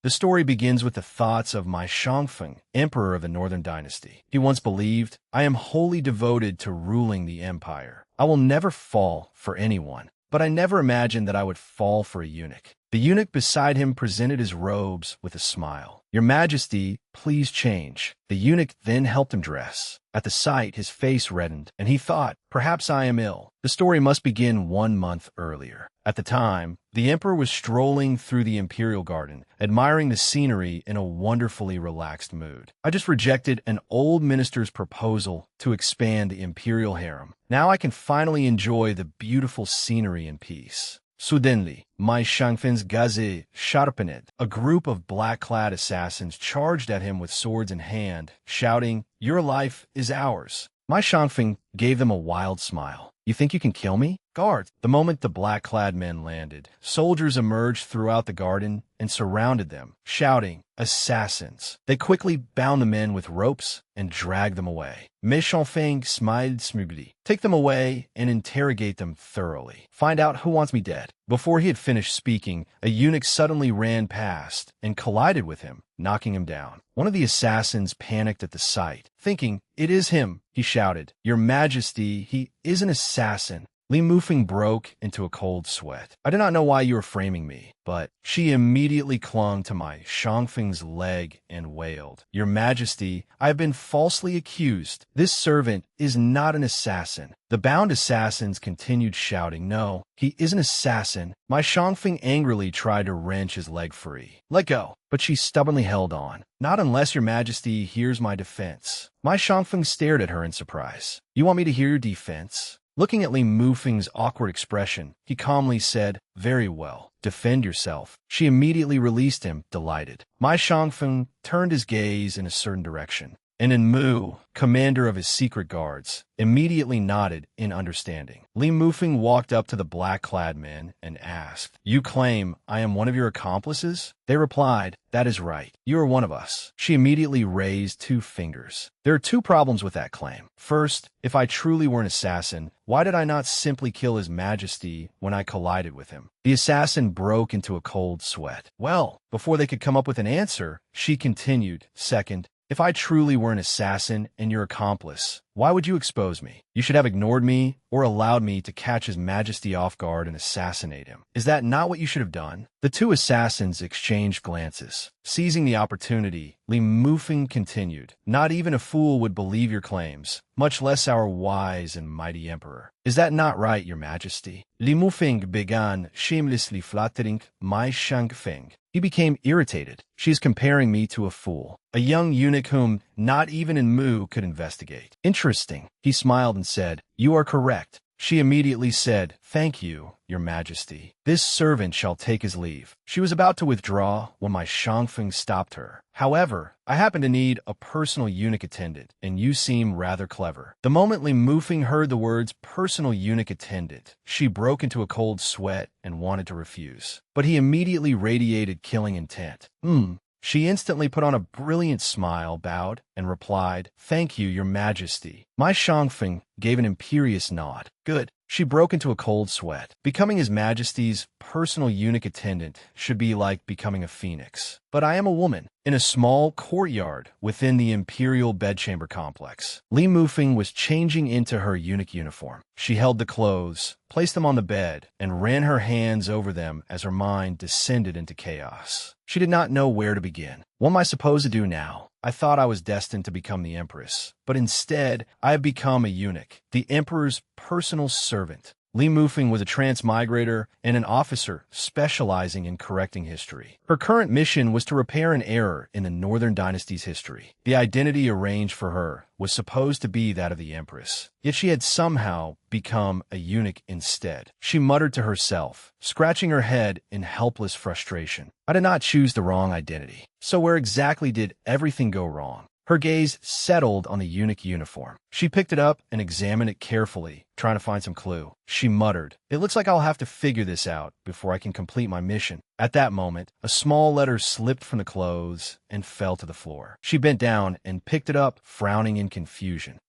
The story begins with the thoughts of my Shangfeng, emperor of the Northern Dynasty. He once believed, I am wholly devoted to ruling the empire. I will never fall for anyone. But I never imagined that I would fall for a eunuch. The eunuch beside him presented his robes with a smile. Your Majesty, please change. The eunuch then helped him dress. At the sight, his face reddened, and he thought, perhaps I am ill. The story must begin 1 month earlier. At the time, the emperor was strolling through the imperial garden, admiring the scenery in a wonderfully relaxed mood. I just rejected an old minister's proposal to expand the imperial harem. Now I can finally enjoy the beautiful scenery in peace. Suddenly, my Shangfeng's gaze sharpened. A group of black-clad assassins charged at him with swords in hand, shouting, your life is ours. My Shangfeng gave them a wild smile. You think you can kill me? Guards! The moment the black-clad men landed, soldiers emerged throughout the garden and surrounded them, shouting, assassins. They quickly bound the men with ropes and dragged them away. My Shangfeng smiled smugly. Take them away and interrogate them thoroughly. Find out who wants me dead. Before he had finished speaking, a eunuch suddenly ran past and collided with him, knocking him down. One of the assassins panicked at the sight. Thinking, it is him, he shouted. Your Majesty, he is an assassin. Li Mufeng broke into a cold sweat. I do not know why you are framing me, but she immediately clung to my Shangfeng's leg and wailed. Your Majesty, I have been falsely accused. This servant is not an assassin. The bound assassins continued shouting, no, he is an assassin. My Shangfeng angrily tried to wrench his leg free. Let go. But she stubbornly held on. Not unless your Majesty hears my defense. My Shangfeng stared at her in surprise. You want me to hear your defense? Looking at Li Mufeng's awkward expression, he calmly said, very well, defend yourself. She immediately released him, delighted. My Shangfeng turned his gaze in a certain direction, and Mu, commander of his secret guards, immediately nodded in understanding. Li Mufeng walked up to the black-clad men and asked, you claim I am one of your accomplices? They replied, that is right. You are one of us. She immediately raised 2 fingers. There are 2 problems with that claim. First, if I truly were an assassin, why did I not simply kill His Majesty when I collided with him? The assassin broke into a cold sweat. Well, before they could come up with an answer, she continued, second, if I truly were an assassin and your accomplice, why would you expose me? You should have ignored me or allowed me to catch His Majesty off guard and assassinate him. Is that not what you should have done? The 2 assassins exchanged glances. Seizing the opportunity, Li Mufeng continued, not even a fool would believe your claims, much less our wise and mighty emperor. Is that not right, your Majesty? Li Mufeng began shamelessly flattering my Shangfeng. He became irritated. She is comparing me to a fool, a young eunuch whom not even Mu could investigate. Interesting. He smiled and said, you are correct. She immediately said, thank you, your Majesty. This servant shall take his leave. She was about to withdraw when my Shangfeng stopped her. However, I happen to need a personal eunuch attendant, and you seem rather clever. The moment Li Mufeng heard the words personal eunuch attendant, she broke into a cold sweat and wanted to refuse. But he immediately radiated killing intent. She instantly put on a brilliant smile, bowed, and replied, thank you, your Majesty. My Shangfeng gave an imperious nod. Good. She broke into a cold sweat. Becoming His Majesty's personal eunuch attendant should be like becoming a phoenix. But I am a woman. In a small courtyard within the imperial bedchamber complex, Li Mufeng was changing into her eunuch uniform. She held the clothes, placed them on the bed, and ran her hands over them as her mind descended into chaos. She did not know where to begin. What am I supposed to do now? I thought I was destined to become the Empress, but instead, I have become a eunuch, the Emperor's personal servant. Li Mufeng was a transmigrator and an officer specializing in correcting history. Her current mission was to repair an error in the Northern Dynasty's history. The identity arranged for her was supposed to be that of the Empress, yet she had somehow become a eunuch instead. She muttered to herself, scratching her head in helpless frustration. I did not choose the wrong identity. So where exactly did everything go wrong? Her gaze settled on the eunuch uniform. She picked it up and examined it carefully, trying to find some clue. She muttered, it looks like I'll have to figure this out before I can complete my mission. At that moment, a small letter slipped from the clothes and fell to the floor. She bent down and picked it up, frowning in confusion.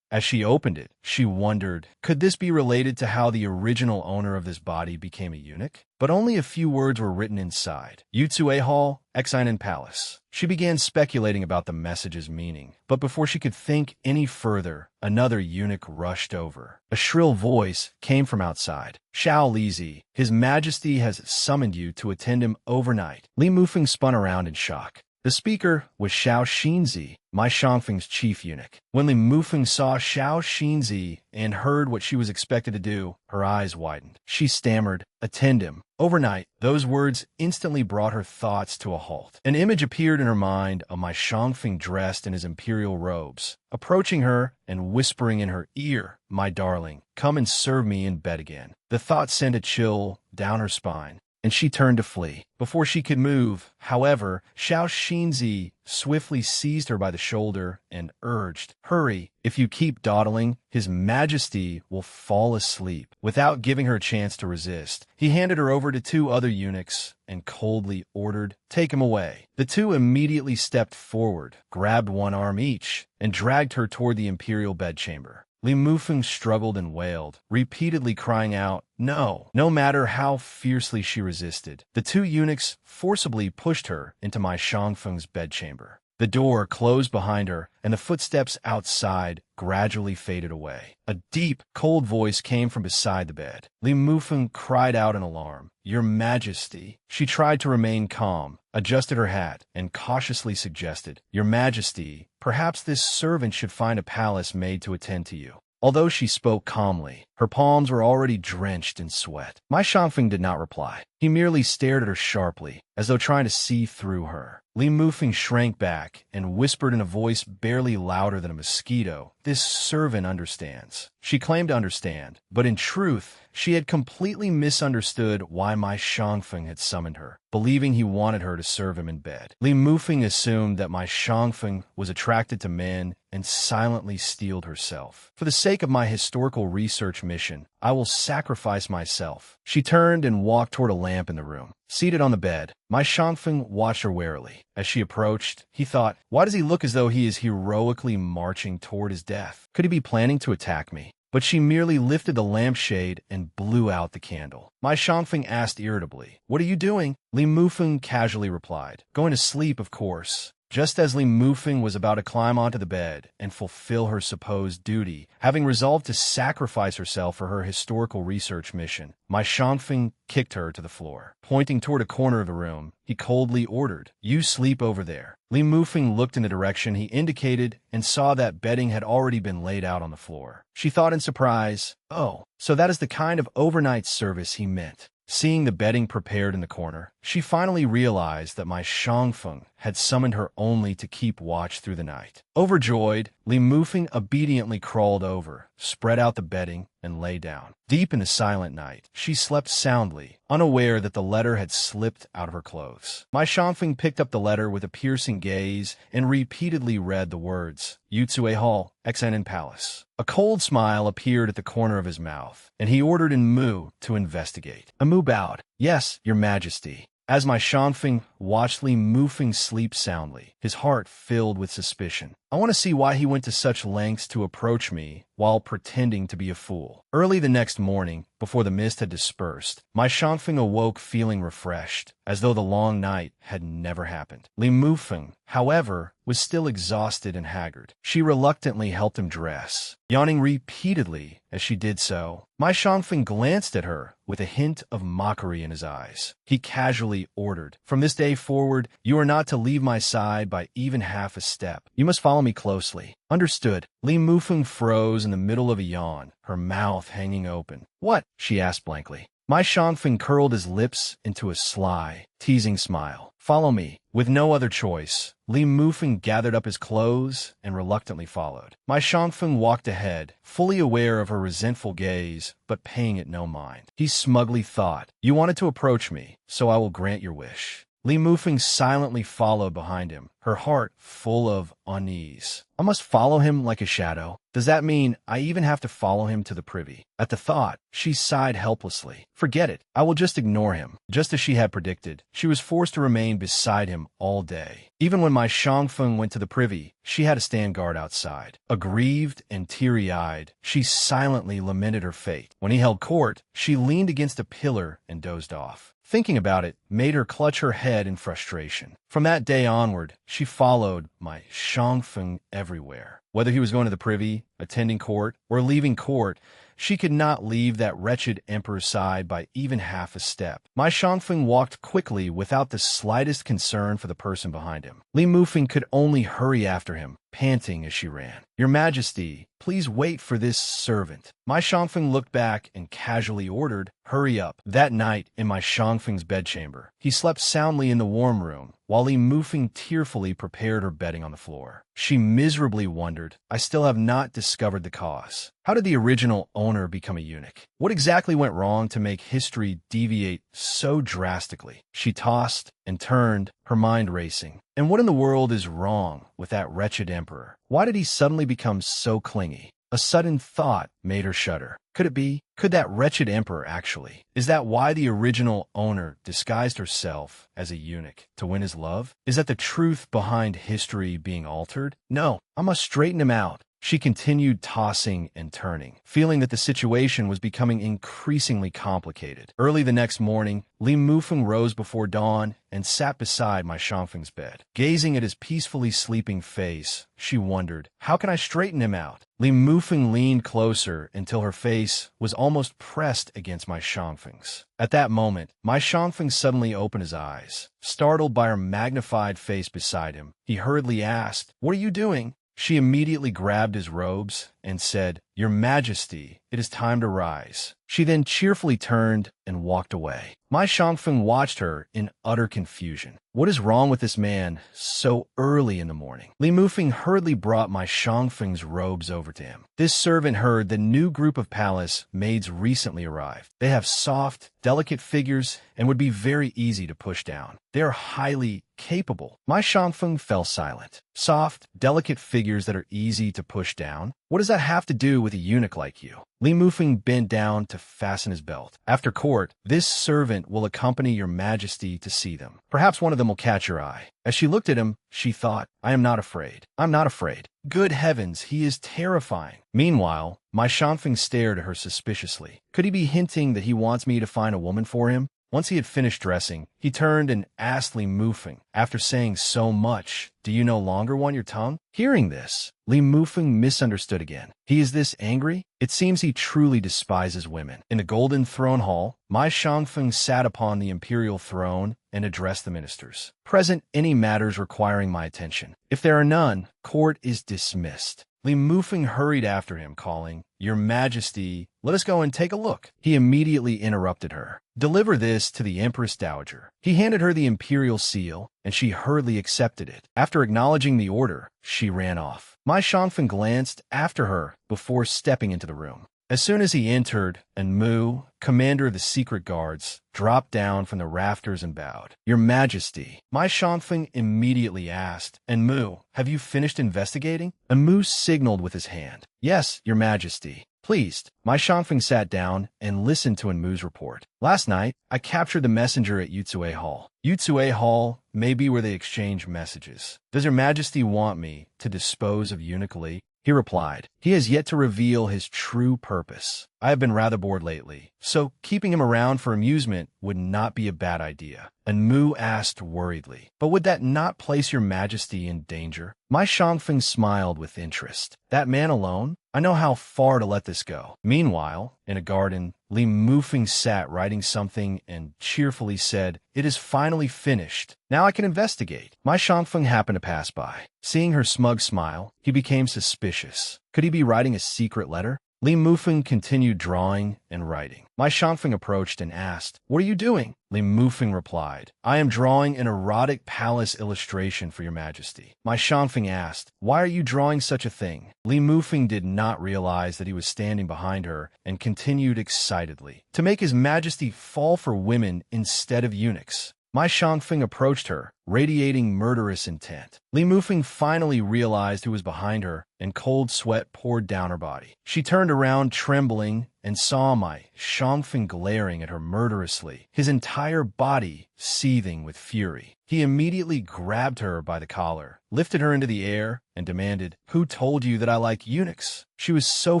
As she opened it, she wondered, could this be related to how the original owner of this body became a eunuch? But only a few words were written inside. Yutsue Hall, Exinen Palace. She began speculating about the message's meaning, but before she could think any further, another eunuch rushed over. A shrill voice came from outside. Xiao Lizi, His Majesty has summoned you to attend him overnight. Li Mufeng spun around in shock. The speaker was Xiao Xinzi, my Shangfeng's chief eunuch. When Li Mufeng saw Xiao Xinzi and heard what she was expected to do, her eyes widened. She stammered, "Attend him." Overnight, those words instantly brought her thoughts to a halt. An image appeared in her mind of my Shangfeng dressed in his imperial robes, approaching her and whispering in her ear, "My darling, come and serve me in bed again." The thought sent a chill down her spine, and she turned to flee. Before she could move, however, Xiao Xinzi swiftly seized her by the shoulder and urged, "Hurry, if you keep dawdling, His Majesty will fall asleep." Without giving her a chance to resist, he handed her over to two other eunuchs and coldly ordered, "Take him away." The two immediately stepped forward, grabbed one arm each, and dragged her toward the imperial bedchamber. Li Mufeng struggled and wailed, repeatedly crying out, "No!" No matter how fiercely she resisted, the two eunuchs forcibly pushed her into my Shangfeng's bedchamber. The door closed behind her, and the footsteps outside gradually faded away. A deep, cold voice came from beside the bed. Li Mufeng cried out in alarm, "Your Majesty." She tried to remain calm, adjusted her hat, and cautiously suggested, "Your Majesty, perhaps this servant should find a palace maid to attend to you." Although she spoke calmly, her palms were already drenched in sweat. My Shangfeng did not reply. He merely stared at her sharply, as though trying to see through her. Li Mufeng shrank back and whispered in a voice barely louder than a mosquito, "This servant understands." She claimed to understand, but in truth, she had completely misunderstood why my Shangfeng had summoned her, believing he wanted her to serve him in bed. Li Mufeng assumed that my Shangfeng was attracted to men and silently steeled herself. "For the sake of my historical research mission, I will sacrifice myself." She turned and walked toward a lamp in the room. Seated on the bed, my Shangfeng watched her warily. As she approached, he thought, "Why does he look as though he is heroically marching toward his death? Could he be planning to attack me?" But she merely lifted the lampshade and blew out the candle. My Shangfeng asked irritably, "What are you doing?" Li Mufeng casually replied, "Going to sleep, of course." Just as Li Mufeng was about to climb onto the bed and fulfill her supposed duty, having resolved to sacrifice herself for her historical research mission, my Shangfeng kicked her to the floor. Pointing toward a corner of the room, he coldly ordered, "You sleep over there." Li Mufeng looked in the direction he indicated and saw that bedding had already been laid out on the floor. She thought in surprise, "Oh, so that is the kind of overnight service he meant." Seeing the bedding prepared in the corner, she finally realized that my Shangfeng had summoned her only to keep watch through the night. Overjoyed, Li Mufeng obediently crawled over, spread out the bedding, and lay down. Deep in the silent night, she slept soundly, unaware that the letter had slipped out of her clothes. My Shangfeng picked up the letter with a piercing gaze and repeatedly read the words, "Yutsue Hall, Exinen Palace." A cold smile appeared at the corner of his mouth, and he ordered Mu to investigate. Mu bowed, "Yes, Your Majesty." As my Shangfeng watched Li Mufeng sleep soundly, his heart filled with suspicion. I want to see why he went to such lengths to approach me while pretending to be a fool. Early the next morning, before the mist had dispersed, my Shangfeng awoke feeling refreshed, as though the long night had never happened. Li Mufeng, however, was still exhausted and haggard. She reluctantly helped him dress, yawning repeatedly as she did so. My Shangfeng glanced at her with a hint of mockery in his eyes. He casually ordered, "From this day forward, you are not to leave my side by even half a step. You must follow me closely." "Understood." Li Mufeng froze in the middle of a yawn, her mouth hanging open. "What?" she asked blankly. My Shangfeng curled his lips into a sly, teasing smile. "Follow me." With no other choice, Li Mufeng gathered up his clothes and reluctantly followed. My Shangfeng walked ahead, fully aware of her resentful gaze, but paying it no mind. He smugly thought, "You wanted to approach me, so I will grant your wish." Li Mufeng silently followed behind him, her heart full of unease. I must follow him like a shadow. Does that mean I even have to follow him to the privy? At the thought, she sighed helplessly. Forget it. I will just ignore him. Just as she had predicted, she was forced to remain beside him all day. Even when my Shangfeng went to the privy, she had to stand guard outside. Aggrieved and teary-eyed, she silently lamented her fate. When he held court, she leaned against a pillar and dozed off. Thinking about it made her clutch her head in frustration. From that day onward, she followed my Shangfeng everywhere. Whether he was going to the privy, attending court, or leaving court, she could not leave that wretched emperor's side by even half a step. My Shangfeng walked quickly without the slightest concern for the person behind him. Li Mufeng could only hurry after him, panting as she ran. Your Majesty, please wait for this servant. My Shangfeng looked back and casually ordered, hurry up. That night, in my Shangfeng's bedchamber, he slept soundly in the warm room, while Li Mufeng tearfully prepared her bedding on the floor. She miserably wondered, I still have not discovered the cause. How did the original owner become a eunuch? What exactly went wrong to make history deviate so drastically? She tossed and turned, her mind racing. And what in the world is wrong with that wretched emperor? Why did he suddenly become so clingy? A sudden thought made her shudder. Could it be? Could that wretched emperor actually? Is that why the original owner disguised herself as a eunuch to win his love? Is that the truth behind history being altered? No, I must straighten him out. She continued tossing and turning, feeling that the situation was becoming increasingly complicated. Early the next morning, Li Mufeng rose before dawn and sat beside my Shangfeng's bed. Gazing at his peacefully sleeping face, she wondered, how can I straighten him out? Li Mufeng leaned closer until her face was almost pressed against my Shangfeng's. At that moment, my Shangfeng suddenly opened his eyes. Startled by her magnified face beside him, he hurriedly asked, what are you doing? She immediately grabbed his robes and said, Your Majesty, it is time to rise. She then cheerfully turned and walked away. My Shangfeng watched her in utter confusion. What is wrong with this man so early in the morning? Li Mufeng hurriedly brought my Shangfeng's robes over to him. This servant heard the new group of palace maids recently arrived. They have soft, delicate figures and would be very easy to push down. They are highly capable. My Shangfeng fell silent. Soft, delicate figures that are easy to push down? What does that have to do with a eunuch like you? Li Mufeng bent down to fasten his belt. After court, this servant will accompany your Majesty to see them. Perhaps one of them will catch your eye. As she looked at him, she thought, I am not afraid. I'm not afraid. Good heavens, he is terrifying. Meanwhile, my Shangfeng stared at her suspiciously. Could he be hinting that he wants me to find a woman for him? Once he had finished dressing, he turned and asked Li Mufeng, after saying so much, do you no longer want your tongue? Hearing this, Li Mufeng misunderstood again. He is this angry? It seems he truly despises women. In the golden throne hall, my Shangfeng sat upon the imperial throne and addressed the ministers. Present any matters requiring my attention. If there are none, court is dismissed. Li Mufeng hurried after him, calling, Your Majesty, let us go and take a look. He immediately interrupted her. Deliver this to the Empress Dowager. He handed her the imperial seal, and she hurriedly accepted it. After acknowledging the order, she ran off. My Shangfeng glanced after her before stepping into the room. As soon as he entered, Mu, commander of the secret guards, dropped down from the rafters and bowed. Your Majesty, my Shangfeng immediately asked, Mu, have you finished investigating? Mu signaled with his hand. Yes, Your Majesty. Pleased, my Shangfeng sat down and listened to Mu's report. Last night, I captured the messenger at Yutsue Hall. Yutsue Hall may be where they exchange messages. Does Your Majesty want me to dispose of Eunuch Li? He replied, He has yet to reveal his true purpose. I have been rather bored lately, so keeping him around for amusement would not be a bad idea. And Mu asked worriedly, But would that not place Your Majesty in danger? My Shangfeng smiled with interest. That man alone? I know how far to let this go. Meanwhile, in a garden, Li Mufeng sat writing something and cheerfully said, It is finally finished. Now I can investigate. My Shangfeng happened to pass by. Seeing her smug smile, he became suspicious. Could he be writing a secret letter? Li Mufeng continued drawing and writing. My Shangfeng approached and asked, What are you doing? Li Mufeng replied, I am drawing an erotic palace illustration for Your Majesty. My Shangfeng asked, Why are you drawing such a thing? Li Mufeng did not realize that he was standing behind her and continued excitedly, To make His Majesty fall for women instead of eunuchs. My Shangfeng approached her, radiating murderous intent. Li Mufeng finally realized who was behind her, and cold sweat poured down her body. She turned around, trembling, and saw my Shangfeng glaring at her murderously, his entire body seething with fury. He immediately grabbed her by the collar, lifted her into the air, and demanded, "Who told you that I like eunuchs?" She was so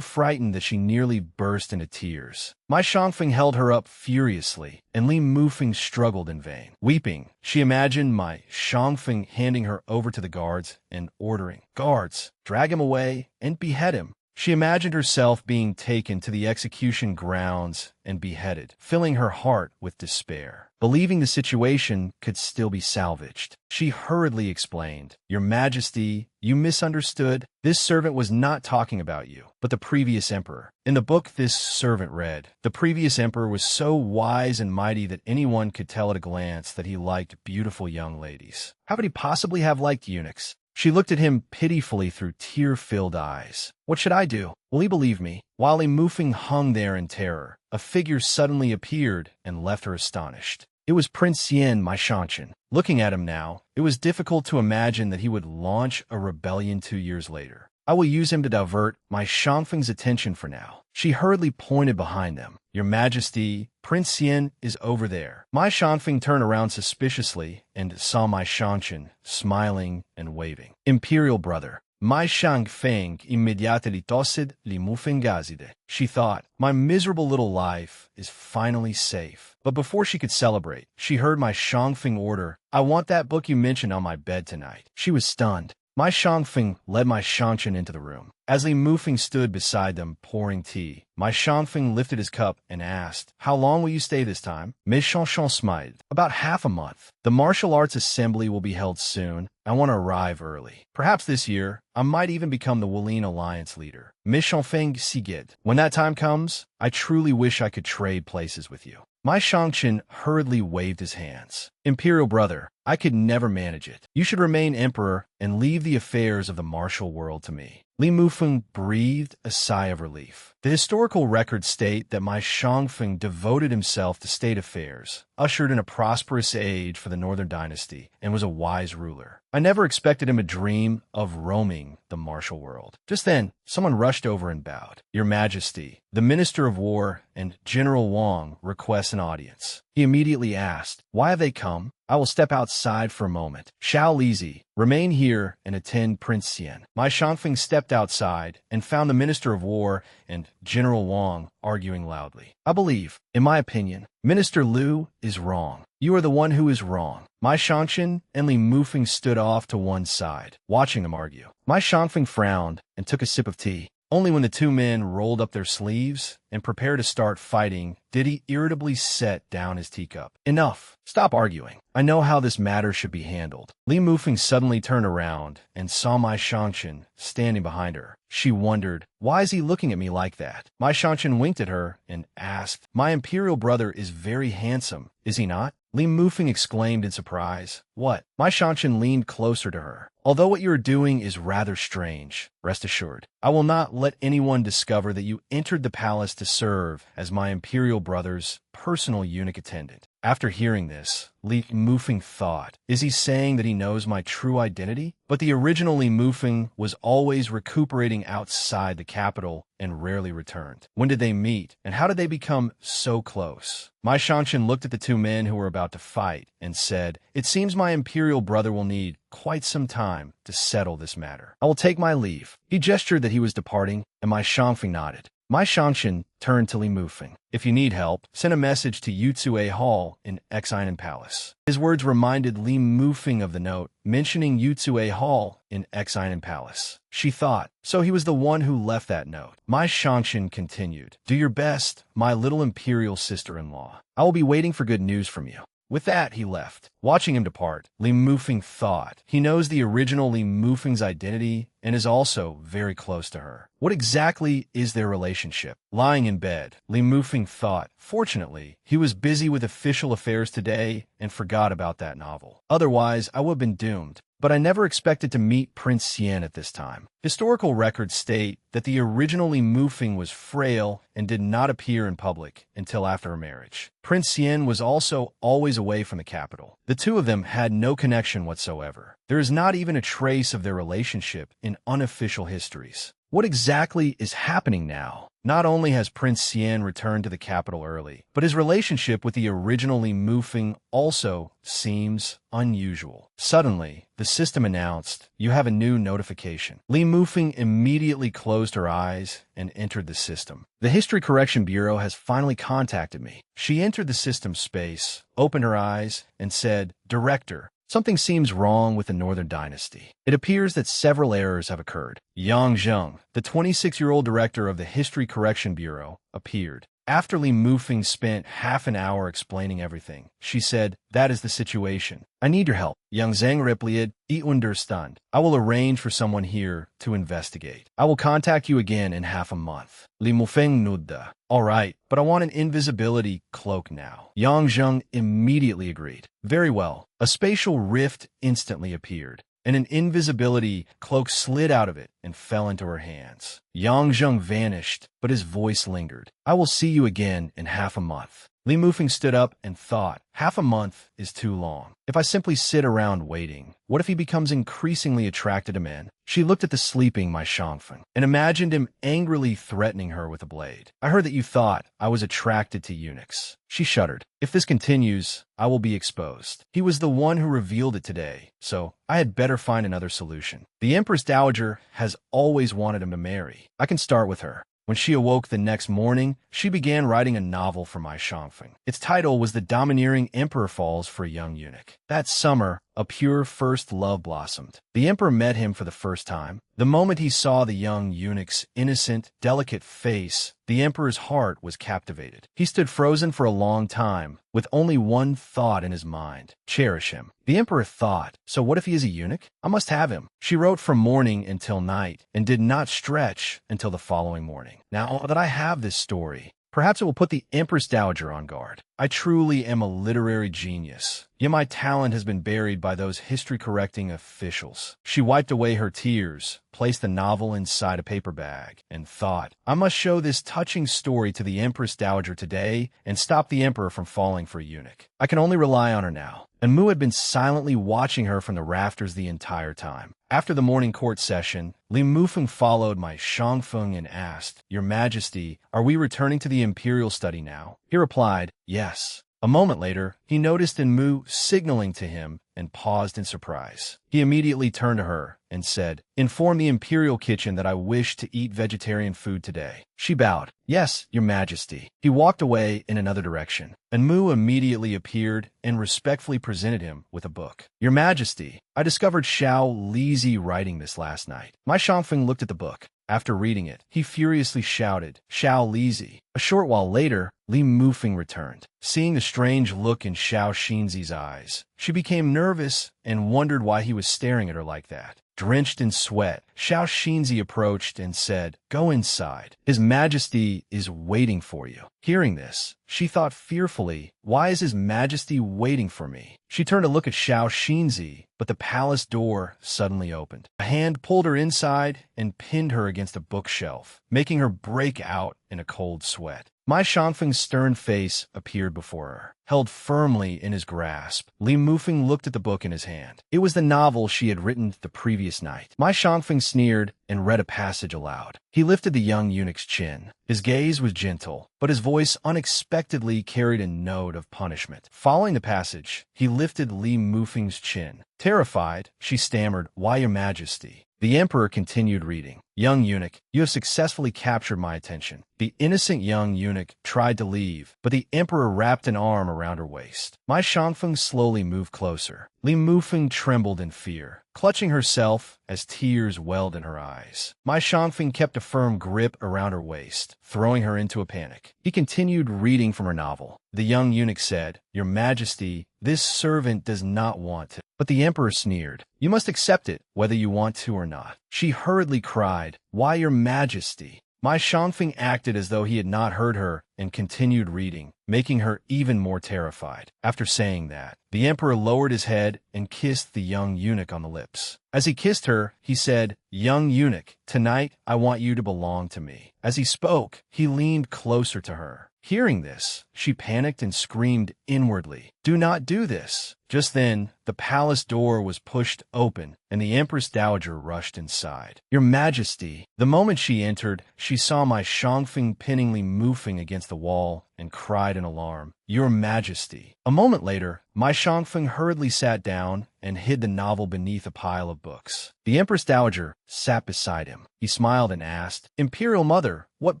frightened that she nearly burst into tears. My Shangfeng held her up furiously, and Li Mufeng struggled in vain. Weeping, she imagined my Shangfeng handing her over to the guards and ordering, "Guards, drag him away and behead him." She imagined herself being taken to the execution grounds and beheaded, filling her heart with despair. Believing the situation could still be salvaged, she hurriedly explained, "Your Majesty, you misunderstood. This servant was not talking about you, but the previous emperor." In the book this servant read, "The previous emperor was so wise and mighty that anyone could tell at a glance that he liked beautiful young ladies. How could he possibly have liked eunuchs?" She looked at him pitifully through tear-filled eyes. "What should I do? Will he believe me?" While Li Mufeng hung there in terror, a figure suddenly appeared and left her astonished. It was Prince Yin, my Shanshan. Looking at him now, it was difficult to imagine that he would launch a rebellion 2 years later. "I will use him to divert my Shangfeng's attention for now." She hurriedly pointed behind them. "Your Majesty, Prince Yin is over there." My Shangfeng turned around suspiciously and saw my Shanshan, smiling and waving. "Imperial brother." My Shangfeng immediately tossed Li Mufeng gazide. She thought, "My miserable little life is finally safe." But before she could celebrate, she heard my Shangfeng order, "I want that book you mentioned on my bed tonight." She was stunned. My Shangfeng led my Shanshan into the room. As Li Mufeng stood beside them, pouring tea, my Shangfeng lifted his cup and asked, "How long will you stay this time?" Miss Shanshan smiled. "About half a month. The martial arts assembly will be held soon. I want to arrive early. Perhaps this year, I might even become the Wulin Alliance leader." Miss Shangfeng sighed. "When that time comes, I truly wish I could trade places with you." My Shanshan hurriedly waved his hands. "Imperial brother, I could never manage it. You should remain emperor and leave the affairs of the martial world to me." Li Mufeng breathed a sigh of relief. The historical records state that my Shangfeng devoted himself to state affairs, ushered in a prosperous age for the Northern Dynasty, and was a wise ruler. I never expected him to dream of roaming the martial world. Just then, someone rushed over and bowed. "Your Majesty, the Minister of War and General Wang requests an audience." He immediately asked, "Why have they come?" "I will step outside for a moment." "Shao Lizi, remain here and attend Prince Xian." My Shangfeng stepped outside and found the Minister of War and General Wang arguing loudly. "I believe, in my opinion, Minister Liu is wrong. You are the one who is wrong." My Shanshan and Li Mufeng stood off to one side, watching them argue. My Shangfeng frowned and took a sip of tea. Only when the two men rolled up their sleeves and prepared to start fighting did he irritably set down his teacup. "Enough. Stop arguing. I know how this matter should be handled." Li Mufeng suddenly turned around and saw my Shanshan standing behind her. She wondered, "Why is he looking at me like that?" My Shanshan winked at her and asked, "My imperial brother is very handsome, is he not?" Li Mufeng exclaimed in surprise, "What?" My Shanshan leaned closer to her. "Although what you are doing is rather strange, rest assured, I will not let anyone discover that you entered the palace to serve as my imperial brother's personal eunuch attendant." After hearing this, Li Mufeng thought, "Is he saying that he knows my true identity?" But the original Li Mufeng was always recuperating outside the capital and rarely returned. When did they meet, and how did they become so close? My Shanshan looked at the two men who were about to fight and said, "It seems my imperial brother will need quite some time to settle this matter. I will take my leave." He gestured that he was departing, and my Shangfeng nodded. My Shanshan turned to Li Mufeng. "If you need help, send a message to Yutsue Hall in Exinen Palace." His words reminded Li Mufeng of the note mentioning Yutsue Hall in Exinen Palace. She thought, so he was the one who left that note. My Shanshan continued, "Do your best, my little imperial sister-in-law. I will be waiting for good news from you." With that, he left. Watching him depart, Li Mufeng thought, he knows the original Li Mufeng's identity and is also very close to her. What exactly is their relationship? Lying in bed, Li Mufeng thought, fortunately, he was busy with official affairs today and forgot about that novel. Otherwise, I would have been doomed. but I never expected to meet Prince Xian at this time. Historical records state that the original Li Mufeng was frail and did not appear in public until after her marriage. Prince Xian was also always away from the capital. The two of them had no connection whatsoever. There is not even a trace of their relationship in unofficial histories. What exactly is happening now? Not only has Prince Xian returned to the capital early, but his relationship with the original Li Mufeng also seems unusual. Suddenly, the system announced, "You have a new notification." Li Mufeng immediately closed her eyes and entered the system. "The History Correction Bureau has finally contacted me." She entered the system space, opened her eyes, and said, "Director, something seems wrong with the Northern Dynasty. It appears that several errors have occurred." Yang Zheng, the 26-year-old director of the History Correction Bureau, appeared. After Li Mufeng spent half an hour explaining everything, she said, "That is the situation. I need your help." Yang Zheng replied, "I understand. I will arrange for someone here to investigate. I will contact you again in half a month." Li Mufeng nodded. "All right, but I want an invisibility cloak now." Yang Zheng immediately agreed. "Very well." A spatial rift instantly appeared, and an invisibility cloak slid out of it and fell into her hands. Yang Zheng vanished, but his voice lingered. "I will see you again in half a month." Li Mufeng stood up and thought, half a month is too long. If I simply sit around waiting, what if he becomes increasingly attracted to men? She looked at the sleeping Mai Shangfeng and imagined him angrily threatening her with a blade. "I heard that you thought I was attracted to eunuchs." She shuddered. "If this continues, I will be exposed. He was the one who revealed it today, so I had better find another solution. The Empress Dowager has always wanted him to marry. I can start with her." When she awoke the next morning, she began writing a novel for Mai Shangfeng. Its title was The Domineering Emperor Falls for a Young Eunuch. That summer, a pure first love blossomed. The emperor met him for the first time. The moment he saw the young eunuch's innocent, delicate face, the emperor's heart was captivated. He stood frozen for a long time, with only one thought in his mind: cherish him. The emperor thought, so what if he is a eunuch? I must have him. She wrote from morning until night, and did not stretch until the following morning. Now that I have this story, perhaps it will put the Empress Dowager on guard. I truly am a literary genius, yet my talent has been buried by those history-correcting officials. She wiped away her tears, placed the novel inside a paper bag, and thought, I must show this touching story to the Empress Dowager today and stop the emperor from falling for a eunuch. I can only rely on her now. And Mu had been silently watching her from the rafters the entire time. After the morning court session, Li Mufeng followed Mai Shangfeng and asked, Your Majesty, are we returning to the imperial study now? He replied, yes. A moment later, he noticed in Mu signaling to him and paused in surprise. He immediately turned to her and said, Inform the imperial kitchen that I wish to eat vegetarian food today. She bowed. Yes, Your Majesty. He walked away in another direction, and Mu immediately appeared and respectfully presented him with a book. Your Majesty, I discovered Xiao Lizi writing this last night. Mai Shangfeng looked at the book. After reading it, he furiously shouted, Xiao Lizi. A short while later, Li Mufeng returned. Seeing the strange look in Xiao Xinzi's eyes, she became nervous and wondered why he was staring at her like that. Drenched in sweat, Xiao Xinzi approached and said, Go inside. His Majesty is waiting for you. Hearing this, she thought fearfully, Why is His Majesty waiting for me? She turned to look at Xiao Xinzi, but the palace door suddenly opened. A hand pulled her inside and pinned her against a bookshelf, making her break out in a cold sweat. Mai Shangfeng's stern face appeared before her. Held firmly in his grasp, Li Mufeng looked at the book in his hand. It was the novel she had written the previous night. Mai Shangfeng sneered and read a passage aloud. He lifted the young eunuch's chin. His gaze was gentle, but his voice unexpectedly carried a note of punishment. Following the passage, he lifted Li Mufeng's chin. Terrified, she stammered, Why, Your Majesty? The emperor continued reading. Young eunuch, you have successfully captured my attention. The innocent young eunuch tried to leave, but the emperor wrapped an arm around her waist. Mai Shangfeng slowly moved closer. Li Mufeng trembled in fear, clutching herself as tears welled in her eyes. Mai Shangfeng kept a firm grip around her waist, throwing her into a panic. He continued reading from her novel. The young eunuch said, Your Majesty, this servant does not want to. But the emperor sneered. You must accept it, whether you want to or not. She hurriedly cried, Why, Your Majesty? My Shangfeng acted as though he had not heard her and continued reading, making her even more terrified. After saying that, the emperor lowered his head and kissed the young eunuch on the lips. As he kissed her, he said, "Young eunuch, tonight I want you to belong to me." As he spoke, he leaned closer to her. Hearing this, she panicked and screamed inwardly, "Do not do this!" Just then, the palace door was pushed open, and the Empress Dowager rushed inside. "Your Majesty!" The moment she entered, she saw my Shangfeng pinningly moving against the wall and cried in alarm, "Your Majesty!" A moment later, my Shangfeng hurriedly sat down and hid the novel beneath a pile of books. The Empress Dowager sat beside him. He smiled and asked, "Imperial Mother, what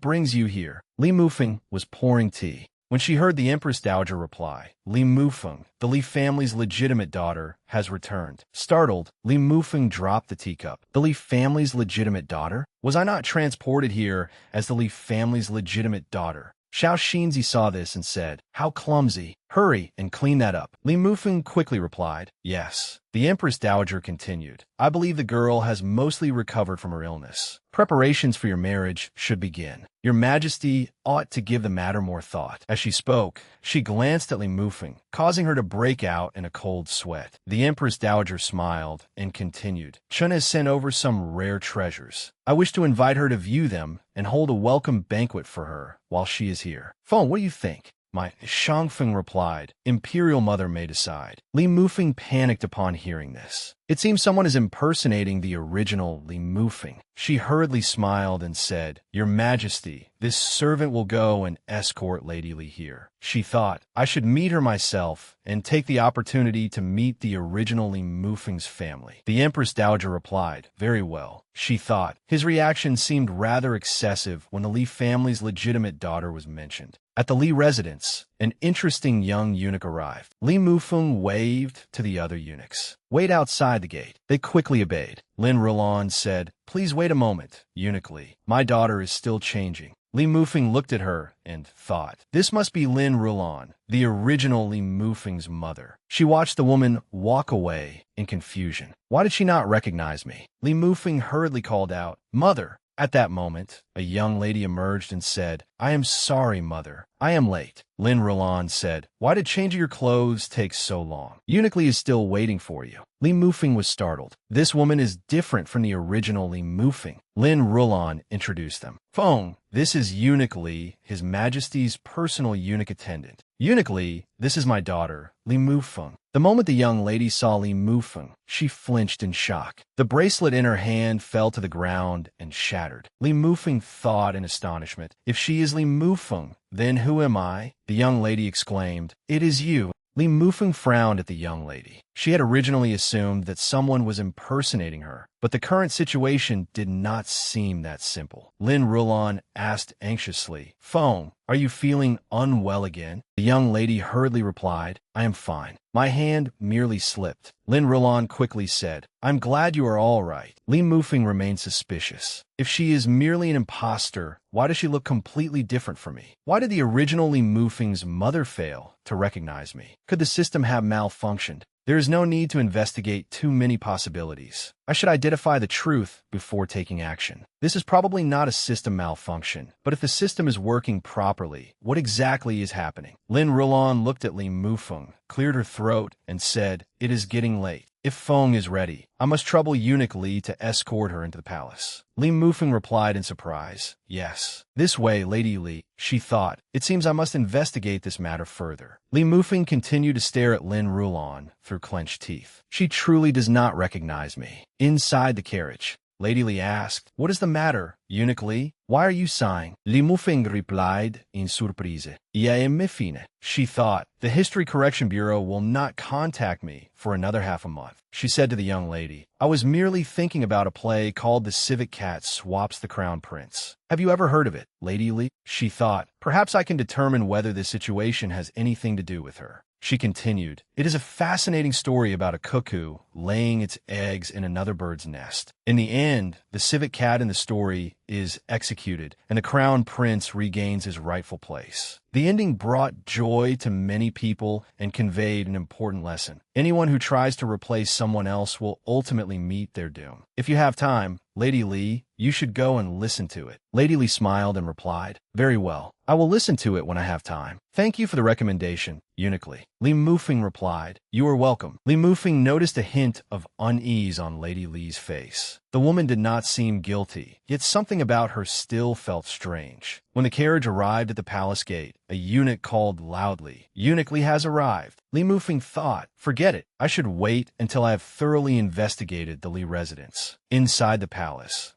brings you here?" Li Mufeng was pouring tea. When she heard the Empress Dowager reply, "Li Mufeng, the Li family's legitimate daughter, has returned." Startled, Li Mufeng dropped the teacup. "The Li family's legitimate daughter? Was I not transported here as the Li family's legitimate daughter?" Xiao Xinzi saw this and said, "How clumsy. Hurry and clean that up." Li Mufeng quickly replied, "Yes." The Empress Dowager continued, "I believe the girl has mostly recovered from her illness. Preparations for your marriage should begin. Your Majesty ought to give the matter more thought." As she spoke, she glanced at Li Mufeng, causing her to break out in a cold sweat. The Empress Dowager smiled and continued, "Chen has sent over some rare treasures. I wish to invite her to view them and hold a welcome banquet for her while she is here. Feng, what do you think?" My Shangfeng replied, "Imperial Mother may decide." Li Mufeng panicked upon hearing this. It seems someone is impersonating the original Li Mufeng. She hurriedly smiled and said, "Your Majesty, this servant will go and escort Lady Li here." She thought, "I should meet her myself and take the opportunity to meet the original Li Mufeng's family." The Empress Dowager replied, "Very well." She thought, his reaction seemed rather excessive when the Li family's legitimate daughter was mentioned. At the Li residence, an interesting young eunuch arrived. Li Mufeng waved to the other eunuchs. "Wait outside the gate." They quickly obeyed. Lin Rulan said, "Please wait a moment, Eunuch Li. My daughter is still changing." Li Mufeng looked at her and thought, this must be Lin Rulan, the original Li Mufeng's mother. She watched the woman walk away in confusion. Why did she not recognize me? Li Mufeng hurriedly called out, "Mother." At that moment, a young lady emerged and said, "I am sorry, Mother. I am late." Lin Rulan said, "Why did changing your clothes take so long? Eunuch Li is still waiting for you." Li Mufeng was startled. This woman is different from the original Li Mufeng. Lin Rulan introduced them. "Feng, this is Eunuch Li, His Majesty's personal eunuch attendant." "Eunuch Li, this is my daughter, Li Mufeng." The moment the young lady saw Li Mufeng, she flinched in shock. The bracelet in her hand fell to the ground and shattered. Li Mufeng thought in astonishment, "If she is Li Mufeng, then who am I?" The young lady exclaimed, "It is you." Li Mufeng frowned at the young lady. She had originally assumed that someone was impersonating her, but the current situation did not seem that simple. Lin Rulan asked anxiously, "Feng, are you feeling unwell again?" The young lady hurriedly replied, "I am fine. My hand merely slipped." Lin Rulan quickly said, "I'm glad you are all right." Li Mufeng remained suspicious. If she is merely an imposter, why does she look completely different from me? Why did the original Li Mufeng's mother fail to recognize me? Could the system have malfunctioned? There is no need to investigate too many possibilities. I should identify the truth before taking action. This is probably not a system malfunction, but if the system is working properly, what exactly is happening? Lin Rulan looked at Li Mufeng, cleared her throat, and said, "It is getting late. If Feng is ready, I must trouble Eunuch Li to escort her into the palace." Li Mufeng replied in surprise, "Yes. This way, Lady Li," she thought. "It seems I must investigate this matter further." Li Mufeng continued to stare at Lin Rulan through clenched teeth. She truly does not recognize me. Inside the carriage, Lady Li asked, "What is the matter, Eunuch Li? Why are you sighing?" Li Mufeng replied in surprise, "Ya me fine." She thought, the History Correction Bureau will not contact me for another half a month. She said to the young lady, "I was merely thinking about a play called The Civet Cat Swaps the Crown Prince. Have you ever heard of it, Lady Li?" She thought, perhaps I can determine whether this situation has anything to do with her. She continued, "It is a fascinating story about a cuckoo laying its eggs in another bird's nest. In the end, the civet cat in the story is executed, and the crown prince regains his rightful place. The ending brought joy to many people and conveyed an important lesson. Anyone who tries to replace someone else will ultimately meet their doom. If you have time, Lady Li, you should go and listen to it. Lady Li smiled and replied, "Very well. I will listen to it when I have time. Thank you for the recommendation," eunuchly. Li Mufeng replied, "You are welcome." Li Mufeng noticed a hint of unease on Lady Li's face. The woman did not seem guilty, yet something about her still felt strange. When the carriage arrived at the palace gate, a eunuch called loudly, "Eunuch Li has arrived." Li Mufeng thought, "Forget it. I should wait until I have thoroughly investigated the Li residence." Inside the palace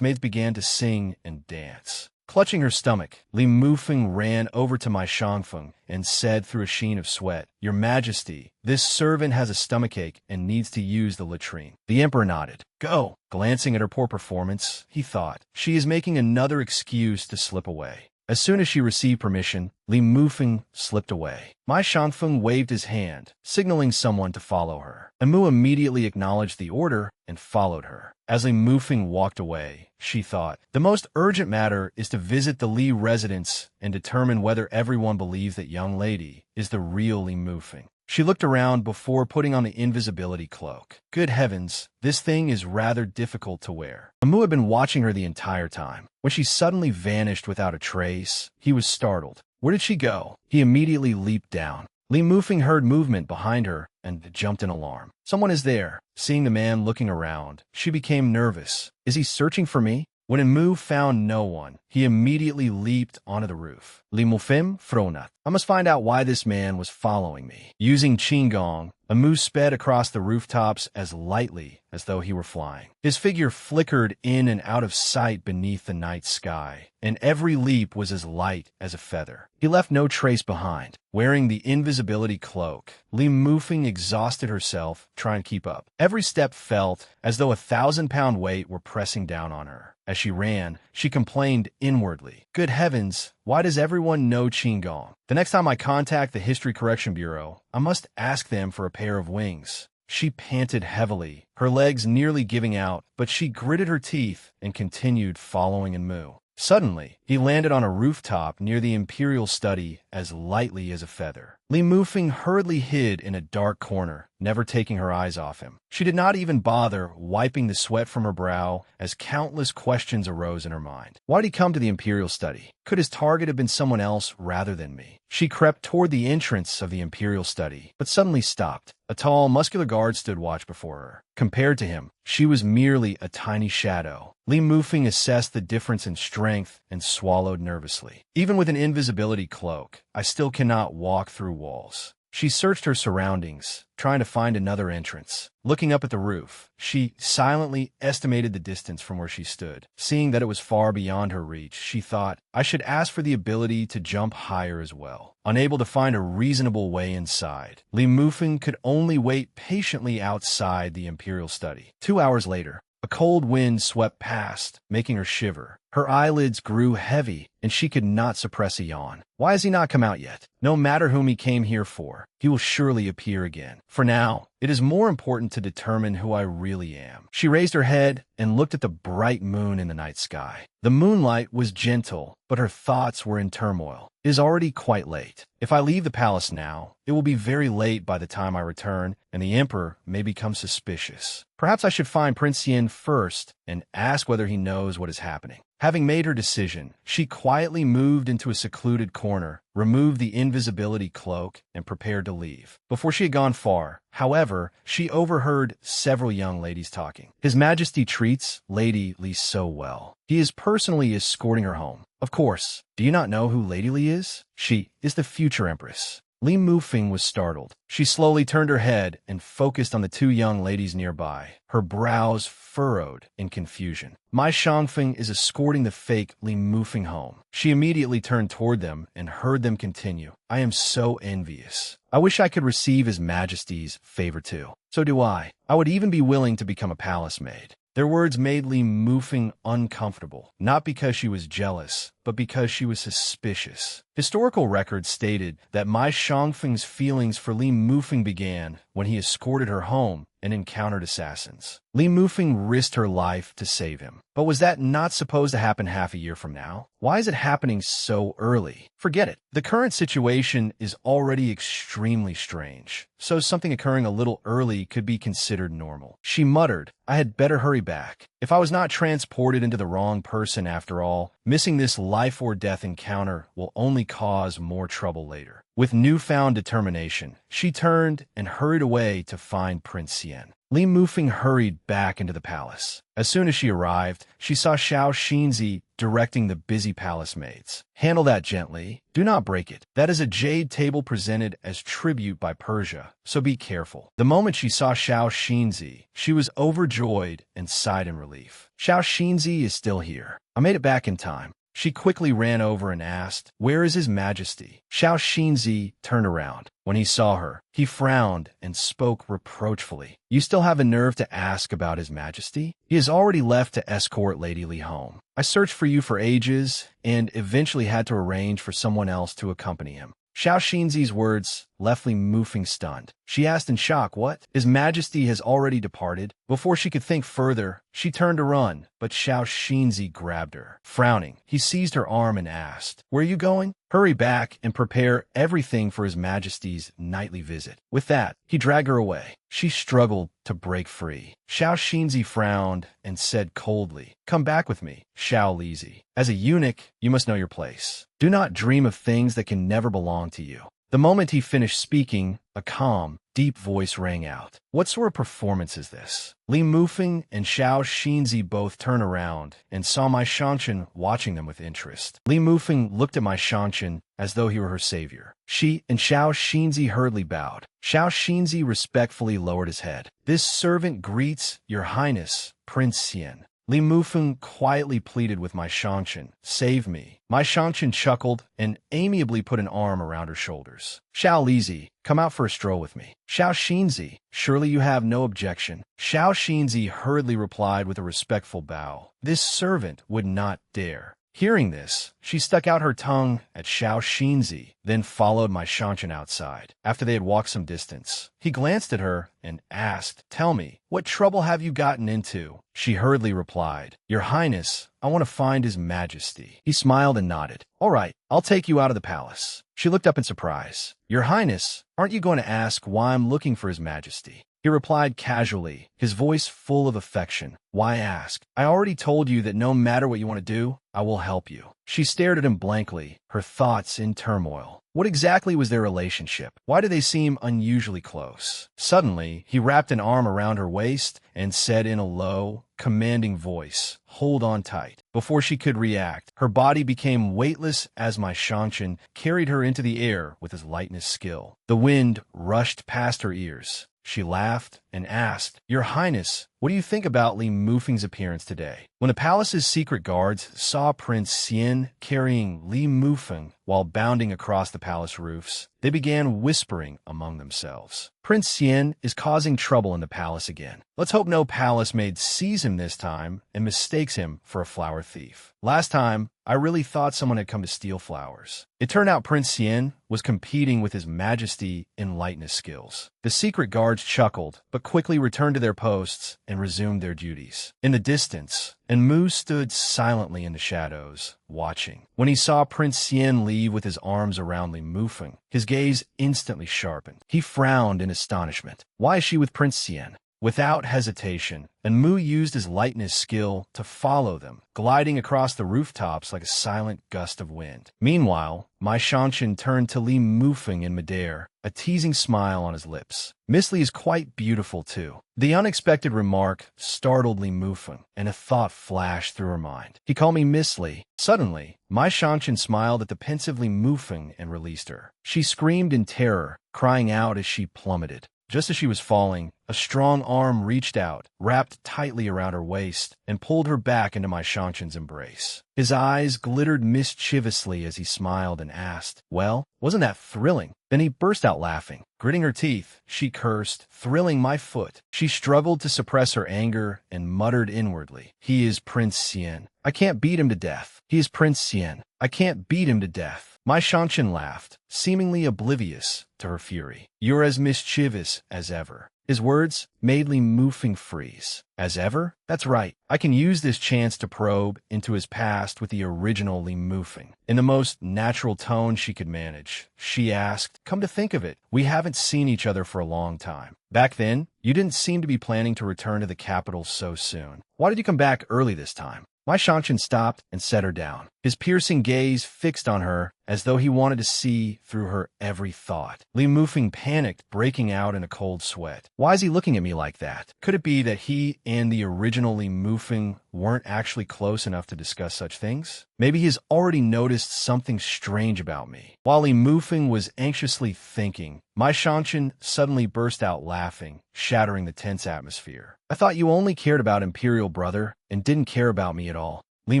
maids began to sing and dance. Clutching her stomach, Li Mufeng ran over to my Shangfeng and said through a sheen of sweat, "Your Majesty, this servant has a stomachache and needs to use the latrine." The emperor nodded. "Go." Glancing at her poor performance, he thought, "She is making another excuse to slip away." As soon as she received permission, Li Mufeng slipped away. Mai Shangfeng waved his hand, signaling someone to follow her. Amu immediately acknowledged the order and followed her. As Li Mufeng walked away, she thought, "The most urgent matter is to visit the Li residence and determine whether everyone believes that young lady is the real Li Mufeng." She looked around before putting on the invisibility cloak. Good heavens, this thing is rather difficult to wear. Amu had been watching her the entire time. When she suddenly vanished without a trace, he was startled. Where did she go? He immediately leaped down. Li Mufeng heard movement behind her and jumped in alarm. Someone is there. Seeing the man looking around, she became nervous. Is he searching for me? When Amu found no one, he immediately leaped onto the roof. Li Mufeng fronat. I must find out why this man was following me. Using Qigong, Amu sped across the rooftops as lightly as though he were flying. His figure flickered in and out of sight beneath the night sky, and every leap was as light as a feather. He left no trace behind. Wearing the invisibility cloak, Li Mufeng exhausted herself trying to keep up. Every step felt as though 1,000-pound weight were pressing down on her. As she ran, she complained inwardly, "Good heavens, why does everyone know Qigong? The next time I contact the History Correction Bureau, I must ask them for a pair of wings." She panted heavily, her legs nearly giving out, but she gritted her teeth and continued following Amu. Suddenly, he landed on a rooftop near the imperial study as lightly as a feather. Li Mufeng hurriedly hid in a dark corner, never taking her eyes off him. She did not even bother wiping the sweat from her brow as countless questions arose in her mind. Why did he come to the imperial study? Could his target have been someone else rather than me? She crept toward the entrance of the imperial study, but suddenly stopped. A tall, muscular guard stood watch before her. Compared to him, she was merely a tiny shadow. Li Mufeng assessed the difference in strength and swallowed nervously. Even with an invisibility cloak, I still cannot walk through walls. She searched her surroundings, trying to find another entrance. Looking up at the roof, she silently estimated the distance from where she stood. Seeing that it was far beyond her reach, she thought, I should ask for the ability to jump higher as well. Unable to find a reasonable way inside, Li Mufeng could only wait patiently outside the imperial study. 2 hours later, a cold wind swept past, making her shiver. Her eyelids grew heavy, and she could not suppress a yawn. Why has he not come out yet? No matter whom he came here for, he will surely appear again. For now, it is more important to determine who I really am. She raised her head and looked at the bright moon in the night sky. The moonlight was gentle, but her thoughts were in turmoil. It is already quite late. If I leave the palace now, it will be very late by the time I return, and the emperor may become suspicious. Perhaps I should find Prince Yin first and ask whether he knows what is happening. Having made her decision, she quietly moved into a secluded corner, removed the invisibility cloak, and prepared to leave. Before she had gone far, however, she overheard several young ladies talking. His Majesty treats Lady Li so well. He is personally escorting her home. Of course, do you not know who Lady Li is? She is the future empress. Li Mufeng was startled. She slowly turned her head and focused on the two young ladies nearby, her brows furrowed in confusion. Mai Shangfeng is escorting the fake Li Mufeng home. She immediately turned toward them and heard them continue. I am so envious. I wish I could receive His Majesty's favor too. So do I. I would even be willing to become a palace maid. Their words made Li Mufeng uncomfortable, not because she was jealous, but because she was suspicious. Historical records stated that Mai Shangfeng's feelings for Li Mufeng began when he escorted her home and encountered assassins. Li Mufeng risked her life to save him. But was that not supposed to happen half a year from now? Why is it happening so early? Forget it. The current situation is already extremely strange, so something occurring a little early could be considered normal. She muttered, I had better hurry back. If I was not transported into the wrong person after all, missing this life or death encounter will only cause more trouble later. With newfound determination, she turned and hurried away to find Prince Xian. Li Mufeng hurried back into the palace. As soon as she arrived, she saw Xiao Xinzi directing the busy palace maids. Handle that gently. Do not break it. That is a jade table presented as tribute by Persia, so be careful. The moment she saw Xiao Xinzi, she was overjoyed and sighed in relief. Xiao Xinzi is still here. I made it back in time. She quickly ran over and asked, Where is His Majesty? Xiao Xinzi turned around. When he saw her, he frowned and spoke reproachfully. You still have a nerve to ask about His Majesty? He has already left to escort Lady Li home. I searched for you for ages and eventually had to arrange for someone else to accompany him. Xiao Xinzi's words left Li Mufeng stunned. She asked in shock, What? His Majesty has already departed? Before she could think further, she turned to run, but Xiao Xinzi grabbed her. Frowning, he seized her arm and asked, Where are you going? Hurry back and prepare everything for His Majesty's nightly visit. With that, he dragged her away. She struggled to break free. Xiao Xinzi frowned and said coldly, Come back with me, Xiao Lizi. As a eunuch, you must know your place. Do not dream of things that can never belong to you. The moment he finished speaking, a calm, deep voice rang out. What sort of performance is this? Li Mufeng and Xiao Xinzi both turned around and saw my Shanshan watching them with interest. Li Mufeng looked at my Shanshan as though he were her savior. She and Xiao Xinzi hurriedly bowed. Xiao Xinzi respectfully lowered his head. This servant greets Your Highness, Prince Xian. Li Mufeng quietly pleaded with my Shanshan, Save me. My Shanshan chuckled and amiably put an arm around her shoulders. Xiao Lizi, come out for a stroll with me. Xiao Xinzi, surely you have no objection. Xiao Xinzi hurriedly replied with a respectful bow. This servant would not dare. Hearing this, she stuck out her tongue at Xiao Xinzi, then followed my Shanshan outside. After they had walked some distance, he glanced at her and asked, Tell me, what trouble have you gotten into? She hurriedly replied, Your Highness, I want to find His Majesty. He smiled and nodded. All right, I'll take you out of the palace. She looked up in surprise. Your Highness, aren't you going to ask why I'm looking for His Majesty? He replied casually, his voice full of affection. Why ask? I already told you that no matter what you want to do, I will help you. She stared at him blankly, her thoughts in turmoil. What exactly was their relationship? Why did they seem unusually close? Suddenly, he wrapped an arm around her waist and said in a low, commanding voice, Hold on tight. Before she could react, her body became weightless as my Shanshan carried her into the air with his lightness skill. The wind rushed past her ears. She laughed and asked, Your Highness, what do you think about Li Mufeng's appearance today? When the palace's secret guards saw Prince Xian carrying Li Mufeng while bounding across the palace roofs, they began whispering among themselves. Prince Xian is causing trouble in the palace again. Let's hope no palace maid sees him this time and mistakes him for a flower thief. Last time, I really thought someone had come to steal flowers. It turned out Prince Xian was competing with His Majesty in lightness skills. The secret guards chuckled, but quickly returned to their posts and resumed their duties. In the distance, Enmu stood silently in the shadows, watching. When he saw Prince Xian leave with his arms around Li Mufeng, his gaze instantly sharpened. He frowned in astonishment. Why is she with Prince Xian? Without hesitation, Enmu used his lightness skill to follow them, gliding across the rooftops like a silent gust of wind. Meanwhile, my Shanshan turned to Li Mufeng in midair, a teasing smile on his lips. Miss Li is quite beautiful, too. The unexpected remark startled Li Mufeng, and a thought flashed through her mind. He called me Miss Li. Suddenly, my Shanshan smiled at the pensive Li Mufeng and released her. She screamed in terror, crying out as she plummeted. Just as she was falling, a strong arm reached out, wrapped tightly around her waist, and pulled her back into my Shanshan's embrace. His eyes glittered mischievously as he smiled and asked, Well, wasn't that thrilling? Then he burst out laughing. Gritting her teeth, she cursed, Thrilling my foot. She struggled to suppress her anger and muttered inwardly, He is Prince Xian. I can't beat him to death. He is Prince Xian. I can't beat him to death. My Shanshan laughed, seemingly oblivious to her fury. You're as mischievous as ever. His words made Li Mufeng freeze. As ever? That's right. I can use this chance to probe into his past with the original Li Mufeng. In the most natural tone she could manage, she asked, "Come to think of it, we haven't seen each other for a long time. Back then, you didn't seem to be planning to return to the capital so soon. Why did you come back early this time?" My Shanshan stopped and set her down, his piercing gaze fixed on her as though he wanted to see through her every thought. Li Mufeng panicked, breaking out in a cold sweat. Why is he looking at me like that? Could it be that he and the original Li Mufeng weren't actually close enough to discuss such things? Maybe he's already noticed something strange about me. While Li Mufeng was anxiously thinking, my Shanshan suddenly burst out laughing, shattering the tense atmosphere. "I thought you only cared about Imperial Brother and didn't care about me at all." Li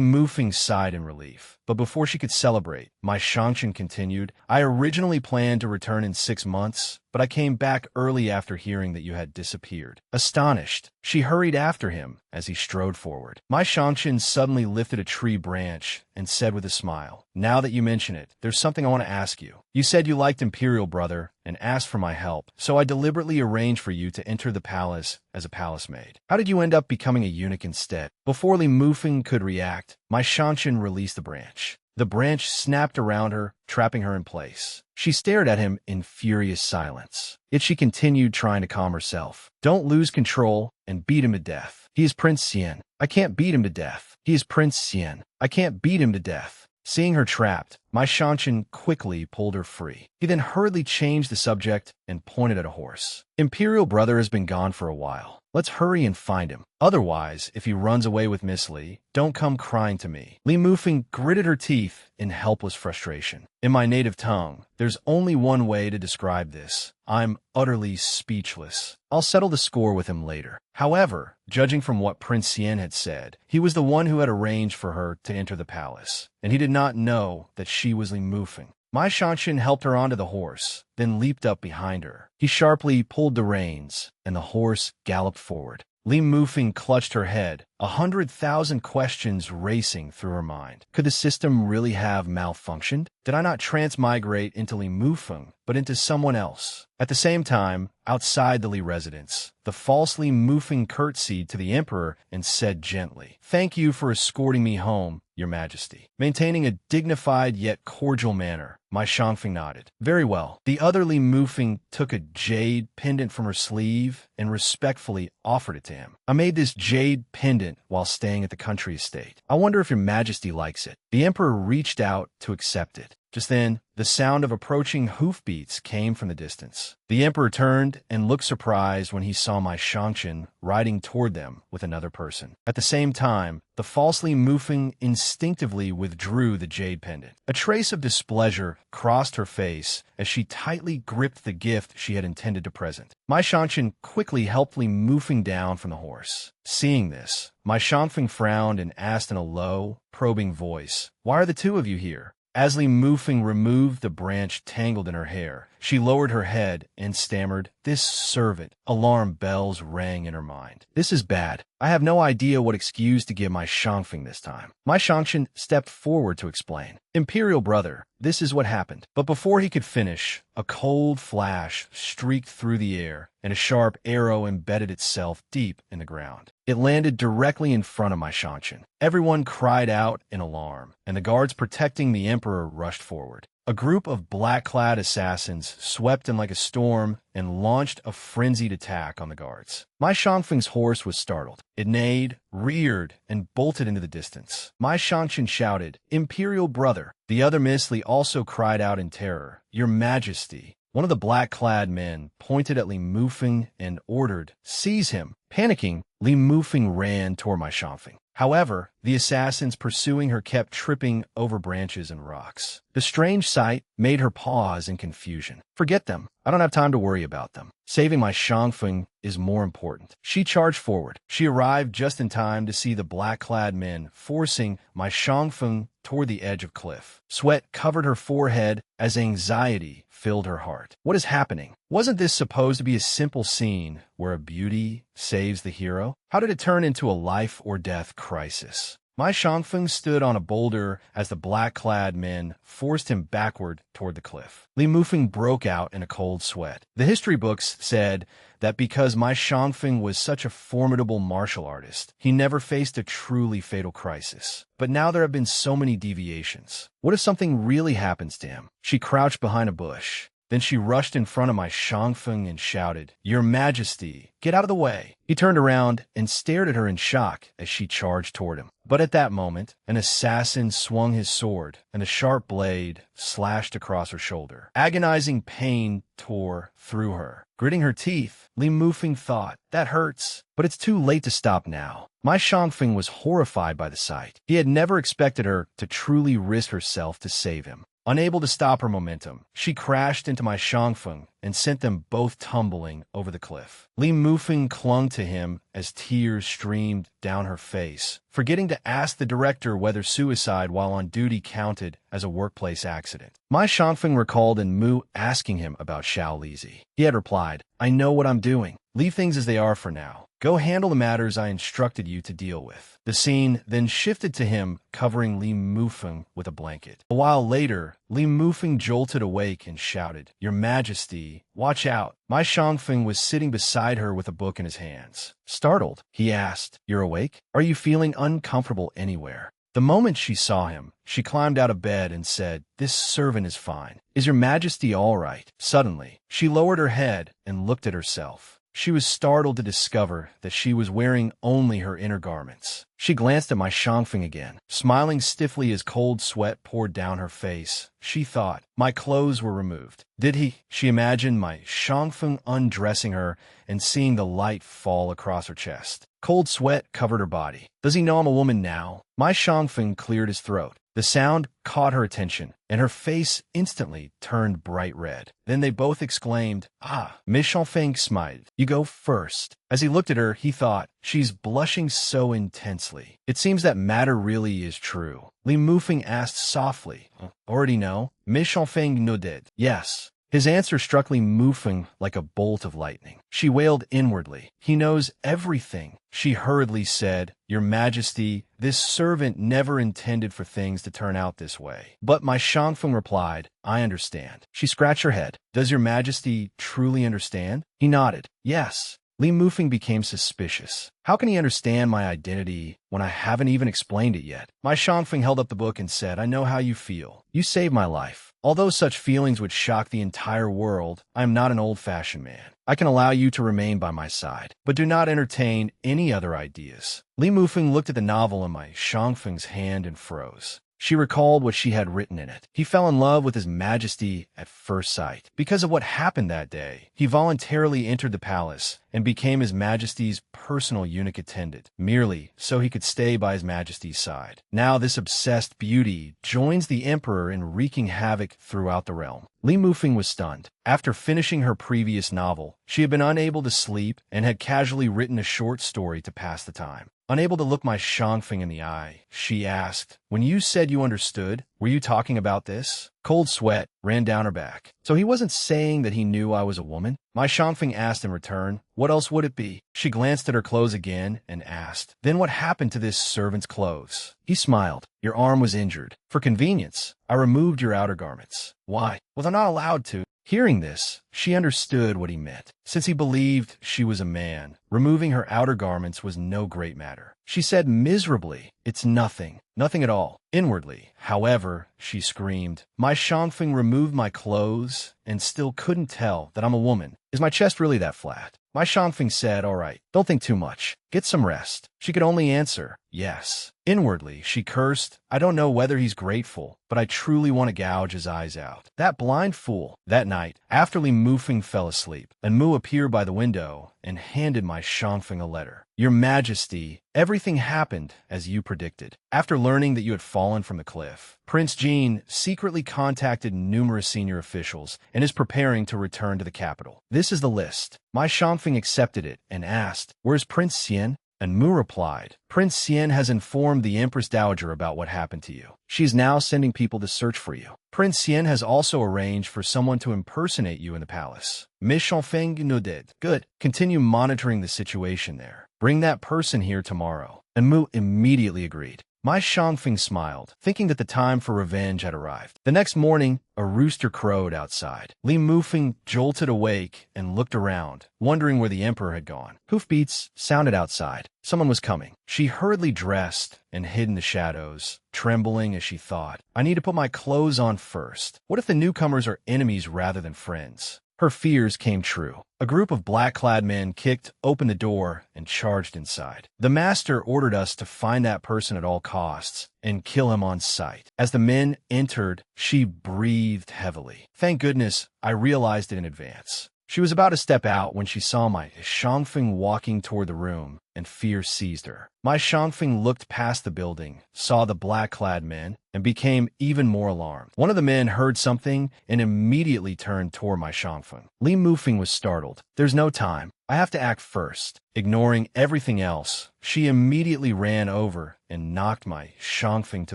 Mufeng sighed in relief. But before she could celebrate, my Shanshan continued, "I originally planned to return in 6 months, but I came back early after hearing that you had disappeared." Astonished, she hurried after him as he strode forward. My Shanshan suddenly lifted a tree branch and said with a smile, "Now that you mention it, there's something I want to ask you. You said you liked Imperial Brother and asked for my help, so I deliberately arranged for you to enter the palace as a palace maid. How did you end up becoming a eunuch instead?" Before Li Mufeng could react, my Shanshan released the branch. The branch snapped around her, trapping her in place. She stared at him in furious silence. Yet she continued trying to calm herself. "Don't lose control and beat him to death. He is Prince Xian. I can't beat him to death. He is Prince Xian. I can't beat him to death." Seeing her trapped, my Shanshan quickly pulled her free. He then hurriedly changed the subject and pointed at a horse. "Imperial Brother has been gone for a while. Let's hurry and find him. Otherwise, if he runs away with Miss Li, don't come crying to me." Li Mufeng gritted her teeth in helpless frustration. In my native tongue, there's only one way to describe this. I'm utterly speechless. I'll settle the score with him later. However, judging from what Prince Xian had said, he was the one who had arranged for her to enter the palace, and he did not know that she was Li Mufeng. My Shanshan helped her onto the horse, then leaped up behind her. He sharply pulled the reins, and the horse galloped forward. Li Mufeng clutched her head, 100,000 questions racing through her mind. Could the system really have malfunctioned? Did I not transmigrate into Li Mufeng, but into someone else? At the same time, outside the Li residence, the false Li Mufeng curtsied to the emperor and said gently, "Thank you for escorting me home, Your Majesty." Maintaining a dignified yet cordial manner, my Shangfeng nodded. "Very well." The other Li Mufeng took a jade pendant from her sleeve and respectfully offered it to him. "I made this jade pendant while staying at the country estate. I wonder if Your Majesty likes it." The emperor reached out to accept it. Just then, the sound of approaching hoofbeats came from the distance. The emperor turned and looked surprised when he saw my Shanshan riding toward them with another person. At the same time, the false Li Mufeng instinctively withdrew the jade pendant. A trace of displeasure crossed her face as she tightly gripped the gift she had intended to present. My Shanshan quickly helped Li Mufeng down from the horse. Seeing this, my Shangfeng frowned and asked in a low, probing voice, "Why are the two of you here?" As Li Mufeng removed the branch tangled in her hair, she lowered her head and stammered, "This servant." Alarm bells rang in her mind. "This is bad. I have no idea what excuse to give my Shangfeng this time." My Shanshan stepped forward to explain. "Imperial Brother, this is what happened." But before he could finish, a cold flash streaked through the air, and a sharp arrow embedded itself deep in the ground. It landed directly in front of my Shanshan. Everyone cried out in alarm, and the guards protecting the emperor rushed forward. A group of black-clad assassins swept in like a storm and launched a frenzied attack on the guards. My Shangfeng's horse was startled. It neighed, reared, and bolted into the distance. My Shanshan shouted, "Imperial Brother!" The other Miss Li also cried out in terror, "Your Majesty!" One of the black-clad men pointed at Li Mufeng and ordered, "Seize him!" Panicking, Li Mufeng ran toward my Shangfeng. However, the assassins pursuing her kept tripping over branches and rocks. The strange sight made her pause in confusion. "Forget them. I don't have time to worry about them. Saving my Shangfeng is more important." She charged forward. She arrived just in time to see the black-clad men forcing my Shangfeng toward the edge of cliff. Sweat covered her forehead as anxiety filled her heart. What is happening? Wasn't this supposed to be a simple scene where a beauty saves the hero? How did it turn into a life-or-death crisis? My Shangfeng stood on a boulder as the black-clad men forced him backward toward the cliff. Li Mufeng broke out in a cold sweat. The history books said that because my Shangfeng was such a formidable martial artist, he never faced a truly fatal crisis. But now there have been so many deviations. What if something really happens to him? She crouched behind a bush. Then she rushed in front of my Shangfeng and shouted, "Your Majesty, get out of the way." He turned around and stared at her in shock as she charged toward him. But at that moment, an assassin swung his sword, and a sharp blade slashed across her shoulder. Agonizing pain tore through her. Gritting her teeth, Li Mufeng thought, "That hurts, but it's too late to stop now." My Shangfeng was horrified by the sight. He had never expected her to truly risk herself to save him. Unable to stop her momentum, she crashed into my Shangfeng and sent them both tumbling over the cliff. Li Mufeng clung to him as tears streamed down her face, forgetting to ask the director whether suicide while on duty counted as a workplace accident. My Shangfeng recalled in Mu asking him about Xiao Lizi. He had replied, "I know what I'm doing. Leave things as they are for now. Go handle the matters I instructed you to deal with." The scene then shifted to him covering Li Mufeng with a blanket. A while later, Li Mufeng jolted awake and shouted, "Your Majesty, watch out." My Shangfeng was sitting beside her with a book in his hands. Startled, he asked, "You're awake? Are you feeling uncomfortable anywhere?" The moment she saw him, she climbed out of bed and said, "This servant is fine. Is your Majesty all right?" Suddenly, she lowered her head and looked at herself. She was startled to discover that she was wearing only her inner garments. She glanced at my Shangfeng again, smiling stiffly as cold sweat poured down her face. She thought, my clothes were removed. Did he? She imagined my Shangfeng undressing her and seeing the light fall across her chest. Cold sweat covered her body. Does he know I'm a woman now? My Shangfeng cleared his throat. The sound caught her attention, and her face instantly turned bright red. Then they both exclaimed, "Ah!" Miss Shangfeng smiled. "You go first." As he looked at her, he thought, "She's blushing so intensely. It seems that matter really is true." Li Mufeng asked softly, "Already know?" Miss Shangfeng nodded. "Yes." His answer struck Li Mufeng like a bolt of lightning. She wailed inwardly, "He knows everything." She hurriedly said, "Your Majesty, this servant never intended for things to turn out this way." But my Shangfeng replied, "I understand." She scratched her head. "Does your Majesty truly understand?" He nodded. "Yes." Li Mufeng became suspicious. How can he understand my identity when I haven't even explained it yet? My Shangfeng held up the book and said, "I know how you feel. You saved my life. Although such feelings would shock the entire world, I am not an old-fashioned man. I can allow you to remain by my side, but do not entertain any other ideas." Li Mufeng looked at the novel in my Shangfeng's hand and froze. She recalled what she had written in it. He fell in love with His Majesty at first sight. Because of what happened that day, he voluntarily entered the palace and became His Majesty's personal eunuch attendant, merely so he could stay by His Majesty's side. Now this obsessed beauty joins the Emperor in wreaking havoc throughout the realm. Li Mufeng was stunned. After finishing her previous novel, she had been unable to sleep and had casually written a short story to pass the time. Unable to look my Shangfeng in the eye, she asked, "When you said you understood, were you talking about this?" Cold sweat ran down her back. So he wasn't saying that he knew I was a woman? My Shangfeng asked in return, "What else would it be?" She glanced at her clothes again and asked, "Then what happened to this servant's clothes?" He smiled. "Your arm was injured. For convenience, I removed your outer garments." "Why?" "Well, they're not allowed to." Hearing this, she understood what he meant. Since he believed she was a man, removing her outer garments was no great matter. She said miserably, "It's nothing. Nothing at all." Inwardly, however, she screamed, "My Shangfeng removed my clothes and still couldn't tell that I'm a woman. Is my chest really that flat?" My Shangfeng said, "All right, don't think too much. Get some rest." She could only answer, "Yes." Inwardly, she cursed, "I don't know whether he's grateful, but I truly want to gouge his eyes out. That blind fool." That night, after Li Mufeng fell asleep, and Mu appeared by the window and handed my Shangfeng a letter. "Your Majesty, everything happened as you predicted. After learning that you had fallen from the cliff, Prince Jin secretly contacted numerous senior officials and is preparing to return to the capital. This is the list." My Shangfeng accepted it and asked, "Where's Prince Xian?" And Mu replied, "Prince Xian has informed the Empress Dowager about what happened to you. She is now sending people to search for you. Prince Xian has also arranged for someone to impersonate you in the palace." Miss Shangfeng nodded. "Good. Continue monitoring the situation there. Bring that person here tomorrow." And Mu immediately agreed. My Shangfeng smiled, thinking that the time for revenge had arrived. The next morning, a rooster crowed outside. Li Mufeng jolted awake and looked around, wondering where the emperor had gone. Hoofbeats sounded outside. Someone was coming. She hurriedly dressed and hid in the shadows, trembling as she thought, I need to put my clothes on first. What if the newcomers are enemies rather than friends? Her fears came true. A group of black-clad men kicked open the door and charged inside. The master ordered us to find that person at all costs and kill him on sight. As the men entered, she breathed heavily. Thank goodness I realized it in advance. She was about to step out when she saw my Shangfeng walking toward the room, and fear seized her. My Shangfeng looked past the building, saw the black-clad men, and became even more alarmed. One of the men heard something and immediately turned toward my Shangfeng. Li Mufeng was startled. There's no time. I have to act first. Ignoring everything else, she immediately ran over and knocked my Shangfeng to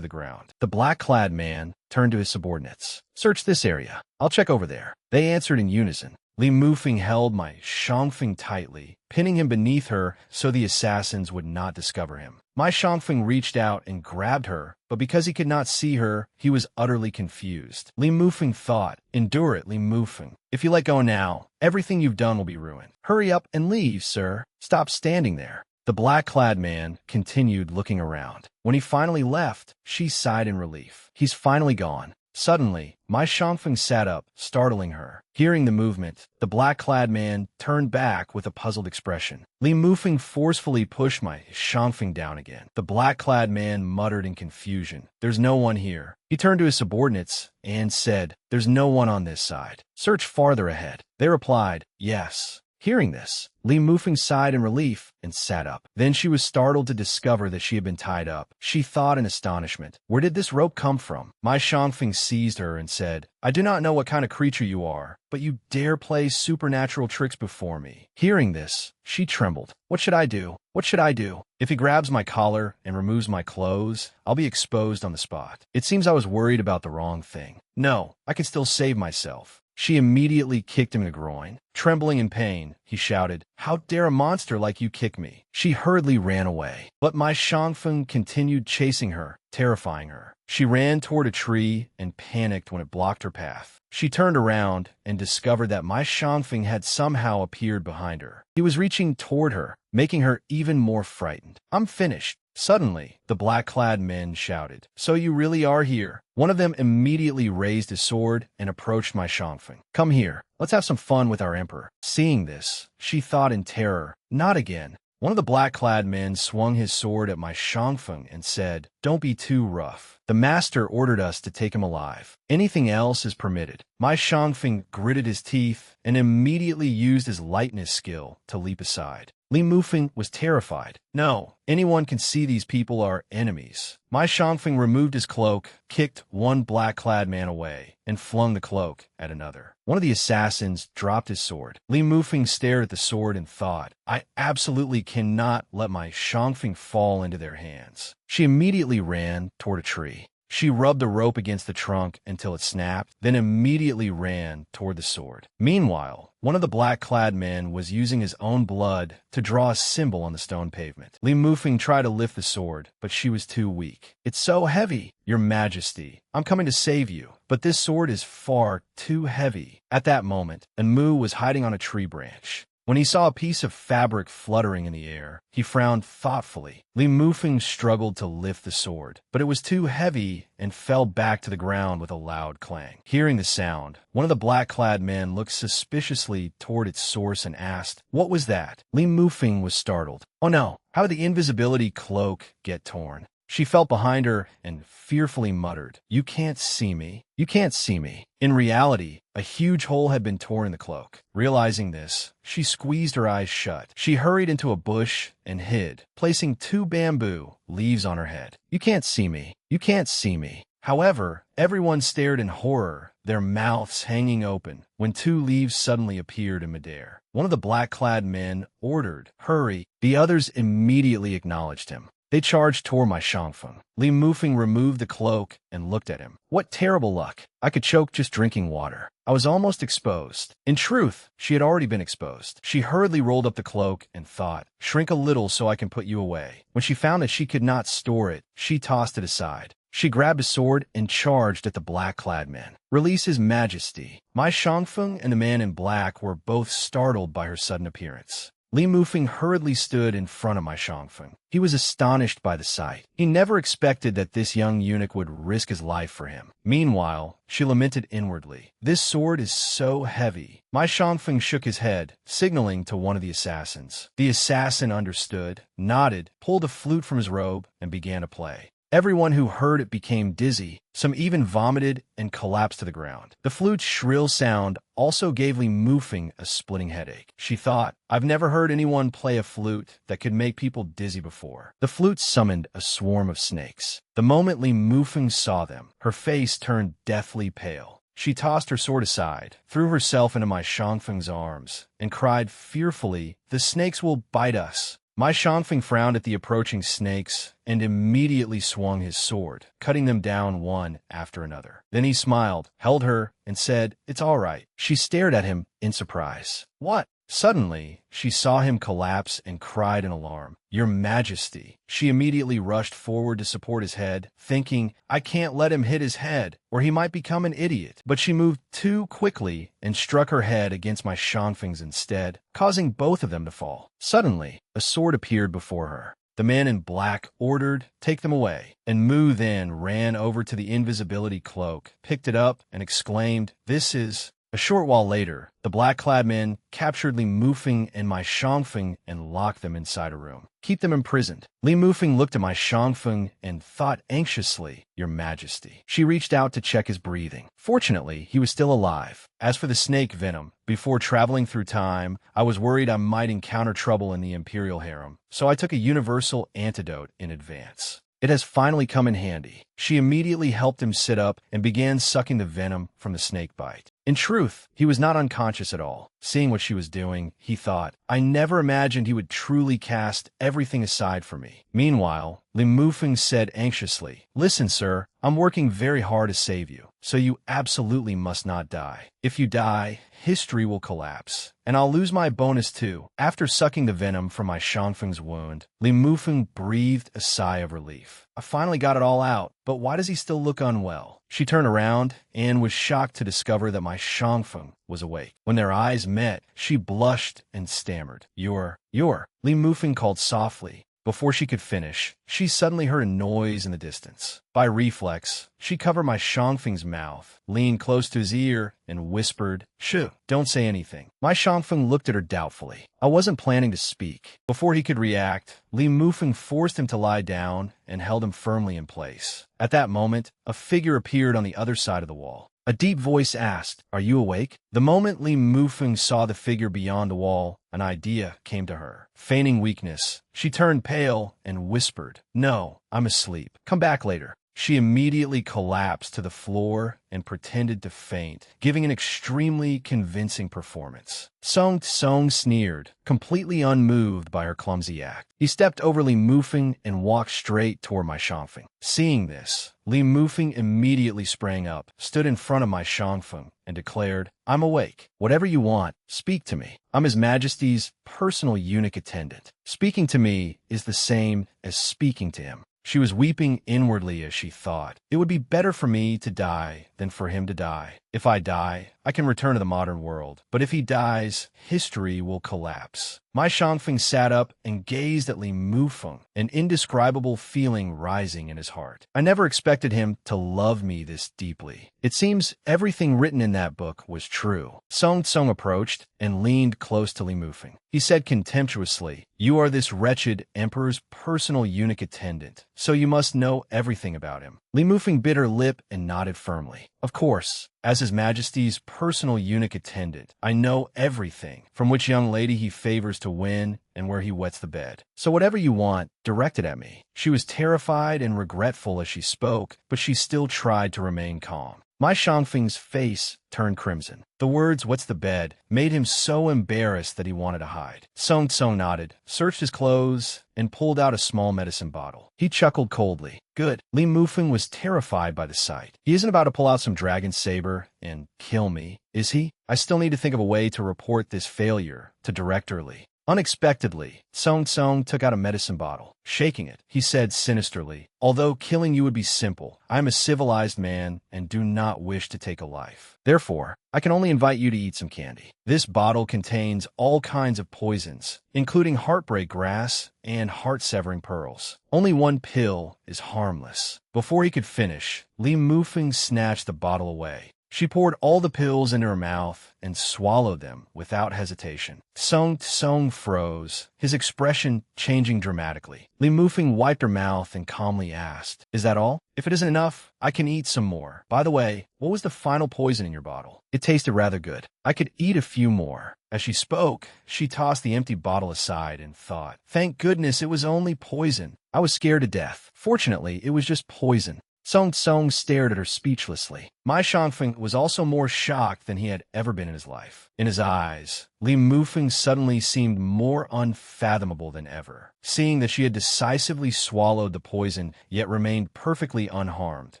the ground. The black-clad man turned to his subordinates. Search this area. I'll check over there. They answered in unison. Li Mufeng held my Shangfeng tightly, pinning him beneath her so the assassins would not discover him. My Shangfeng reached out and grabbed her, but because he could not see her, he was utterly confused. Li Mufeng thought, endure it, Li Mufeng. If you let go now, everything you've done will be ruined. Hurry up and leave, sir. Stop standing there. The black-clad man continued looking around. When he finally left, she sighed in relief. He's finally gone. Suddenly, my Shangfeng sat up, startling her. Hearing the movement, the black-clad man turned back with a puzzled expression. Li Mufeng forcefully pushed my Shangfeng down again. The black-clad man muttered in confusion. There's no one here. He turned to his subordinates and said, there's no one on this side. Search farther ahead. They replied, yes. Hearing this, Li Mufeng sighed in relief and sat up. Then she was startled to discover that she had been tied up. She thought in astonishment, where did this rope come from? My Shangfeng seized her and said, I do not know what kind of creature you are, but you dare play supernatural tricks before me. Hearing this, she trembled. What should I do? What should I do? If he grabs my collar and removes my clothes, I'll be exposed on the spot. It seems I was worried about the wrong thing. No, I can still save myself. She immediately kicked him in the groin. Trembling in pain, he shouted, how dare a monster like you kick me? She hurriedly ran away. But my Shangfeng continued chasing her, terrifying her. She ran toward a tree and panicked when it blocked her path. She turned around and discovered that my Shangfeng had somehow appeared behind her. He was reaching toward her, making her even more frightened. I'm finished. Suddenly, the black-clad men shouted, so you really are here. One of them immediately raised his sword and approached my Shangfeng. Come here, let's have some fun with our emperor. Seeing this, she thought in terror, not again. One of the black-clad men swung his sword at my Shangfeng and said, don't be too rough. The master ordered us to take him alive. Anything else is permitted. My Shangfeng gritted his teeth and immediately used his lightness skill to leap aside. Li Mufeng was terrified. No, anyone can see these people are enemies. My Shangfeng removed his cloak, kicked one black-clad man away, and flung the cloak at another. One of the assassins dropped his sword. Li Mufeng stared at the sword and thought, I absolutely cannot let my Shangfeng fall into their hands. She immediately ran toward a tree. She rubbed the rope against the trunk until it snapped, then immediately ran toward the sword. Meanwhile, one of the black-clad men was using his own blood to draw a symbol on the stone pavement. Li Mufeng tried to lift the sword, but she was too weak. It's so heavy, Your Majesty. I'm coming to save you, but this sword is far too heavy. At that moment, Enmu was hiding on a tree branch. When he saw a piece of fabric fluttering in the air, he frowned thoughtfully. Li Mufeng struggled to lift the sword, but it was too heavy and fell back to the ground with a loud clang. Hearing the sound, one of the black-clad men looked suspiciously toward its source and asked, what was that? Li Mufeng was startled. Oh no, how did the invisibility cloak get torn? She felt behind her and fearfully muttered, you can't see me. You can't see me. In reality, a huge hole had been torn in the cloak. Realizing this, she squeezed her eyes shut. She hurried into a bush and hid, placing 2 bamboo leaves on her head. You can't see me. You can't see me. However, everyone stared in horror, their mouths hanging open, when 2 leaves suddenly appeared in midair. One of the black-clad men ordered, hurry. The others immediately acknowledged him. They charged toward my Shangfeng. Li Mufeng removed the cloak and looked at him. What terrible luck. I could choke just drinking water. I was almost exposed. In truth, she had already been exposed. She hurriedly rolled up the cloak and thought, shrink a little so I can put you away. When she found that she could not store it, she tossed it aside. She grabbed a sword and charged at the black-clad man. Release his majesty. My Shangfeng and the man in black were both startled by her sudden appearance. Li Mufeng hurriedly stood in front of my Shangfeng. He was astonished by the sight. He never expected that this young eunuch would risk his life for him. Meanwhile, she lamented inwardly. This sword is so heavy. My Shangfeng shook his head, signaling to one of the assassins. The assassin understood, nodded, pulled a flute from his robe, and began to play. Everyone who heard it became dizzy. Some even vomited and collapsed to the ground. The flute's shrill sound also gave Li Mufeng a splitting headache. She thought, I've never heard anyone play a flute that could make people dizzy before. The flute summoned a swarm of snakes. The moment Li Mufeng saw them, her face turned deathly pale. She tossed her sword aside, threw herself into my Shangfeng's arms, and cried fearfully, the snakes will bite us. My Shangfeng frowned at the approaching snakes and immediately swung his sword, cutting them down one after another. Then he smiled, held her, and said, it's all right. She stared at him in surprise. What? Suddenly, she saw him collapse and cried in alarm. Your Majesty. She immediately rushed forward to support his head, thinking, I can't let him hit his head, or he might become an idiot. But she moved too quickly and struck her head against my Shangfeng's instead, causing both of them to fall. Suddenly, a sword appeared before her. The man in black ordered, take them away, and Mu then ran over to the invisibility cloak, picked it up, and exclaimed, this is... A short while later, the black-clad men captured Li Mufeng and my Shangfeng and locked them inside a room. Keep them imprisoned. Li Mufeng looked at my Shangfeng and thought anxiously, Your Majesty. She reached out to check his breathing. Fortunately, he was still alive. As for the snake venom, before traveling through time, I was worried I might encounter trouble in the Imperial harem, so I took a universal antidote in advance. It has finally come in handy. She immediately helped him sit up and began sucking the venom from the snake bite. In truth, he was not unconscious at all. Seeing what she was doing, he thought, I never imagined he would truly cast everything aside for me. Meanwhile, Li Mufeng said anxiously, listen, sir, I'm working very hard to save you, so you absolutely must not die. If you die, history will collapse, and I'll lose my bonus too. After sucking the venom from my Shangfeng's wound, Li Mufeng breathed a sigh of relief. I finally got it all out, but why does he still look unwell? She turned around and was shocked to discover that my Shangfeng was awake. When their eyes met, she blushed and stammered. You're... Li Mufeng called softly. Before she could finish, she suddenly heard a noise in the distance. By reflex, she covered my Shangfeng's mouth, leaned close to his ear, and whispered, Shoo, don't say anything. My Shangfeng looked at her doubtfully. I wasn't planning to speak. Before he could react, Li Mufeng forced him to lie down and held him firmly in place. At that moment, a figure appeared on the other side of the wall. A deep voice asked, Are you awake? The moment Li Mufeng saw the figure beyond the wall, an idea came to her. Feigning weakness, she turned pale and whispered, No, I'm asleep. Come back later. She immediately collapsed to the floor and pretended to faint, giving an extremely convincing performance. Song Tsong sneered, completely unmoved by her clumsy act. He stepped over Li Mufeng and walked straight toward my Shangfeng. Seeing this, Li Mufeng immediately sprang up, stood in front of my Shangfeng, and declared, I'm awake. Whatever you want, speak to me. I'm His Majesty's personal eunuch attendant. Speaking to me is the same as speaking to him. She was weeping inwardly as she thought, it would be better for me to die than for him to die. If I die, I can return to the modern world. But if he dies, history will collapse. My Shangfeng sat up and gazed at Li Mufeng, an indescribable feeling rising in his heart. I never expected him to love me this deeply. It seems everything written in that book was true. Song Tsong approached and leaned close to Li Mufeng. He said contemptuously, You are this wretched emperor's personal eunuch attendant, so you must know everything about him. Li Mufeng bit her lip and nodded firmly. Of course. As His Majesty's personal eunuch attendant, I know everything, from which young lady he favors to win and where he wets the bed. So whatever you want, direct it at me. She was terrified and regretful as she spoke, but she still tried to remain calm. My Shangfeng's face turned crimson. The words, "What's the bed?" made him so embarrassed that he wanted to hide. Song Tsung nodded, searched his clothes, and pulled out a small medicine bottle. He chuckled coldly. Good. Li Mufeng was terrified by the sight. He isn't about to pull out some dragon saber and kill me, is he? I still need to think of a way to report this failure to Director Li. Unexpectedly, Song Tsung took out a medicine bottle. Shaking it, he said sinisterly, "Although killing you would be simple, I am a civilized man and do not wish to take a life. Therefore, I can only invite you to eat some candy. This bottle contains all kinds of poisons, including heartbreak grass and heart-severing pearls. Only one pill is harmless." Before he could finish, Li Mufeng snatched the bottle away. She poured all the pills into her mouth and swallowed them without hesitation. Song Tsung froze, his expression changing dramatically. Li Mufeng wiped her mouth and calmly asked, "Is that all? If it isn't enough, I can eat some more. By the way, what was the final poison in your bottle? It tasted rather good. I could eat a few more." As she spoke, she tossed the empty bottle aside and thought, "Thank goodness it was only poison. I was scared to death. Fortunately, it was just poison." Song Tsung stared at her speechlessly. My Shangfeng was also more shocked than he had ever been in his life. In his eyes, Li Mufeng suddenly seemed more unfathomable than ever. Seeing that she had decisively swallowed the poison, yet remained perfectly unharmed,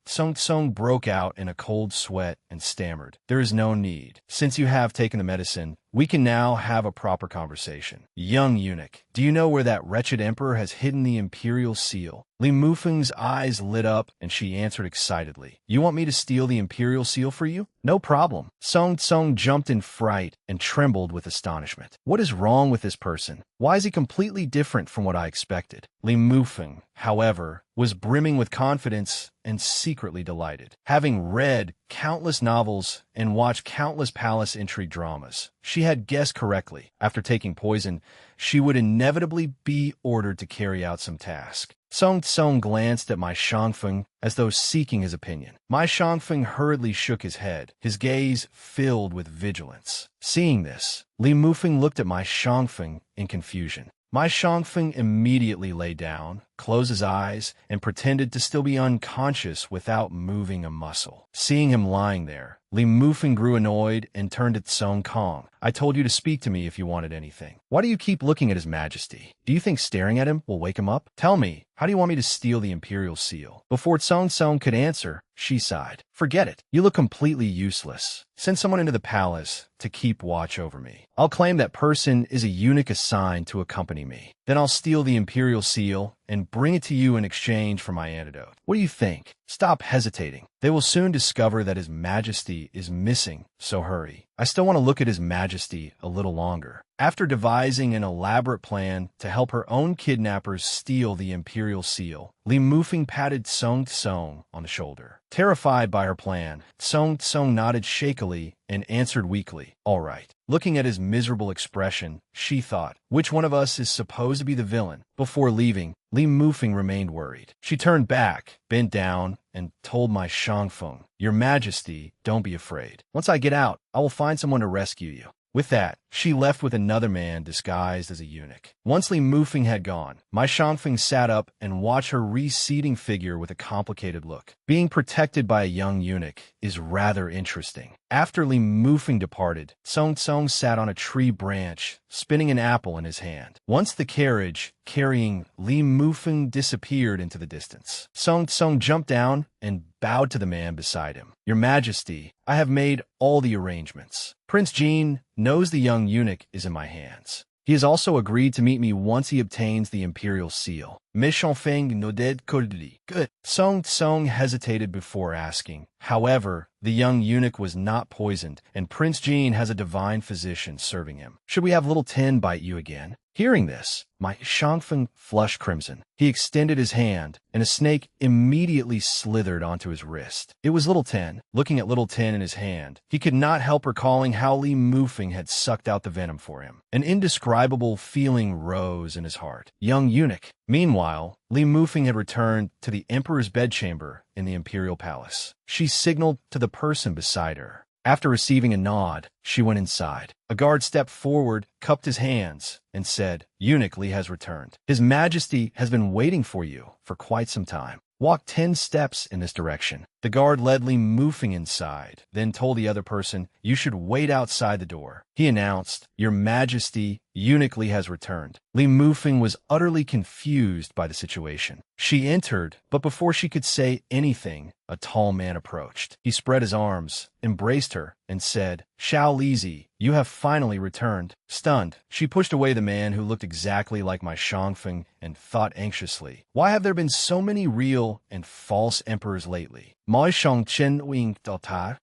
Song Tsung broke out in a cold sweat and stammered, "There is no need. Since you have taken the medicine, we can now have a proper conversation. Young eunuch, do you know where that wretched emperor has hidden the imperial seal?" Li Mufeng's eyes lit up, and she answered excitedly, "You want me to steal the imperial seal for you? No problem." Song Tsung jumped in fright and trembled with astonishment. What is wrong with this person? Why is he completely different from what I expected? Li Mufeng, however, was brimming with confidence and secretly delighted. Having read countless novels and watched countless palace intrigue dramas, she had guessed correctly. After taking poison, she would inevitably be ordered to carry out some task. Song Tsung glanced at my Shangfeng as though seeking his opinion. My Shangfeng hurriedly shook his head, his gaze filled with vigilance. Seeing this, Li Mufeng looked at my Shangfeng in confusion. My Shangfeng immediately lay down, closed his eyes, and pretended to still be unconscious without moving a muscle. Seeing him lying there, Li Mufeng grew annoyed and turned to Song Kong. "I told you to speak to me if you wanted anything. Why do you keep looking at His Majesty? Do you think staring at him will wake him up? Tell me, how do you want me to steal the imperial seal?" Before Song Song could answer, she sighed. "Forget it. You look completely useless. Send someone into the palace to keep watch over me. I'll claim that person is a eunuch assigned to accompany me. Then I'll steal the imperial seal and bring it to you in exchange for my antidote. What do you think? Stop hesitating. They will soon discover that His Majesty is missing, so hurry." I still want to look at His Majesty a little longer. After devising an elaborate plan to help her own kidnappers steal the imperial seal, Li Mufeng patted Song Tsung on the shoulder. Terrified by her plan, Song Tsung nodded shakily and answered weakly, "All right." Looking at his miserable expression, she thought, which one of us is supposed to be the villain? Before leaving, Li Mufeng remained worried. She turned back, bent down, and told my Shangfeng, "Your Majesty, don't be afraid. Once I get out, I will find someone to rescue you." With that, she left with another man disguised as a eunuch. Once Li Mufeng had gone, my Shangfeng sat up and watched her receding figure with a complicated look. Being protected by a young eunuch is rather interesting. After Li Mufeng departed, Song Tsung sat on a tree branch, spinning an apple in his hand. Once the carriage carrying Li Mufeng disappeared into the distance, Song Tsung jumped down and bowed to the man beside him. "Your Majesty, I have made all the arrangements. Prince Jin knows the young eunuch is in my hands. He has also agreed to meet me once he obtains the imperial seal. Miss Shangfeng nodded coldly. Good. Song Tsung hesitated before asking. However, the young eunuch was not poisoned, and Prince Jin has a divine physician serving him. Should we have little Ten bite you again? Hearing this, my Shangfeng flushed crimson. He extended his hand, and a snake immediately slithered onto his wrist. It was Little Ten. Looking at Little Ten in his hand, he could not help recalling how Li Mufeng had sucked out the venom for him. An indescribable feeling rose in his heart. Young eunuch. Meanwhile, Li Mufeng had returned to the emperor's bedchamber in the imperial palace. She signaled to the person beside her. After receiving a nod, she went inside. A guard stepped forward, cupped his hands, and said, "Eunuch Li has returned. His Majesty has been waiting for you for quite some time. Walk 10 steps in this direction." The guard led Li Mufeng inside, then told the other person, "You should wait outside the door." He announced, "Your Majesty, Eunuch Li has returned." Li Mufeng was utterly confused by the situation. She entered, but before she could say anything, a tall man approached. He spread his arms, embraced her, and said, "Xiao Lizi, you have finally returned." Stunned, she pushed away the man who looked exactly like my Shangfeng and thought anxiously, why have there been so many real and false emperors lately?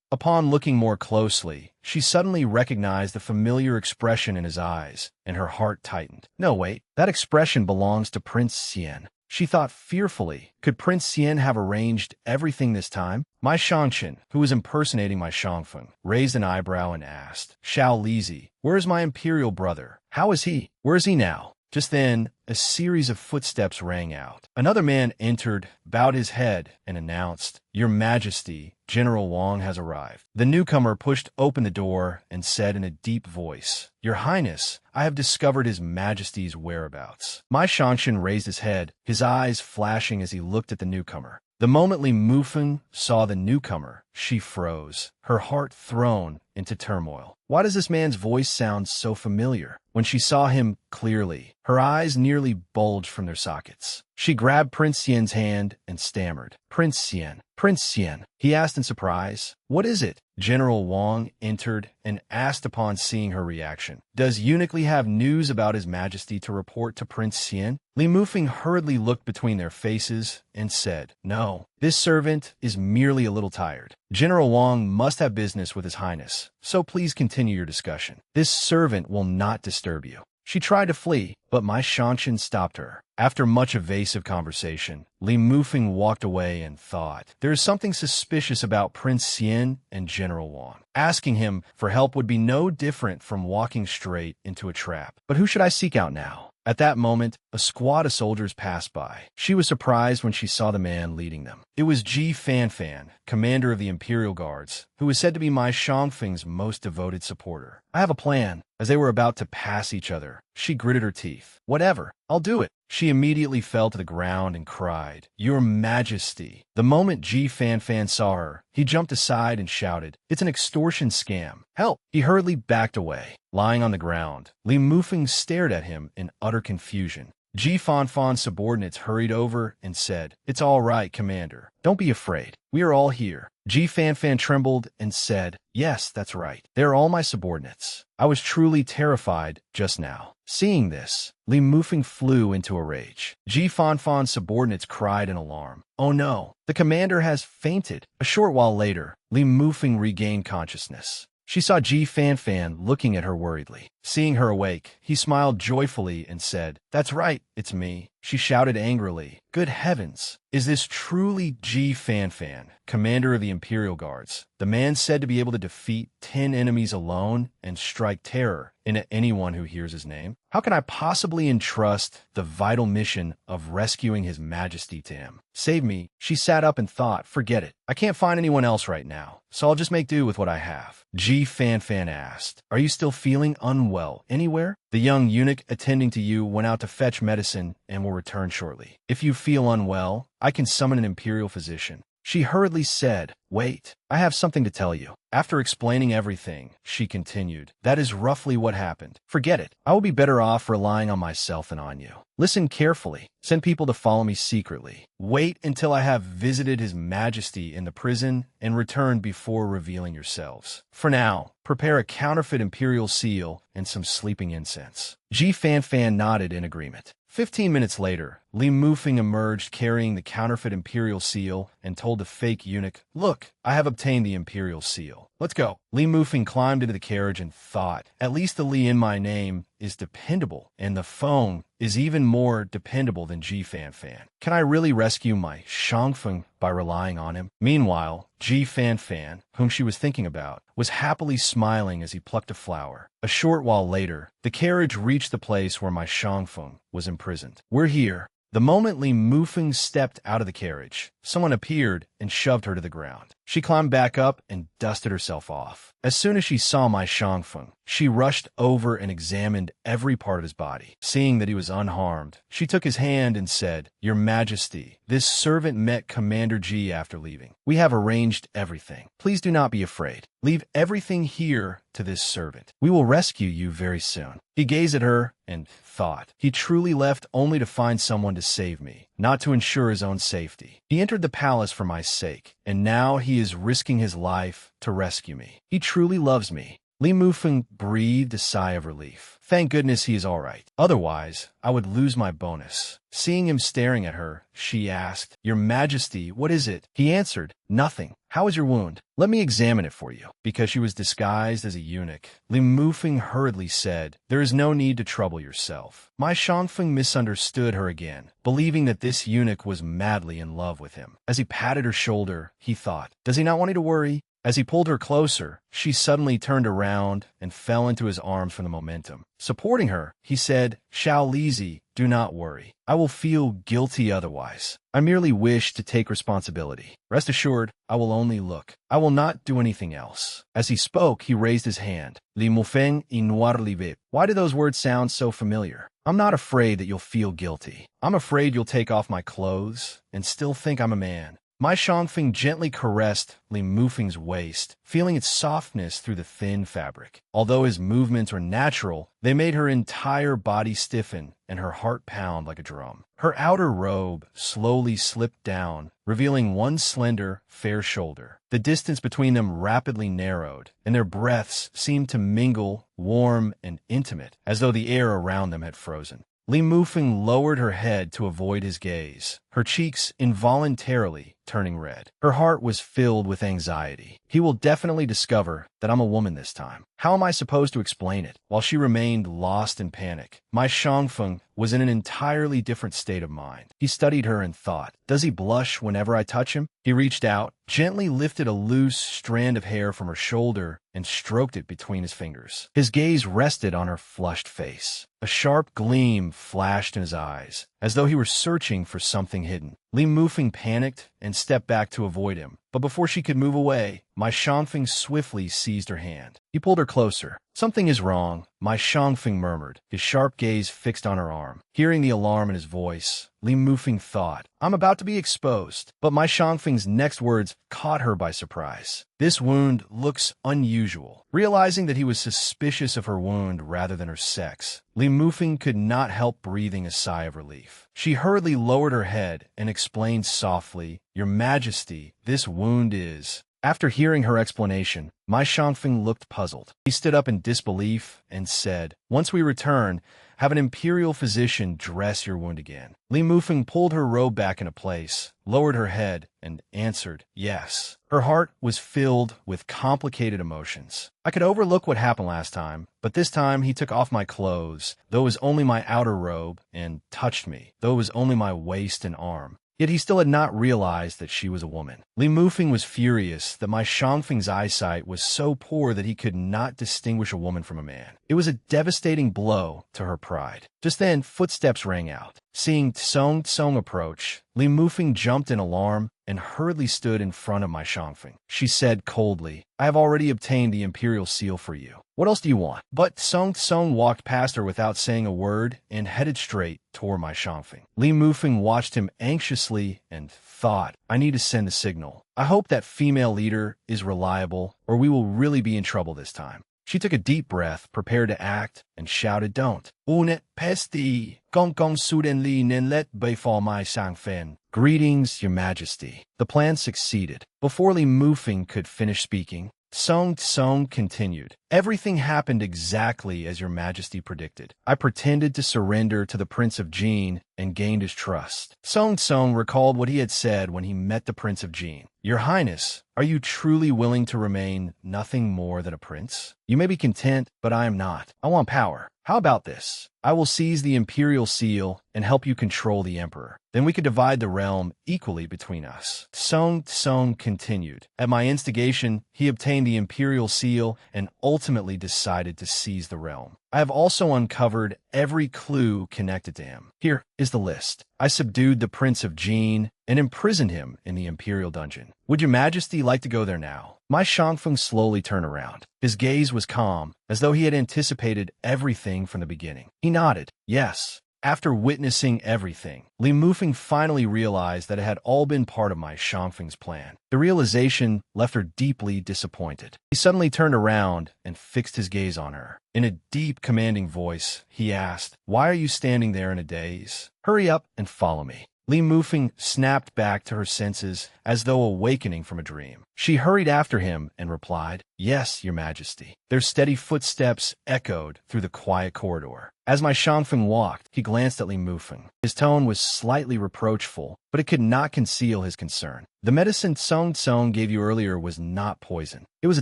Upon looking more closely, she suddenly recognized the familiar expression in his eyes, and her heart tightened. No, wait, that expression belongs to Prince Xian. She thought fearfully, could Prince Xian have arranged everything this time? My Shangchen, who was impersonating my Shangfeng, raised an eyebrow and asked, "Xiao Lizi, where is my imperial brother? How is he? Where is he now?" Just then, a series of footsteps rang out. Another man entered, bowed his head, and announced, "Your Majesty, General Wang has arrived." The newcomer pushed open the door and said in a deep voice, "Your Highness, I have discovered His Majesty's whereabouts." My Shanshan raised his head, his eyes flashing as he looked at the newcomer. The moment Li Mufeng saw the newcomer, she froze, her heart thrown into turmoil. Why does this man's voice sound so familiar? When she saw him clearly, her eyes nearly bulged from their sockets. She grabbed Prince Xian's hand and stammered, "Prince Xian, Prince Xian," he asked in surprise. "What is it?" General Wang entered and asked upon seeing her reaction, "Does Eunuch Li have news about His Majesty to report to Prince Xian?" Li Mufeng hurriedly looked between their faces and said, "No, this servant is merely a little tired. General Wang must have business with His Highness, so please continue your discussion. This servant will not disturb you." She tried to flee, but my Shanshan stopped her. After much evasive conversation, Li Mufeng walked away and thought, there is something suspicious about Prince Xian and General Wang. Asking him for help would be no different from walking straight into a trap. But who should I seek out now? At that moment, a squad of soldiers passed by. She was surprised when she saw the man leading them. It was Ji Fanfan, commander of the Imperial Guards, who was said to be my Shangfeng's most devoted supporter. "I have a plan." As they were about to pass each other, she gritted her teeth. "Whatever, I'll do it." She immediately fell to the ground and cried, "Your Majesty." The moment Ji Fanfan saw her, he jumped aside and shouted, "It's an extortion scam. Help!" He hurriedly backed away. Lying on the ground, Li Mufeng stared at him in utter confusion. Ji Fanfan's subordinates hurried over and said, "It's all right, Commander. Don't be afraid. We are all here." Ji Fanfan trembled and said, "Yes, that's right. They're all my subordinates." I was truly terrified just now. Seeing this, Li Mufeng flew into a rage. Ji Fanfan's subordinates cried in alarm. "Oh no, the commander has fainted." A short while later, Li Mufeng regained consciousness. She saw Ji Fanfan looking at her worriedly. Seeing her awake, he smiled joyfully and said, "That's right, it's me." She shouted angrily, "Good heavens! Is this truly Ji Fanfan, commander of the Imperial Guards, the man said to be able to defeat 10 enemies alone and strike terror into anyone who hears his name? How can I possibly entrust the vital mission of rescuing His Majesty to him? Save me." She sat up and thought, "Forget it. I can't find anyone else right now, so I'll just make do with what I have." Ji Fanfan asked, "Are you still feeling unwell anywhere?" "The young eunuch attending to you went out to fetch medicine and will return shortly. If you feel unwell, I can summon an imperial physician." She hurriedly said, "Wait, I have something to tell you." After explaining everything, she continued, "That is roughly what happened. Forget it. I will be better off relying on myself than on you. Listen carefully. Send people to follow me secretly. Wait until I have visited His Majesty in the prison and return before revealing yourselves. For now, prepare a counterfeit imperial seal and some sleeping incense." Ji Fanfan nodded in agreement. 15 minutes later, Li Mufeng emerged carrying the counterfeit imperial seal and told the fake eunuch, "Look, I have obtained the imperial seal. Let's go." Li Mufeng climbed into the carriage and thought, at least the Li in my name is dependable, and the phone is even more dependable than Ji Fanfan. Can I really rescue my Shangfeng by relying on him? Meanwhile, Ji Fanfan, whom she was thinking about, was happily smiling as he plucked a flower. A short while later, the carriage reached the place where my Shangfeng was imprisoned. "We're here." The moment Li Mufeng stepped out of the carriage, someone appeared and shoved her to the ground. She climbed back up and dusted herself off. As soon as she saw my Shangfeng, she rushed over and examined every part of his body. Seeing that he was unharmed, she took his hand and said, "Your Majesty, this servant met Commander Ji after leaving. We have arranged everything. Please do not be afraid. Leave everything here to this servant. We will rescue you very soon." He gazed at her and thought, he truly left only to find someone to save me, not to ensure his own safety. He entered the palace for my sake, and now he is risking his life to rescue me. He truly loves me. Li Mufeng breathed a sigh of relief. Thank goodness he is all right. Otherwise, I would lose my bonus. Seeing him staring at her, she asked, "Your Majesty, what is it?" He answered, "Nothing. How is your wound? Let me examine it for you." Because she was disguised as a eunuch, Li Mufeng hurriedly said, "There is no need to trouble yourself." My Shangfeng misunderstood her again, believing that this eunuch was madly in love with him. As he patted her shoulder, he thought, "Does he not want me to worry?" As he pulled her closer, she suddenly turned around and fell into his arms from the momentum. Supporting her, he said, "Xiao Lizi, do not worry. I will feel guilty otherwise. I merely wish to take responsibility. Rest assured, I will only look. I will not do anything else." As he spoke, he raised his hand. Li Mufeng y noir li vip. Why do those words sound so familiar? I'm not afraid that you'll feel guilty. I'm afraid you'll take off my clothes and still think I'm a man. My Shangfeng gently caressed Li Mufeng's waist, feeling its softness through the thin fabric. Although his movements were natural, they made her entire body stiffen and her heart pound like a drum. Her outer robe slowly slipped down, revealing one slender, fair shoulder. The distance between them rapidly narrowed, and their breaths seemed to mingle, warm and intimate, as though the air around them had frozen. Li Mufeng lowered her head to avoid his gaze, her cheeks involuntarily turning red. Her heart was filled with anxiety. He will definitely discover that I'm a woman this time. How am I supposed to explain it? While she remained lost in panic, my Shangfeng was in an entirely different state of mind. He studied her and thought, does he blush whenever I touch him? He reached out, gently lifted a loose strand of hair from her shoulder, and stroked it between his fingers. His gaze rested on her flushed face. A sharp gleam flashed in his eyes, as though he were searching for something hidden. Li Mufeng panicked and stepped back to avoid him, but before she could move away, my Shangfeng swiftly seized her hand. He pulled her closer. "Something is wrong," my Shangfeng murmured, his sharp gaze fixed on her arm. Hearing the alarm in his voice, Li Mufeng thought, I'm about to be exposed. But my Shangfeng's next words caught her by surprise. "This wound looks unusual." Realizing that he was suspicious of her wound rather than her sex, Li Mufeng could not help breathing a sigh of relief. She hurriedly lowered her head and explained softly, "Your Majesty, this wound is..." After hearing her explanation, my Shangfeng looked puzzled. He stood up in disbelief and said, "Once we return, have an imperial physician dress your wound again." Li Mufeng pulled her robe back into place, lowered her head, and answered, "Yes." Her heart was filled with complicated emotions. I could overlook what happened last time, but this time he took off my clothes, though it was only my outer robe, and touched me, though it was only my waist and arm. Yet he still had not realized that she was a woman. Li Mufeng was furious that my Shangfeng's eyesight was so poor that he could not distinguish a woman from a man. It was a devastating blow to her pride. Just then, footsteps rang out. Seeing Tsong approach, Li Mufeng jumped in alarm and hurriedly stood in front of my Shangfeng. She said coldly, "I have already obtained the imperial seal for you. What else do you want?" But Tsong walked past her without saying a word and headed straight toward my Shangfeng. Li Mufeng watched him anxiously and thought, I need to send a signal. I hope that female leader is reliable, or we will really be in trouble this time. She took a deep breath, prepared to act, and shouted, "Don't. Unet pesti, gong suden li nen let before my Shangfeng." "Greetings, Your Majesty." The plan succeeded. Before Li Mufeng could finish speaking, Tsong continued, "Everything happened exactly as Your Majesty predicted. I pretended to surrender to the Prince of Jin and gained his trust." Tsong recalled what he had said when he met the Prince of Jin. "Your Highness, are you truly willing to remain nothing more than a prince? You may be content, but I am not. I want power. How about this? I will seize the imperial seal and help you control the emperor. Then we could divide the realm equally between us." Tsong continued. "At my instigation, he obtained the imperial seal and ultimately decided to seize the realm. I have also uncovered every clue connected to him. Here is the list. I subdued the Prince of Jin and imprisoned him in the Imperial Dungeon. Would your Majesty like to go there now? My Shangfeng slowly turned around. His gaze was calm, as though he had anticipated everything from the beginning. He nodded. Yes. After witnessing everything, Li Mufeng finally realized that it had all been part of my Shangfeng's plan. The realization left her deeply disappointed. He suddenly turned around and fixed his gaze on her. In a deep, commanding voice, he asked, "Why are you standing there in a daze? Hurry up and follow me." Li Mufeng snapped back to her senses as though awakening from a dream. She hurried after him and replied, "Yes, Your Majesty." Their steady footsteps echoed through the quiet corridor. As my Shangfeng walked, he glanced at Li Mufeng. His tone was slightly reproachful, but it could not conceal his concern. "The medicine Song Tsong gave you earlier was not poison. It was a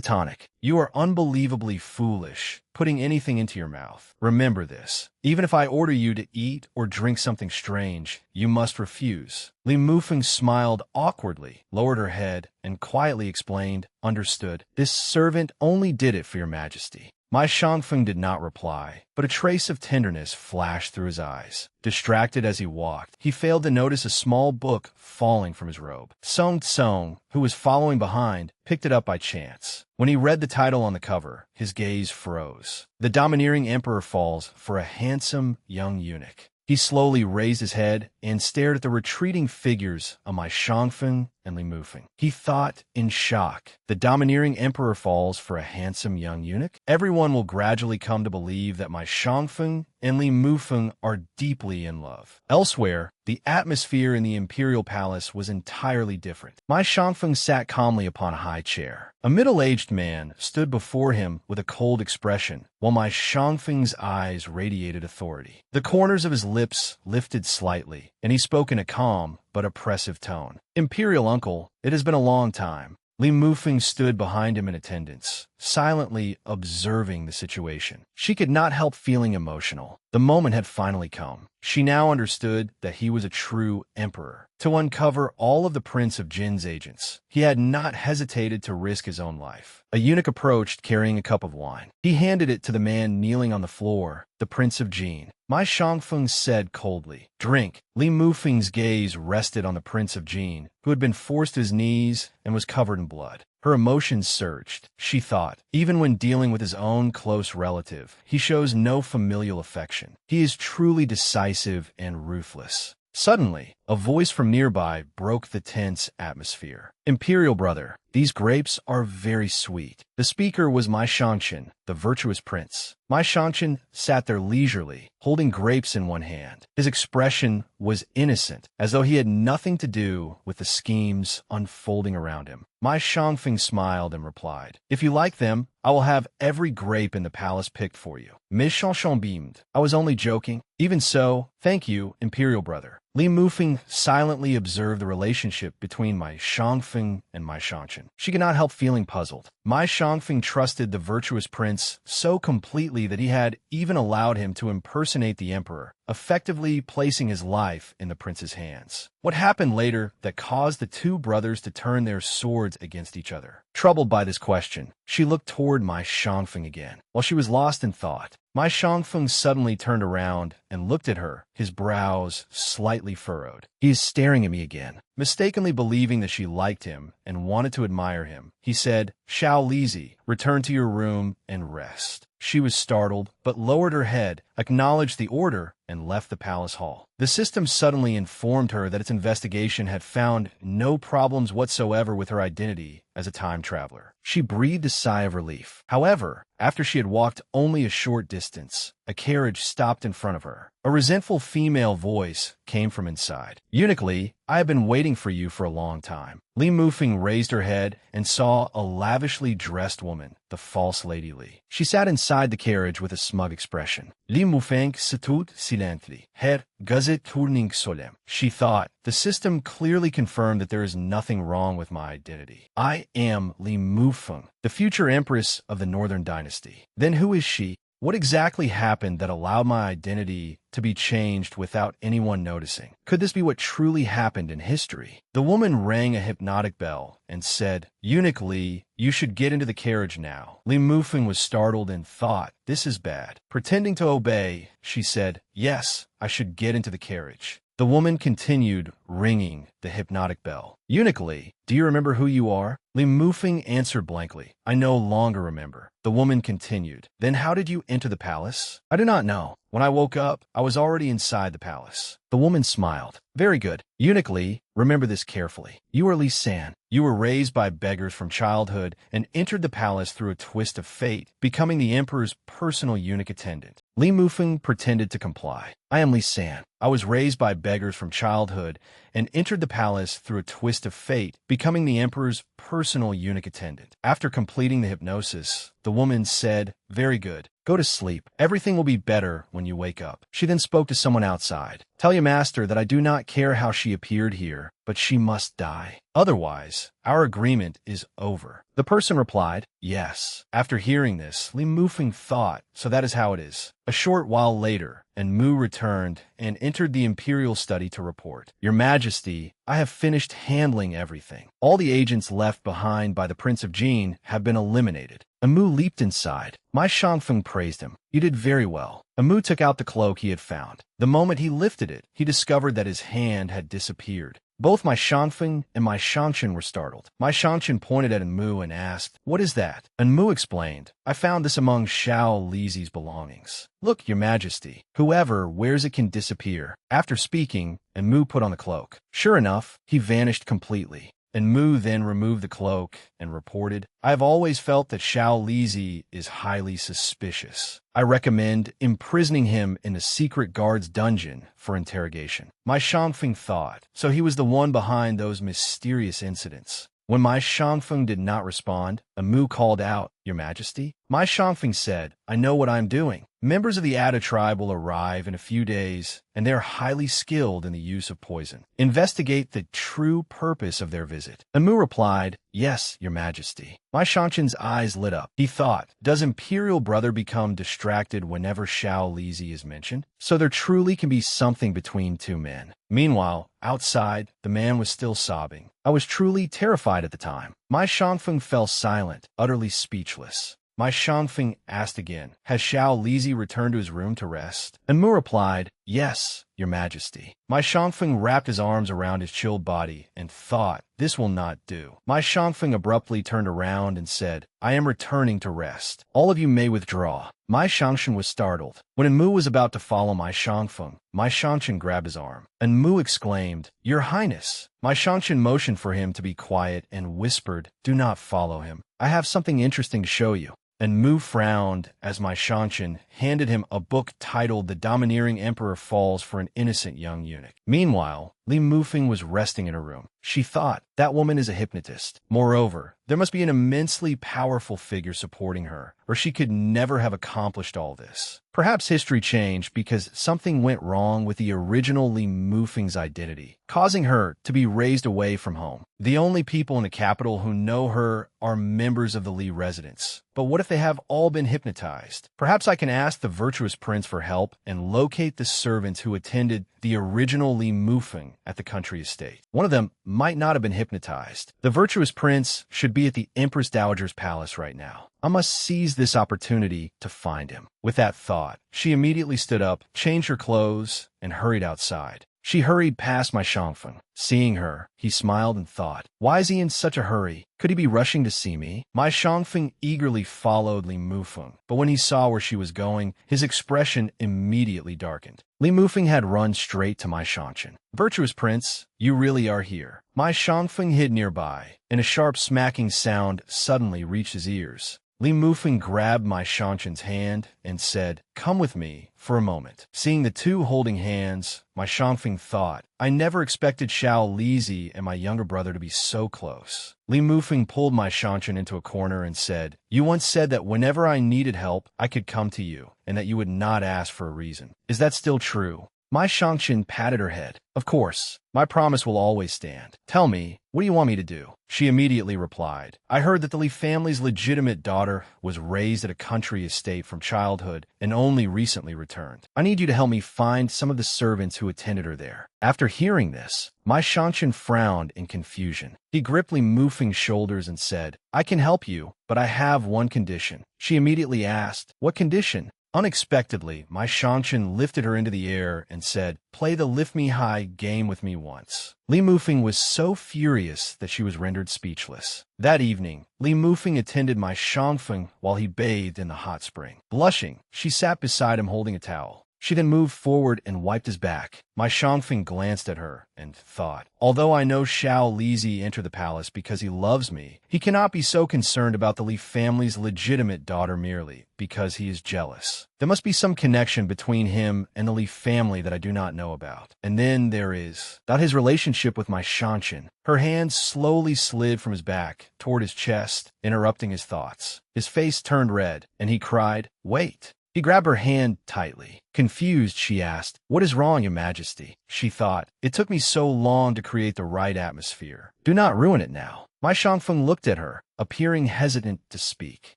tonic. You are unbelievably foolish, putting anything into your mouth. Remember this. Even if I order you to eat or drink something strange, you must refuse." Li Mufeng smiled awkwardly, lowered her head, and quietly explained, "Understood. This servant only did it for Your Majesty." My Shangfeng did not reply, but a trace of tenderness flashed through his eyes. Distracted as he walked, he failed to notice a small book falling from his robe. Song Tsong, who was following behind, picked it up by chance. When he read the title on the cover, his gaze froze. "The Domineering Emperor Falls for a Handsome Young Eunuch." He slowly raised his head and stared at the retreating figures of my Shangfeng and Li Mufeng. He thought in shock, "The domineering emperor falls for a handsome young eunuch? Everyone will gradually come to believe that my Shangfeng and Li Mufeng are deeply in love." Elsewhere, the atmosphere in the imperial palace was entirely different. My Shangfeng sat calmly upon a high chair. A middle-aged man stood before him with a cold expression, while my Shangfeng's eyes radiated authority. The corners of his lips lifted slightly, and he spoke in a calm but oppressive tone. "Imperial uncle, it has been a long time." Li Mufeng stood behind him in attendance, silently observing the situation. She could not help feeling emotional. The moment had finally come. She now understood that he was a true emperor. To uncover all of the Prince of Jin's agents, he had not hesitated to risk his own life. A eunuch approached carrying a cup of wine. He handed it to the man kneeling on the floor, the Prince of Jin. My Shangfeng said coldly, "Drink." Li Mufeng's gaze rested on the Prince of Jin, who had been forced to his knees and was covered in blood. Her emotions surged. She thought, even when dealing with his own close relative, he shows no familial affection. He is truly decisive and ruthless. Suddenly, a voice from nearby broke the tense atmosphere. "Imperial brother, these grapes are very sweet." The speaker was my Shangchen, the virtuous prince. My Shangchen sat there leisurely, holding grapes in one hand. His expression was innocent, as though he had nothing to do with the schemes unfolding around him. My Shangfeng smiled and replied, "If you like them, I will have every grape in the palace picked for you." Miss Shangchong beamed. "I was only joking." "Even so, thank you, Imperial brother." Li Mufeng silently observed the relationship between my Shangfeng and my Shangchen. She could not help feeling puzzled. My Shangfeng trusted the virtuous prince so completely that he had even allowed him to impersonate the emperor, effectively placing his life in the prince's hands. What happened later that caused the two brothers to turn their swords against each other? Troubled by this question, she looked toward my Shangfeng again. While she was lost in thought, my Shangfeng suddenly turned around and looked at her, his brows slightly furrowed. "He is staring at me again." Mistakenly believing that she liked him and wanted to admire him, he said, "Xiao Lizi, return to your room and rest." She was startled, but lowered her head, acknowledged the order, and left the palace hall. The system suddenly informed her that its investigation had found no problems whatsoever with her identity as a time traveler. She breathed a sigh of relief. However, after she had walked only a short distance, a carriage stopped in front of her. A resentful female voice came from inside. "Eunuch Li, I have been waiting for you for a long time." Li Mufeng raised her head and saw a lavishly dressed woman, the false Lady Li. She sat inside the carriage with a smug expression. "Li Mufeng statut silently, her gazet tourning solem." She thought, the system clearly confirmed that there is nothing wrong with my identity. I am Li Mufeng, the future empress of the Northern Dynasty. Then who is she? What exactly happened that allowed my identity to be changed without anyone noticing? Could this be what truly happened in history? The woman rang a hypnotic bell and said, "Eunuch Li, you should get into the carriage now." Li Mufeng was startled and thought, "This is bad." Pretending to obey, she said, "Yes, I should get into the carriage." The woman continued ringing the hypnotic bell. "Eunuch Li, do you remember who you are?" Li Mufeng answered blankly, "I no longer remember." The woman continued, "Then how did you enter the palace?" "I do not know. When I woke up, I was already inside the palace." The woman smiled. "Very good. Eunuch Li, remember this carefully. You are Li San. You were raised by beggars from childhood and entered the palace through a twist of fate, becoming the emperor's personal eunuch attendant." Li Mufeng pretended to comply. "I am Li San. I was raised by beggars from childhood and entered the palace through a twist of fate, becoming the emperor's personal eunuch attendant." After completing the hypnosis, the woman said, "Very good. Go to sleep. Everything will be better when you wake up." She then spoke to someone outside. "Tell your master that I do not care how she appeared here, but she must die. Otherwise, our agreement is over." The person replied, "Yes." After hearing this, Li Mufeng thought, "So that is how it is." A short while later, and Mu returned and entered the imperial study to report, "Your Majesty, I have finished handling everything. All the agents left behind by the Prince of Jin have been eliminated." Amu leaped inside. My Shangfeng praised him. "You did very well." Amu took out the cloak he had found. The moment he lifted it, he discovered that his hand had disappeared. Both my Shangfeng and my Shangshan were startled. My Shangshan pointed at Enmu and asked, "What is that?" Enmu explained, "I found this among Xiao Lizi's belongings." "Look, Your Majesty, whoever wears it can disappear." After speaking, Enmu put on the cloak. Sure enough, he vanished completely. Enmu then removed the cloak and reported, "I have always felt that Xiao Lizi is highly suspicious. I recommend imprisoning him in a secret guard's dungeon for interrogation." My Shangfeng thought, so he was the one behind those mysterious incidents. When my Shangfeng did not respond, Amu called out, "Your Majesty?" My Shangfeng said, "I know what I'm doing. Members of the Ada tribe will arrive in a few days, and they are highly skilled in the use of poison. Investigate the true purpose of their visit." Amu replied, "Yes, Your Majesty." My Shangshan's eyes lit up. He thought, does Imperial Brother become distracted whenever Xiao Lizi is mentioned? So there truly can be something between two men. Meanwhile, outside, the man was still sobbing. I was truly terrified at the time. My Shangfeng fell silent, utterly speechless. My Shangfeng asked again, "Has Xiao Lizi returned to his room to rest?" And Mu replied, "Yes, Your Majesty." My Shangfeng wrapped his arms around his chilled body and thought, this will not do. My Shangfeng abruptly turned around and said, "I am returning to rest. All of you may withdraw." My Shangshan was startled. When Enmu was about to follow my Shangfeng, my Shangshan grabbed his arm. Enmu exclaimed, "Your Highness." My Shangshan motioned for him to be quiet and whispered, "Do not follow him. I have something interesting to show you." And Mu frowned as my Shangshan handed him a book titled "The Domineering Emperor Falls for an Innocent Young Eunuch." Meanwhile, Li Mufeng was resting in her room. She thought, that woman is a hypnotist. Moreover, there must be an immensely powerful figure supporting her, or she could never have accomplished all this. Perhaps history changed because something went wrong with the original Li Mufeng's identity, causing her to be raised away from home. The only people in the capital who know her are members of the Li residence. But what if they have all been hypnotized? Perhaps I can ask the virtuous prince for help and locate the servants who attended the original Li Mufeng at the country estate. One of them might not have been hypnotized. The virtuous prince should be at the Empress Dowager's palace right now. I must seize this opportunity to find him. With that thought, she immediately stood up, changed her clothes, and hurried outside. She hurried past my Shangfeng. Seeing her, he smiled and thought, why is he in such a hurry? Could he be rushing to see me? My Shangfeng eagerly followed Li Mufeng, but when he saw where she was going, his expression immediately darkened. Li Mufeng had run straight to my Shangshan. "Virtuous prince, you really are here." My Shangfeng hid nearby, and a sharp smacking sound suddenly reached his ears. Li Mufeng grabbed my Shangshan's hand and said, "Come with me for a moment." Seeing the two holding hands, my Shangfeng thought, I never expected Xiao Lizi and my younger brother to be so close. Li Mufeng pulled my Shangshan into a corner and said, "You once said that whenever I needed help, I could come to you, and that you would not ask for a reason. Is that still true?" My Shangchen patted her head. Of course, my promise will always stand. Tell me, what do you want me to do? She immediately replied, I heard that the Li family's legitimate daughter was raised at a country estate from childhood and only recently returned. I need you to help me find some of the servants who attended her there. After hearing this, my Shangchen frowned in confusion. He gripped Li Mufeng's shoulders and said, I can help you, but I have one condition. She immediately asked, what condition? Unexpectedly, my Shangchen lifted her into the air and said, play the lift me high game with me once. Li Mufeng was so furious that she was rendered speechless. That evening, Li Mufeng attended my Shangfeng while he bathed in the hot spring. Blushing, she sat beside him holding a towel. She then moved forward and wiped his back. My Shangfeng glanced at her and thought, although I know Xiao Lizi entered the palace because he loves me, he cannot be so concerned about the Li family's legitimate daughter merely because he is jealous. There must be some connection between him and the Li family that I do not know about. And then there is about his relationship with my Shangchen. Her hand slowly slid from his back toward his chest, interrupting his thoughts. His face turned red, and he cried, wait. He grabbed her hand tightly. Confused, she asked, what is wrong, Your Majesty? She thought, it took me so long to create the right atmosphere. Do not ruin it now. My Shangfeng looked at her, appearing hesitant to speak.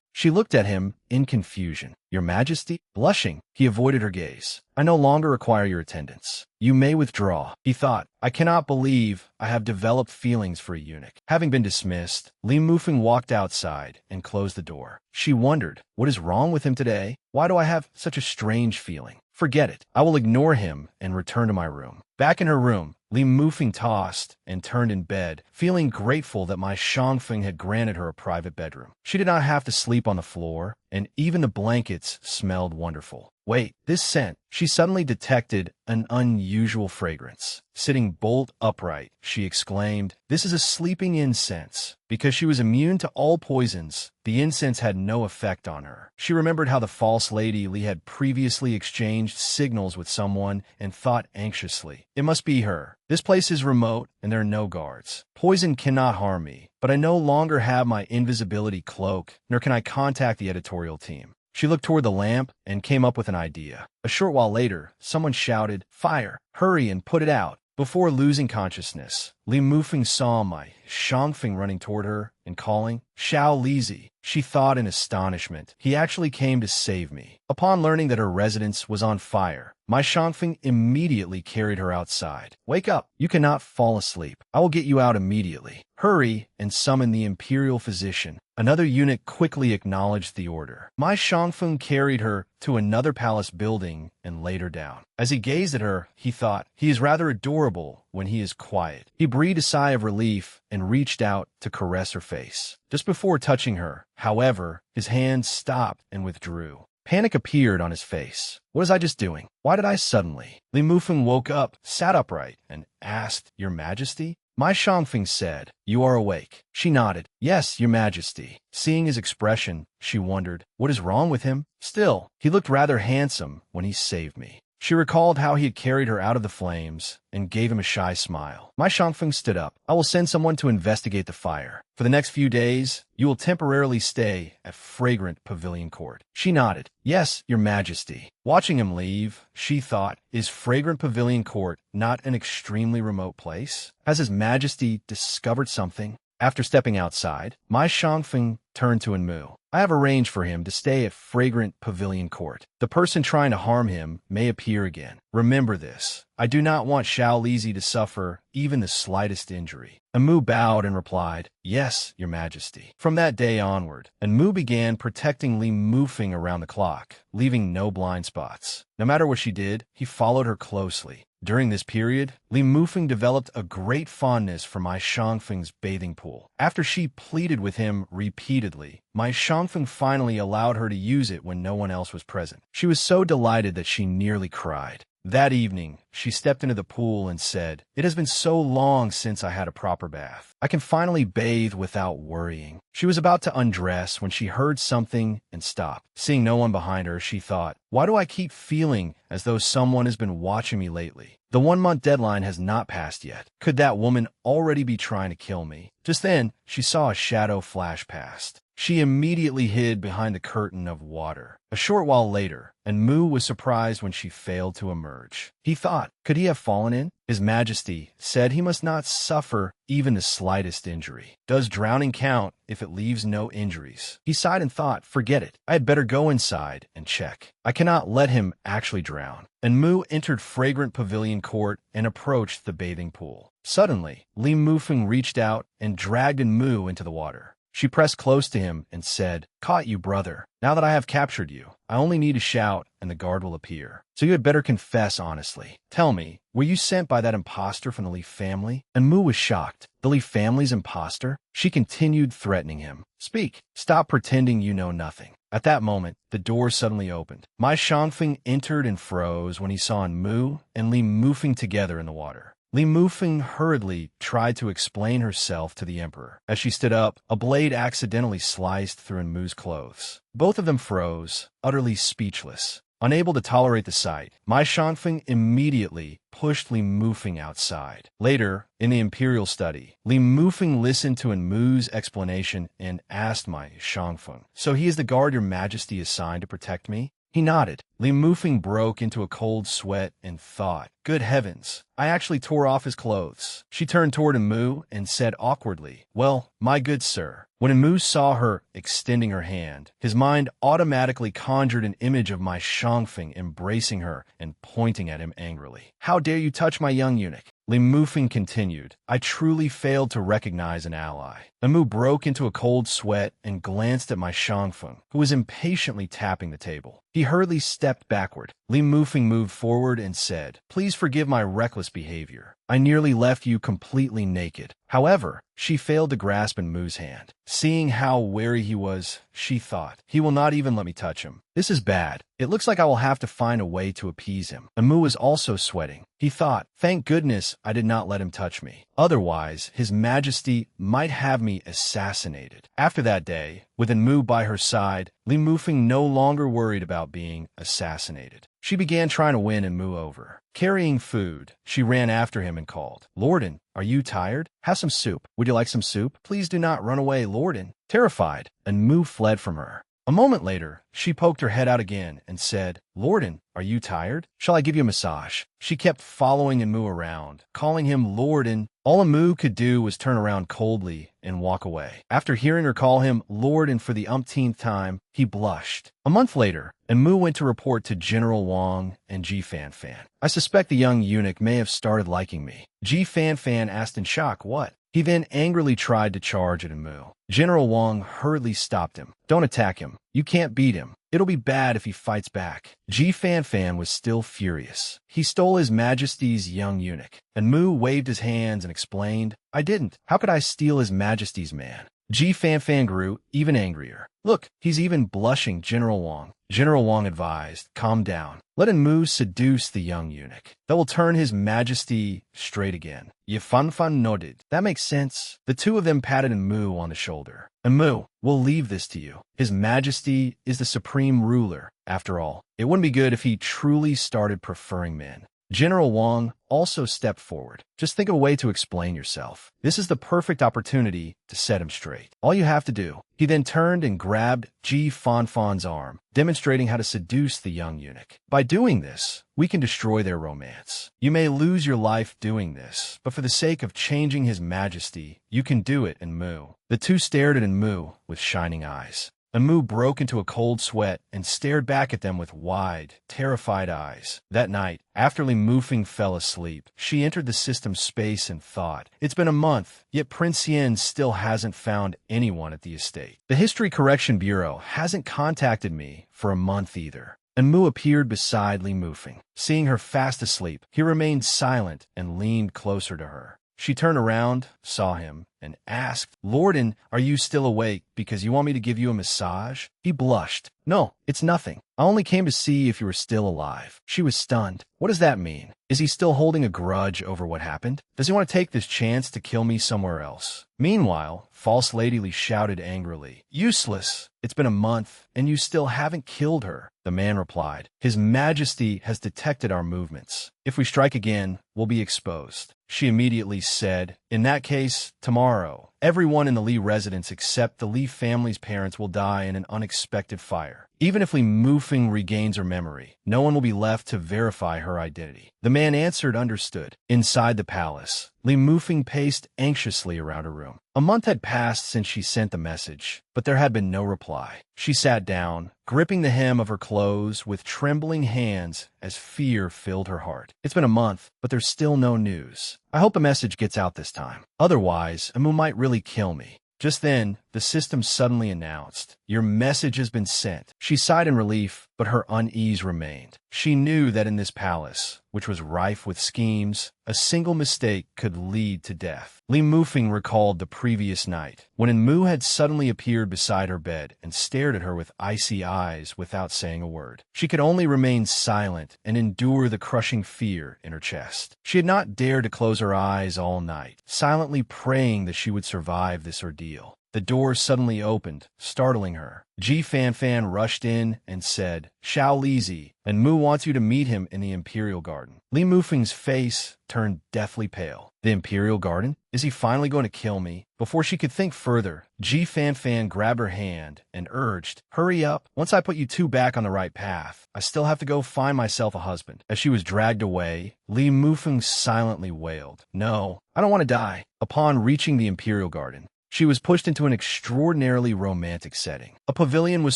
She looked at him in confusion. Your Majesty? Blushing, he avoided her gaze. I no longer require your attendance. You may withdraw. He thought, I cannot believe I have developed feelings for a eunuch. Having been dismissed, Li Mufeng walked outside and closed the door. She wondered, what is wrong with him today? Why do I have such a strange feeling? Forget it. I will ignore him and return to my room. Back in her room, Li Mufeng tossed and turned in bed, feeling grateful that my Shangfeng had granted her a private bedroom. She did not have to sleep on the floor, and even the blankets smelled wonderful. Wait, this scent. She suddenly detected an unusual fragrance. Sitting bolt upright, she exclaimed, this is a sleeping incense. Because she was immune to all poisons, the incense had no effect on her. She remembered how the false lady Li had previously exchanged signals with someone and thought anxiously, it must be her. This place is remote and there are no guards. Poison cannot harm me, but I no longer have my invisibility cloak, nor can I contact the editorial team. She looked toward the lamp and came up with an idea. A short while later, someone shouted, fire, hurry and put it out. Before losing consciousness, Li Mufeng saw my Shangfeng running toward her and calling, Xiao Lizi. She thought in astonishment, he actually came to save me. Upon learning that her residence was on fire, my Shangfeng immediately carried her outside. Wake up, you cannot fall asleep. I will get you out immediately. Hurry and summon the imperial physician. Another eunuch quickly acknowledged the order. My Shangfeng carried her to another palace building and laid her down. As he gazed at her, he thought, he is rather adorable when he is quiet. He breathed a sigh of relief and reached out to caress her face. Just before touching her, however, his hand stopped and withdrew. Panic appeared on his face. What was I just doing? Why did I suddenly? Li Mufeng woke up, sat upright, and asked, Your Majesty? My Shangfeng said, You are awake. She nodded. Yes, Your Majesty. Seeing his expression, she wondered, what is wrong with him? Still, he looked rather handsome when he saved me. She recalled how he had carried her out of the flames and gave him a shy smile. My Shangfeng stood up. I will send someone to investigate the fire. For the next few days, you will temporarily stay at Fragrant Pavilion Court. She nodded. Yes, Your Majesty. Watching him leave, she thought, is Fragrant Pavilion Court not an extremely remote place? Has His Majesty discovered something? After stepping outside, my Shangfeng turned to Enmu. I have arranged for him to stay at Fragrant Pavilion Court. The person trying to harm him may appear again. Remember this. I do not want Xiao Lizi to suffer even the slightest injury. Enmu bowed and replied, Yes, Your Majesty. From that day onward, Enmu began protecting Li Mufeng around the clock, leaving no blind spots. No matter what she did, he followed her closely. During this period, Li Mufeng developed a great fondness for my Shangfeng's bathing pool. After she pleaded with him repeatedly, my Shangfeng finally allowed her to use it when no one else was present. She was so delighted that she nearly cried. That evening, she stepped into the pool and said, It has been so long since I had a proper bath. I can finally bathe without worrying. She was about to undress when she heard something and stopped. Seeing no one behind her, she thought, Why do I keep feeling as though someone has been watching me lately? The 1-month deadline has not passed yet. Could that woman already be trying to kill me? Just then, she saw a shadow flash past. She immediately hid behind the curtain of water. A short while later, and Mu was surprised when she failed to emerge. He thought, could he have fallen in? His Majesty said he must not suffer even the slightest injury. Does drowning count if it leaves no injuries? He sighed and thought, forget it. I had better go inside and check. I cannot let him actually drown. And Mu entered fragrant pavilion court and approached the bathing pool. Suddenly, Li Mufeng reached out and dragged Mu into the water. She pressed close to him and said, caught you, brother. Now that I have captured you, I only need to shout and the guard will appear. So you had better confess honestly. Tell me, were you sent by that impostor from the Li family? And Mu was shocked. The Li family's impostor? She continued threatening him. Speak. Stop pretending you know nothing. At that moment, the door suddenly opened. Mai Shangfeng entered and froze when he saw Mu and Li Mufeng together in the water. Li Mufeng hurriedly tried to explain herself to the emperor. As she stood up, a blade accidentally sliced through Mu's clothes. Both of them froze, utterly speechless. Unable to tolerate the sight, Mai Shangfeng immediately pushed Li Mufeng outside. Later, in the imperial study, Li Mufeng listened to Mu's explanation and asked Mai Shangfeng, so he is the guard your majesty assigned to protect me? He nodded. Li Mufeng broke into a cold sweat and thought, good heavens, I actually tore off his clothes. She turned toward Mu and said awkwardly, well, my good sir. When Mu saw her extending her hand, his mind automatically conjured an image of Mai Shangfeng embracing her and pointing at him angrily. How dare you touch my young eunuch? Li Mufeng continued, I truly failed to recognize an ally. Mu broke into a cold sweat and glanced at Mai Shangfeng, who was impatiently tapping the table. He hurriedly stepped backward. Li Mufeng moved forward and said, please forgive my reckless behavior. I nearly left you completely naked. However, she failed to grasp Mu's hand. Seeing how wary he was, she thought, he will not even let me touch him. This is bad. It looks like I will have to find a way to appease him. Mu was also sweating. He thought, thank goodness I did not let him touch me. Otherwise, his majesty might have me assassinated. After that day, with Mu by her side, Li Mufeng no longer worried about being assassinated. She began trying to win Mu over. Carrying food, she ran after him and called, Lorden, are you tired? Have some soup. Would you like some soup? Please do not run away, Lorden. Terrified, Mu fled from her. A moment later, she poked her head out again and said, Lorden, are you tired? Shall I give you a massage? She kept following Mu around, calling him Lorden. All Mu could do was turn around coldly and walk away. After hearing her call him Lorden for the umpteenth time, he blushed. A month later, Mu went to report to General Wang and Ji Fanfan. I suspect the young eunuch may have started liking me. Ji Fanfan asked in shock, what? He then angrily tried to charge at Mu. General Wang hurriedly stopped him. Don't attack him. You can't beat him. It'll be bad if he fights back. Ji Fanfan was still furious. He stole His Majesty's young eunuch. And Mu waved his hands and explained, I didn't. How could I steal His Majesty's man? Ji Fanfan grew even angrier. Look, he's even blushing, General Wang. General Wang advised, calm down. Let Mu seduce the young eunuch. That will turn His Majesty straight again. Ye Fanfan nodded. That makes sense. The two of them patted Mu on the shoulder. Mu, we'll leave this to you. His Majesty is the supreme ruler. After all, it wouldn't be good if he truly started preferring men. General Wang also stepped forward. Just think of a way to explain yourself. This is the perfect opportunity to set him straight. All you have to do. He then turned and grabbed Ji Fanfan's arm, demonstrating how to seduce the young eunuch. By doing this, we can destroy their romance. You may lose your life doing this, but for the sake of changing His Majesty, you can do it, Mu. The two stared at Mu with shining eyes. Mu broke into a cold sweat and stared back at them with wide, terrified eyes. That night, after Li Mufeng fell asleep, she entered the system's space and thought, it's been a month, yet Prince Yin still hasn't found anyone at the estate. The History Correction Bureau hasn't contacted me for a month either. Mu appeared beside Li Mufeng. Seeing her fast asleep, he remained silent and leaned closer to her. She turned around, saw him, and asked, Lorden, are you still awake because you want me to give you a massage? He blushed. No, it's nothing. I only came to see if you were still alive. She was stunned. What does that mean? Is he still holding a grudge over what happened? Does he want to take this chance to kill me somewhere else? Meanwhile, False Lady Li shouted angrily, Useless! It's been a month, and you still haven't killed her. The man replied, His Majesty has detected our movements. If we strike again, we'll be exposed. She immediately said, In that case, tomorrow, Everyone in the Lee residence except the Lee family's parents will die in an unexpected fire. Even if Lee Mufeng regains her memory, no one will be left to verify her identity. The man answered understood. Inside the palace, Lee Mufeng paced anxiously around her room. A month had passed since she sent the message, but there had been no reply. She sat down, gripping the hem of her clothes with trembling hands as fear filled her heart. It's been a month, but there's still no news. I hope the message gets out this time. Otherwise, Amu might really kill me. Just then, the system suddenly announced, "Your message has been sent." She sighed in relief, but her unease remained. She knew that in this palace, which was rife with schemes, a single mistake could lead to death. Lee Mufeng recalled the previous night, when Mu had suddenly appeared beside her bed and stared at her with icy eyes without saying a word. She could only remain silent and endure the crushing fear in her chest. She had not dared to close her eyes all night, silently praying that she would survive this ordeal. The door suddenly opened, startling her. Ji Fanfan rushed in and said, "Xiao Lizi, and Mu wants you to meet him in the Imperial Garden." Lee Mufeng's face turned deathly pale. The Imperial Garden? Is he finally going to kill me? Before she could think further, Ji Fanfan grabbed her hand and urged, "Hurry up. Once I put you two back on the right path, I still have to go find myself a husband." As she was dragged away, Lee Mufeng silently wailed, "No, I don't want to die." Upon reaching the Imperial Garden, she was pushed into an extraordinarily romantic setting. A pavilion was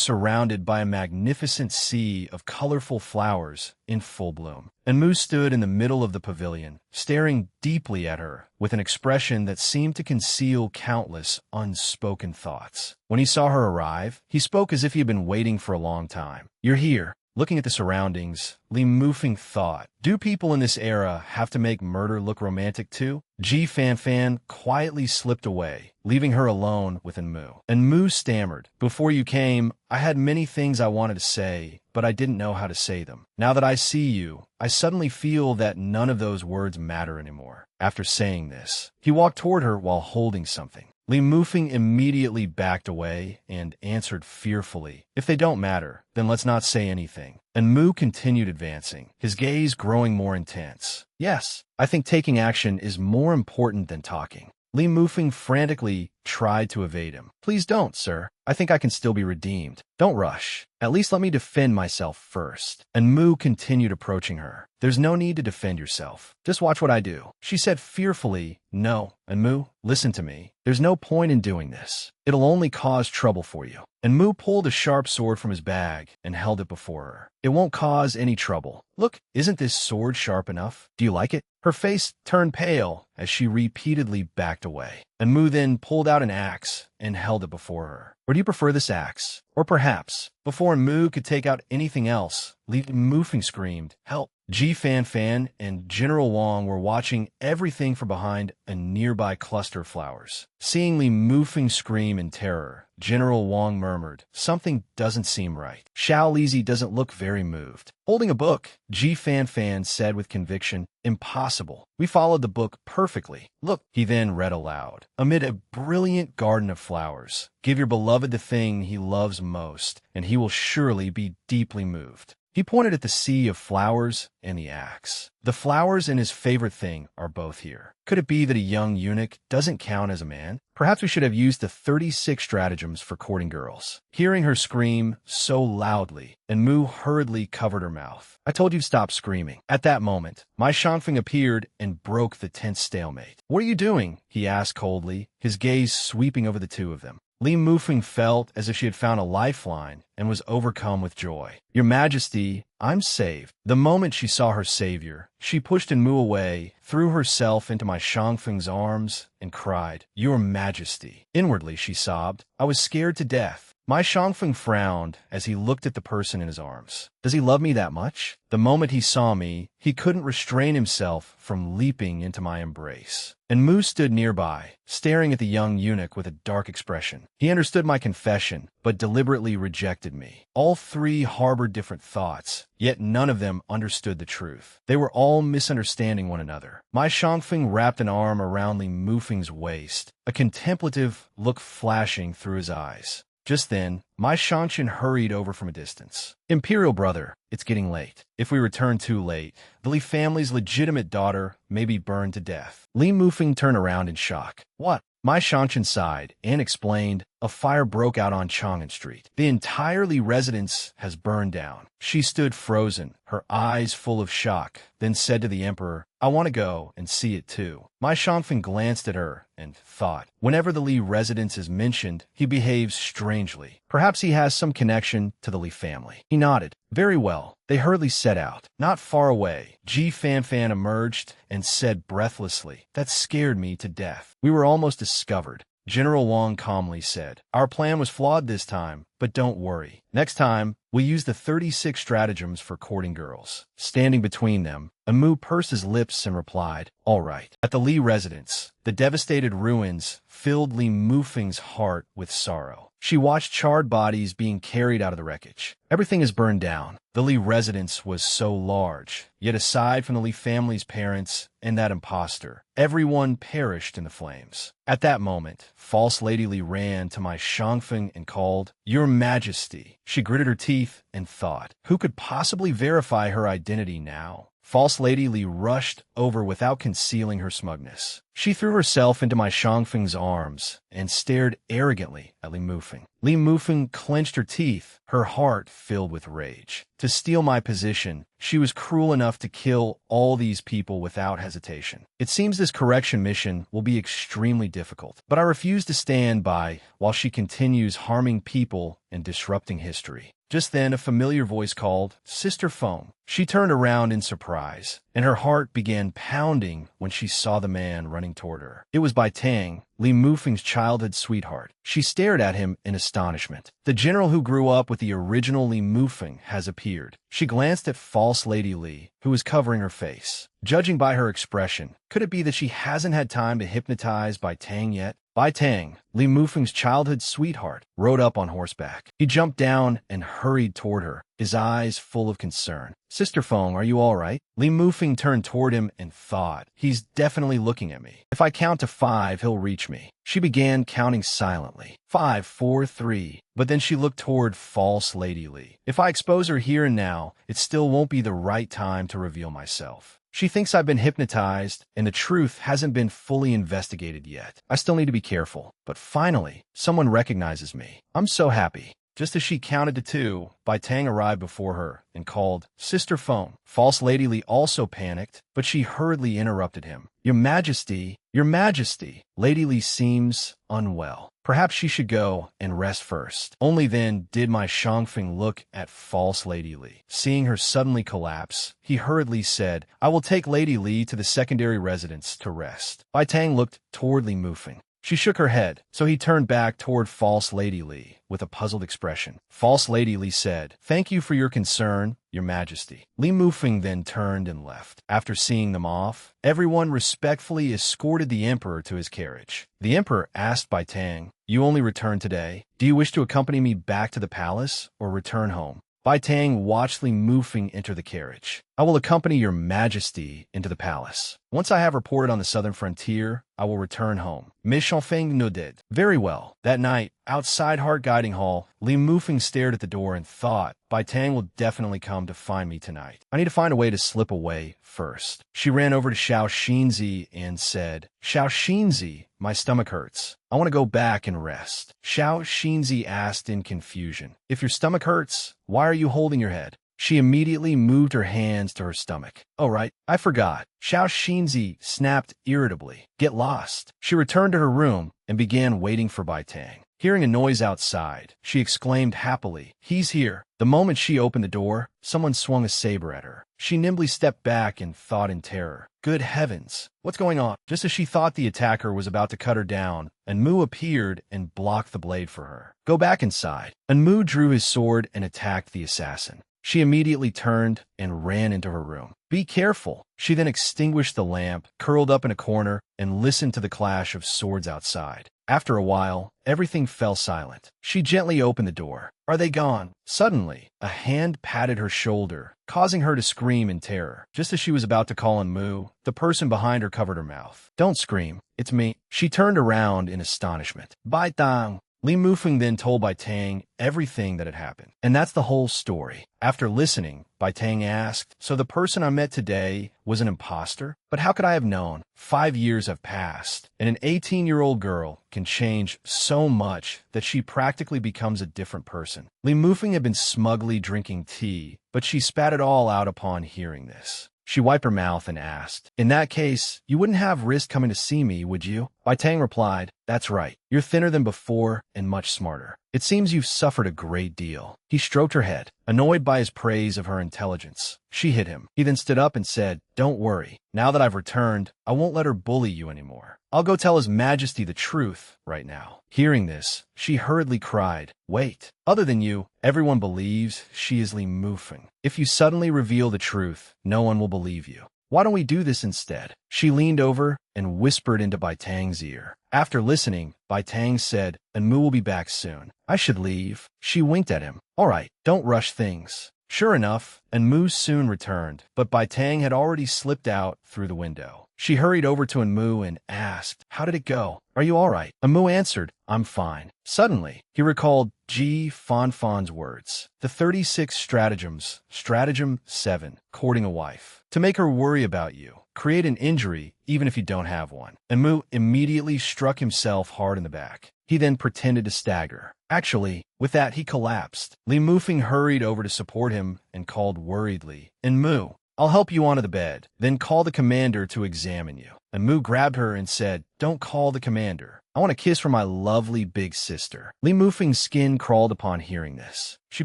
surrounded by a magnificent sea of colorful flowers in full bloom. And Mu stood in the middle of the pavilion, staring deeply at her with an expression that seemed to conceal countless unspoken thoughts. When he saw her arrive, he spoke as if he had been waiting for a long time. "You're here." Looking at the surroundings, Lee Mufeng thought, "Do people in this era have to make murder look romantic too?" Ji Fanfan quietly slipped away, leaving her alone with Mu. And Mu stammered, "Before you came, I had many things I wanted to say, but I didn't know how to say them. Now that I see you, I suddenly feel that none of those words matter anymore." After saying this, he walked toward her while holding something. Lee Mufeng immediately backed away and answered fearfully, "If they don't matter, then let's not say anything." And Mu continued advancing, his gaze growing more intense. "Yes, I think taking action is more important than talking." Lee Mufeng frantically tried to evade him. "Please don't, sir. I think I can still be redeemed. Don't rush. At least let me defend myself first." And Mu continued approaching her. "There's no need to defend yourself. Just watch what I do." She said fearfully, "No, and Mu, listen to me. There's no point in doing this. It'll only cause trouble for you." And Mu pulled a sharp sword from his bag and held it before her. "It won't cause any trouble. Look, isn't this sword sharp enough? Do you like it?" Her face turned pale as she repeatedly backed away. And Mu then pulled out an axe and held it before her. "Or do you prefer this axe? Or perhaps," before Mu could take out anything else, Lee Mufeng screamed, "Help!" Ji Fanfan and General Wang were watching everything from behind a nearby cluster of flowers. Seeing Lee Mufeng scream in terror, General Wang murmured, "Something doesn't seem right. Xiao Lizi doesn't look very moved." Holding a book, Ji Fanfan said with conviction, "Impossible. We followed the book perfectly. Look," he then read aloud. "Amid a brilliant garden of flowers, give your beloved the thing he loves most, and he will surely be deeply moved." He pointed at the sea of flowers and the axe. The flowers and his favorite thing are both here. Could it be that a young eunuch doesn't count as a man? Perhaps we should have used the 36 stratagems for courting girls. Hearing her scream so loudly, and Mu hurriedly covered her mouth. "I told you to stop screaming." At that moment, Mai Shangfeng appeared and broke the tense stalemate. "What are you doing?" he asked coldly, his gaze sweeping over the two of them. Lee Mufeng felt as if she had found a lifeline and was overcome with joy. "Your Majesty, I'm saved." The moment she saw her savior, she pushed Mu away, threw herself into Mai Shangfeng's arms, and cried, "Your Majesty." Inwardly, she sobbed, "I was scared to death." Mai Shangfeng frowned as he looked at the person in his arms. "Does he love me that much?" The moment he saw me, he couldn't restrain himself from leaping into my embrace. And Mu stood nearby, staring at the young eunuch with a dark expression. He understood my confession, but deliberately rejected me. All three harbored different thoughts, yet none of them understood the truth. They were all misunderstanding one another. Mai Shangfeng wrapped an arm around Lee Mufeng's waist, a contemplative look flashing through his eyes. Just then, Mai Shangchen hurried over from a distance. "Imperial brother, it's getting late. If we return too late, the Li family's legitimate daughter may be burned to death." Li Mufeng turned around in shock. "What? My Shanshan sighed and explained, a fire broke out on Chang'an Street. The entire Li residence has burned down. She stood frozen, her eyes full of shock, then said to the emperor, I want to go and see it too. My Shangfeng glanced at her and thought, whenever the Li residence is mentioned, he behaves strangely. Perhaps he has some connection to the Li family. He nodded. Very well. They hurriedly set out. Not far away, Ji Fanfan emerged and said breathlessly, that scared me to death. We were almost discovered. General Wang calmly said, our plan was flawed this time, but don't worry. Next time, we'll use the 36 stratagems for courting girls. Standing between them, Amu pursed his lips and replied, all right. At the Li residence, the devastated ruins filled Li Mufeng's heart with sorrow. She watched charred bodies being carried out of the wreckage. Everything is burned down. The Li residence was so large, yet aside from the Li family's parents and that impostor, everyone perished in the flames. At that moment, false Lady Li ran to my Shangfeng and called, Your Majesty. She gritted her teeth and thought, who could possibly verify her identity now? False Lady Li rushed over without concealing her smugness. She threw herself into my Shangfeng's arms and stared arrogantly at Li Mufeng. Li Mufeng clenched her teeth, her heart filled with rage. To steal my position, she was cruel enough to kill all these people without hesitation. It seems this correction mission will be extremely difficult, but I refuse to stand by while she continues harming people and disrupting history. Just then, a familiar voice called, Sister Feng. She turned around in surprise, and her heart began pounding when she saw the man running toward her. It was Bai Tang, Li Mufeng's childhood sweetheart. She stared at him in astonishment. The general who grew up with the original Li Mufeng has appeared. She glanced at false Lady Li, who was covering her face. Judging by her expression, could it be that she hasn't had time to hypnotize Bai Tang yet? Bai Tang, Li Mufeng's childhood sweetheart, rode up on horseback. He jumped down and hurried toward her, his eyes full of concern. Sister Feng, are you all right? Li Mufeng turned toward him and thought, he's definitely looking at me. If I count to 5, he'll reach me. She began counting silently. 5, 4, 3. But then she looked toward false Lady Li. If I expose her here and now, it still won't be the right time to reveal myself. She thinks I've been hypnotized, and the truth hasn't been fully investigated yet. I still need to be careful. But finally, someone recognizes me. I'm so happy. Just as she counted to 2, Bai Tang arrived before her and called, Sister Feng. False Lady Li also panicked, but she hurriedly interrupted him. Your Majesty, Your Majesty. Lady Li seems unwell. Perhaps she should go and rest first. Only then did my Shangfeng look at false Lady Li. Seeing her suddenly collapse, he hurriedly said, I will take Lady Li to the secondary residence to rest. Bai Tang looked toward Li Mufeng. She shook her head, so he turned back toward false Lady Li with a puzzled expression. False Lady Li said, Thank you for your concern, Your Majesty. Li Mufeng then turned and left. After seeing them off, everyone respectfully escorted the emperor to his carriage. The emperor asked Bai Tang, You only returned today? Do you wish to accompany me back to the palace or return home? Bai Tang watched Li Mufeng enter the carriage. I will accompany Your Majesty into the palace. Once I have reported on the southern frontier, I will return home. Miss Shangfeng nodded. Very well. That night, outside Heart Guiding Hall, Li Mufeng stared at the door and thought, Bai Tang will definitely come to find me tonight. I need to find a way to slip away first. She ran over to Xiao Xinzi and said, Xiao Xinzi, my stomach hurts. I want to go back and rest. Xiao Xinzi asked in confusion, If your stomach hurts, why are you holding your head? She immediately moved her hands to her stomach. Oh, right, I forgot. Xiao Xinzi snapped irritably. Get lost. She returned to her room and began waiting for Bai Tang. Hearing a noise outside, she exclaimed happily, He's here. The moment she opened the door, someone swung a saber at her. She nimbly stepped back and thought in terror, Good heavens, what's going on? Just as she thought the attacker was about to cut her down, Anmu appeared and blocked the blade for her. Go back inside. Anmu drew his sword and attacked the assassin. She immediately turned and ran into her room. Be careful. She then extinguished the lamp, curled up in a corner, and listened to the clash of swords outside. After a while, everything fell silent. She gently opened the door. Are they gone? Suddenly, a hand patted her shoulder, causing her to scream in terror. Just as she was about to call on Mu, the person behind her covered her mouth. Don't scream. It's me. She turned around in astonishment. Bai Tang. Li Mufeng then told Bai Tang everything that had happened. And that's the whole story. After listening, Bai Tang asked, so the person I met today was an imposter? But how could I have known? 5 years have passed, and an 18-year-old girl can change so much that she practically becomes a different person. Li Mufeng had been smugly drinking tea, but she spat it all out upon hearing this. She wiped her mouth and asked, in that case, you wouldn't have risked coming to see me, would you? Bai Tang replied, that's right. You're thinner than before and much smarter. It seems you've suffered a great deal. He stroked her head, annoyed by his praise of her intelligence. She hit him. He then stood up and said, don't worry. Now that I've returned, I won't let her bully you anymore. I'll go tell His Majesty the truth right now. Hearing this, she hurriedly cried, wait. Other than you, everyone believes she is Li Mufeng. If you suddenly reveal the truth, no one will believe you. Why don't we do this instead? She leaned over and whispered into Bai Tang's ear. After listening, Bai Tang said, Enmu will be back soon. I should leave. She winked at him. All right, don't rush things. Sure enough, Enmu soon returned, but Bai Tang had already slipped out through the window. She hurried over to Enmu and asked, how did it go? Are you all right? Enmu answered, I'm fine. Suddenly, he recalled Ji Fanfan's words. The 36 stratagems. Stratagem 7. Courting a wife. To make her worry about you. Create an injury, even if you don't have one. Enmu immediately struck himself hard in the back. He then pretended to stagger. Actually, with that, he collapsed. Li Mufeng hurried over to support him and called worriedly, Enmu, I'll help you onto the bed, then call the commander to examine you. Enmu grabbed her and said, don't call the commander. I want a kiss from my lovely big sister. Li Mufeng's skin crawled upon hearing this. She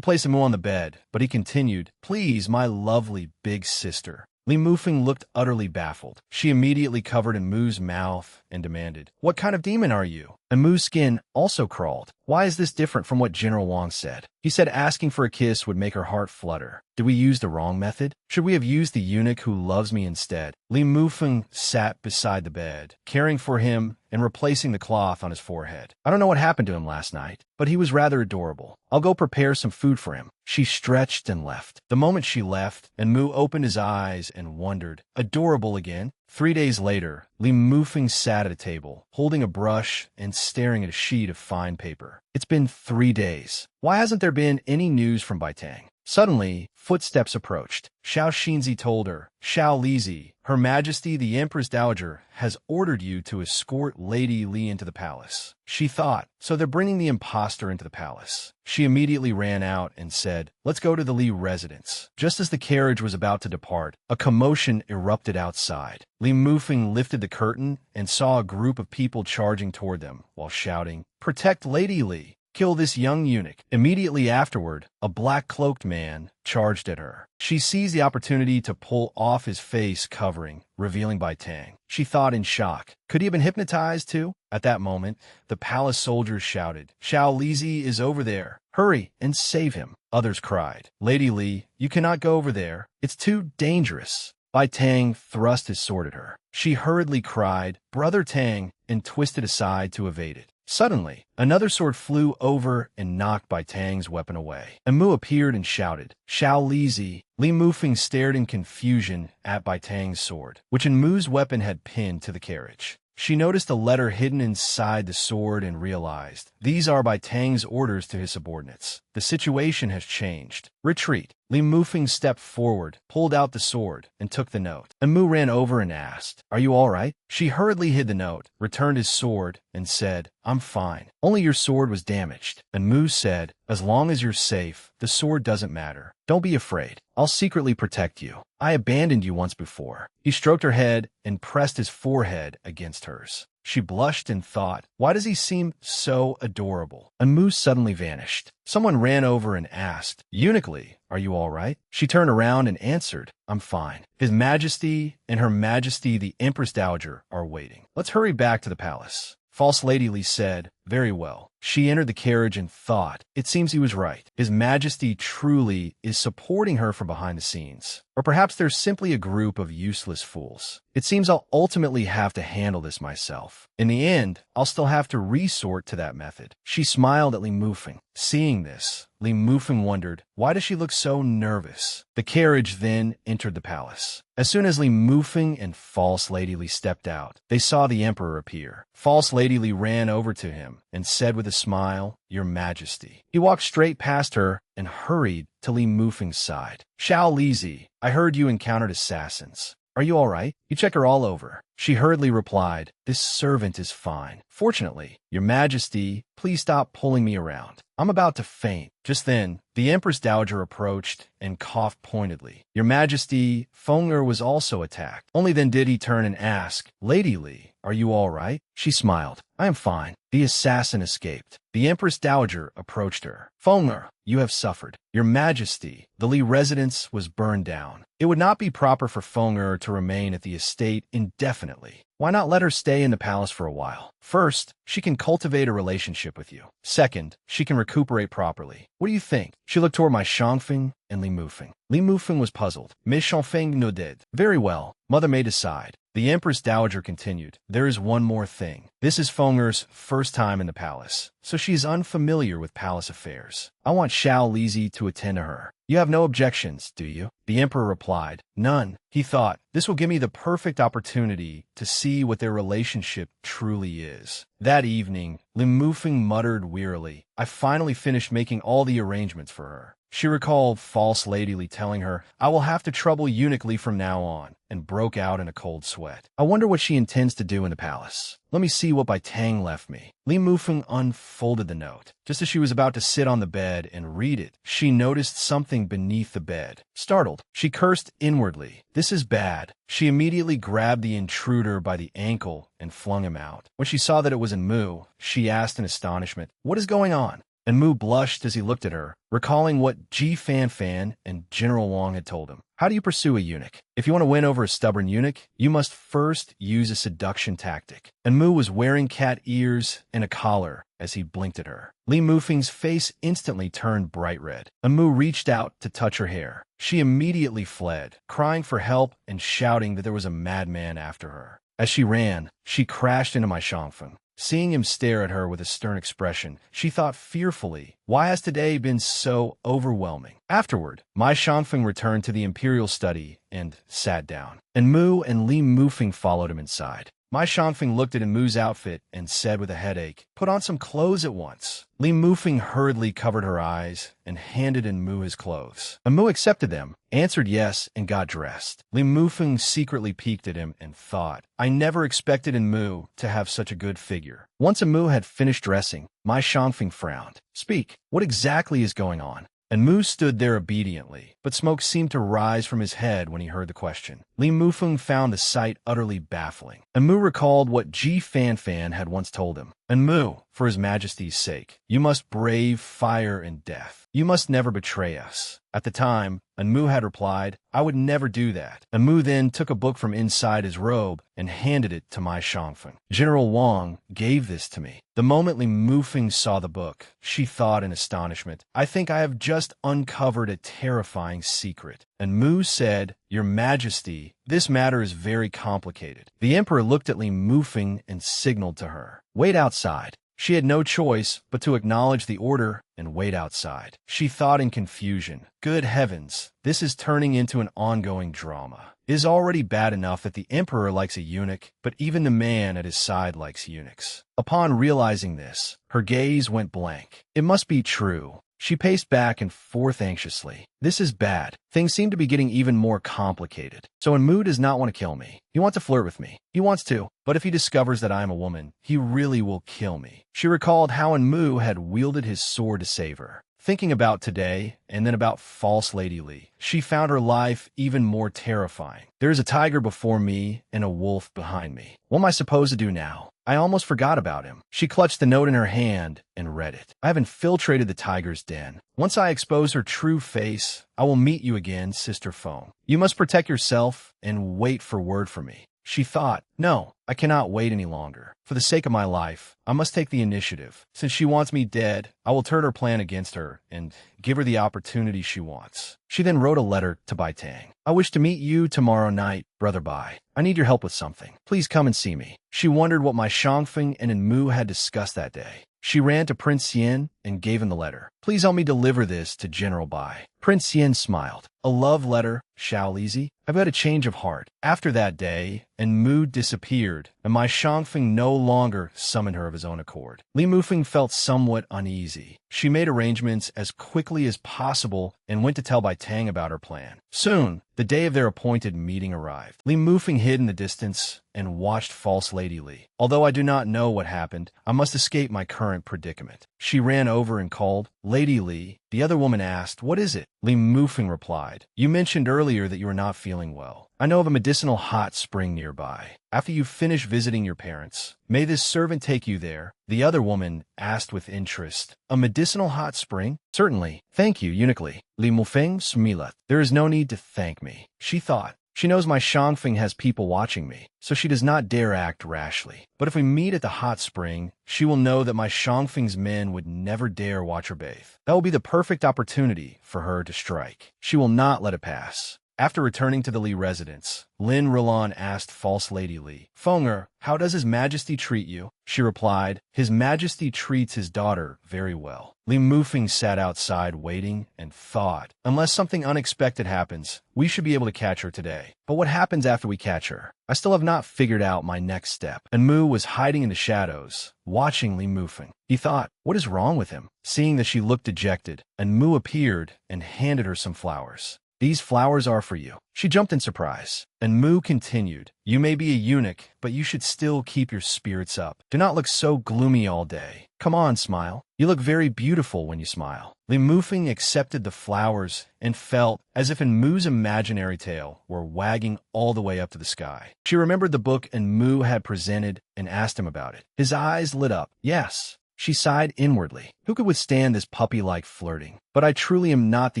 placed Enmu on the bed, but he continued, please, my lovely big sister. Li Mufeng looked utterly baffled. She immediately covered Enmu's mouth and demanded, what kind of demon are you? Enmu's skin also crawled. Why is this different from what General Wang said? He said asking for a kiss would make her heart flutter. Did we use the wrong method? Should we have used the eunuch who loves me instead? Li Mufeng sat beside the bed, caring for him and replacing the cloth on his forehead. I don't know what happened to him last night, but he was rather adorable. I'll go prepare some food for him. She stretched and left. The moment she left, Enmu opened his eyes and wondered, adorable again? 3 days later, Li Mufeng sat at a table, holding a brush and staring at a sheet of fine paper. It's been 3 days. Why hasn't there been any news from Bai Tang? Suddenly, footsteps approached. Xiao Xinzi told her, Xiao Lizi, Her Majesty the Empress Dowager has ordered you to escort Lady Li into the palace. She thought, so they're bringing the imposter into the palace. She immediately ran out and said, let's go to the Li residence. Just as the carriage was about to depart, a commotion erupted outside. Li Mufeng lifted the curtain and saw a group of people charging toward them while shouting, protect Lady Li. Kill this young eunuch. Immediately afterward, a black-cloaked man charged at her. She seized the opportunity to pull off his face covering, revealing Bai Tang. She thought in shock, could he have been hypnotized too? At that moment, the palace soldiers shouted, Xiao Lizi is over there. Hurry and save him. Others cried, Lady Li, you cannot go over there. It's too dangerous. Bai Tang thrust his sword at her. She hurriedly cried, Brother Tang, and twisted aside to evade it. Suddenly, another sword flew over and knocked Bai Tang's weapon away. Enmu appeared and shouted, Xiao Lizi. Li Mufeng stared in confusion at Bai Tang's sword, which Enmu's weapon had pinned to the carriage. She noticed a letter hidden inside the sword and realized, these are Bai Tang's orders to his subordinates. The situation has changed. Retreat. Li Mufeng stepped forward, pulled out the sword, and took the note. Enmu ran over and asked, are you all right? She hurriedly hid the note, returned his sword, and said, I'm fine. Only your sword was damaged. Enmu said, as long as you're safe, the sword doesn't matter. Don't be afraid. I'll secretly protect you. I abandoned you once before. He stroked her head and pressed his forehead against hers. She blushed and thought, why does he seem so adorable? Enmu suddenly vanished. Someone ran over and asked, Eunuch Li, are you all right? She turned around and answered, I'm fine. His Majesty and Her Majesty the Empress Dowager are waiting. Let's hurry back to the palace. False Lady Li said, very well. She entered the carriage and thought, it seems he was right. His Majesty truly is supporting her from behind the scenes. Or perhaps there's simply a group of useless fools. It seems I'll ultimately have to handle this myself. In the end, I'll still have to resort to that method. She smiled at Li Mufeng. Seeing this, Li Mufeng wondered, why does she look so nervous? The carriage then entered the palace. As soon as Li Mufeng and False Lady Li stepped out, they saw the emperor appear. False Lady Li ran over to him and said with a smile, "Your Majesty." He walked straight past her and hurried to Li Mufeng's side. "Xiao Lizi, I heard you encountered assassins. Are you all right?" You check her all over. She hurriedly replied, "This servant is fine. Fortunately, Your Majesty, please stop pulling me around. I'm about to faint." Just then, the Empress Dowager approached and coughed pointedly. Your Majesty, Fenger was also attacked. Only then did he turn and ask, "Lady Li, are you all right?" She smiled. "I am fine. The assassin escaped." The Empress Dowager approached her. "Fenger, you have suffered. Your Majesty, the Li residence was burned down. It would not be proper for Fenger to remain at the estate indefinitely. Why not let her stay in the palace for a while? First, she can cultivate a relationship with you. Second, she can recuperate properly. What do you think?" She looked toward my Shangfeng and Li Mufeng. Li Mufeng was puzzled. Miss Shangfeng nodded. "Very well. Mother may decide." The Empress Dowager continued, "There is one more thing. This is Fenger's first time in the palace, so she is unfamiliar with palace affairs. I want Xiao Lizi to attend to her. You have no objections, do you?" The Emperor replied, "None." He thought, "This will give me the perfect opportunity to see what their relationship truly is." That evening, Li Mufeng muttered wearily, "I finally finished making all the arrangements for her." She recalled false Lady Li telling her, "I will have to trouble Eunuch Li from now on," and broke out in a cold sweat. I wonder what she intends to do in the palace. Let me see what Bai Tang left me. Li Mufeng unfolded the note. Just as she was about to sit on the bed and read it, she noticed something beneath the bed. Startled, she cursed inwardly. "This is bad." She immediately grabbed the intruder by the ankle and flung him out. When she saw that it was Enmu, she asked in astonishment, "What is going on?" And Mu blushed as he looked at her, recalling what Ji Fan and General Wang had told him. How do you pursue a eunuch? If you want to win over a stubborn eunuch, you must first use a seduction tactic. And Mu was wearing cat ears and a collar as he blinked at her. Li Mufeng's face instantly turned bright red. And Mu reached out to touch her hair. She immediately fled, crying for help and shouting that there was a madman after her. As she ran, she crashed into my Shangfeng. Seeing him stare at her with a stern expression, she thought fearfully, "Why has today been so overwhelming?" Afterward, Mai Shangfeng returned to the imperial study and sat down. And Mu and Li Mufeng followed him inside. Mai Shangfeng looked at Mu's outfit and said with a headache, "Put on some clothes at once." Li Mufeng hurriedly covered her eyes and handed Mu his clothes. Mu accepted them, answered yes, and got dressed. Li Mufeng secretly peeked at him and thought, "I never expected Mu to have such a good figure." Once Mu had finished dressing, Mai Shangfeng frowned. "Speak, what exactly is going on?" And Mu stood there obediently, but smoke seemed to rise from his head when he heard the question. Li Mufeng found the sight utterly baffling. And Mu recalled what Ji Fan had once told him. "And Mu, for His Majesty's sake, you must brave fire and death. You must never betray us." At the time, Mu had replied, "I would never do that." Mu then took a book from inside his robe and handed it to Mai Shangfeng. "General Wang gave this to me." The moment Li Mufeng saw the book, she thought in astonishment, "I think I have just uncovered a terrifying secret." And Mu said, "Your Majesty, this matter is very complicated." The Emperor looked at Li Mufeng and signaled to her, "Wait outside." She had no choice but to acknowledge the order and wait outside. She thought in confusion, "Good heavens, this is turning into an ongoing drama. It is already bad enough that the Emperor likes a eunuch, but even the man at his side likes eunuchs." Upon realizing this, her gaze went blank. It must be true. She paced back and forth anxiously. "This is bad. Things seem to be getting even more complicated. So Enmu does not want to kill me. He wants to flirt with me. He wants to, but if he discovers that I am a woman, he really will kill me." She recalled how Enmu had wielded his sword to save her. Thinking about today, and then about false Lady Li, she found her life even more terrifying. There is a tiger before me and a wolf behind me. What am I supposed to do now? I almost forgot about him. She clutched the note in her hand and read it. "I have infiltrated the tiger's den. Once I expose her true face, I will meet you again, Sister Feng. You must protect yourself and wait for word from me." She thought, "No, I cannot wait any longer. For the sake of my life, I must take the initiative. Since she wants me dead, I will turn her plan against her and give her the opportunity she wants." She then wrote a letter to Bai Tang. "I wish to meet you tomorrow night, Brother Bai. I need your help with something. Please come and see me." She wondered what my Shangfeng and Enmu had discussed that day. She ran to Prince Yin and gave him the letter. "Please help me deliver this to General Bai." Prince Yin smiled. A love letter, Xiao Lizi? I've had a change of heart. After that day, and mood disappeared, and my Shangfeng no longer summoned her of his own accord. Li Mufeng felt somewhat uneasy. She made arrangements as quickly as possible and went to tell Bai Tang about her plan. Soon, the day of their appointed meeting arrived. Li Mufeng hid in the distance and watched false Lady Li. Although I do not know what happened, I must escape my current predicament. She ran over and called, Lady Li. The other woman asked, what is it? Li Mufeng replied, you mentioned earlier that you were not feeling well. I know of a medicinal hot spring nearby. After you finish visiting your parents, may this servant take you there? The other woman asked with interest, a medicinal hot spring? Certainly. Thank you, eunuch Li. Li Mufeng smiled. There is no need to thank me, she thought. She knows my Shangfeng has people watching me, so she does not dare act rashly. But if we meet at the hot spring, she will know that my Shangfeng's men would never dare watch her bathe. That will be the perfect opportunity for her to strike. She will not let it pass. After returning to the Li residence, Lin Rilan asked false Lady Li, Fenger, how does His Majesty treat you? She replied, His Majesty treats his daughter very well. Li Mufeng sat outside waiting and thought, unless something unexpected happens, we should be able to catch her today. But what happens after we catch her? I still have not figured out my next step. And Mu was hiding in the shadows, watching Li Mufeng. He thought, what is wrong with him? Seeing that she looked dejected, and Mu appeared and handed her some flowers. These flowers are for you. She jumped in surprise, and Mu continued, you may be a eunuch, but you should still keep your spirits up. Do not look so gloomy all day. Come on, smile. You look very beautiful when you smile. Li Mufeng accepted the flowers and felt as if in Mu's imaginary tail were wagging all the way up to the sky. She remembered the book and Mu had presented and asked him about it. His eyes lit up. Yes. She sighed inwardly. Who could withstand this puppy-like flirting? But I truly am not the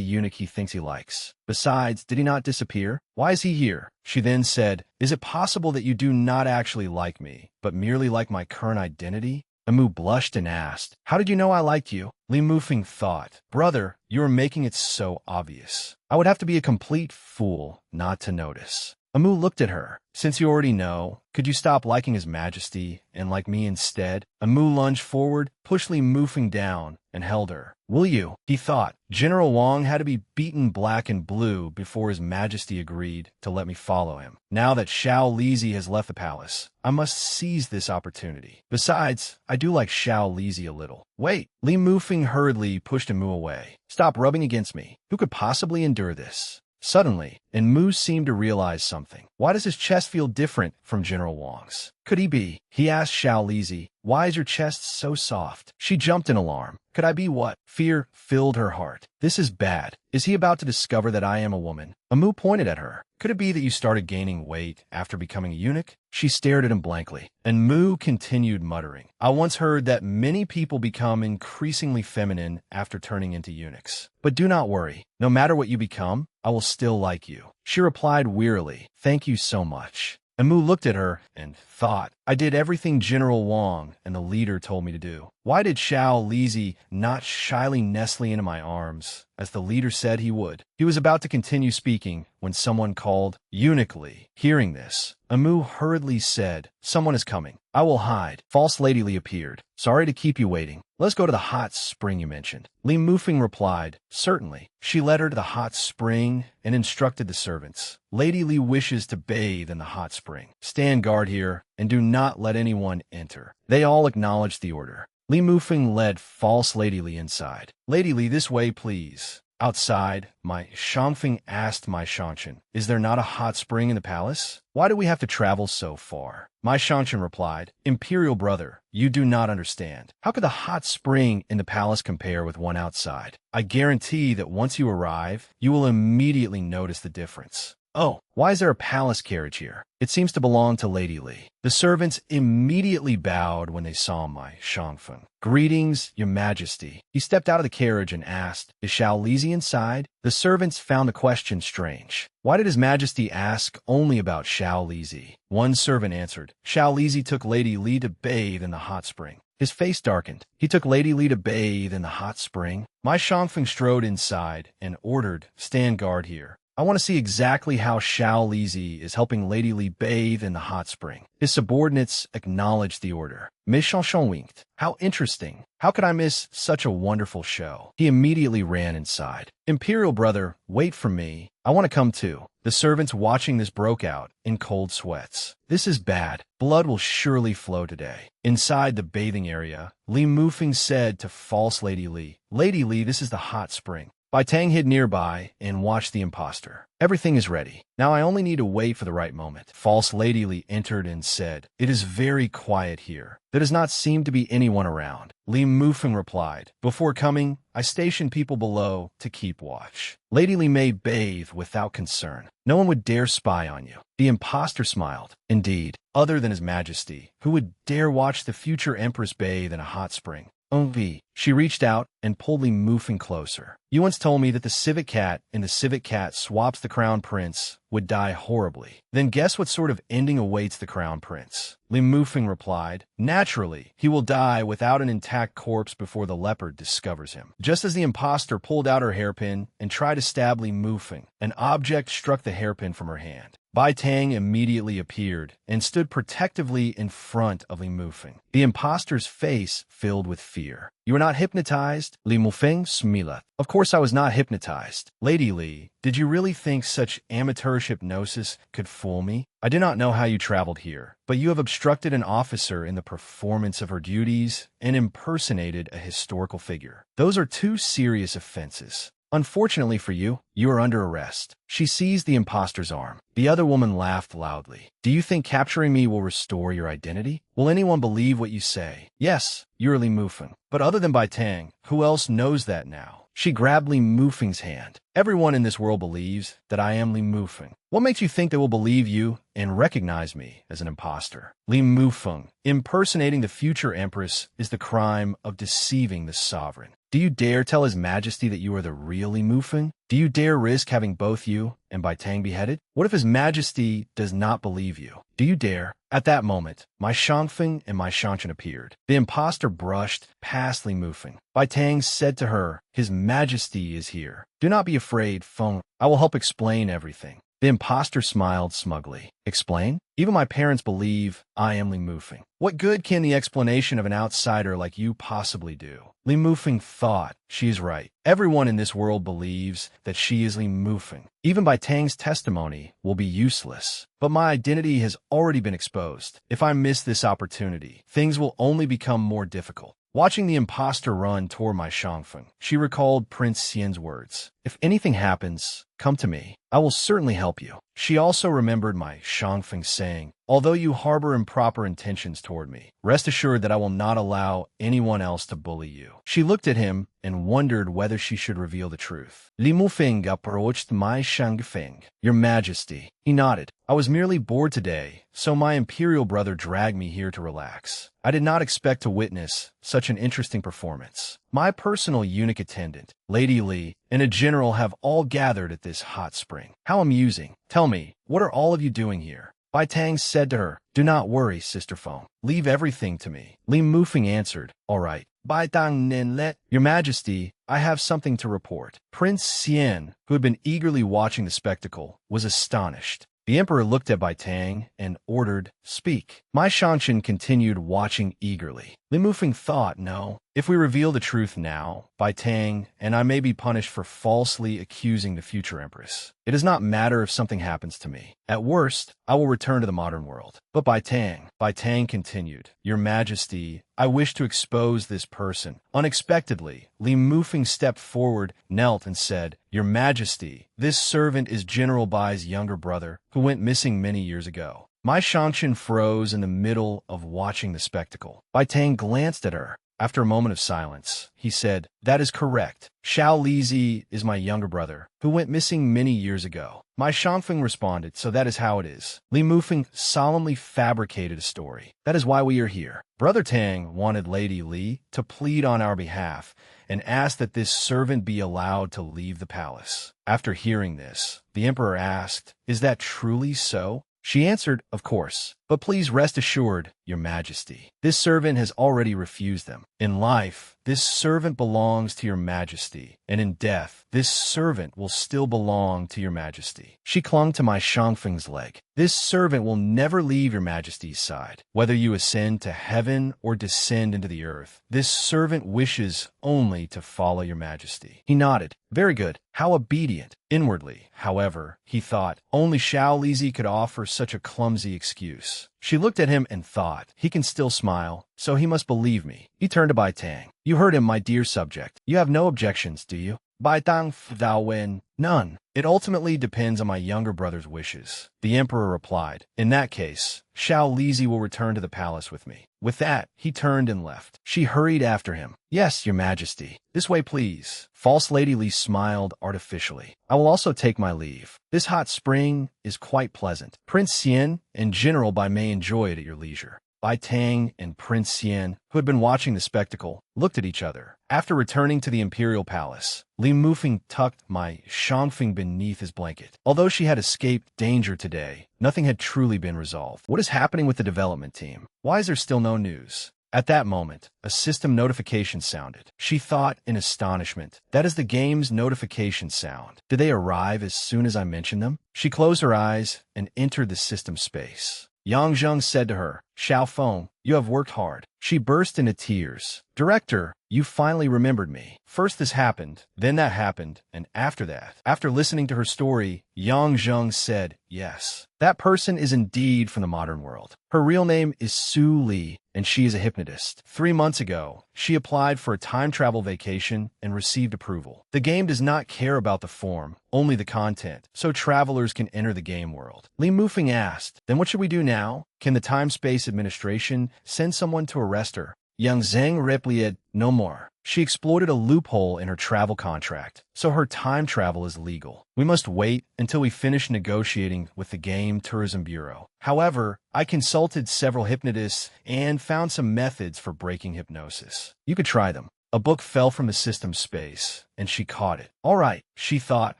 eunuch he thinks he likes. Besides, did he not disappear? Why is he here? She then said, is it possible that you do not actually like me, but merely like my current identity? Amu blushed and asked, how did you know I liked you? Li Mufeng thought, brother, you are making it so obvious. I would have to be a complete fool not to notice. Amu looked at her. Since you already know, could you stop liking His Majesty and like me instead? Amu lunged forward, pushed Li Mufeng down, and held her. Will you? He thought. General Wang had to be beaten black and blue before His Majesty agreed to let me follow him. Now that Xiao Lizi has left the palace, I must seize this opportunity. Besides, I do like Xiao Lizi a little. Wait! Li Mufeng hurriedly pushed Amu away. Stop rubbing against me. Who could possibly endure this? Suddenly, Mu seemed to realize something. Why does his chest feel different from General Wang's? Could he be? He asked Xiao Lizi, why is your chest so soft? She jumped in alarm. Could I be what? Fear filled her heart. This is bad. Is he about to discover that I am a woman? Amu pointed at her. Could it be that you started gaining weight after becoming a eunuch? She stared at him blankly, and Mu continued muttering. I once heard that many people become increasingly feminine after turning into eunuchs. But do not worry. No matter what you become, I will still like you. She replied wearily, thank you so much. Amu looked at her and thought, I did everything General Wang and the leader told me to do. Why did Xiao Lizi not shyly nestle into my arms, as the leader said he would? He was about to continue speaking when someone called, Eunuch Li. Hearing this, Amu hurriedly said, someone is coming. I will hide. False Lady Li appeared. Sorry to keep you waiting. Let's go to the hot spring you mentioned. Li Mufeng replied, certainly. She led her to the hot spring and instructed the servants. Lady Li wishes to bathe in the hot spring. Stand guard here and do not let anyone enter. They all acknowledged the order. Li Mufeng led false Lady Li inside. Lady Li, this way, please. Outside, my Shangfeng asked my Shanshan, is there not a hot spring in the palace? Why do we have to travel so far? My Shanshan replied, Imperial brother, you do not understand. How could the hot spring in the palace compare with one outside? I guarantee that once you arrive, you will immediately notice the difference. Oh, why is there a palace carriage here? It seems to belong to Lady Li. The servants immediately bowed when they saw my Shangfeng. Greetings, Your Majesty. He stepped out of the carriage and asked, is Xiao Lizi inside? The servants found the question strange. Why did His Majesty ask only about Xiao Lizi? One servant answered, Xiao Lizi took Lady Li to bathe in the hot spring. His face darkened. He took Lady Li to bathe in the hot spring. My Shangfeng strode inside and ordered, stand guard here. I want to see exactly how Xiao Lizi is helping Lady Li bathe in the hot spring. His subordinates acknowledged the order. Miss Chanchon winked. How interesting. How could I miss such a wonderful show? He immediately ran inside. Imperial brother, wait for me. I want to come too. The servants watching this broke out in cold sweats. This is bad. Blood will surely flow today. Inside the bathing area, Li Mufeng said to false Lady Li, Lady Li, this is the hot spring. Bai Tang hid nearby and watched the impostor. Everything is ready. Now I only need to wait for the right moment. False Lady Li entered and said, It is very quiet here. There does not seem to be anyone around. Li Mufeng replied, Before coming, I stationed people below to keep watch. Lady Li may bathe without concern. No one would dare spy on you. The impostor smiled. Indeed, other than His Majesty, who would dare watch the future Empress bathe in a hot spring? Only. She reached out and pulled Li Mufeng closer. You once told me that the civet cat in the civet cat swaps the crown prince would die horribly. Then guess what sort of ending awaits the crown prince? Li Mufeng replied, Naturally, he will die without an intact corpse before the leopard discovers him. Just as the impostor pulled out her hairpin and tried to stab Li Mufeng, an object struck the hairpin from her hand. Bai Tang immediately appeared and stood protectively in front of Li Mufeng. The impostor's face filled with fear. You are not hypnotized? Li Mufeng smiled. Of course I was not hypnotized. Lady Li, did you really think such amateurish hypnosis could fool me? I do not know how you traveled here, but you have obstructed an officer in the performance of her duties and impersonated a historical figure. Those are two serious offenses. Unfortunately for you, you are under arrest. She seized the impostor's arm. The other woman laughed loudly. Do you think capturing me will restore your identity? Will anyone believe what you say? Yes, you're Li Mufeng. But other than Bai Tang, who else knows that now? She grabbed Li Mufeng's hand. Everyone in this world believes that I am Li Mufeng. What makes you think they will believe you and recognize me as an impostor? Li Mufeng, impersonating the future empress is the crime of deceiving the sovereign. Do you dare tell His Majesty that you are the real Li Mufeng? Do you dare risk having both you and Bai Tang beheaded? What if His Majesty does not believe you? Do you dare? At that moment, my Shangfeng and my Shanshan appeared. The impostor brushed past Li Mufeng. Bai Tang said to her, His Majesty is here. Do not be afraid, Feng. I will help explain everything. The impostor smiled smugly. Explain? Even my parents believe I am Li Mufeng. What good can the explanation of an outsider like you possibly do? Li Mufeng thought, she is right. Everyone in this world believes that she is Li Mufeng. Even Bai Tang's testimony will be useless. But my identity has already been exposed. If I miss this opportunity, things will only become more difficult. Watching the impostor run toward my Shangfeng, she recalled Prince Xian's words. If anything happens, come to me. I will certainly help you. She also remembered my Shangfeng saying, Although you harbor improper intentions toward me, rest assured that I will not allow anyone else to bully you. She looked at him and wondered whether she should reveal the truth. Li Mufeng approached my Shangfeng. Your Majesty. He nodded. I was merely bored today, so my imperial brother dragged me here to relax. I did not expect to witness such an interesting performance. My personal eunuch attendant, Lady Li, and a general have all gathered at this hot spring. How amusing. Tell me, what are all of you doing here? Bai Tang said to her, Do not worry, Sister Feng. Leave everything to me. Li Mufeng answered, All right. Bai Tang Nen let. Your Majesty, I have something to report. Prince Xian, who had been eagerly watching the spectacle, was astonished. The emperor looked at Bai Tang and ordered, Speak. My Shanshan continued watching eagerly. Li Mufeng thought, No, if we reveal the truth now, Bai Tang and I may be punished for falsely accusing the future empress. It does not matter if something happens to me. At worst, I will return to the modern world. But Bai Tang continued, Your Majesty, I wish to expose this person. Unexpectedly, Li Mufeng stepped forward, knelt, and said, Your Majesty, this servant is General Bai's younger brother, who went missing many years ago. My Shanshan froze in the middle of watching the spectacle. Bai Tang glanced at her. After a moment of silence, he said, That is correct. Xiao Lizi is my younger brother, who went missing many years ago. My Shangfeng responded, So that is how it is. Li Mufeng solemnly fabricated a story. That is why we are here. Brother Tang wanted Lady Li to plead on our behalf and asked that this servant be allowed to leave the palace. After hearing this, the emperor asked, Is that truly so? She answered, Of course. But please rest assured, Your Majesty, this servant has already refused them. In life, this servant belongs to Your Majesty, and in death, this servant will still belong to Your Majesty. She clung to my Shangfeng's leg. This servant will never leave Your Majesty's side. Whether you ascend to heaven or descend into the earth, this servant wishes only to follow Your Majesty. He nodded. Very good. How obedient. Inwardly, however, he thought, only Xiao Lizi could offer such a clumsy excuse. She looked at him and thought, he can still smile, so he must believe me. He turned to Bai Tang. You heard him, my dear subject. You have no objections, do you? Bai Tang Thou Win. None. It ultimately depends on my younger brother's wishes. The emperor replied, in that case, Xiao Lizi will return to the palace with me. With that, he turned and left. She hurried after him. Yes, Your Majesty. This way, please. False Lady Li smiled artificially. I will also take my leave. This hot spring is quite pleasant. Prince Xian and General Bai may enjoy it at your leisure. Bai Tang and Prince Xian, who had been watching the spectacle, looked at each other. After returning to the imperial palace, Li Mufeng tucked my Shangfeng beneath his blanket. Although she had escaped danger today, nothing had truly been resolved. What is happening with the development team? Why is there still no news? At that moment, a system notification sounded. She thought in astonishment, that is the game's notification sound. Did they arrive as soon as I mentioned them? She closed her eyes and entered the system space. Yang Zheng said to her, Xiao Feng, you have worked hard. She burst into tears. Director, you finally remembered me. First this happened, then that happened, and after that. After listening to her story, Yang Zheng said, yes, that person is indeed from the modern world. Her real name is Su Li, and she is a hypnotist. 3 months ago, she applied for a time travel vacation and received approval. The game does not care about the form, only the content, so travelers can enter the game world. Li Mufeng asked, then what should we do now? Can the Time-Space Administration send someone to arrest her? Yang Zheng replied, no more. She exploited a loophole in her travel contract, so her time travel is legal. We must wait until we finish negotiating with the Game Tourism Bureau. However, I consulted several hypnotists and found some methods for breaking hypnosis. You could try them. A book fell from the system space, and she caught it. All right, she thought,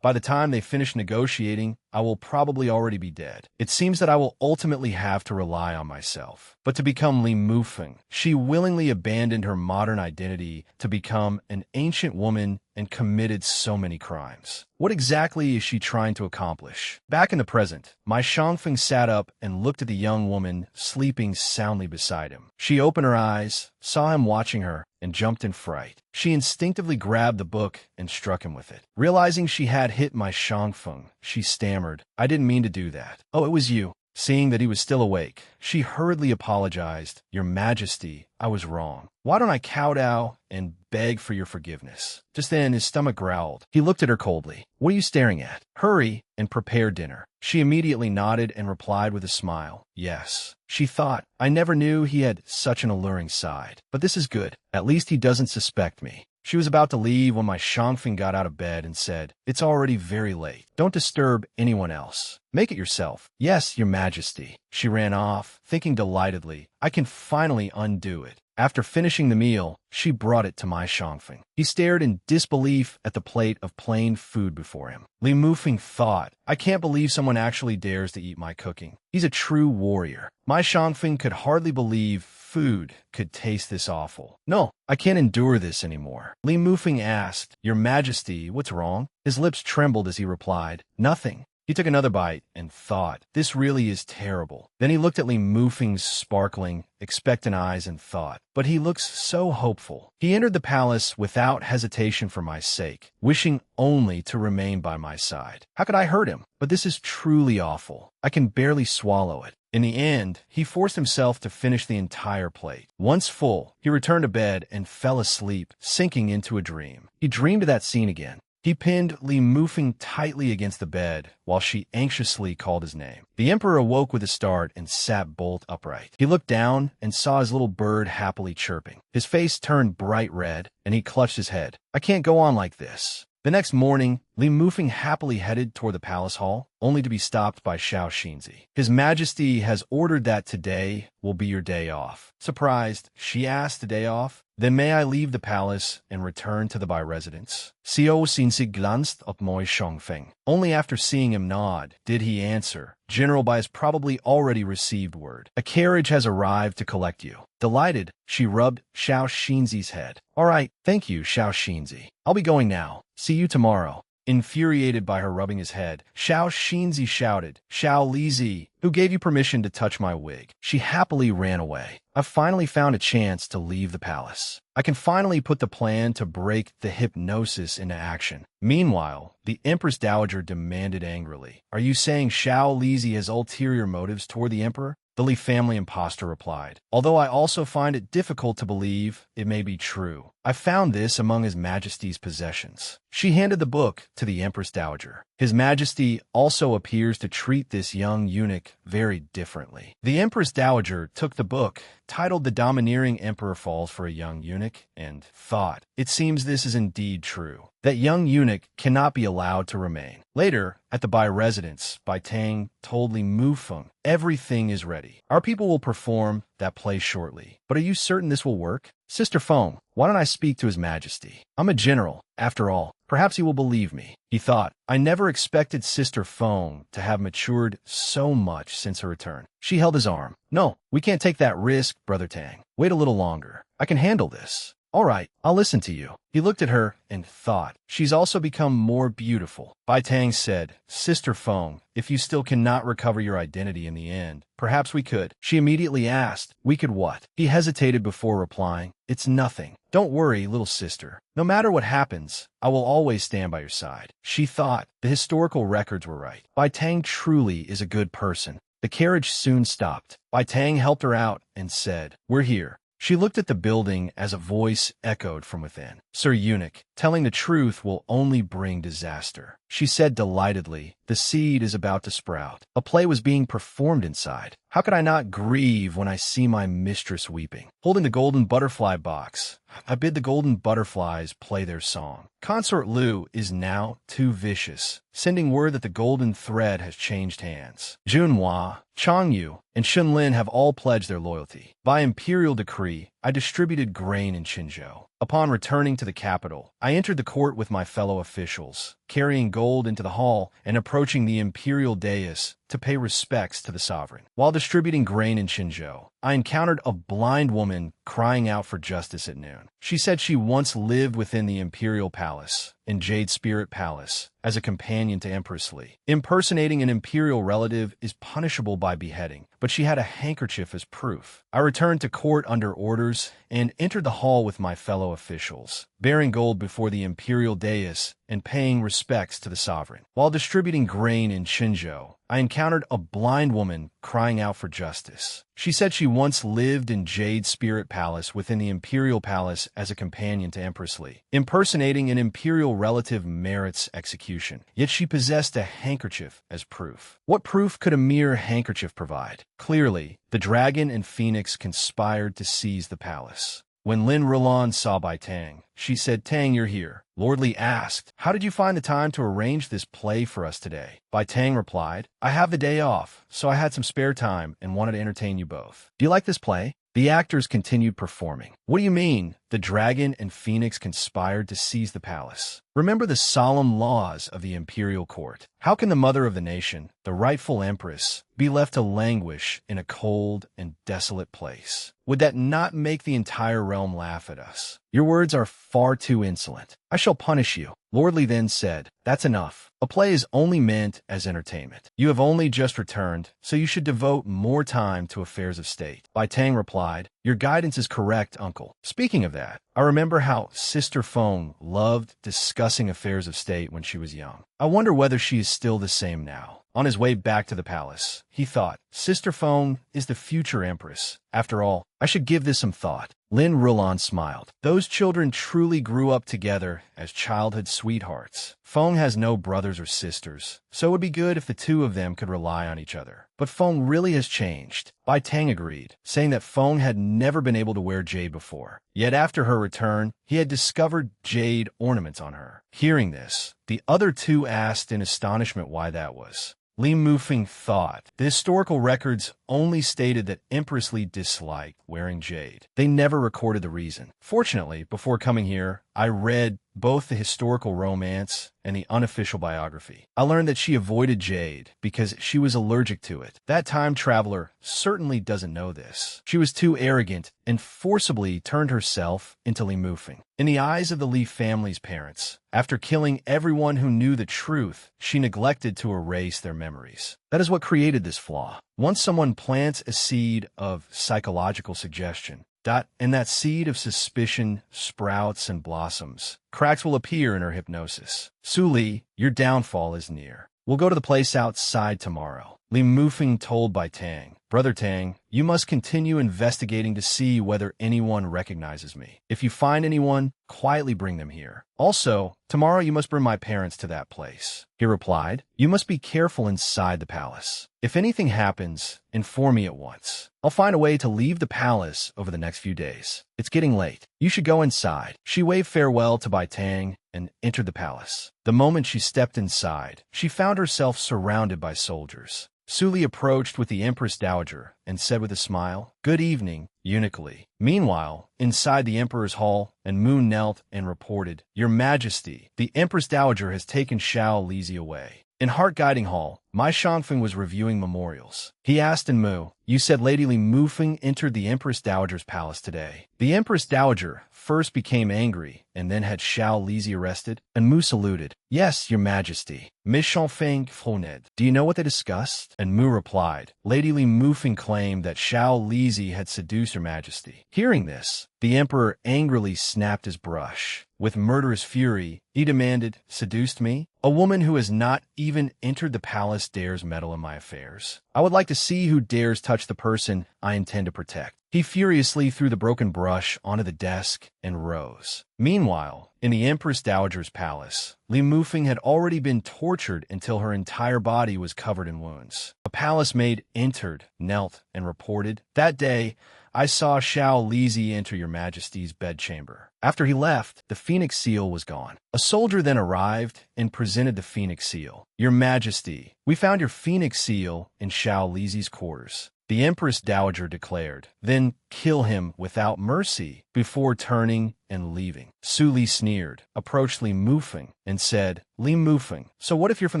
by the time they finish negotiating, I will probably already be dead. It seems that I will ultimately have to rely on myself. But to become Li Mufeng, she willingly abandoned her modern identity to become an ancient woman and committed so many crimes. What exactly is she trying to accomplish? Back in the present, my Shangfeng sat up and looked at the young woman sleeping soundly beside him. She opened her eyes, saw him watching her, and jumped in fright. She instinctively grabbed the book and struck him with it. Realizing she had hit my Shangfeng, she stammered, I didn't mean to do that. Oh, it was you. Seeing that he was still awake, she hurriedly apologized. Your Majesty, I was wrong. Why don't I kowtow and beg for your forgiveness? Just then, his stomach growled. He looked at her coldly. What are you staring at? Hurry and prepare dinner. She immediately nodded and replied with a smile. Yes. She thought, I never knew he had such an alluring side. But this is good. At least he doesn't suspect me. She was about to leave when my Shangfeng got out of bed and said, it's already very late. Don't disturb anyone else. Make it yourself. Yes, Your Majesty. She ran off, thinking delightedly, I can finally undo it. After finishing the meal, she brought it to my Shangfeng. He stared in disbelief at the plate of plain food before him. Li Mufeng thought, I can't believe someone actually dares to eat my cooking. He's a true warrior. My Shangfeng could hardly believe food could taste this awful. No, I can't endure this anymore. Li Mufeng asked, Your Majesty, what's wrong? His lips trembled as he replied, nothing. He took another bite and thought, this really is terrible. Then he looked at Li Mufeng's sparkling, expectant eyes and thought, but he looks so hopeful. He entered the palace without hesitation for my sake, wishing only to remain by my side. How could I hurt him? But this is truly awful. I can barely swallow it. In the end, he forced himself to finish the entire plate. Once full, he returned to bed and fell asleep, sinking into a dream. He dreamed of that scene again. He pinned Li Mufeng tightly against the bed while she anxiously called his name. The emperor awoke with a start and sat bolt upright. He looked down and saw his little bird happily chirping. His face turned bright red, and he clutched his head. I can't go on like this. The next morning, Li Mufeng happily headed toward the palace hall, only to be stopped by Xiao Xinzi. His Majesty has ordered that today will be your day off. Surprised, she asked the day off? Then may I leave the palace and return to the Bai residence? Xiao Xinzi glanced up Moi Shongfeng. Only after seeing him nod did he answer. General Bai has probably already received word. A carriage has arrived to collect you. Delighted, she rubbed Xiao Xinzi's head. All right, thank you, Xiao Xinzi. I'll be going now. See you tomorrow. Infuriated by her rubbing his head, Xiao Xinzi shouted, Xiao Lizi, who gave you permission to touch my wig? She happily ran away. I've finally found a chance to leave the palace. I can finally put the plan to break the hypnosis into action. Meanwhile, the Empress Dowager demanded angrily, Are you saying Xiao Lizi has ulterior motives toward the Emperor? The Li family impostor replied, Although I also find it difficult to believe it may be true. I found this among His Majesty's possessions. She handed the book to the Empress Dowager. His Majesty also appears to treat this young eunuch very differently. The Empress Dowager took the book, titled The Domineering Emperor Falls for a Young Eunuch, and thought, It seems this is indeed true. That young eunuch cannot be allowed to remain. Later, at the Bai residence, Bai Tang told Li Mufeng, Everything is ready. Our people will perform that play shortly. But are you certain this will work? Sister Feng, why don't I speak to His Majesty? I'm a general, after all. Perhaps he will believe me. He thought, I never expected Sister Feng to have matured so much since her return. She held his arm. No, we can't take that risk, Brother Tang. Wait a little longer. I can handle this. All right, I'll listen to you. He looked at her and thought, She's also become more beautiful. Bai Tang said, Sister Feng, if you still cannot recover your identity in the end, perhaps we could. She immediately asked, We could what? He hesitated before replying, It's nothing. Don't worry, little sister. No matter what happens, I will always stand by your side. She thought the historical records were right. Bai Tang truly is a good person. The carriage soon stopped. Bai Tang helped her out and said, We're here. She looked at the building as a voice echoed from within. Sir Eunuch, telling the truth will only bring disaster. She said delightedly, The seed is about to sprout. A play was being performed inside. How could I not grieve when I see my mistress weeping? Holding the golden butterfly box, I bid the golden butterflies play their song. Consort Liu is now too vicious, sending word that the golden thread has changed hands. Junhua, Changyu, and Shunlin have all pledged their loyalty. By imperial decree, I distributed grain in Qinzhou. Upon returning to the capital, I entered the court with my fellow officials, carrying gold into the hall and approaching the imperial dais to pay respects to the sovereign. While distributing grain in Qinzhou, I encountered a blind woman crying out for justice at noon. She said she once lived within the imperial palace, in Jade Spirit Palace, as a companion to Empress Li. Impersonating an imperial relative is punishable by beheading, but she had a handkerchief as proof. I returned to court under orders and entered the hall with my fellow officials, bearing gold before the imperial dais and paying respects to the sovereign. While distributing grain in Qinzhou, I encountered a blind woman crying out for justice. She said she once lived in Jade Spirit Palace within the imperial palace as a companion to Empress Li. Impersonating an imperial relative merits execution, yet she possessed a handkerchief as proof. What proof could a mere handkerchief provide? Clearly, the dragon and phoenix conspired to seize the palace. When Lin Rulan saw Bai Tang, she said, Tang, you're here. Lord Li asked, How did you find the time to arrange this play for us today? Bai Tang replied, I have the day off, so I had some spare time and wanted to entertain you both. Do you like this play? The actors continued performing. What do you mean? The dragon and phoenix conspired to seize the palace. Remember the solemn laws of the imperial court. How can the mother of the nation, the rightful empress, be left to languish in a cold and desolate place? Would that not make the entire realm laugh at us? Your words are far too insolent. I shall punish you. Lord Li then said, That's enough. A play is only meant as entertainment. You have only just returned, so you should devote more time to affairs of state. Bai Tang replied, Your guidance is correct, uncle. Speaking of that, I remember how Sister Feng loved discussing affairs of state when she was young. I wonder whether she is still the same now. On his way back to the palace, he thought, Sister Feng is the future empress. After all, I should give this some thought. Lin Rulan smiled. Those children truly grew up together as childhood sweethearts. Feng has no brothers or sisters, so it would be good if the two of them could rely on each other. But Feng really has changed. Bai Tang agreed, saying that Feng had never been able to wear jade before. Yet after her return, he had discovered jade ornaments on her. Hearing this, the other two asked in astonishment why that was. Li Mufeng thought. The historical records only stated that Empress Li disliked wearing jade. They never recorded the reason. Fortunately, before coming here, I read both the historical romance and the unofficial biography. I learned that she avoided jade because she was allergic to it. That time traveler certainly doesn't know this. She was too arrogant and forcibly turned herself into Li Mufeng. In the eyes of the Li family's parents, after killing everyone who knew the truth, she neglected to erase their memories. That is what created this flaw. Once someone plants a seed of psychological suggestion, and that seed of suspicion sprouts and blossoms, cracks will appear in her hypnosis. Su Li, your downfall is near. We'll go to the place outside tomorrow. Li Mufeng told Bai Tang, Brother Tang, you must continue investigating to see whether anyone recognizes me. If you find anyone, quietly bring them here. Also, tomorrow you must bring my parents to that place. He replied, you must be careful inside the palace. If anything happens, inform me at once. I'll find a way to leave the palace over the next few days. It's getting late. You should go inside. She waved farewell to Bai Tang and entered the palace. The moment she stepped inside, she found herself surrounded by soldiers. Su Li approached with the Empress Dowager and said with a smile, Good evening, Eunuch Li. Meanwhile, inside the Emperor's hall, and Mu knelt and reported, Your Majesty, the Empress Dowager has taken Xiao Lizi away. In Heart-Guiding Hall, Mai Shangfeng was reviewing memorials. He asked in Mu, You said Lady Li Mufeng entered the Empress Dowager's palace today. The Empress Dowager first became angry and then had Xiao Lizi arrested, and Mu saluted. Yes, Your Majesty. Miss Shangfeng phoned. Do you know what they discussed? And Mu replied, Lady Li Mufeng claimed that Xiao Lizi had seduced Her Majesty. Hearing this, the Emperor angrily snapped his brush. With murderous fury, he demanded, Seduced me? A woman who has not even entered the palace dares meddle in my affairs. I would like to see who dares touch the person I intend to protect. He furiously threw the broken brush onto the desk and rose. Meanwhile, in the Empress Dowager's palace, Li Mufeng had already been tortured until her entire body was covered in wounds. A palace maid entered, knelt, and reported, That day, I saw Xiao Lizi enter Your Majesty's bedchamber. After he left, the phoenix seal was gone. A soldier then arrived and presented the phoenix seal. Your Majesty, we found your phoenix seal in Xiao Lizi's quarters. The Empress Dowager declared, Then kill him without mercy, before turning and leaving. Su Li sneered, approached Li Mufeng, and said, Li Mufeng, so what if you're from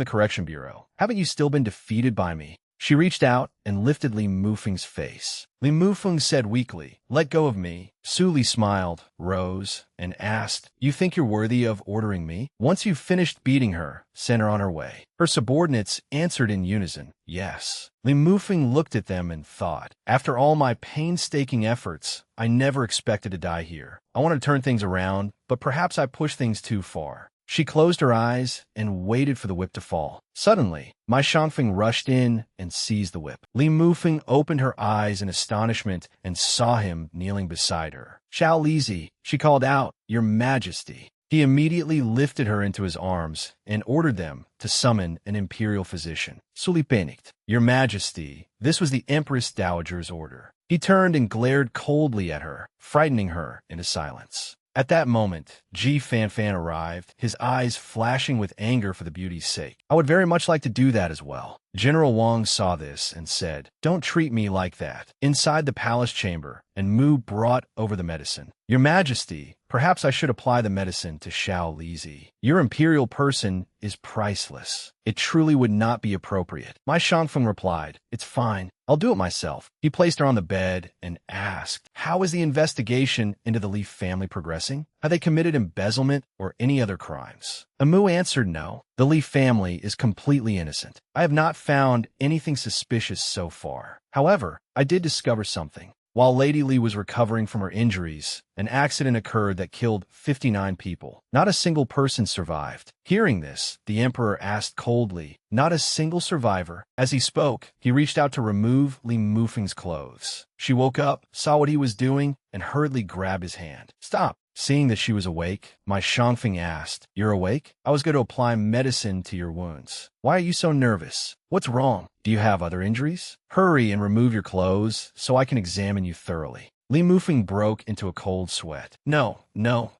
the Correction Bureau? Haven't you still been defeated by me? She reached out and lifted Li Mufeng's face. Li Mufeng said weakly, Let go of me. Su Li smiled, rose, and asked, You think you're worthy of ordering me? Once you've finished beating her, send her on her way. Her subordinates answered in unison, Yes. Li Mufeng looked at them and thought, After all my painstaking efforts, I never expected to die here. I want to turn things around, but perhaps I pushed things too far. She closed her eyes and waited for the whip to fall. Suddenly, Mai Shangfeng rushed in and seized the whip. Li Mufeng opened her eyes in astonishment and saw him kneeling beside her. Xiao Lizi, she called out, Your Majesty. He immediately lifted her into his arms and ordered them to summon an imperial physician. Su Li panicked. Your Majesty, this was the Empress Dowager's order. He turned and glared coldly at her, frightening her into silence. At that moment, Ji Fanfan arrived, his eyes flashing with anger for the beauty's sake. I would very much like to do that as well. General Wang saw this and said, Don't treat me like that. Inside the palace chamber, and Mu brought over the medicine. Your Majesty, perhaps I should apply the medicine to Xiao Lizi. Your imperial person is priceless. It truly would not be appropriate. Mai Shangfeng replied, It's fine. I'll do it myself. He placed her on the bed and asked, How is the investigation into the Li family progressing? Have they committed embezzlement or any other crimes? Amu answered no. The Li family is completely innocent. I have not found anything suspicious so far. However, I did discover something. While Lady Li was recovering from her injuries, an accident occurred that killed 59 people. Not a single person survived. Hearing this, the emperor asked coldly, "Not a single survivor?" As he spoke, he reached out to remove Li Mufeng's clothes. She woke up, saw what he was doing, and hurriedly grabbed his hand. "Stop." Seeing that she was awake, my Shangfeng asked, "You're awake? I was going to apply medicine to your wounds. Why are you so nervous? What's wrong? Do you have other injuries? Hurry and remove your clothes so I can examine you thoroughly." Li Mufeng broke into a cold sweat. No,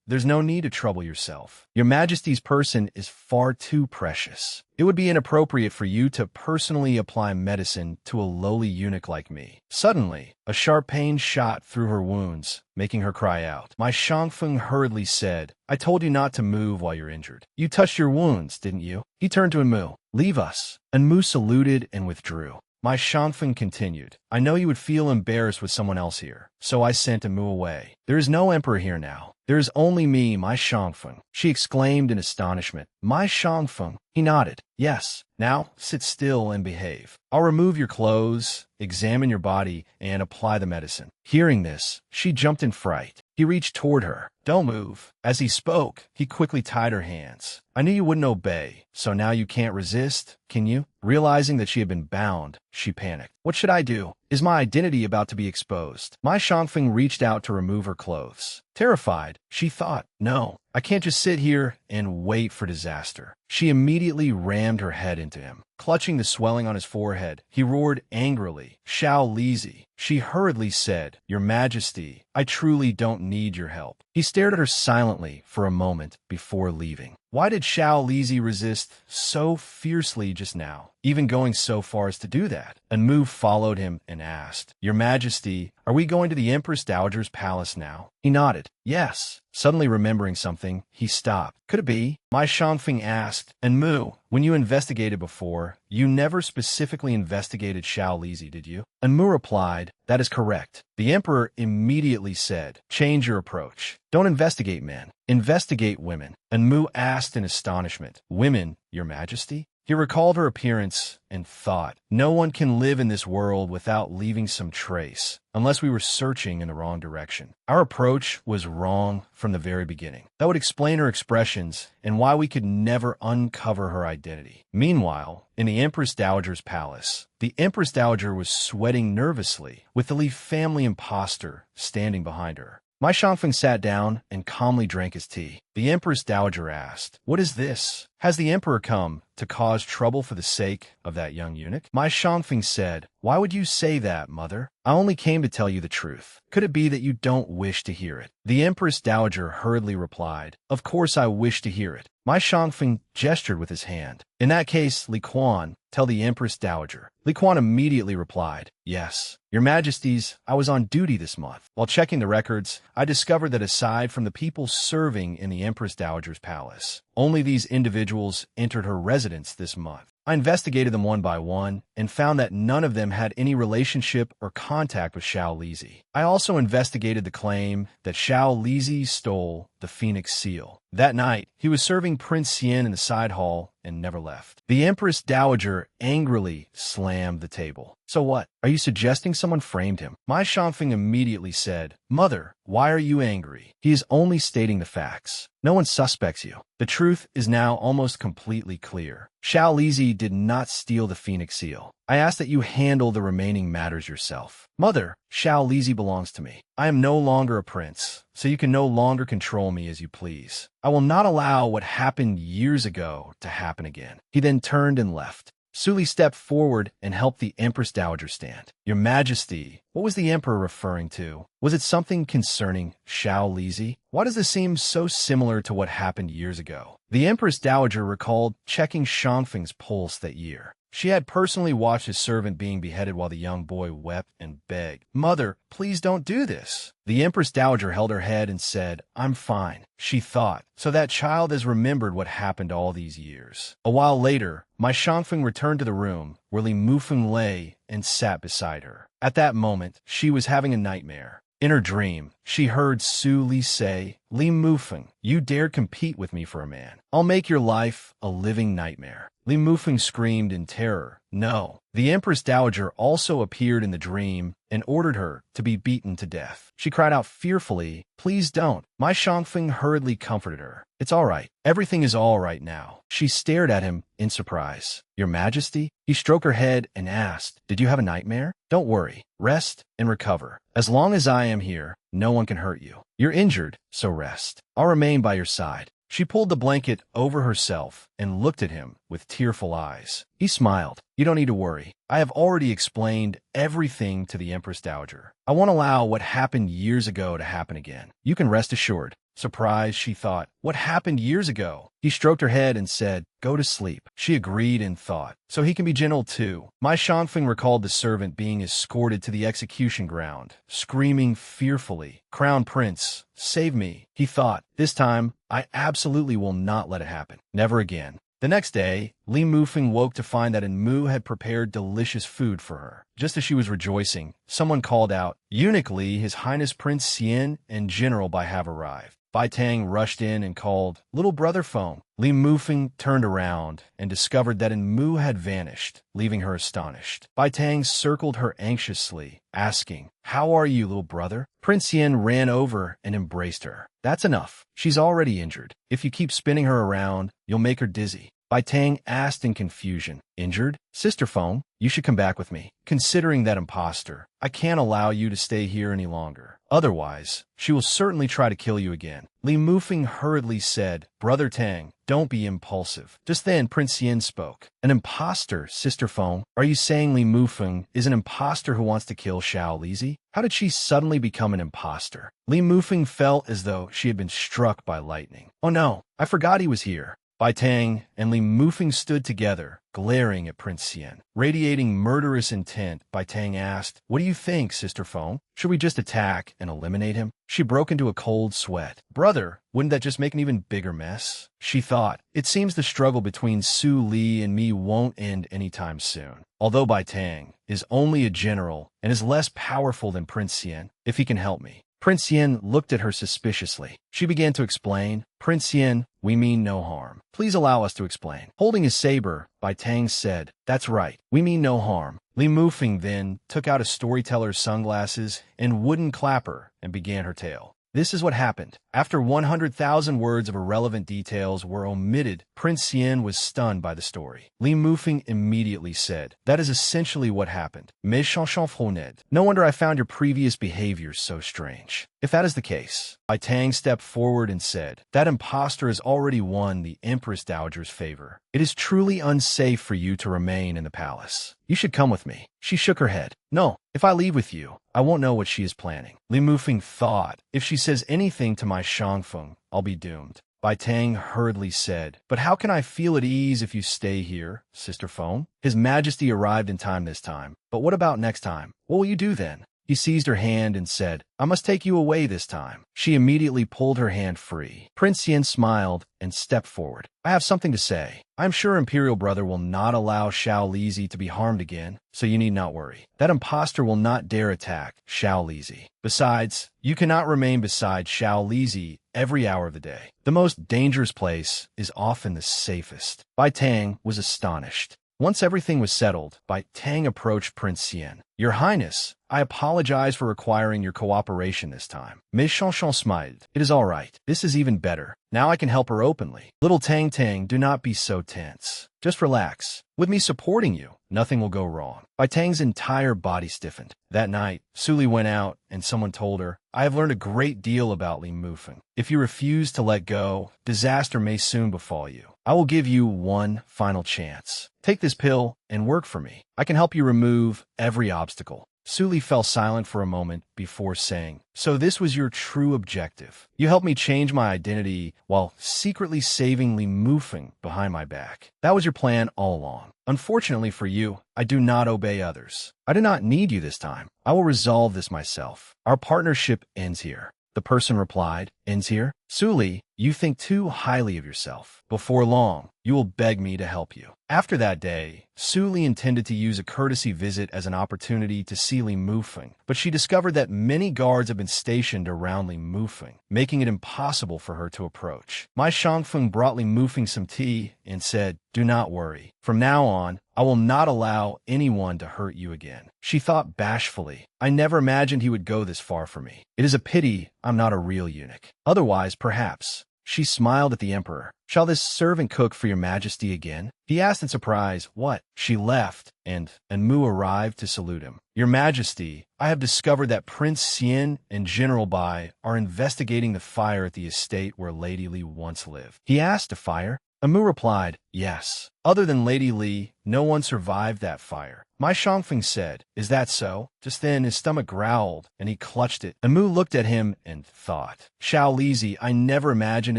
there's no need to trouble yourself. Your Majesty's person is far too precious. It would be inappropriate for you to personally apply medicine to a lowly eunuch like me. Suddenly, a sharp pain shot through her wounds, making her cry out. My Shangfeng hurriedly said, "I told you not to move while you're injured. You touched your wounds, didn't you?" He turned to Enmu. "Leave us." Enmu saluted and withdrew. My Shangfeng continued, "I know you would feel embarrassed with someone else here, so I sent Enmu away. There is no emperor here now. There is only me, my Shangfeng." She exclaimed in astonishment. "My Shangfeng?" He nodded. "Yes. Now, sit still and behave. I'll remove your clothes, examine your body, and apply the medicine." Hearing this, she jumped in fright. He reached toward her. "Don't move." As he spoke, he quickly tied her hands. "I knew you wouldn't obey, so now you can't resist, can you?" Realizing that she had been bound, she panicked. "What should I do? Is my identity about to be exposed?" My Shangfeng reached out to remove her clothes. Terrified, she thought, "No, I can't just sit here and wait for disaster." She immediately rammed her head into him. Clutching the swelling on his forehead, he roared angrily, "Xiao Lizi." She hurriedly said, "Your Majesty, I truly don't need your help." He stared at her silently for a moment before leaving. Why did Xiao Lizi resist so fiercely just now, even going so far as to do that? Enmu followed him and asked, "Your Majesty, are we going to the Empress Dowager's palace now?" He nodded. "Yes." Suddenly remembering something, he stopped. "Could it be?" My Shangfeng asked, "Enmu, when you investigated before, you never specifically investigated Xiao Lizi, did you?" Enmu replied, "That is correct." The emperor immediately said, "Change your approach. Don't investigate men. Investigate women." Enmu asked in astonishment, "Women, Your Majesty?" He recalled her appearance and thought, "No one can live in this world without leaving some trace, unless we were searching in the wrong direction. Our approach was wrong from the very beginning." That would explain her expressions and why we could never uncover her identity. Meanwhile, in the Empress Dowager's palace, the Empress Dowager was sweating nervously, with the Li family imposter standing behind her. My Shangfeng sat down and calmly drank his tea. The Empress Dowager asked, "What is this? Has the emperor come to cause trouble for the sake of that young eunuch?" My Shangfeng said, "Why would you say that, mother? I only came to tell you the truth. Could it be that you don't wish to hear it?" The Empress Dowager hurriedly replied, "Of course I wish to hear it." My Shangfeng gestured with his hand. "In that case, Li Quan, tell the Empress Dowager." Li Quan immediately replied, "Yes. Your Majesties, I was on duty this month. While checking the records, I discovered that aside from the people serving in the Empress Dowager's palace, only these individuals entered her residence this month. I investigated them one by one and found that none of them had any relationship or contact with Xiao Lizi. I also investigated the claim that Xiao Lizi stole the Phoenix Seal. That night, he was serving Prince Xian in the side hall and never left." The Empress Dowager angrily slammed the table. "So what? Are you suggesting someone framed him?" My Shangfeng immediately said, "Mother, why are you angry? He is only stating the facts. No one suspects you. The truth is now almost completely clear. Xiao Lizi did not steal the Phoenix Seal. I ask that you handle the remaining matters yourself." "Mother, Xiao Lizi belongs to me. I am no longer a prince, so you can no longer control me as you please. I will not allow what happened years ago to happen again." He then turned and left. Suli stepped forward and helped the Empress Dowager stand. "Your Majesty, what was the Emperor referring to? Was it something concerning Xiao Lizi? Why does this seem so similar to what happened years ago?" The Empress Dowager recalled checking Shangfeng's pulse that year. She had personally watched his servant being beheaded while the young boy wept and begged, "Mother, please don't do this." The Empress Dowager held her head and said, "I'm fine." She thought, "So that child has remembered what happened all these years." A while later, my Shangfeng returned to the room where Li Mufeng lay and sat beside her. At that moment, she was having a nightmare. In her dream, she heard Su Li say, "Li Mufeng, you dared compete with me for a man. I'll make your life a living nightmare." Li Mufeng screamed in terror, No. The Empress Dowager also appeared in the dream and ordered her to be beaten to death. She cried out fearfully, "Please don't." My Shangfeng hurriedly comforted her. "It's all right. Everything is all right now." She stared at him in surprise. "Your Majesty?" He stroked her head and asked, "Did you have a nightmare?" "Don't worry. Rest and recover. As long as I am here, no one can hurt you. You're injured, so rest. I'll remain by your side." She pulled the blanket over herself and looked at him with tearful eyes. He smiled. "You don't need to worry. I have already explained everything to the Empress Dowager. I won't allow what happened years ago to happen again. You can rest assured." Surprised, she thought, "What happened years ago?" He stroked her head and said, "Go to sleep." She agreed in thought, "So he can be gentle too." My Shangfeng recalled the servant being escorted to the execution ground, screaming fearfully, "Crown Prince, save me." He thought, "This time, I absolutely will not let it happen. Never again." The next day, Li Mufeng woke to find that Mu had prepared delicious food for her. Just as she was rejoicing, someone called out, "Eunuch Li, His Highness Prince Xian and General Bai have arrived." Bai Tang rushed in and called, "Little brother Feng." Li Mufeng turned around and discovered that Mu had vanished, leaving her astonished. Bai Tang circled her anxiously, asking, "How are you, little brother?" Prince Xian ran over and embraced her. "That's enough. She's already injured. If you keep spinning her around, you'll make her dizzy." Bai Tang asked in confusion, "Injured? Sister Feng, you should come back with me. Considering that impostor, I can't allow you to stay here any longer. Otherwise, she will certainly try to kill you again." Li Mufeng hurriedly said, "Brother Tang, don't be impulsive." Just then, Prince Yin spoke. "An impostor, Sister Feng? Are you saying Li Mufeng is an impostor who wants to kill Xiao Lizi? How did she suddenly become an impostor?" Li Mufeng felt as though she had been struck by lightning. "Oh no, I forgot he was here." Bai Tang and Li Mufeng stood together, glaring at Prince Xian. Radiating murderous intent, Bai Tang asked, "What do you think, Sister Feng? Should we just attack and eliminate him?" She broke into a cold sweat. "Brother, wouldn't that just make an even bigger mess?" She thought, "It seems the struggle between Su Li and me won't end anytime soon. Although Bai Tang is only a general and is less powerful than Prince Xian, if he can help me." Prince Yin looked at her suspiciously. She began to explain, "Prince Yin, we mean no harm. Please allow us to explain." Holding his saber, Bai Tang said, "That's right. We mean no harm." Li Mufeng then took out a storyteller's sunglasses and wooden clapper and began her tale. This is what happened. After 100,000 words of irrelevant details were omitted, Prince Xian was stunned by the story. Li Mufeng immediately said, "That is essentially what happened. No wonder I found your previous behavior so strange." If that is the case, Bai Tang stepped forward and said, "That impostor has already won the Empress Dowager's favor. It is truly unsafe for you to remain in the palace. You should come with me." She shook her head. "No, if I leave with you, I won't know what she is planning." Li Mufeng thought, "If she says anything to my Shangfeng, I'll be doomed." Bai Tang hurriedly said, "But how can I feel at ease if you stay here, Sister Feng?" His Majesty arrived in time this time. "But what about next time? What will you do then?" He seized her hand and said, "I must take you away this time." She immediately pulled her hand free. Prince Yin smiled and stepped forward. "I have something to say. I'm sure Imperial Brother will not allow Xiao Lizi to be harmed again, so you need not worry. That impostor will not dare attack Xiao Lizi. Besides, you cannot remain beside Xiao Lizi every hour of the day. The most dangerous place is often the safest." Bai Tang was astonished. Once everything was settled, Bai Tang approached Prince Yin. "Your Highness, I apologize for requiring your cooperation this time." Miss Chanchon smiled. "It is all right. This is even better. Now I can help her openly." "Little Tang Tang, do not be so tense. Just relax. With me supporting you, nothing will go wrong." Bai Tang's entire body stiffened. That night, Suli went out and someone told her, "I have learned a great deal about Li Mufeng. If you refuse to let go, disaster may soon befall you. I will give you one final chance. Take this pill and work for me. I can help you remove every obstacle." Suli fell silent for a moment before saying, "So this was your true objective. You helped me change my identity while secretly saving Li Mufeng behind my back. That was your plan all along. Unfortunately for you, I do not obey others. I do not need you this time. I will resolve this myself. Our partnership ends here." The person replied, "Ends here? Suli, you think too highly of yourself. Before long, you will beg me to help you." After that day, Suli intended to use a courtesy visit as an opportunity to see Li Mufeng, but she discovered that many guards have been stationed around Li Mufeng, making it impossible for her to approach. My Shangfeng brought Li Mufeng some tea and said, "Do not worry. From now on, I will not allow anyone to hurt you again. She thought bashfully, I never imagined he would go this far for me. It is a pity I'm not a real eunuch. Otherwise, perhaps. She smiled at the emperor. Shall this servant cook for your majesty again? He asked in surprise. What? She left, and Mu arrived to salute him. Your majesty, I have discovered that Prince Xian and General Bai are investigating the fire at the estate where Lady Li once lived. He asked a fire? Amu replied, yes. Other than Lady Li, no one survived that fire. My Shangfeng said, is that so? Just then his stomach growled, and he clutched it. Amu looked at him and thought, Xiao Lizi, I never imagined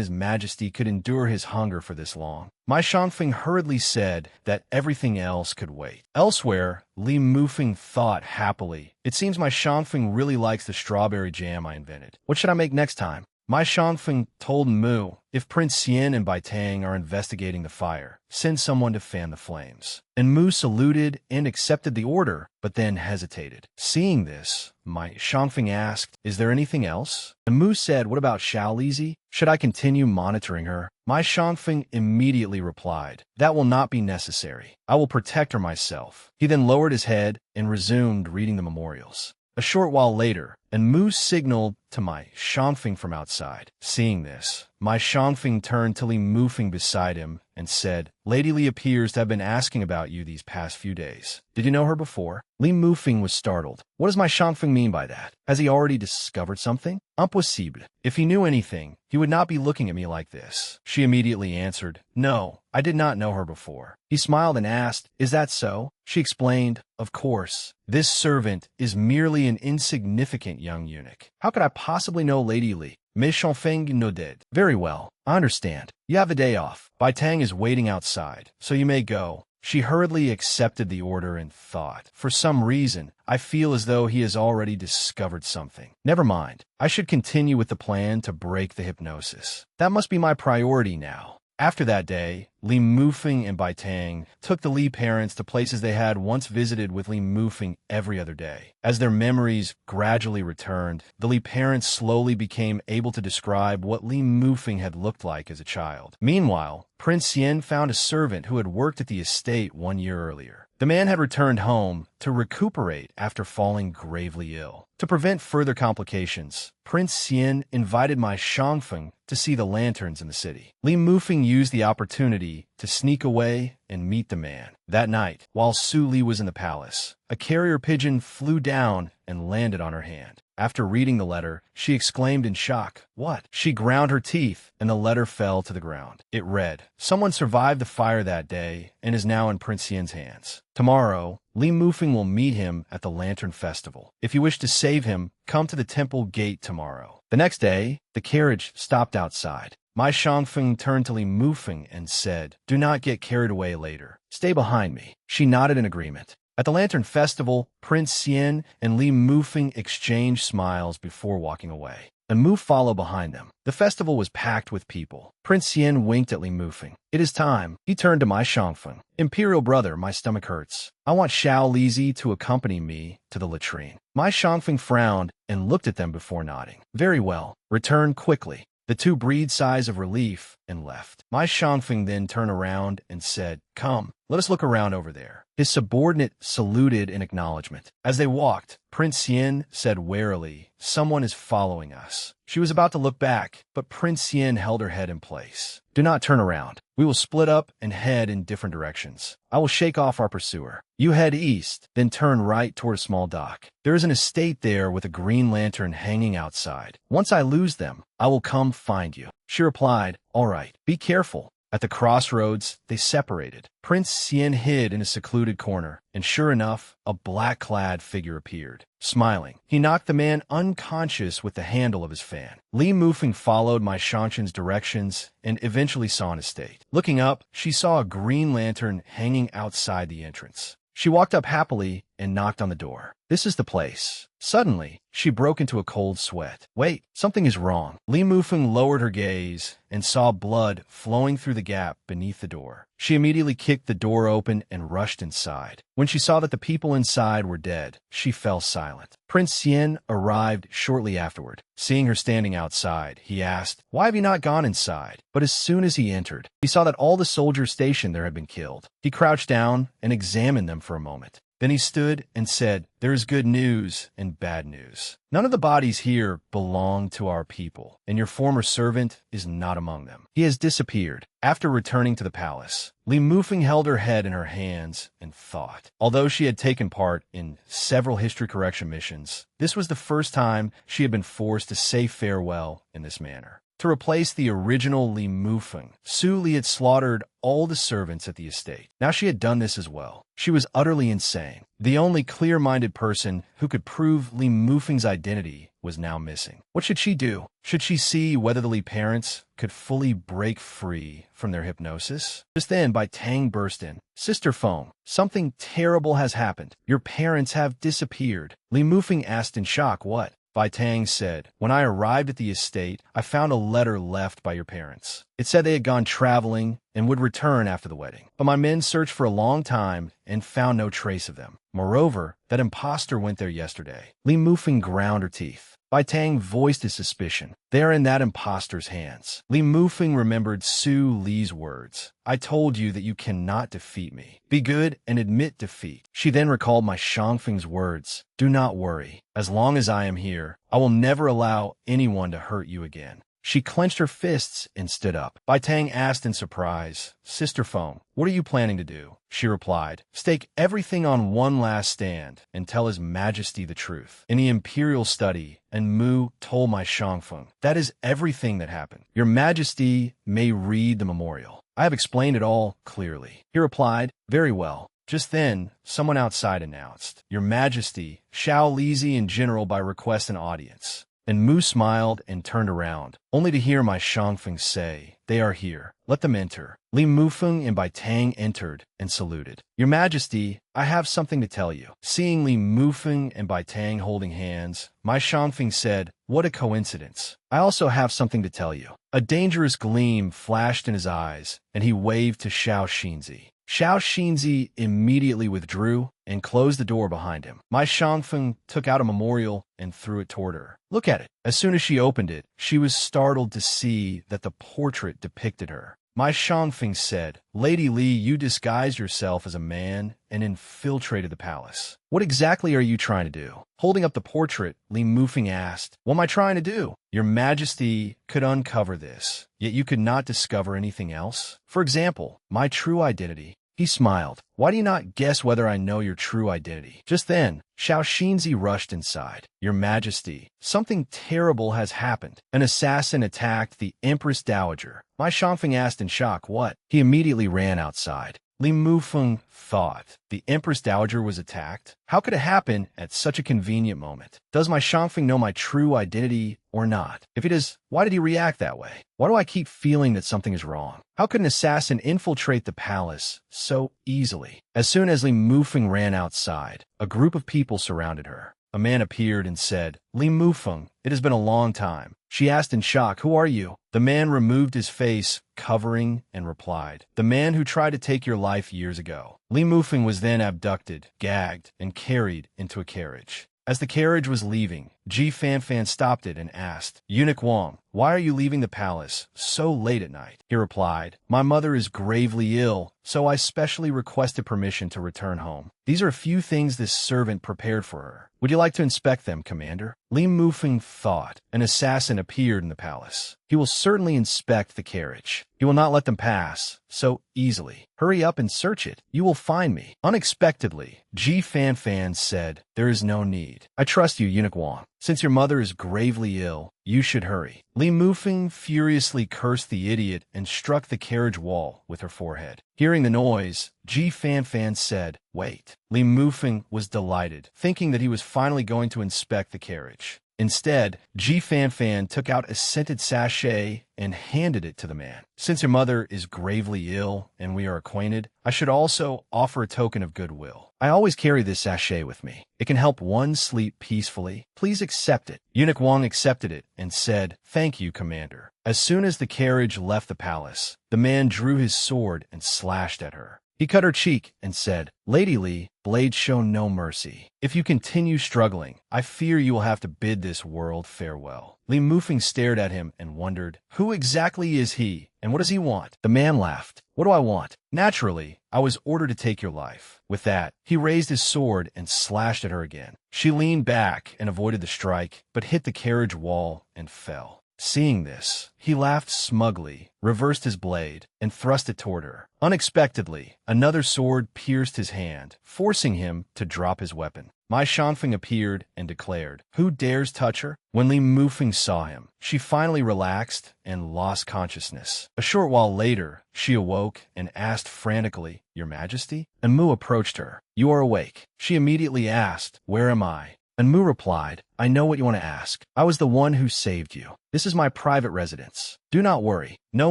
his majesty could endure his hunger for this long. My Shangfeng hurriedly said that everything else could wait. Elsewhere, Li Mufeng thought happily, it seems my Shangfeng really likes the strawberry jam I invented. What should I make next time? My Shangfeng told Mu, if Prince Xian and Bai Tang are investigating the fire, send someone to fan the flames. And Mu saluted and accepted the order, but then hesitated. Seeing this, my Shangfeng asked, is there anything else? And Mu said, what about Xiao Lizi? Should I continue monitoring her? My Shangfeng immediately replied, that will not be necessary. I will protect her myself. He then lowered his head and resumed reading the memorials. A short while later, and Mu signaled to my Shangfeng from outside. Seeing this, my Shangfeng turned to Li Mufeng beside him and said, Lady Li appears to have been asking about you these past few days. Did you know her before? Li Mufeng was startled. What does my Shangfeng mean by that? Has he already discovered something? Impossible. If he knew anything, he would not be looking at me like this. She immediately answered, no, I did not know her before. He smiled and asked, is that so? She explained, of course. This servant is merely an insignificant young eunuch. How could I possibly know Lady Li? Miss Shangfeng nodded. Very well, I understand. You have a day off. Bai Tang is waiting outside, so you may go. She hurriedly accepted the order and thought, for some reason, I feel as though he has already discovered something. Never mind. I should continue with the plan to break the hypnosis. That must be my priority now. After that day, Li Mufeng and Bai Tang took the Li parents to places they had once visited with Li Mufeng every other day. As their memories gradually returned, the Li parents slowly became able to describe what Li Mufeng had looked like as a child. Meanwhile, Prince Xian found a servant who had worked at the estate 1 year earlier. The man had returned home to recuperate after falling gravely ill. To prevent further complications, Prince Xian invited my Shangfeng to see the lanterns in the city. Li Mufeng used the opportunity to sneak away and meet the man. That night, while Su Li was in the palace, a carrier pigeon flew down and landed on her hand. After reading the letter, she exclaimed in shock, what? She ground her teeth, and the letter fell to the ground. It read, someone survived the fire that day and is now in Prince Xian's hands. Tomorrow, Li Mufeng will meet him at the Lantern Festival. If you wish to save him, come to the temple gate tomorrow. The next day, the carriage stopped outside. My Shangfeng turned to Li Mufeng and said, do not get carried away later. Stay behind me. She nodded in agreement. At the Lantern Festival, Prince Xian and Li Mufeng exchanged smiles before walking away. And Mu followed behind them. The festival was packed with people. Prince Xian winked at Li Mufeng. It is time. He turned to my Shangfeng. Imperial brother, my stomach hurts. I want Xiao Lizi to accompany me to the latrine. My Shangfeng frowned and looked at them before nodding. Very well. Return quickly. The two breathed sighs of relief and left. My Shangfeng then turned around and said, come, let us look around over there. His subordinate saluted in acknowledgement. As they walked, Prince Xian said warily, someone is following us. She was about to look back, but Prince Xian held her head in place. Do not turn around. We will split up and head in different directions. I will shake off our pursuer. You head east, then turn right toward a small dock. There is an estate there with a green lantern hanging outside. Once I lose them, I will come find you. She replied, all right, be careful. At the crossroads, they separated. Prince Xian hid in a secluded corner, and sure enough, a black-clad figure appeared. Smiling, he knocked the man unconscious with the handle of his fan. Li Mufeng followed my Shangchen's directions and eventually saw an estate. Looking up, she saw a green lantern hanging outside the entrance. She walked up happily and knocked on the door. This is the place. Suddenly, she broke into a cold sweat. Wait, something is wrong. Li Mufeng lowered her gaze and saw blood flowing through the gap beneath the door. She immediately kicked the door open and rushed inside. When she saw that the people inside were dead, she fell silent. Prince Xian arrived shortly afterward. Seeing her standing outside, he asked, "Why have you not gone inside?" But as soon as he entered, he saw that all the soldiers stationed there had been killed. He crouched down and examined them for a moment. Then he stood and said, "There is good news and bad news. None of the bodies here belong to our people, and your former servant is not among them. He has disappeared." After returning to the palace, Li Mufeng held her head in her hands and thought. Although she had taken part in several history correction missions, this was the first time she had been forced to say farewell in this manner. To replace the original Li Mufeng, Su Li had slaughtered all the servants at the estate. Now she had done this as well. She was utterly insane. The only clear-minded person who could prove Li Mufeng's identity was now missing. What should she do? Should she see whether the Li parents could fully break free from their hypnosis? Just then, Bai Tang burst in. "Sister Feng, something terrible has happened. Your parents have disappeared." Li Mufeng asked in shock, "What?" Bai Tang said, "When I arrived at the estate, I found a letter left by your parents. It said they had gone traveling and would return after the wedding. But my men searched for a long time and found no trace of them. Moreover, that impostor went there yesterday." Li Mufeng ground her teeth. Bai Tang voiced his suspicion. "They are in that impostor's hands." Li Mufeng remembered Su Li's words. "I told you that you cannot defeat me. Be good and admit defeat." She then recalled my Shangfeng's words. "Do not worry. As long as I am here, I will never allow anyone to hurt you again." She clenched her fists and stood up. Bai Tang asked in surprise, "Sister Feng, what are you planning to do?" She replied, "Stake everything on one last stand and tell His Majesty the truth. In the imperial study, and Mu told my Shangfeng, that is everything that happened. Your Majesty may read the memorial. I have explained it all clearly." He replied, "Very well." Just then, someone outside announced, "Your Majesty, Xiao Lizi in general by request an audience." And Mu smiled and turned around, only to hear my Shangfeng say, "They are here. Let them enter." Li Mufeng and Bai Tang entered and saluted. "Your Majesty, I have something to tell you." Seeing Li Mufeng and Bai Tang holding hands, my Shangfeng said, "What a coincidence. I also have something to tell you." A dangerous gleam flashed in his eyes, and he waved to Xiao Xinzi. Xiao Xinzi immediately withdrew and closed the door behind him. My Shangfeng took out a memorial and threw it toward her. "Look at it." As soon as she opened it, she was startled to see that the portrait depicted her. My Shangfeng said, "Lady Li, you disguised yourself as a man and infiltrated the palace. What exactly are you trying to do?" Holding up the portrait, Li Mufeng asked, "What am I trying to do?" "Your Majesty could uncover this, yet you could not discover anything else? For example, my true identity." He smiled. "Why do you not guess whether I know your true identity?" Just then, Xiao Xinzi rushed inside. "Your Majesty, something terrible has happened. An assassin attacked the Empress Dowager." My Shangfeng asked in shock, "What?" He immediately ran outside. Li Mufeng thought, the Empress Dowager was attacked? How could it happen at such a convenient moment? Does my Shangfeng know my true identity or not? If he does, why did he react that way? Why do I keep feeling that something is wrong? How could an assassin infiltrate the palace so easily? As soon as Li Mufeng ran outside, a group of people surrounded her. A man appeared and said, "Li Mufeng, it has been a long time." She asked in shock, "Who are you?" The man removed his face covering and replied, "The man who tried to take your life years ago." Li Mufeng was then abducted, gagged, and carried into a carriage. As the carriage was leaving, Ji Fanfan stopped it and asked, "Eunuch Wang, why are you leaving the palace so late at night?" He replied, "My mother is gravely ill, so I specially requested permission to return home. These are a few things this servant prepared for her. Would you like to inspect them, Commander?" Li Mufeng thought. An assassin appeared in the palace. He will certainly inspect the carriage. He will not let them pass so easily. Hurry up and search it. You will find me. Unexpectedly, Ji Fanfan said, "There is no need. I trust you, Eunuch Wang. Since your mother is gravely ill, you should hurry." Li Mufeng furiously cursed the idiot and struck the carriage wall with her forehead. Hearing the noise, Ji Fanfan said, "Wait." Li Mufeng was delighted, thinking that he was finally going to inspect the carriage. Instead, Ji Fanfan took out a scented sachet and handed it to the man. Since your mother is gravely ill and we are acquainted, I should also offer a token of goodwill. I always carry this sachet with me. It can help one sleep peacefully. Please accept it. Eunuch Wang accepted it and said, "Thank you, Commander." As soon as the carriage left the palace, the man drew his sword and slashed at her. He cut her cheek and said, "Lady Li, blades show no mercy. If you continue struggling, I fear you will have to bid this world farewell." Li Mufeng stared at him and wondered, who exactly is he, and what does he want? The man laughed. "What do I want? Naturally, I was ordered to take your life." With that, he raised his sword and slashed at her again. She leaned back and avoided the strike, but hit the carriage wall and fell. Seeing this, he laughed smugly, reversed his blade, and thrust it toward her. Unexpectedly, another sword pierced his hand, forcing him to drop his weapon. Mai Shanfeng appeared and declared, "Who dares touch her?" When Li Mufeng saw him, she finally relaxed and lost consciousness. A short while later, she awoke and asked frantically, "Your Majesty?" And Mu approached her. "You are awake." She immediately asked, "Where am I?" And Mu replied, "I know what you want to ask. I was the one who saved you. This is my private residence. Do not worry. No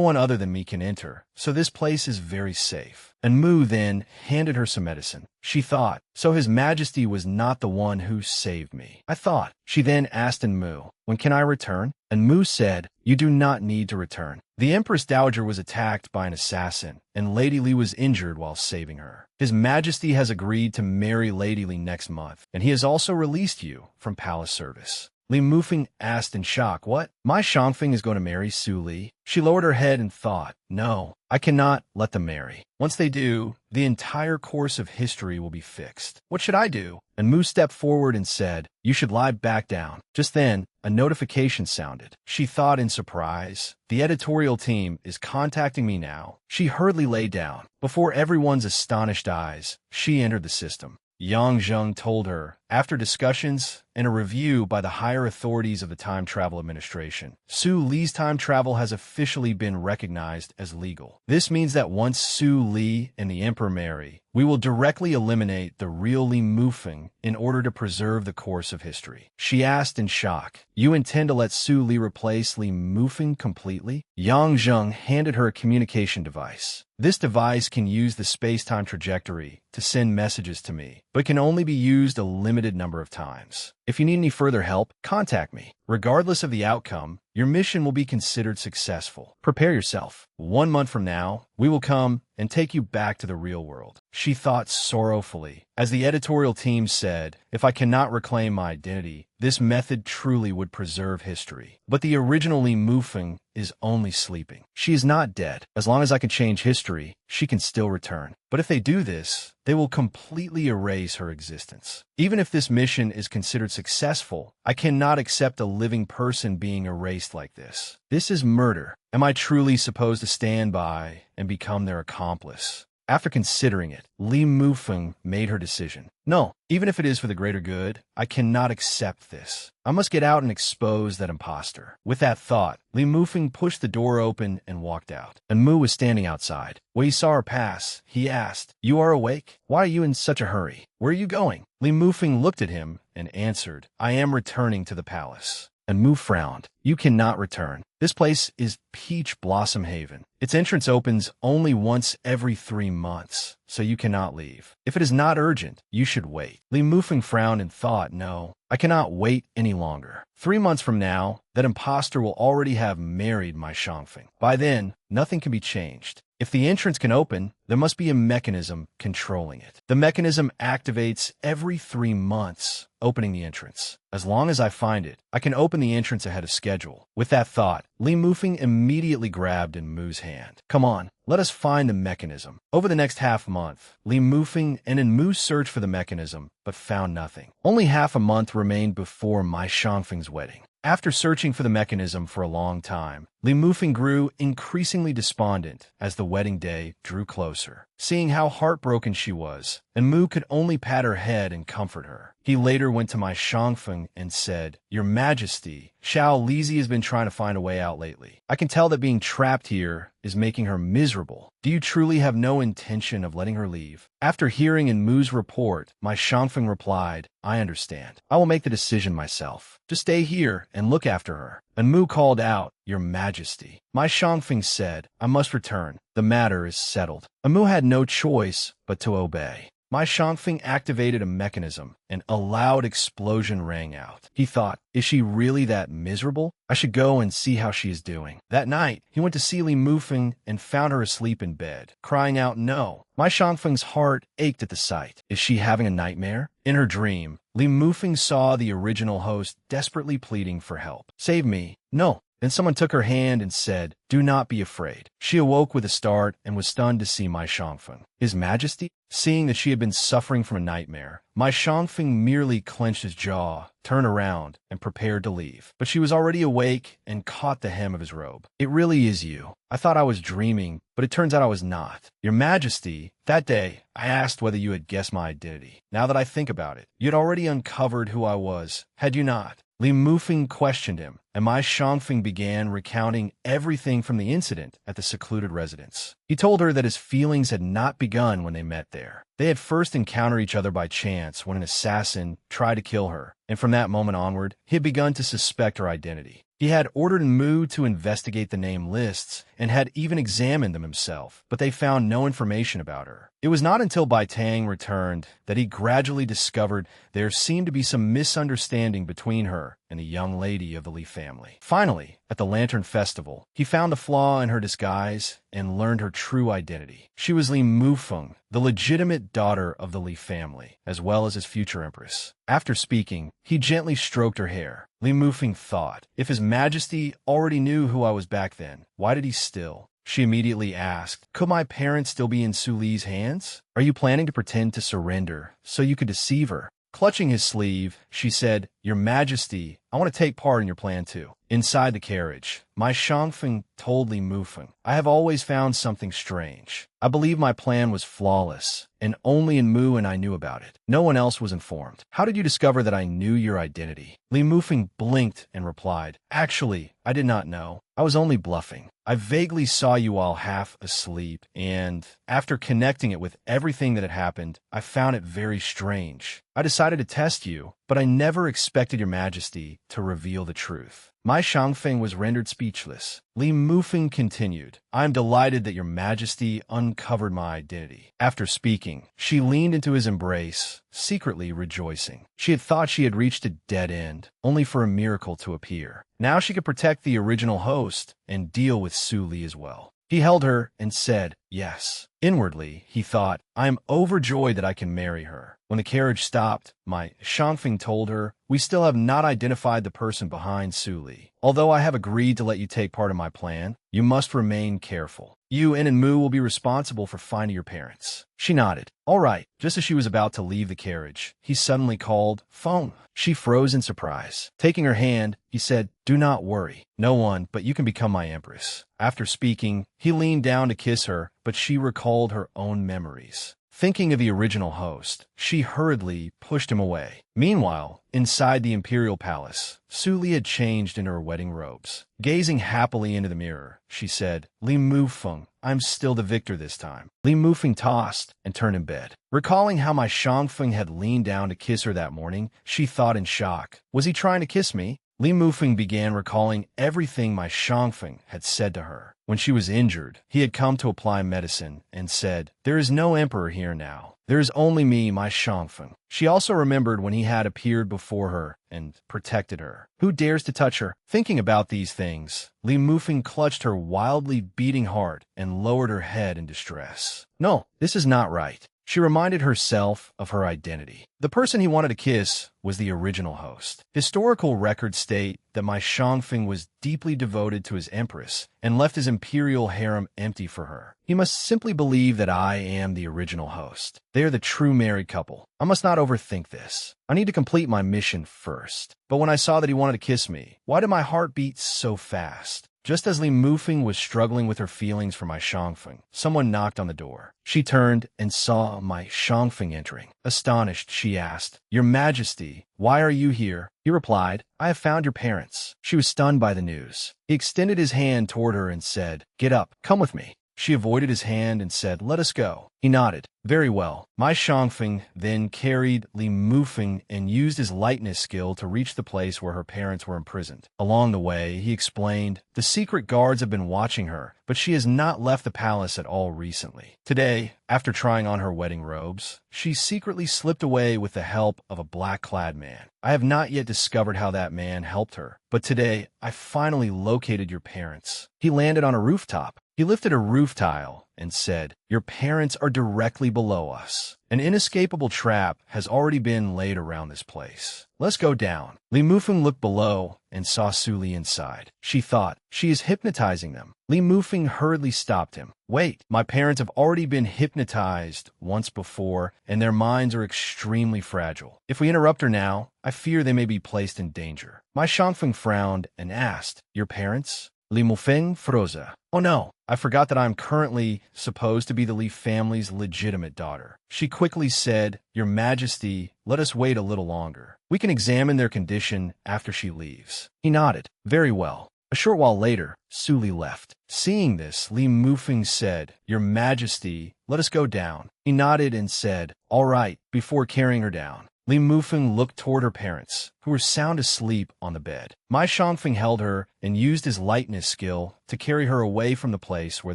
one other than me can enter, so this place is very safe." And Mu then handed her some medicine. She thought, so His Majesty was not the one who saved me. I thought. She then asked Mu, "When can I return?" And Mu said, "You do not need to return. The Empress Dowager was attacked by an assassin, and Lady Li was injured while saving her. His Majesty has agreed to marry Lady Li next month, and he has also released you from palace service." Li Mufeng asked in shock, "What? Mai Shanfeng is going to marry Su Li?" She lowered her head and thought, "No, I cannot let them marry. Once they do, the entire course of history will be fixed. What should I do?" And Mu stepped forward and said, "You should lie back down." Just then, a notification sounded. She thought in surprise, "The editorial team is contacting me now." She hurriedly lay down. Before everyone's astonished eyes, she entered the system. Yang Zheng told her, after discussions and a review by the higher authorities of the Time Travel Administration, Su Li's time travel has officially been recognized as legal. This means that once Su Li and the Emperor marry, we will directly eliminate the real Li Mufeng in order to preserve the course of history. She asked in shock, "You intend to let Su Li replace Li Mufeng completely?" Yang Zheng handed her a communication device. This device can use the space-time trajectory to send messages to me, but can only be used a limited number of times. If you need any further help, contact me. Regardless of the outcome, your mission will be considered successful. Prepare yourself. 1 month from now, we will come and take you back to the real world. She thought sorrowfully. As the editorial team said, if I cannot reclaim my identity, this method truly would preserve history. But the original Li Mufeng is only sleeping. She is not dead. As long as I can change history, she can still return. But if they do this, they will completely erase her existence. Even if this mission is considered successful, I cannot accept a living person being erased like this. This is murder. Am I truly supposed to stand by and become their accomplice? After considering it, Li Mufeng made her decision. No, even if it is for the greater good, I cannot accept this. I must get out and expose that imposter. With that thought, Li Mufeng pushed the door open and walked out. And Mu was standing outside. When he saw her pass, he asked, "You are awake? Why are you in such a hurry? Where are you going?" Li Mufeng looked at him and answered, "I am returning to the palace." And Mu frowned. "You cannot return. This place is Peach Blossom Haven. Its entrance opens only once every 3 months, so you cannot leave. If it is not urgent, you should wait." Li Mufeng frowned and thought, "No, I cannot wait any longer. 3 months from now, that imposter will already have married my Shangfeng. By then, nothing can be changed. If the entrance can open, there must be a mechanism controlling it. The mechanism activates every 3 months, opening the entrance. As long as I find it, I can open the entrance ahead of schedule." With that thought, Li Mufeng immediately grabbed in Mu's hand. "Come on, let us find the mechanism." Over the next half month, Li Mufeng and Mu searched for the mechanism, but found nothing. Only half a month remained before Mai Shangfeng's wedding. After searching for the mechanism for a long time, Li Mufeng grew increasingly despondent as the wedding day drew closer. Seeing how heartbroken she was, and Mu could only pat her head and comfort her. He later went to my Shangfeng and said, "Your Majesty, Xiao Lizi has been trying to find a way out lately. I can tell that being trapped here is making her miserable. Do you truly have no intention of letting her leave?" After hearing in Mu's report, my Shangfeng replied, "I understand. I will make the decision myself. Just stay here and look after her." And Mu called out, "Your Majesty." My Shangfeng said, "I must return. The matter is settled." Amu had no choice but to obey. My Shangfeng activated a mechanism, and a loud explosion rang out. He thought, "Is she really that miserable? I should go and see how she is doing." That night, he went to see Li Mufeng and found her asleep in bed, crying out, "No." My Shangfeng's heart ached at the sight. Is she having a nightmare? In her dream, Li Mufeng saw the original host desperately pleading for help. "Save me." "No." Then someone took her hand and said, "Do not be afraid." She awoke with a start and was stunned to see my Shangfeng. His Majesty? Seeing that she had been suffering from a nightmare, my Shangfeng merely clenched his jaw, turned around, and prepared to leave. But she was already awake and caught the hem of his robe. "It really is you. I thought I was dreaming, but it turns out I was not. Your Majesty, that day, I asked whether you had guessed my identity. Now that I think about it, you had already uncovered who I was, had you not?" Li Mufeng questioned him, and my Shangfeng began recounting everything from the incident at the secluded residence. He told her that his feelings had not begun when they met there. They had first encountered each other by chance when an assassin tried to kill her, and from that moment onward, he had begun to suspect her identity. He had ordered Mu to investigate the name lists and had even examined them himself, but they found no information about her. It was not until Bai Tang returned that he gradually discovered there seemed to be some misunderstanding between her and the young lady of the Li family. Finally, at the Lantern Festival, he found a flaw in her disguise and learned her true identity. She was Li Mufeng, the legitimate daughter of the Li family, as well as his future empress. After speaking, he gently stroked her hair. Li Mufeng thought, if His Majesty already knew who I was back then, why did he still? She immediately asked, could my parents still be in Su Li's hands? Are you planning to pretend to surrender so you could deceive her? Clutching his sleeve, she said, Your Majesty, I want to take part in your plan too. Inside the carriage, my Shangfeng told Li Mufeng, I have always found something strange. I believe my plan was flawless, and only in Mu and I knew about it. No one else was informed. How did you discover that I knew your identity? Li Mufeng blinked and replied, Actually, I did not know. I was only bluffing. I vaguely saw you all half asleep, and after connecting it with everything that had happened, I found it very strange. I decided to test you, but I never expected Your Majesty to reveal the truth. My Shangfeng was rendered speechless. Li Mufeng continued, I am delighted that Your Majesty uncovered my identity. After speaking, she leaned into his embrace, secretly rejoicing. She had thought she had reached a dead end, only for a miracle to appear. Now she could protect the original host and deal with Su Li as well. He held her and said, yes. Inwardly, he thought, I am overjoyed that I can marry her. When the carriage stopped, my Shangfeng told her, we still have not identified the person behind Su Li. Although I have agreed to let you take part in my plan, you must remain careful. You and Mu will be responsible for finding your parents. She nodded. All right. Just as she was about to leave the carriage, he suddenly called, phone. She froze in surprise. Taking her hand, he said, do not worry. No one, but you can become my empress. After speaking, he leaned down to kiss her, but she recalled her own memories. Thinking of the original host, she hurriedly pushed him away. Meanwhile, inside the imperial palace, Su Li had changed into her wedding robes. Gazing happily into the mirror, she said, Li Mufeng, I'm still the victor this time. Li Mufeng tossed and turned in bed. Recalling how my Shangfeng had leaned down to kiss her that morning, she thought in shock, was he trying to kiss me? Li Mufeng began recalling everything my Shangfeng had said to her. When she was injured, he had come to apply medicine and said, there is no emperor here now. There is only me, my Shangfeng. She also remembered when he had appeared before her and protected her. Who dares to touch her? Thinking about these things, Li Mufeng clutched her wildly beating heart and lowered her head in distress. No, this is not right. She reminded herself of her identity. The person he wanted to kiss was the original host. Historical records state that my Shangfeng was deeply devoted to his empress and left his imperial harem empty for her. He must simply believe that I am the original host. They are the true married couple. I must not overthink this. I need to complete my mission first. But when I saw that he wanted to kiss me, why did my heart beat so fast? Just as Li Mufeng was struggling with her feelings for my Shangfeng, someone knocked on the door. She turned and saw my Shangfeng entering. Astonished, she asked, "Your Majesty, why are you here?" He replied, "I have found your parents." She was stunned by the news. He extended his hand toward her and said, "Get up, come with me." She avoided his hand and said, "Let us go." He nodded. "Very well." My Shangfeng then carried Li Mufeng and used his lightness skill to reach the place where her parents were imprisoned. Along the way, he explained, "The secret guards have been watching her, but she has not left the palace at all recently. Today, after trying on her wedding robes, she secretly slipped away with the help of a black-clad man. I have not yet discovered how that man helped her, but today I finally located your parents." He landed on a rooftop. He lifted a roof tile and said, "Your parents are directly below us. An inescapable trap has already been laid around this place. Let's go down." Li Mufeng looked below and saw Su Li inside. She thought, "She is hypnotizing them." Li Mufeng hurriedly stopped him. "Wait, my parents have already been hypnotized once before, and their minds are extremely fragile. If we interrupt her now, I fear they may be placed in danger." My Shangfeng frowned and asked, "Your parents?" Li Mufeng froze. "Oh no, I forgot that I am currently supposed to be the Li family's legitimate daughter." She quickly said, "Your Majesty, let us wait a little longer. We can examine their condition after she leaves." He nodded. "Very well." A short while later, Su Li left. Seeing this, Li Mufeng said, "Your Majesty, let us go down." He nodded and said, "All right," before carrying her down. Li Mufeng looked toward her parents, who were sound asleep on the bed. My Shangfeng held her and used his lightness skill to carry her away from the place where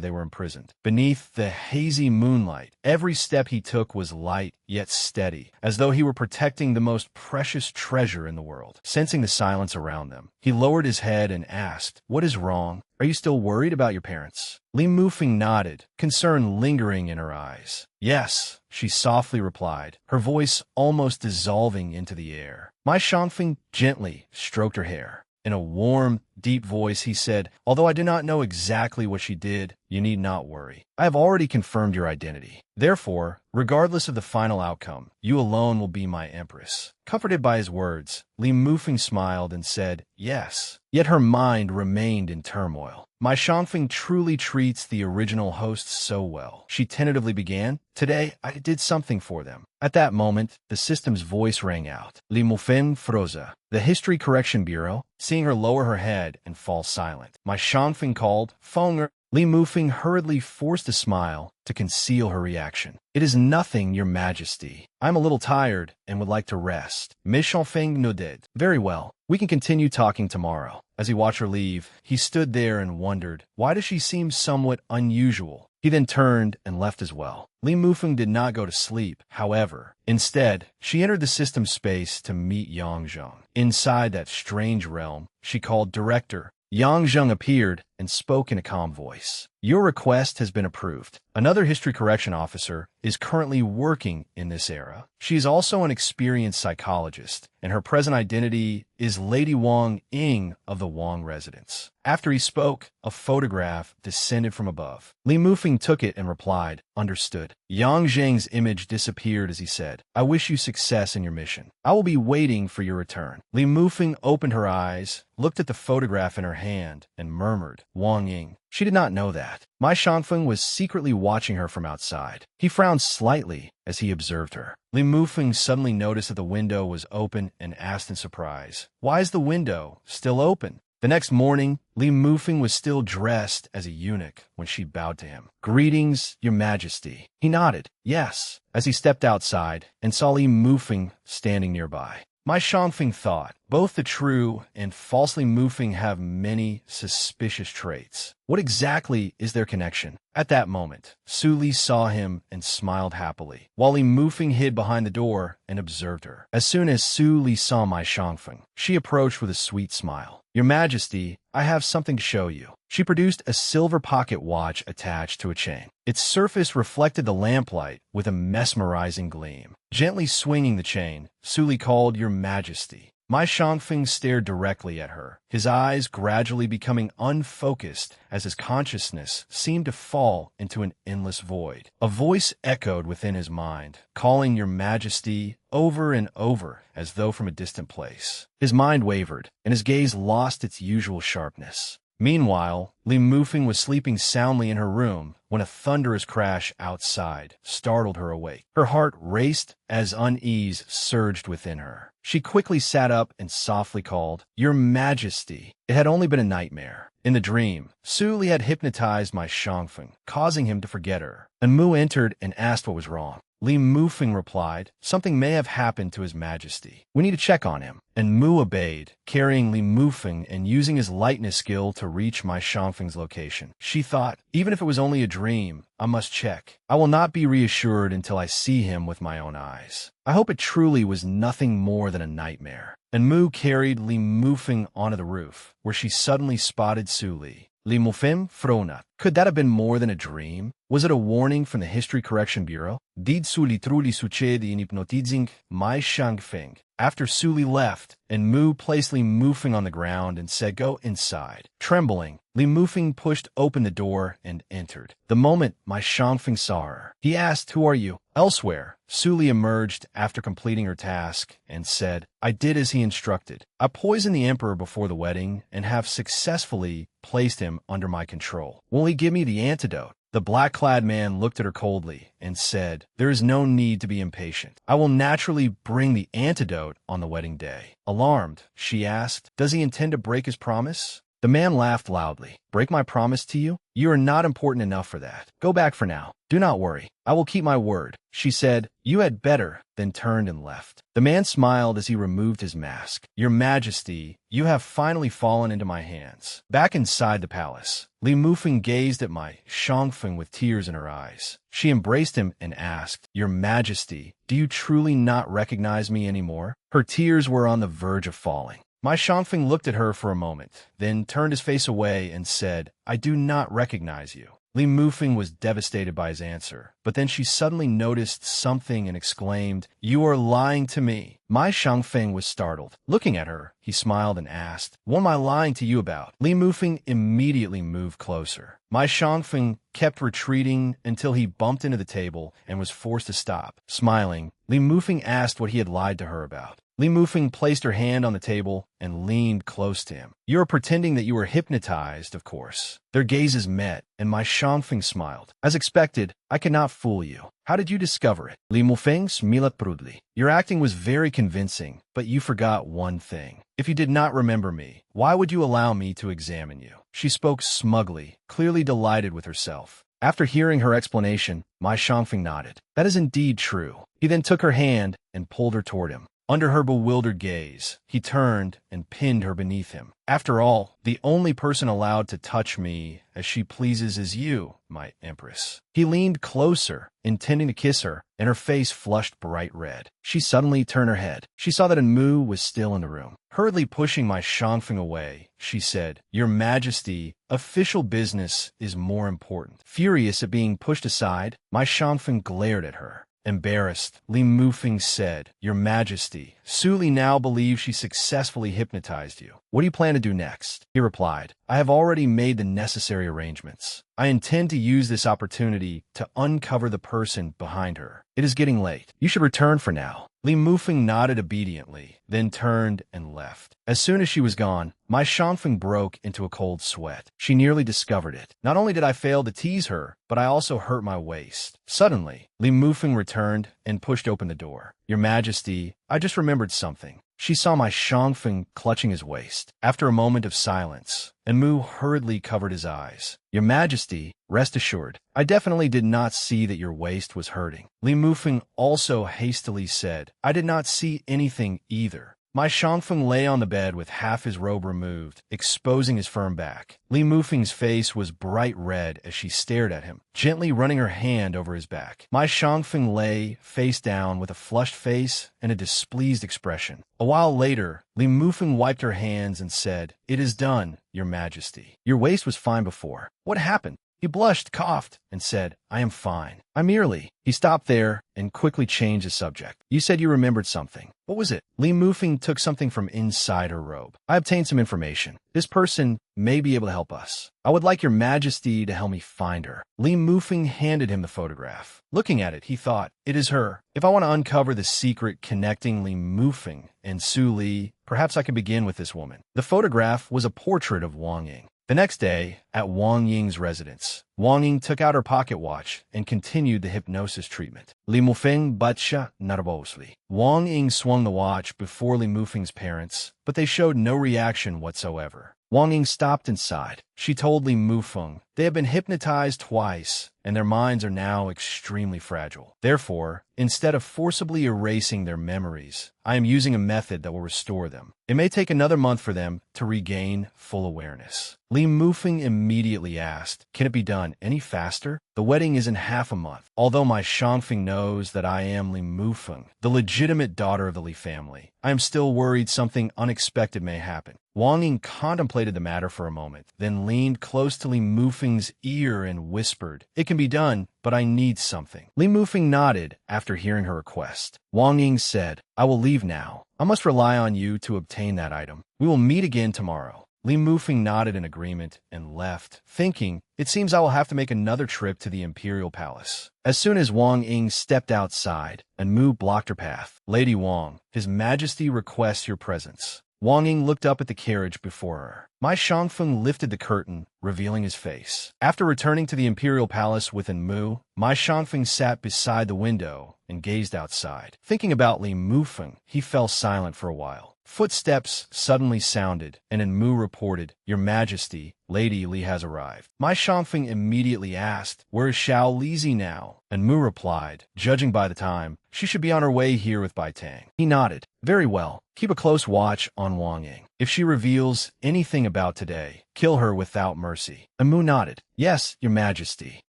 they were imprisoned. Beneath the hazy moonlight, every step he took was light yet steady, as though he were protecting the most precious treasure in the world. Sensing the silence around them, he lowered his head and asked, "What is wrong? Are you still worried about your parents?" Li Mufeng nodded, concern lingering in her eyes. "Yes," she softly replied, her voice almost dissolving into the air. My Shangfeng gently stroked her hair. In a warm, deep voice, he said, "Although I do not know exactly what she did, you need not worry. I have already confirmed your identity. Therefore, regardless of the final outcome, you alone will be my empress." Comforted by his words, Li Mufeng smiled and said, "Yes." Yet her mind remained in turmoil. My Shangfeng truly treats the original hosts so well. She tentatively began, "Today, I did something for them." At that moment, the system's voice rang out. Li Mufeng froze. The History Correction Bureau, seeing her lower her head and fall silent. My Shangfeng called, "Fenger." Li Mufeng hurriedly forced a smile to conceal her reaction. "It is nothing, Your Majesty. I'm a little tired and would like to rest." Miss Shangfeng nodded. "Very well. We can continue talking tomorrow." As he watched her leave, he stood there and wondered, why does she seem somewhat unusual? He then turned and left as well. Li Mufeng did not go to sleep, however. Instead, she entered the system space to meet Yang Zheng. Inside that strange realm, she called Director. Yang Zheng appeared and spoke in a calm voice. "Your request has been approved. Another history correction officer is currently working in this era. She is also an experienced psychologist, and her present identity is Lady Wang Ying of the Wang residence." After he spoke, a photograph descended from above. Li Mufeng took it and replied, "Understood." Yang Zheng's image disappeared as he said, "I wish you success in your mission. I will be waiting for your return." Li Mufeng opened her eyes, looked at the photograph in her hand, and murmured, "Wang Ying." She did not know that. My Shangfeng was secretly watching her from outside. He frowned slightly as he observed her. Li Mufeng suddenly noticed that the window was open and asked in surprise, "Why is the window still open?" The next morning, Li Mufeng was still dressed as a eunuch when she bowed to him. "Greetings, Your Majesty." He nodded, "Yes," as he stepped outside and saw Li Mufeng standing nearby. My Shangfeng thought, both the true and falsely Mufeng have many suspicious traits. What exactly is their connection? At that moment, Su Li saw him and smiled happily, while Li Mufeng hid behind the door and observed her. As soon as Su Li saw my Shangfeng, she approached with a sweet smile. "Your Majesty, I have something to show you." She produced a silver pocket watch attached to a chain. Its surface reflected the lamplight with a mesmerizing gleam. Gently swinging the chain, Su Li called, "Your Majesty." My Shangfeng stared directly at her, his eyes gradually becoming unfocused as his consciousness seemed to fall into an endless void. A voice echoed within his mind, calling "Your Majesty" over and over as though from a distant place. His mind wavered, and his gaze lost its usual sharpness. Meanwhile, Li Mufeng was sleeping soundly in her room when a thunderous crash outside startled her awake. Her heart raced as unease surged within her. She quickly sat up and softly called, "Your Majesty." It had only been a nightmare. In the dream, Su Li had hypnotized my Shangfeng, causing him to forget her. And Mu entered and asked what was wrong. Li Mufeng replied, "Something may have happened to His Majesty. We need to check on him." And Mu obeyed, carrying Li Mufeng and using his lightness skill to reach my Shangfeng's location. She thought, even if it was only a dream, I must check. I will not be reassured until I see him with my own eyes. I hope it truly was nothing more than a nightmare. And Mu carried Li Mufeng onto the roof, where she suddenly spotted Su Li. Li Mufeng fronat. Could that have been more than a dream? Was it a warning from the History Correction Bureau? Did Su Li truly succede in hypnotizing my Shangfeng? After Su Li left, and Mu placed Li Mufeng on the ground and said, "Go inside." Trembling, Li Mufeng pushed open the door and entered. The moment my Shangfeng saw her, he asked, "Who are you?" Elsewhere, Su Li emerged after completing her task and said, "I did as he instructed. I poisoned the emperor before the wedding and have successfully placed him under my control. Will he give me the antidote?" The black-clad man looked at her coldly and said, "There is no need to be impatient. I will naturally bring the antidote on the wedding day." Alarmed, she asked, "Does he intend to break his promise?" The man laughed loudly. "Break my promise to you? You are not important enough for that. Go back for now. Do not worry. I will keep my word." She said, "You had better," then turned and left. The man smiled as he removed his mask. "Your Majesty, you have finally fallen into my hands." Back inside the palace, Li Mufeng gazed at my Shangfeng with tears in her eyes. She embraced him and asked, "Your Majesty, do you truly not recognize me anymore?" Her tears were on the verge of falling. My Shangfeng looked at her for a moment, then turned his face away and said, "I do not recognize you." Li Mufeng was devastated by his answer, but then she suddenly noticed something and exclaimed, "You are lying to me." My Shangfeng was startled. Looking at her, he smiled and asked, "What am I lying to you about?" Li Mufeng immediately moved closer. My Shangfeng kept retreating until he bumped into the table and was forced to stop. Smiling, Li Mufeng asked what he had lied to her about. Li Mufeng placed her hand on the table and leaned close to him. "You are pretending that you were hypnotized, of course." Their gazes met, and my Shangfeng smiled. "As expected, I cannot fool you. How did you discover it?" Li Mufeng smiled proudly. "Your acting was very convincing, but you forgot one thing. If you did not remember me, why would you allow me to examine you?" She spoke smugly, clearly delighted with herself. After hearing her explanation, my Shangfeng nodded. "That is indeed true." He then took her hand and pulled her toward him. Under her bewildered gaze, he turned and pinned her beneath him. "After all, the only person allowed to touch me as she pleases is you, my Empress." He leaned closer, intending to kiss her, and her face flushed bright red. She suddenly turned her head. She saw that Mu was still in the room. Hurriedly pushing my Shangfeng away, she said, "Your Majesty, official business is more important." Furious at being pushed aside, my Shangfeng glared at her. Embarrassed, Li Mufeng said, "Your Majesty, Su Li now believes she successfully hypnotized you. What do you plan to do next?" He replied, "I have already made the necessary arrangements. I intend to use this opportunity to uncover the person behind her. It is getting late. You should return for now." Li Mufeng nodded obediently, then turned and left. As soon as she was gone, my Shangfeng broke into a cold sweat. She nearly discovered it. Not only did I fail to tease her, but I also hurt my waist. Suddenly, Li Mufeng returned and pushed open the door. "Your Majesty, I just remembered something." She saw my Shangfeng clutching his waist. After a moment of silence, Mu hurriedly covered his eyes. "Your Majesty, rest assured, I definitely did not see that your waist was hurting." Li Mufeng also hastily said, "I did not see anything either." My Shangfeng lay on the bed with half his robe removed, exposing his firm back. Li Mufeng's face was bright red as she stared at him, gently running her hand over his back. My Shangfeng lay face down with a flushed face and a displeased expression. A while later, Li Mufeng wiped her hands and said, "It is done, Your Majesty. Your waist was fine before. What happened?" He blushed, coughed, and said, "I am fine. I merely—" He stopped there and quickly changed the subject. "You said you remembered something. What was it?" Li Mufeng took something from inside her robe. "I obtained some information. This person may be able to help us. I would like Your Majesty to help me find her." Li Mufeng handed him the photograph. Looking at it, he thought, "It is her. If I want to uncover the secret connecting Li Mufeng and Su Li, perhaps I can begin with this woman." The photograph was a portrait of Wang Ying. The next day, at Wang Ying's residence, Wang Ying took out her pocket watch and continued the hypnosis treatment. Li Mufeng batcha nervously. Wang Ying swung the watch before Li Mufeng's parents, but they showed no reaction whatsoever. Wang Ying stopped inside. She told Li Mufeng they have been hypnotized twice, and their minds are now extremely fragile. Therefore, instead of forcibly erasing their memories, I am using a method that will restore them. It may take another month for them to regain full awareness. Li Mufeng immediately asked, "Can it be done any faster? The wedding is in half a month. Although my Shangfeng knows that I am Li Mufeng, the legitimate daughter of the Li family, I am still worried something unexpected may happen." Wang Ying contemplated the matter for a moment, then leaned close to Li Mufeng's ear and whispered, "It can be done, but I need something." Li Mufeng nodded after hearing her request. Wang Ying said, "I will leave now. I must rely on you to obtain that item. We will meet again tomorrow." Li Mufeng nodded in agreement and left, thinking, "It seems I will have to make another trip to the Imperial Palace." As soon as Wang Ying stepped outside, and Mu blocked her path. "Lady Wang, His Majesty requests your presence." Wang Ying looked up at the carriage before her. Mai Shangfeng lifted the curtain, revealing his face. After returning to the Imperial Palace with Mu, Mai Shangfeng sat beside the window and gazed outside. Thinking about Li Mufeng, he fell silent for a while. Footsteps suddenly sounded, and Mu reported, "Your Majesty, Lady Li has arrived." Mai Shangfeng immediately asked, "Where is Xiao Lizi now?" And Mu replied, "Judging by the time, she should be on her way here with Bai Tang." He nodded. "Very well. Keep a close watch on Wang Ying. If she reveals anything about today, kill her without mercy." And Mu nodded. "Yes, Your Majesty."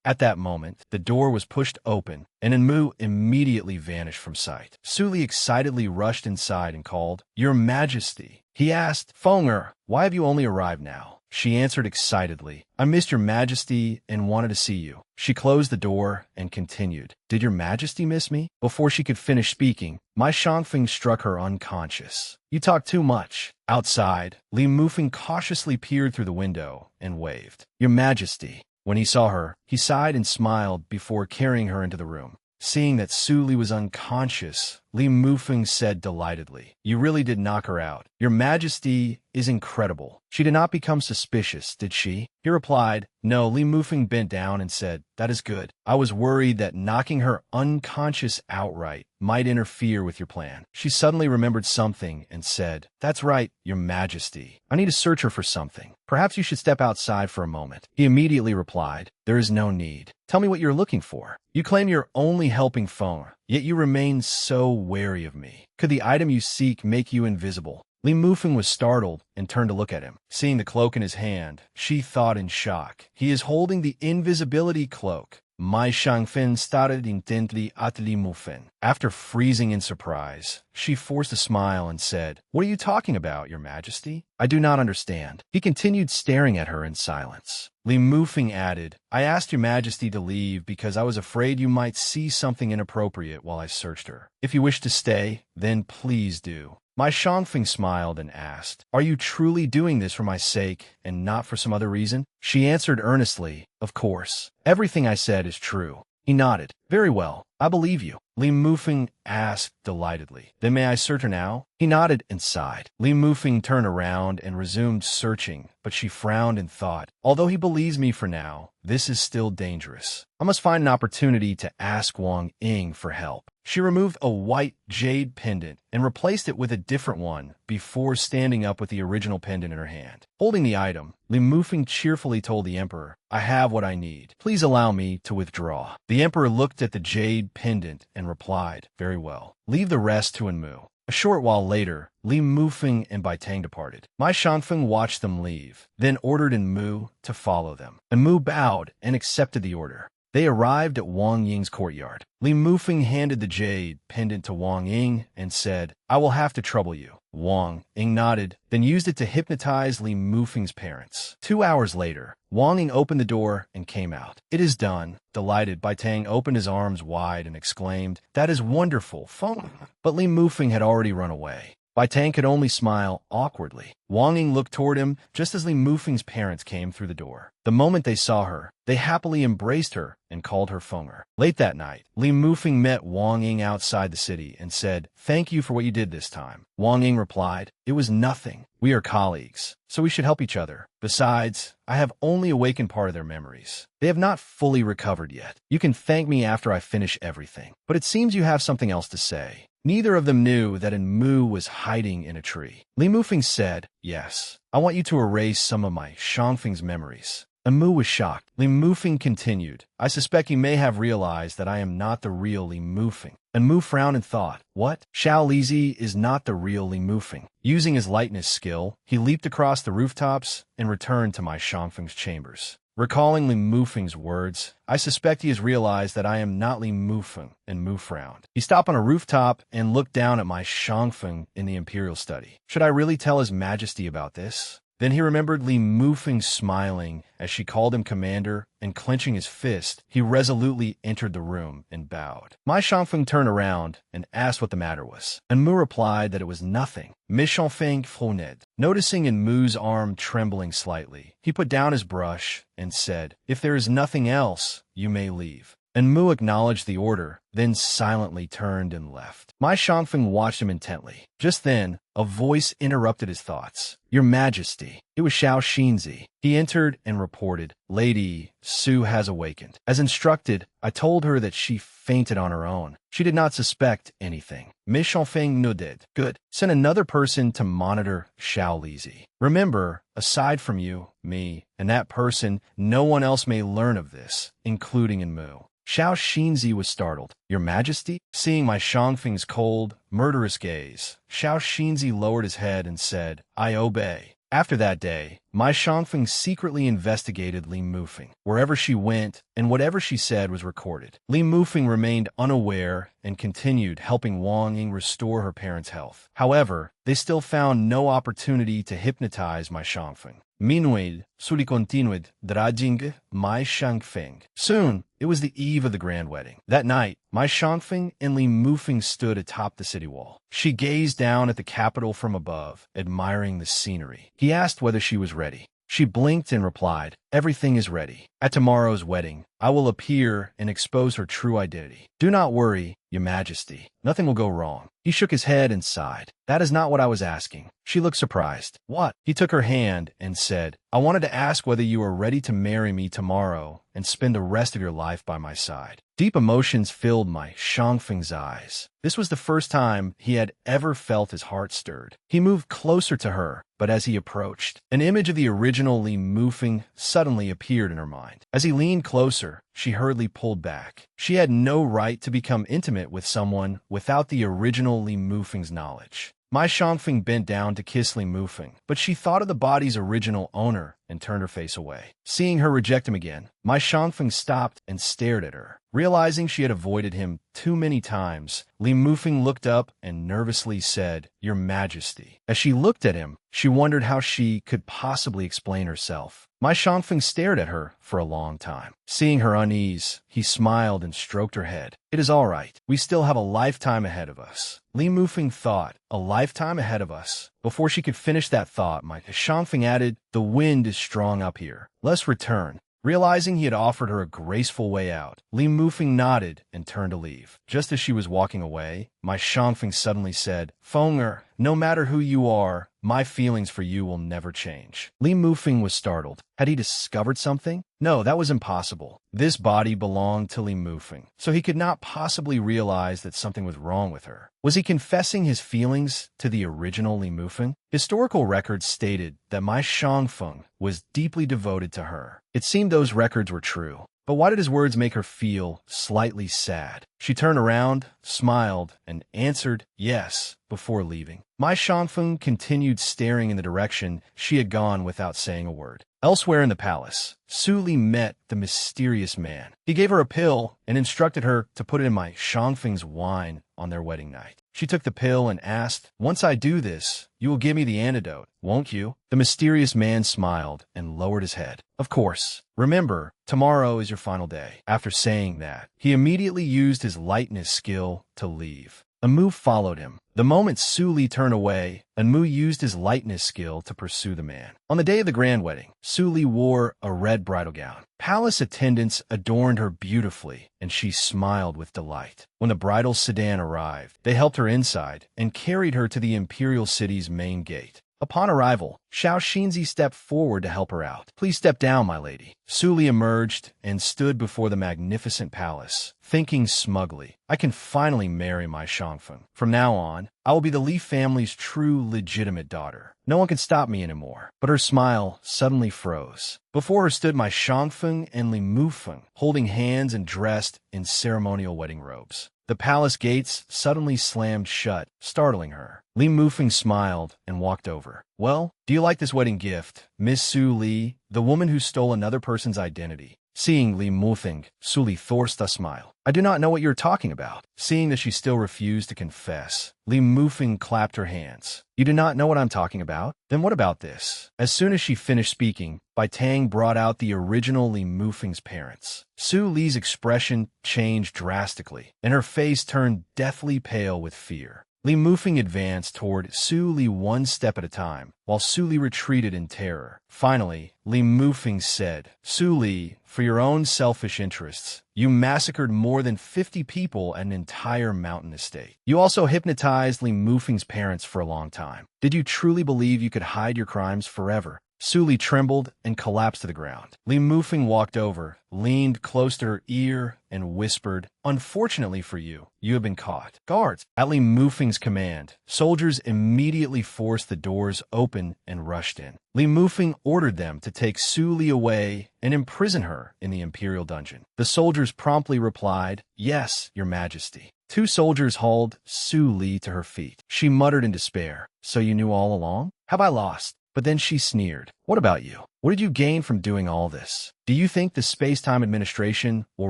At that moment, the door was pushed open, and Mu immediately vanished from sight. Suli excitedly rushed inside and called, "Your Majesty." He asked, "Fenger, why have you only arrived now?" She answered excitedly, "I missed Your Majesty and wanted to see you." She closed the door and continued, "Did Your Majesty miss me?" Before she could finish speaking, Mai Shangfeng struck her unconscious. "You talk too much." Outside, Li Mufeng cautiously peered through the window and waved, "Your Majesty." When he saw her, he sighed and smiled before carrying her into the room. Seeing that Suli was unconscious, Li Mufeng said delightedly, "You really did knock her out. Your Majesty is incredible. She did not become suspicious, did she?" He replied, "No." Li Mufeng bent down and said, "That is good. I was worried that knocking her unconscious outright might interfere with your plan." She suddenly remembered something and said, "That's right, Your Majesty. I need to search her for something. Perhaps you should step outside for a moment." He immediately replied, "There is no need. Tell me what you're looking for. You claim you're only helping Fenger, yet you remain so wary of me. Could the item you seek make you invisible?" Li Mufeng was startled and turned to look at him. Seeing the cloak in his hand, she thought in shock, "He is holding the invisibility cloak." Mai Shangfeng stared intently at Li Mufeng. After freezing in surprise, she forced a smile and said, "What are you talking about, Your Majesty? I do not understand." He continued staring at her in silence. Li Mufeng added, "I asked Your Majesty to leave because I was afraid you might see something inappropriate while I searched her. If you wish to stay, then please do." Mai Shangfeng smiled and asked, "Are you truly doing this for my sake and not for some other reason?" She answered earnestly, "Of course. Everything I said is true." He nodded. "Very well. I believe you." Li Mufeng asked delightedly, "Then may I search her now?" He nodded and sighed. Li Mufeng turned around and resumed searching, but she frowned and thought, "Although he believes me for now, this is still dangerous. I must find an opportunity to ask Wang Ying for help." She removed a white jade pendant and replaced it with a different one before standing up with the original pendant in her hand. Holding the item, Li Mufeng cheerfully told the emperor, "I have what I need. Please allow me to withdraw." The emperor looked at the jade pendant and replied, "Very well. Leave the rest to Mu." A short while later, Li Mufeng and Bai Tang departed. Mai Shangfeng watched them leave, then ordered Mu to follow them. Mu bowed and accepted the order. They arrived at Wang Ying's courtyard. Li Mufeng handed the jade pendant to Wang Ying and said, "I will have to trouble you." Wang Ying nodded, then used it to hypnotize Li Mufeng's parents. 2 hours later, Wang Ying opened the door and came out. "It is done." Delighted, Bai Tang opened his arms wide and exclaimed, "That is wonderful, Fenger." But Li Mufeng had already run away. Bai Tang could only smile awkwardly. Wang Ying looked toward him just as Li Mufeng's parents came through the door. The moment they saw her, they happily embraced her and called her Fenger. Late that night, Li Mufeng met Wang Ying outside the city and said, "Thank you for what you did this time." Wang Ying replied, "It was nothing. We are colleagues, so we should help each other. Besides, I have only awakened part of their memories. They have not fully recovered yet. You can thank me after I finish everything. But it seems you have something else to say." Neither of them knew that Mu was hiding in a tree. Li Mufeng said, "Yes, I want you to erase some of my Shangfeng's memories." Mu was shocked. Li Mufeng continued, "I suspect he may have realized that I am not the real Li Mufeng." Mu frowned and thought, "What? Xiao Lizi is not the real Li Mufeng." Using his lightness skill, he leaped across the rooftops and returned to my Shangfeng's chambers. Recalling Li Mufeng's words, I suspect he has realized that I am not Li Mufeng, and Mu frowned. He stopped on a rooftop and looked down at my Shangfeng in the Imperial Study. Should I really tell His Majesty about this? Then he remembered Li Mufeng smiling as she called him commander, and clenching his fist, he resolutely entered the room and bowed. My Shangfeng turned around and asked what the matter was, and Mu replied that it was nothing. Miss Shangfeng frowned. Noticing in Mu's arm trembling slightly, he put down his brush and said, "If there is nothing else, you may leave." And Mu acknowledged the order, then silently turned and left. My Shangfeng watched him intently. Just then, a voice interrupted his thoughts. "Your Majesty." It was Xiao Xinzi. He entered and reported, "Lady Su has awakened. As instructed, I told her that she fainted on her own. She did not suspect anything." Miss Shangfeng nodded. "Good. Send another person to monitor Xiao Lizi. Remember, aside from you, me, and that person, no one else may learn of this, including Mu." Xiao Xinzi was startled. "Your Majesty?" Seeing my Shangfeng's cold, murderous gaze, Xiao Xinzi lowered his head and said, "I obey." After that day, my Shangfeng secretly investigated Li Mufeng. Wherever she went, and whatever she said was recorded. Li Mufeng remained unaware and continued helping Wang Ying restore her parents' health. However, they still found no opportunity to hypnotize my Shangfeng. Meanwhile, Suli continued draging my Shangfeng. Soon, it was the eve of the grand wedding. That night, my Shangfeng and Li Mufeng stood atop the city wall. She gazed down at the capital from above, admiring the scenery. He asked whether she was ready. She blinked and replied, "Everything is ready. At tomorrow's wedding, I will appear and expose her true identity. Do not worry, Your Majesty. Nothing will go wrong." He shook his head and sighed. "That is not what I was asking." She looked surprised. "What?" He took her hand and said, "I wanted to ask whether you are ready to marry me tomorrow and spend the rest of your life by my side." Deep emotions filled my Shangfeng's eyes. This was the first time he had ever felt his heart stirred. He moved closer to her, but as he approached, an image of the original Li Mufeng suddenly appeared in her mind. As he leaned closer, she hurriedly pulled back. She had no right to become intimate with someone without the original Li Mufeng's knowledge. My Shangfeng bent down to kiss Li Mufeng, but she thought of the body's original owner and turned her face away. Seeing her reject him again, my Shangfeng stopped and stared at her. Realizing she had avoided him too many times, Li Mufeng looked up and nervously said, "Your Majesty." As she looked at him, she wondered how she could possibly explain herself. My Shangfeng stared at her for a long time. Seeing her unease, he smiled and stroked her head. "It is all right. We still have a lifetime ahead of us." Li Mufeng thought, "A lifetime ahead of us?" Before she could finish that thought, my Shangfeng added, "The wind is strong up here. Let's return." Realizing he had offered her a graceful way out, Li Mufeng nodded and turned to leave. Just as she was walking away, my Shangfeng suddenly said, "Fenger, no matter who you are, my feelings for you will never change." Li Mufeng was startled. Had he discovered something? No, that was impossible. This body belonged to Li Mufeng, so he could not possibly realize that something was wrong with her. Was he confessing his feelings to the original Li Mufeng? Historical records stated that my Shangfeng was deeply devoted to her. It seemed those records were true. But why did his words make her feel slightly sad? She turned around, smiled, and answered yes before leaving. My Shangfeng continued staring in the direction she had gone without saying a word. Elsewhere in the palace, Su Li met the mysterious man. He gave her a pill and instructed her to put it in my Shangfeng's wine on their wedding night. She took the pill and asked, "Once I do this, you will give me the antidote, won't you?" The mysterious man smiled and lowered his head. "Of course. Remember, tomorrow is your final day." After saying that, he immediately used his lightness skill to leave. Amu followed him. The moment Su Li turned away, Amu used his lightness skill to pursue the man. On the day of the grand wedding, Su Li wore a red bridal gown. Palace attendants adorned her beautifully, and she smiled with delight. When the bridal sedan arrived, they helped her inside and carried her to the imperial city's main gate. Upon arrival, Xiao Xinzi stepped forward to help her out. "Please step down, my lady." Su Li emerged and stood before the magnificent palace, thinking smugly, "I can finally marry my Shangfeng. From now on, I will be the Li family's true, legitimate daughter. No one can stop me anymore." But her smile suddenly froze. Before her stood my Shangfeng and Li Mufeng, holding hands and dressed in ceremonial wedding robes. The palace gates suddenly slammed shut, startling her. Li Mufeng smiled and walked over. "Well, do you like this wedding gift, Miss Su Li, the woman who stole another person's identity?" Seeing Li Mufeng, Su Li forced a smile. "I do not know what you are talking about." Seeing that she still refused to confess, Li Mufeng clapped her hands. "You do not know what I'm talking about? Then what about this?" As soon as she finished speaking, Bai Tang brought out the original Li Mufeng's parents. Su Li's expression changed drastically, and her face turned deathly pale with fear. Li Mufeng advanced toward Su Li one step at a time, while Su Li retreated in terror. Finally, Li Mufeng said, "Su Li, for your own selfish interests, you massacred more than 50 people at an entire mountain estate. You also hypnotized Li Mufeng's parents for a long time. Did you truly believe you could hide your crimes forever?" Su Li trembled and collapsed to the ground. Li Mufeng walked over, leaned close to her ear, and whispered, "Unfortunately for you, you have been caught." Guards! At Li Mufeng's command, soldiers immediately forced the doors open and rushed in. Li Mufeng ordered them to take Su Li away and imprison her in the imperial dungeon. The soldiers promptly replied, "Yes, your majesty." Two soldiers hauled Su Li to her feet. She muttered in despair, "So you knew all along? Have I lost?" But then she sneered. "What about you? What did you gain from doing all this? Do you think the Space-Time Administration will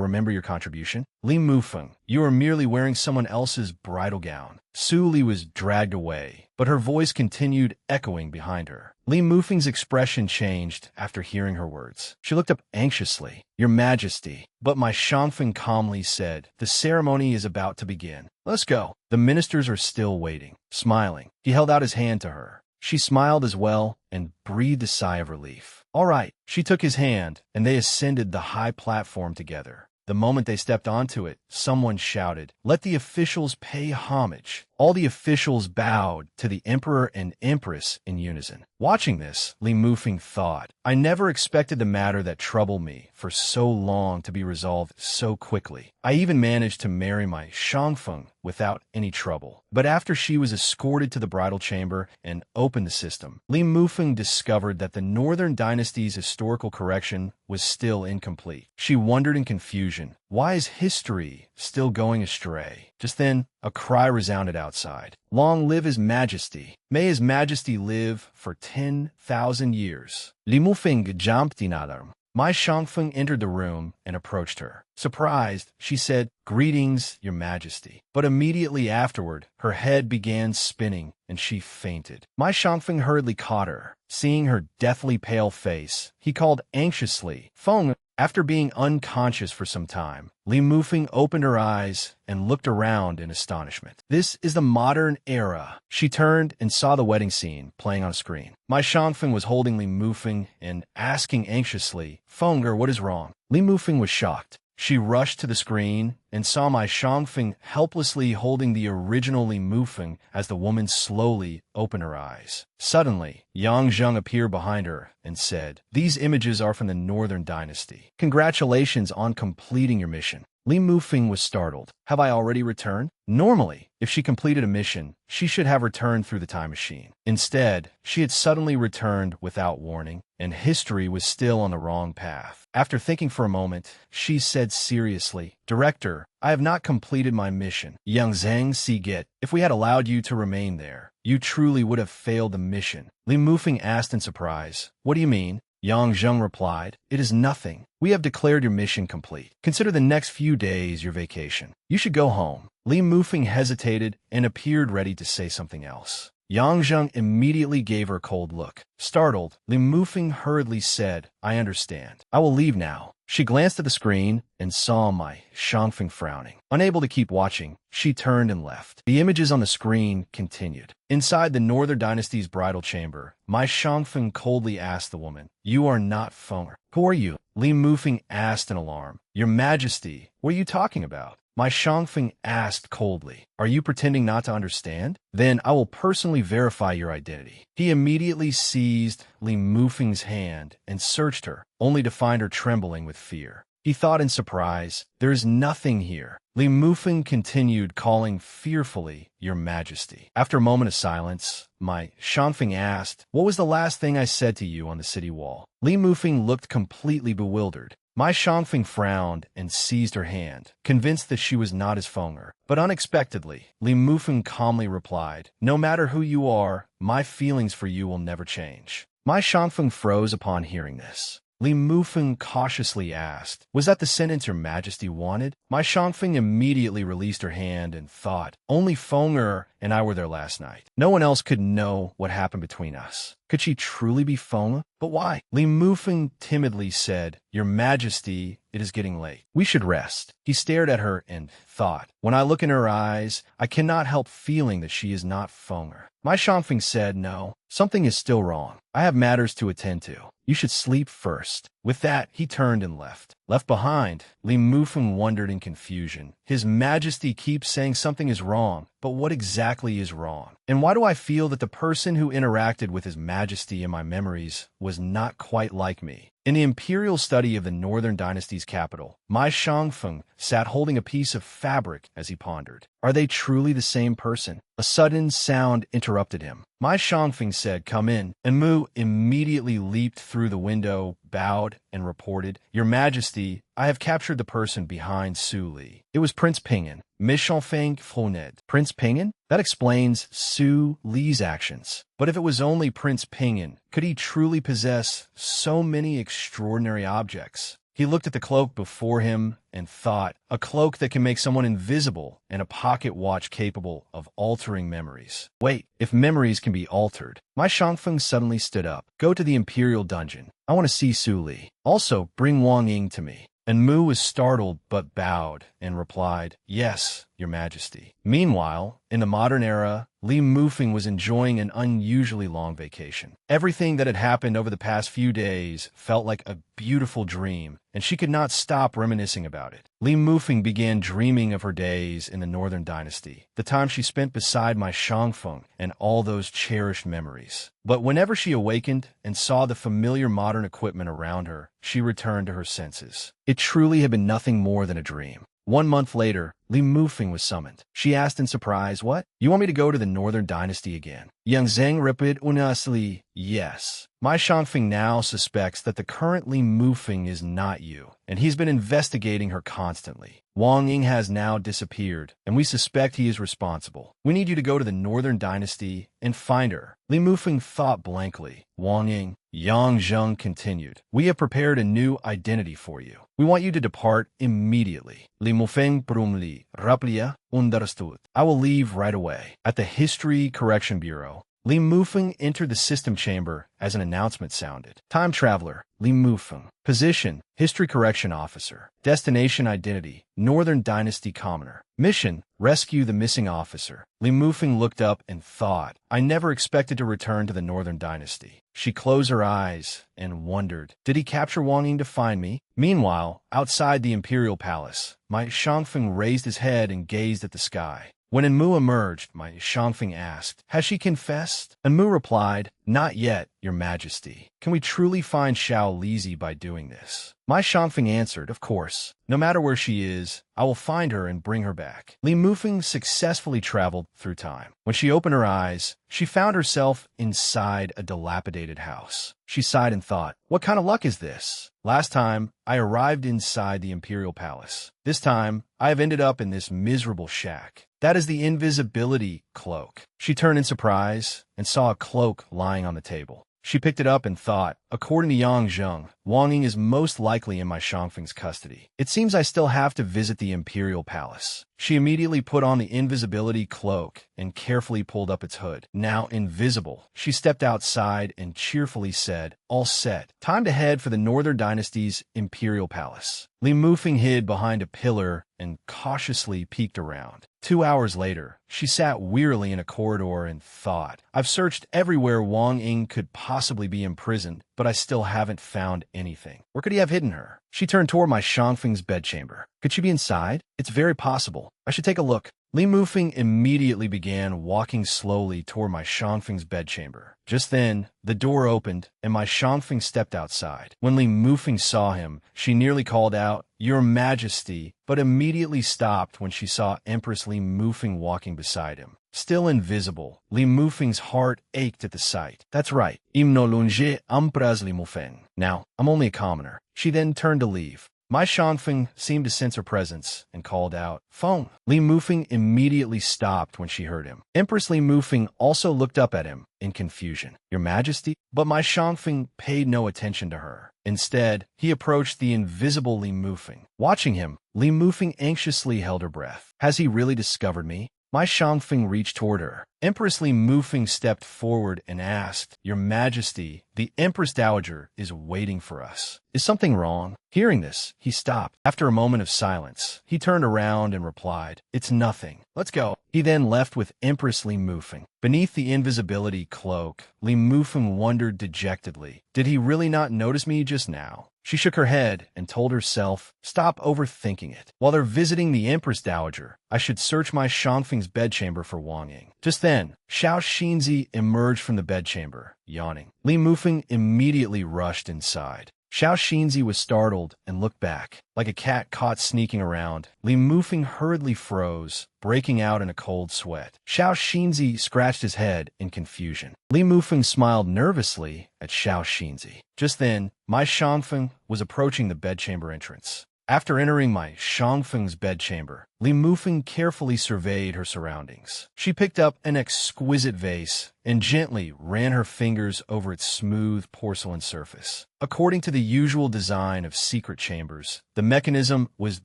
remember your contribution?" Li Mufeng, you are merely wearing someone else's bridal gown. Su Li was dragged away, but her voice continued echoing behind her. Li Mufeng's expression changed after hearing her words. She looked up anxiously. "Your Majesty." But my Shangfeng calmly said, "The ceremony is about to begin. Let's go." The ministers are still waiting. Smiling, he held out his hand to her. She smiled as well and breathed a sigh of relief. "All right." She took his hand, and they ascended the high platform together. The moment they stepped onto it, someone shouted, "Let the officials pay homage." All the officials bowed to the emperor and empress in unison. Watching this, Li Mufeng thought, "I never expected the matter that troubled me for so long to be resolved so quickly. I even managed to marry my Shangfeng without any trouble." But after she was escorted to the bridal chamber and opened the system, Li Mufeng discovered that the Northern Dynasty's historical correction was still incomplete. She wondered in confusion, why is history still going astray? Just then, a cry resounded outside. "Long live His Majesty! May His Majesty live for 10,000 years." Li Mufeng jumped in alarm. My Shangfeng entered the room and approached her. Surprised, she said, "Greetings, Your Majesty." But immediately afterward, her head began spinning and she fainted. My Shangfeng hurriedly caught her. Seeing her deathly pale face, he called anxiously, "Feng." After being unconscious for some time, Li Mufeng opened her eyes and looked around in astonishment. "This is the modern era." She turned and saw the wedding scene playing on a screen. My Shangfeng was holding Li Mufeng and asking anxiously, "Fenger, what is wrong?" Li Mufeng was shocked. She rushed to the screen and saw my Shangfeng helplessly holding the original Li Mufeng as the woman slowly opened her eyes. Suddenly, Yang Zheng appeared behind her and said, "These images are from the Northern Dynasty. Congratulations on completing your mission." Li Mufeng was startled. "Have I already returned?" Normally, if she completed a mission, she should have returned through the time machine. Instead, she had suddenly returned without warning, and history was still on the wrong path. After thinking for a moment, she said seriously, "Director, I have not completed my mission." Yang Zheng Siget, if we had allowed you to remain there, you truly would have failed the mission. Li Mufeng asked in surprise, "What do you mean?" Yang Zheng replied, "It is nothing. We have declared your mission complete. Consider the next few days your vacation. You should go home." Li Mufeng hesitated and appeared ready to say something else. Yang Zheng immediately gave her a cold look. Startled, Li Mufeng hurriedly said, "I understand. I will leave now." She glanced at the screen and saw my Shangfeng frowning. Unable to keep watching, she turned and left. The images on the screen continued. Inside the Northern Dynasty's bridal chamber, my Shangfeng coldly asked the woman, "You are not Fenger. Who are you?" Li Mufeng asked in alarm. "Your Majesty, what are you talking about?" My Shangfeng asked coldly, "Are you pretending not to understand? Then I will personally verify your identity." He immediately seized Li Mufeng's hand and searched her, only to find her trembling with fear. He thought in surprise, "There is nothing here." Li Mufeng continued, calling fearfully, "Your Majesty." After a moment of silence, my Shangfeng asked, "What was the last thing I said to you on the city wall?" Li Mufeng looked completely bewildered. My Shangfeng frowned and seized her hand, convinced that she was not his Fenger. But unexpectedly, Li Mufeng calmly replied, "No matter who you are, my feelings for you will never change." My Shangfeng froze upon hearing this. Li Mufeng cautiously asked, "Was that the sentence your Majesty wanted?" My Shangfeng immediately released her hand and thought, "Only Fenger and I were there last night. No one else could know what happened between us. Could she truly be Fenger? But why?" Li Mufeng timidly said, "Your Majesty, it is getting late. We should rest." He stared at her and thought, "When I look in her eyes, I cannot help feeling that she is not Fenger." My Shangfeng said, "No, something is still wrong. I have matters to attend to. You should sleep first." With that, he turned and left. Left behind, Li Mufeng wondered in confusion. His Majesty keeps saying something is wrong, but what exactly is wrong? And why do I feel that the person who interacted with His Majesty in my memories was not quite like me? In the imperial study of the Northern Dynasty's capital, my Shangfeng sat holding a piece of fabric as he pondered. Are they truly the same person? A sudden sound interrupted him. My Shangfeng said, "Come in," and Mu immediately leaped through the window, bowed, and reported, "Your Majesty, I have captured the person behind Su Li." It was Prince Ping'an. Miss Shangfeng frowned. Prince Ping'an? That explains Su Li's actions. But if it was only Prince Ping'an, could he truly possess so many extraordinary objects? He looked at the cloak before him and thought, a cloak that can make someone invisible and a pocket watch capable of altering memories. Wait, if memories can be altered. My Shangfeng suddenly stood up. Go to the Imperial Dungeon. I want to see Su Li. Also, bring Wang Ying to me. And Mu was startled but bowed and replied, "Yes, Your Majesty." Meanwhile, in the modern era, Li Mufeng was enjoying an unusually long vacation. Everything that had happened over the past few days felt like a beautiful dream, and she could not stop reminiscing about it. Li Mufeng began dreaming of her days in the Northern Dynasty, the time she spent beside my Shangfeng and all those cherished memories. But whenever she awakened and saw the familiar modern equipment around her, she returned to her senses. It truly had been nothing more than a dream. 1 month later, Li Mufeng was summoned. She asked in surprise, "What? You want me to go to the Northern Dynasty again?" Yang Zheng repeated honestly, "Yes." My Shangfeng now suspects that the current Li Mufeng is not you, and he's been investigating her constantly. Wang Ying has now disappeared, and we suspect he is responsible. We need you to go to the Northern Dynasty and find her. Li Mufeng thought blankly. Wang Ying. Yang Zheng continued, "We have prepared a new identity for you. We want you to depart immediately." Li Mufeng brumli, raplia, understood. I will leave right away. At the History Correction Bureau, Li Mufeng entered the system chamber as an announcement sounded. Time Traveler, Li Mufeng. Position, History Correction Officer. Destination Identity, Northern Dynasty Commoner. Mission, Rescue the Missing Officer. Li Mufeng looked up and thought, I never expected to return to the Northern Dynasty. She closed her eyes and wondered, did he capture Wang Ying to find me? Meanwhile, outside the Imperial Palace, my Shangfeng raised his head and gazed at the sky. When Enmu emerged, my Shangfeng asked, has she confessed? Enmu replied, not yet, Your Majesty. Can we truly find Xiao Lizi by doing this? My Shangfeng answered, of course. No matter where she is, I will find her and bring her back. Li Mufeng successfully traveled through time. When she opened her eyes, she found herself inside a dilapidated house. She sighed and thought, what kind of luck is this? Last time, I arrived inside the Imperial Palace. This time, I have ended up in this miserable shack. That is the invisibility cloak. She turned in surprise and saw a cloak lying on the table. She picked it up and thought, according to Yang Zheng, Wang Ying is most likely in my Shangfeng's custody. It seems I still have to visit the Imperial Palace. She immediately put on the invisibility cloak and carefully pulled up its hood. Now invisible, she stepped outside and cheerfully said, "All set. Time to head for the Northern Dynasty's Imperial Palace." Li Mufeng hid behind a pillar and cautiously peeked around. 2 hours later, she sat wearily in a corridor and thought, "I've searched everywhere Wang Ying could possibly be imprisoned, but I still haven't found anything. Where could he have hidden her?" She turned toward my Shangfeng's bedchamber. Could she be inside? It's very possible. I should take a look. Li Mufeng immediately began walking slowly toward my Shangfeng's bedchamber. Just then, the door opened, and my Shangfeng stepped outside. When Li Mufeng saw him, she nearly called out, "Your Majesty," but immediately stopped when she saw Empress Li Mufeng walking beside him. Still invisible, Li Mufeng's heart ached at the sight. That's right, im no lunge Empress Li Mufeng. Now, I'm only a commoner. She then turned to leave. My Shangfeng seemed to sense her presence and called out, "Phone." Li Mufeng immediately stopped when she heard him. Empress Li Mufeng also looked up at him in confusion. "Your Majesty?" But my Shangfeng paid no attention to her. Instead, he approached the invisible Li Mufeng. Watching him, Li Mufeng anxiously held her breath. Has he really discovered me? My Shangfeng reached toward her. Empress Li Mufeng stepped forward and asked, "Your Majesty, the Empress Dowager is waiting for us. Is something wrong?" Hearing this, he stopped. After a moment of silence, he turned around and replied, "It's nothing. Let's go." He then left with Empress Li Mufeng. Beneath the invisibility cloak, Li Mufeng wondered dejectedly, did he really not notice me just now? She shook her head and told herself, "Stop overthinking it. While they're visiting the Empress Dowager, I should search my Shangfeng's bedchamber for Wang Ying." Just then, Xiao Xinzi emerged from the bedchamber, yawning. Li Mufeng immediately rushed inside. Xiao Xinzi was startled and looked back. Like a cat caught sneaking around, Li Mufeng hurriedly froze, breaking out in a cold sweat. Xiao Xinzi scratched his head in confusion. Li Mufeng smiled nervously at Xiao Xinzi. Just then, my Shangfeng was approaching the bedchamber entrance. After entering my Shangfeng's bedchamber, Li Mufeng carefully surveyed her surroundings. She picked up an exquisite vase and gently ran her fingers over its smooth porcelain surface. According to the usual design of secret chambers, the mechanism was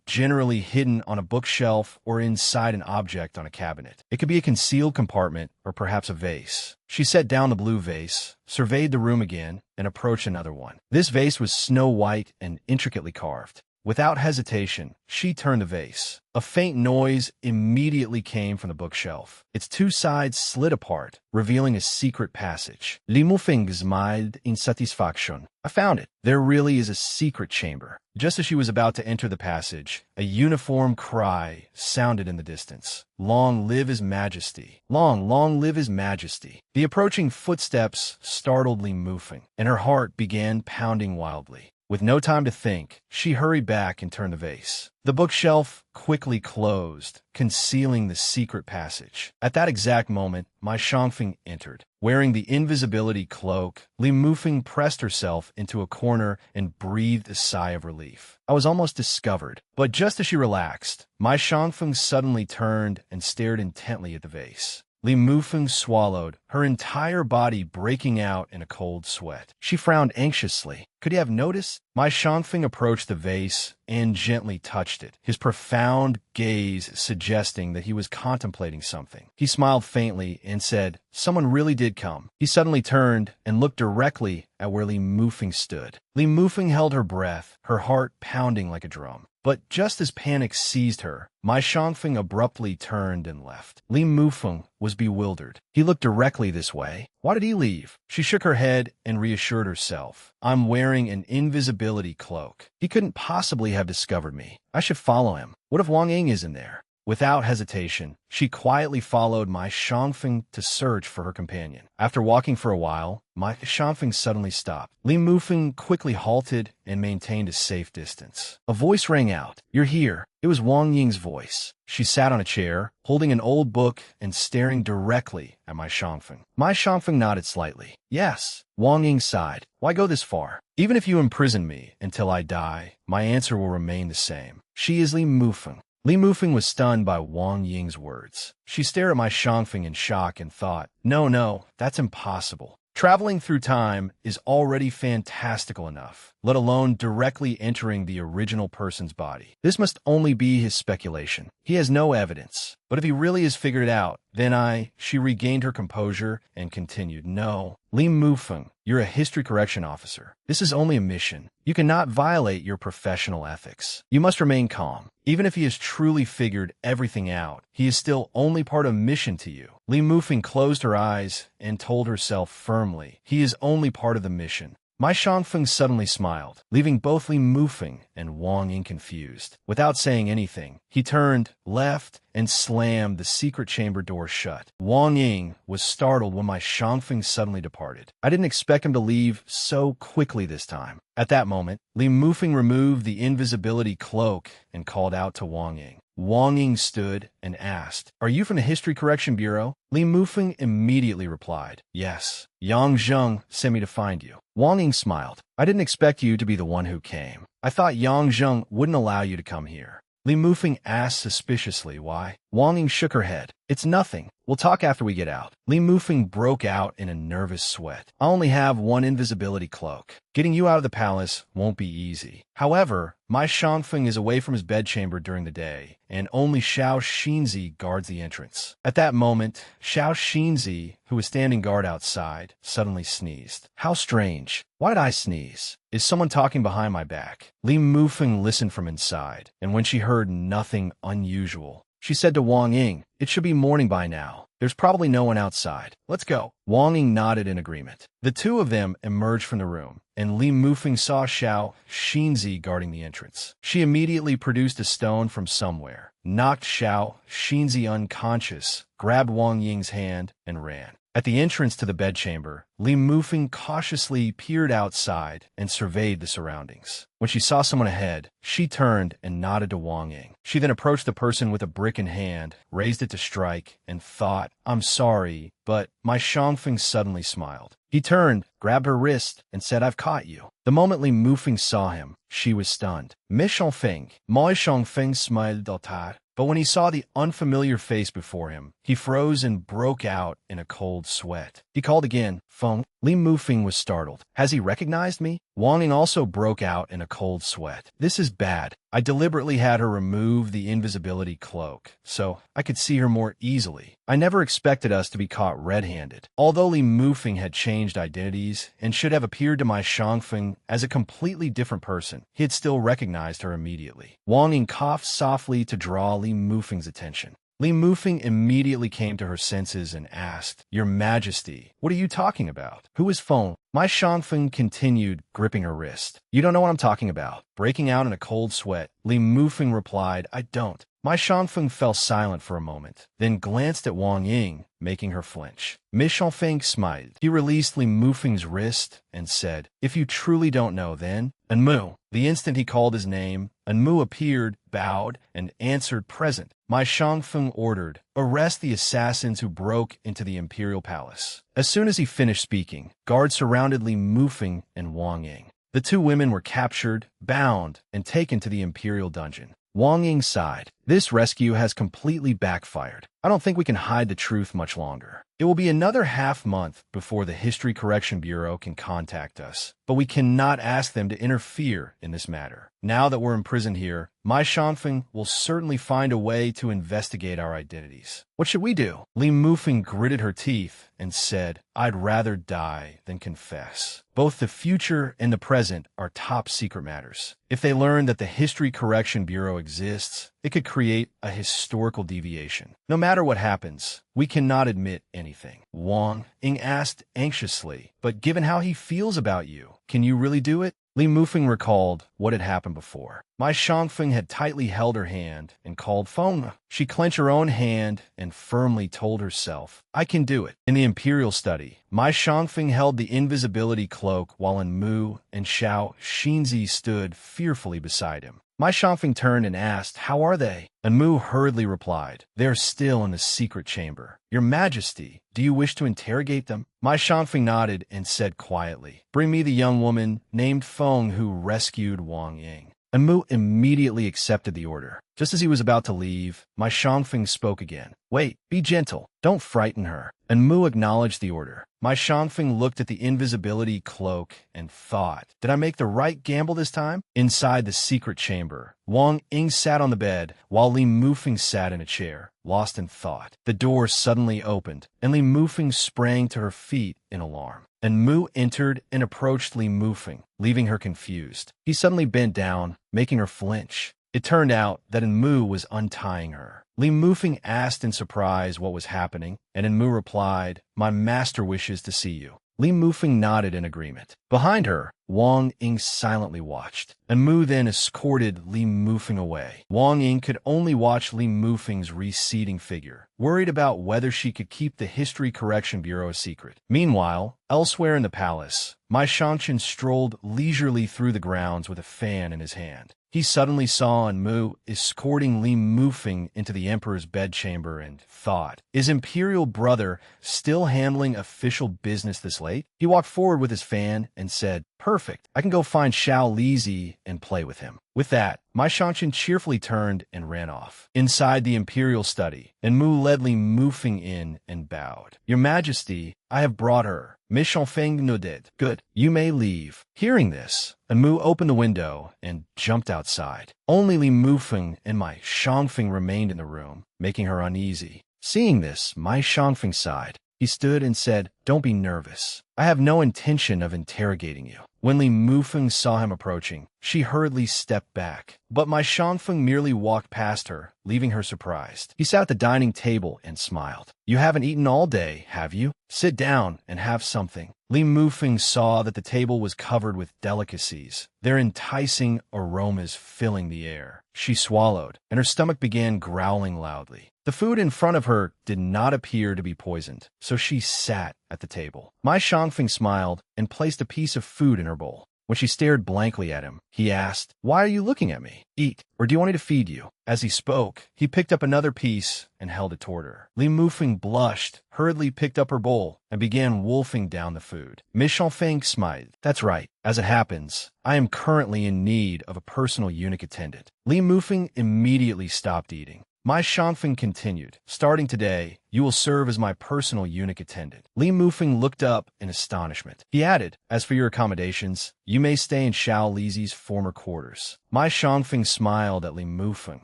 generally hidden on a bookshelf or inside an object on a cabinet. It could be a concealed compartment or perhaps a vase. She set down the blue vase, surveyed the room again, and approached another one. This vase was snow white and intricately carved. Without hesitation, she turned the vase. A faint noise immediately came from the bookshelf. Its two sides slid apart, revealing a secret passage. Li Mufeng smiled in satisfaction. "I found it. There really is a secret chamber." Just as she was about to enter the passage, a uniform cry sounded in the distance. "Long live His Majesty! Long live His Majesty!" The approaching footsteps startled Li Mufeng, and her heart began pounding wildly. With no time to think, she hurried back and turned the vase. The bookshelf quickly closed, concealing the secret passage. At that exact moment, my Shangfeng entered. Wearing the invisibility cloak, Li Mufeng pressed herself into a corner and breathed a sigh of relief. I was almost discovered, but just as she relaxed, my Shangfeng suddenly turned and stared intently at the vase. Li Mufeng swallowed, her entire body breaking out in a cold sweat. She frowned anxiously. Could he have noticed? My Shangfeng approached the vase and gently touched it, his profound gaze suggesting that he was contemplating something. He smiled faintly and said, "Someone really did come." He suddenly turned and looked directly at where Li Mufeng stood. Li Mufeng held her breath, her heart pounding like a drum. But just as panic seized her, my Shangfeng abruptly turned and left. Li Mufeng was bewildered. He looked directly this way. Why did he leave? She shook her head and reassured herself. "I'm wearing an invisibility cloak. He couldn't possibly have discovered me. I should follow him. What if Wang Ying is in there?" Without hesitation, she quietly followed my Shangfeng to search for her companion. After walking for a while, my Shangfeng suddenly stopped. Li Mufeng quickly halted and maintained a safe distance. A voice rang out, "You're here." It was Wang Ying's voice. She sat on a chair, holding an old book and staring directly at my Shangfeng. My Shangfeng nodded slightly. "Yes." Wang Ying sighed. "Why go this far? Even if you imprison me until I die, my answer will remain the same. She is Li Mufeng." Li Mufeng was stunned by Wang Ying's words. She stared at my Shangfeng in shock and thought, No, that's impossible. Traveling through time is already fantastical enough. let alone directly entering the original person's body. This must only be his speculation. He has no evidence. But if he really has figured it out, then she regained her composure and continued, no, Li Mufeng, you're a history correction officer. This is only a mission. You cannot violate your professional ethics. You must remain calm. Even if he has truly figured everything out, he is still only part of mission to you. Li Mufeng closed her eyes and told herself firmly, he is only part of the mission. Mai Shangfeng suddenly smiled, leaving both Li Mufeng and Wang Ying confused. Without saying anything, he turned left and slammed the secret chamber door shut. Wang Ying was startled when Mai Shangfeng suddenly departed. I didn't expect him to leave so quickly this time. At that moment, Li Mufeng removed the invisibility cloak and called out to Wang Ying. Wang Ying stood and asked, "Are you from the History Correction Bureau?" Li Mufeng immediately replied, "Yes. Yang Zheng sent me to find you." Wang Ying smiled. "I didn't expect you to be the one who came. I thought Yang Zheng wouldn't allow you to come here." Li Mufeng asked suspiciously why. Wang Ying shook her head. "It's nothing. We'll talk after we get out." Li Mufeng broke out in a nervous sweat. "I only have one invisibility cloak. Getting you out of the palace won't be easy. However, Mai Shangfeng is away from his bedchamber during the day, and only Xiao Xinzi guards the entrance." At that moment, Xiao Xinzi, who was standing guard outside, suddenly sneezed. "How strange. Why did I sneeze? Is someone talking behind my back?" Li Mufeng listened from inside, and when she heard nothing unusual, she said to Wang Ying, "It should be morning by now. There's probably no one outside. Let's go." Wang Ying nodded in agreement. The two of them emerged from the room, and Li Mufeng saw Xiao Xinzi guarding the entrance. She immediately produced a stone from somewhere, knocked Xiao Xinzi unconscious, grabbed Wang Ying's hand, and ran. At the entrance to the bedchamber, Li Mufeng cautiously peered outside and surveyed the surroundings. When she saw someone ahead, she turned and nodded to Wang Ying. She then approached the person with a brick in hand, raised it to strike, and thought, "I'm sorry, but..." Mai Shangfeng suddenly smiled. He turned, grabbed her wrist, and said, "I've caught you." The moment Li Mufeng saw him, she was stunned. Mai Shangfeng smiled al tar. But when he saw the unfamiliar face before him, he froze and broke out in a cold sweat. He called again, "Feng." Li Mufeng was startled. "Has he recognized me?" Wang Ying also broke out in a cold sweat. "This is bad. I deliberately had her remove the invisibility cloak, so I could see her more easily. I never expected us to be caught red-handed." Although Li Mufeng had changed identities and should have appeared to Mai Shangfeng as a completely different person, he had still recognized her immediately. Wang Ying coughed softly to draw Li Mufeng's attention. Li Mufeng immediately came to her senses and asked, "Your Majesty, what are you talking about? Who is Feng?" Mai Shangfeng continued, gripping her wrist. "You don't know what I'm talking about." Breaking out in a cold sweat, Li Mufeng replied, "I don't." Mai Shangfeng fell silent for a moment, then glanced at Wang Ying, making her flinch. Mai Shangfeng smiled. He released Li Mufeng's wrist and said, "If you truly don't know, then..." "Enmu." The instant he called his name, Enmu appeared, bowed, and answered, "Present." Mai Shangfeng ordered, "Arrest the assassins who broke into the imperial palace." As soon as he finished speaking, guards surrounded Li Mufeng and Wang Ying. The two women were captured, bound, and taken to the imperial dungeon. Wang Ying sighed. "This rescue has completely backfired. I don't think we can hide the truth much longer. It will be another half-month before the History Correction Bureau can contact us, but we cannot ask them to interfere in this matter. Now that we're imprisoned here, Mai Shangfeng will certainly find a way to investigate our identities. What should we do?" Li Mufeng gritted her teeth and said, "I'd rather die than confess. Both the future and the present are top-secret matters. If they learn that the History Correction Bureau exists, it could create a historical deviation. No matter what happens, we cannot admit anything." Wang Ying asked anxiously, "But given how he feels about you, can you really do it?" Li Mufeng recalled what had happened before. Mai Shangfeng had tightly held her hand and called Feng. She clenched her own hand and firmly told herself, "I can do it." In the imperial study, Mai Shangfeng held the invisibility cloak while Enmu and Xiao Xinzi stood fearfully beside him. Mai Shangfeng turned and asked, "How are they?" Enmu hurriedly replied, "They are still in the secret chamber. Your Majesty, do you wish to interrogate them?" Mai Shangfeng nodded and said quietly, "Bring me the young woman named Feng who rescued Wang Ying." and Mu immediately accepted the order. Just as he was about to leave, my Shangfeng spoke again. Wait, be gentle. Don't frighten her. And Mu acknowledged the order. My Shangfeng looked at the invisibility cloak and thought, did I make the right gamble this time? Inside the secret chamber, Wang Ying sat on the bed, while Li Mufeng sat in a chair, lost in thought. The door suddenly opened, and Li Mufeng sprang to her feet in alarm. And Mu entered and approached Li Mufeng, leaving her confused. He suddenly bent down, making her flinch. It turned out that Mu was untying her. Li Mufeng asked in surprise what was happening, and Mu replied, my master wishes to see you. Li Mufeng nodded in agreement. Behind her, Wang Ying silently watched, and Mu then escorted Li Mufeng away. Wang Ying could only watch Li Mufeng's receding figure, worried about whether she could keep the History Correction Bureau a secret. Meanwhile, elsewhere in the palace, Mai Shangchen strolled leisurely through the grounds with a fan in his hand. He suddenly saw Mu escorting Li Mufeng into the emperor's bedchamber and thought, is Imperial brother still handling official business this late? He walked forward with his fan and said, perfect, I can go find Xiao Lizi and play with him. With that, Mai Shangchen cheerfully turned and ran off. Inside the imperial study, and Mu led Li Mufeng in and bowed. Your Majesty, I have brought her. Miss Shangfeng nodded. Good, you may leave. Hearing this, Mu opened the window and jumped outside. Only Li Mufeng and Mai Shangfeng remained in the room, making her uneasy. Seeing this, Mai Shangfeng sighed. He stood and said, don't be nervous. I have no intention of interrogating you. When Li Mufeng saw him approaching, she hurriedly stepped back. But Mai Shangfeng merely walked past her, leaving her surprised. He sat at the dining table and smiled. You haven't eaten all day, have you? Sit down and have something. Li Mufeng saw that the table was covered with delicacies, their enticing aromas filling the air. She swallowed, and her stomach began growling loudly. The food in front of her did not appear to be poisoned, so she sat at the table. Mai Shangfeng smiled and placed a piece of food in her bowl. When she stared blankly at him, he asked, why are you looking at me? Eat, or do you want me to feed you? As he spoke, he picked up another piece and held it toward her. Li Mufeng blushed, hurriedly picked up her bowl, and began wolfing down the food. Miss Shangfeng smiled. That's right. As it happens, I am currently in need of a personal eunuch attendant. Li Mufeng immediately stopped eating. Mai Shangfeng continued, starting today, you will serve as my personal eunuch attendant. Li Mufeng looked up in astonishment. He added, as for your accommodations, you may stay in Xiao Lizi's former quarters. Mai Shangfeng smiled at Li Mufeng,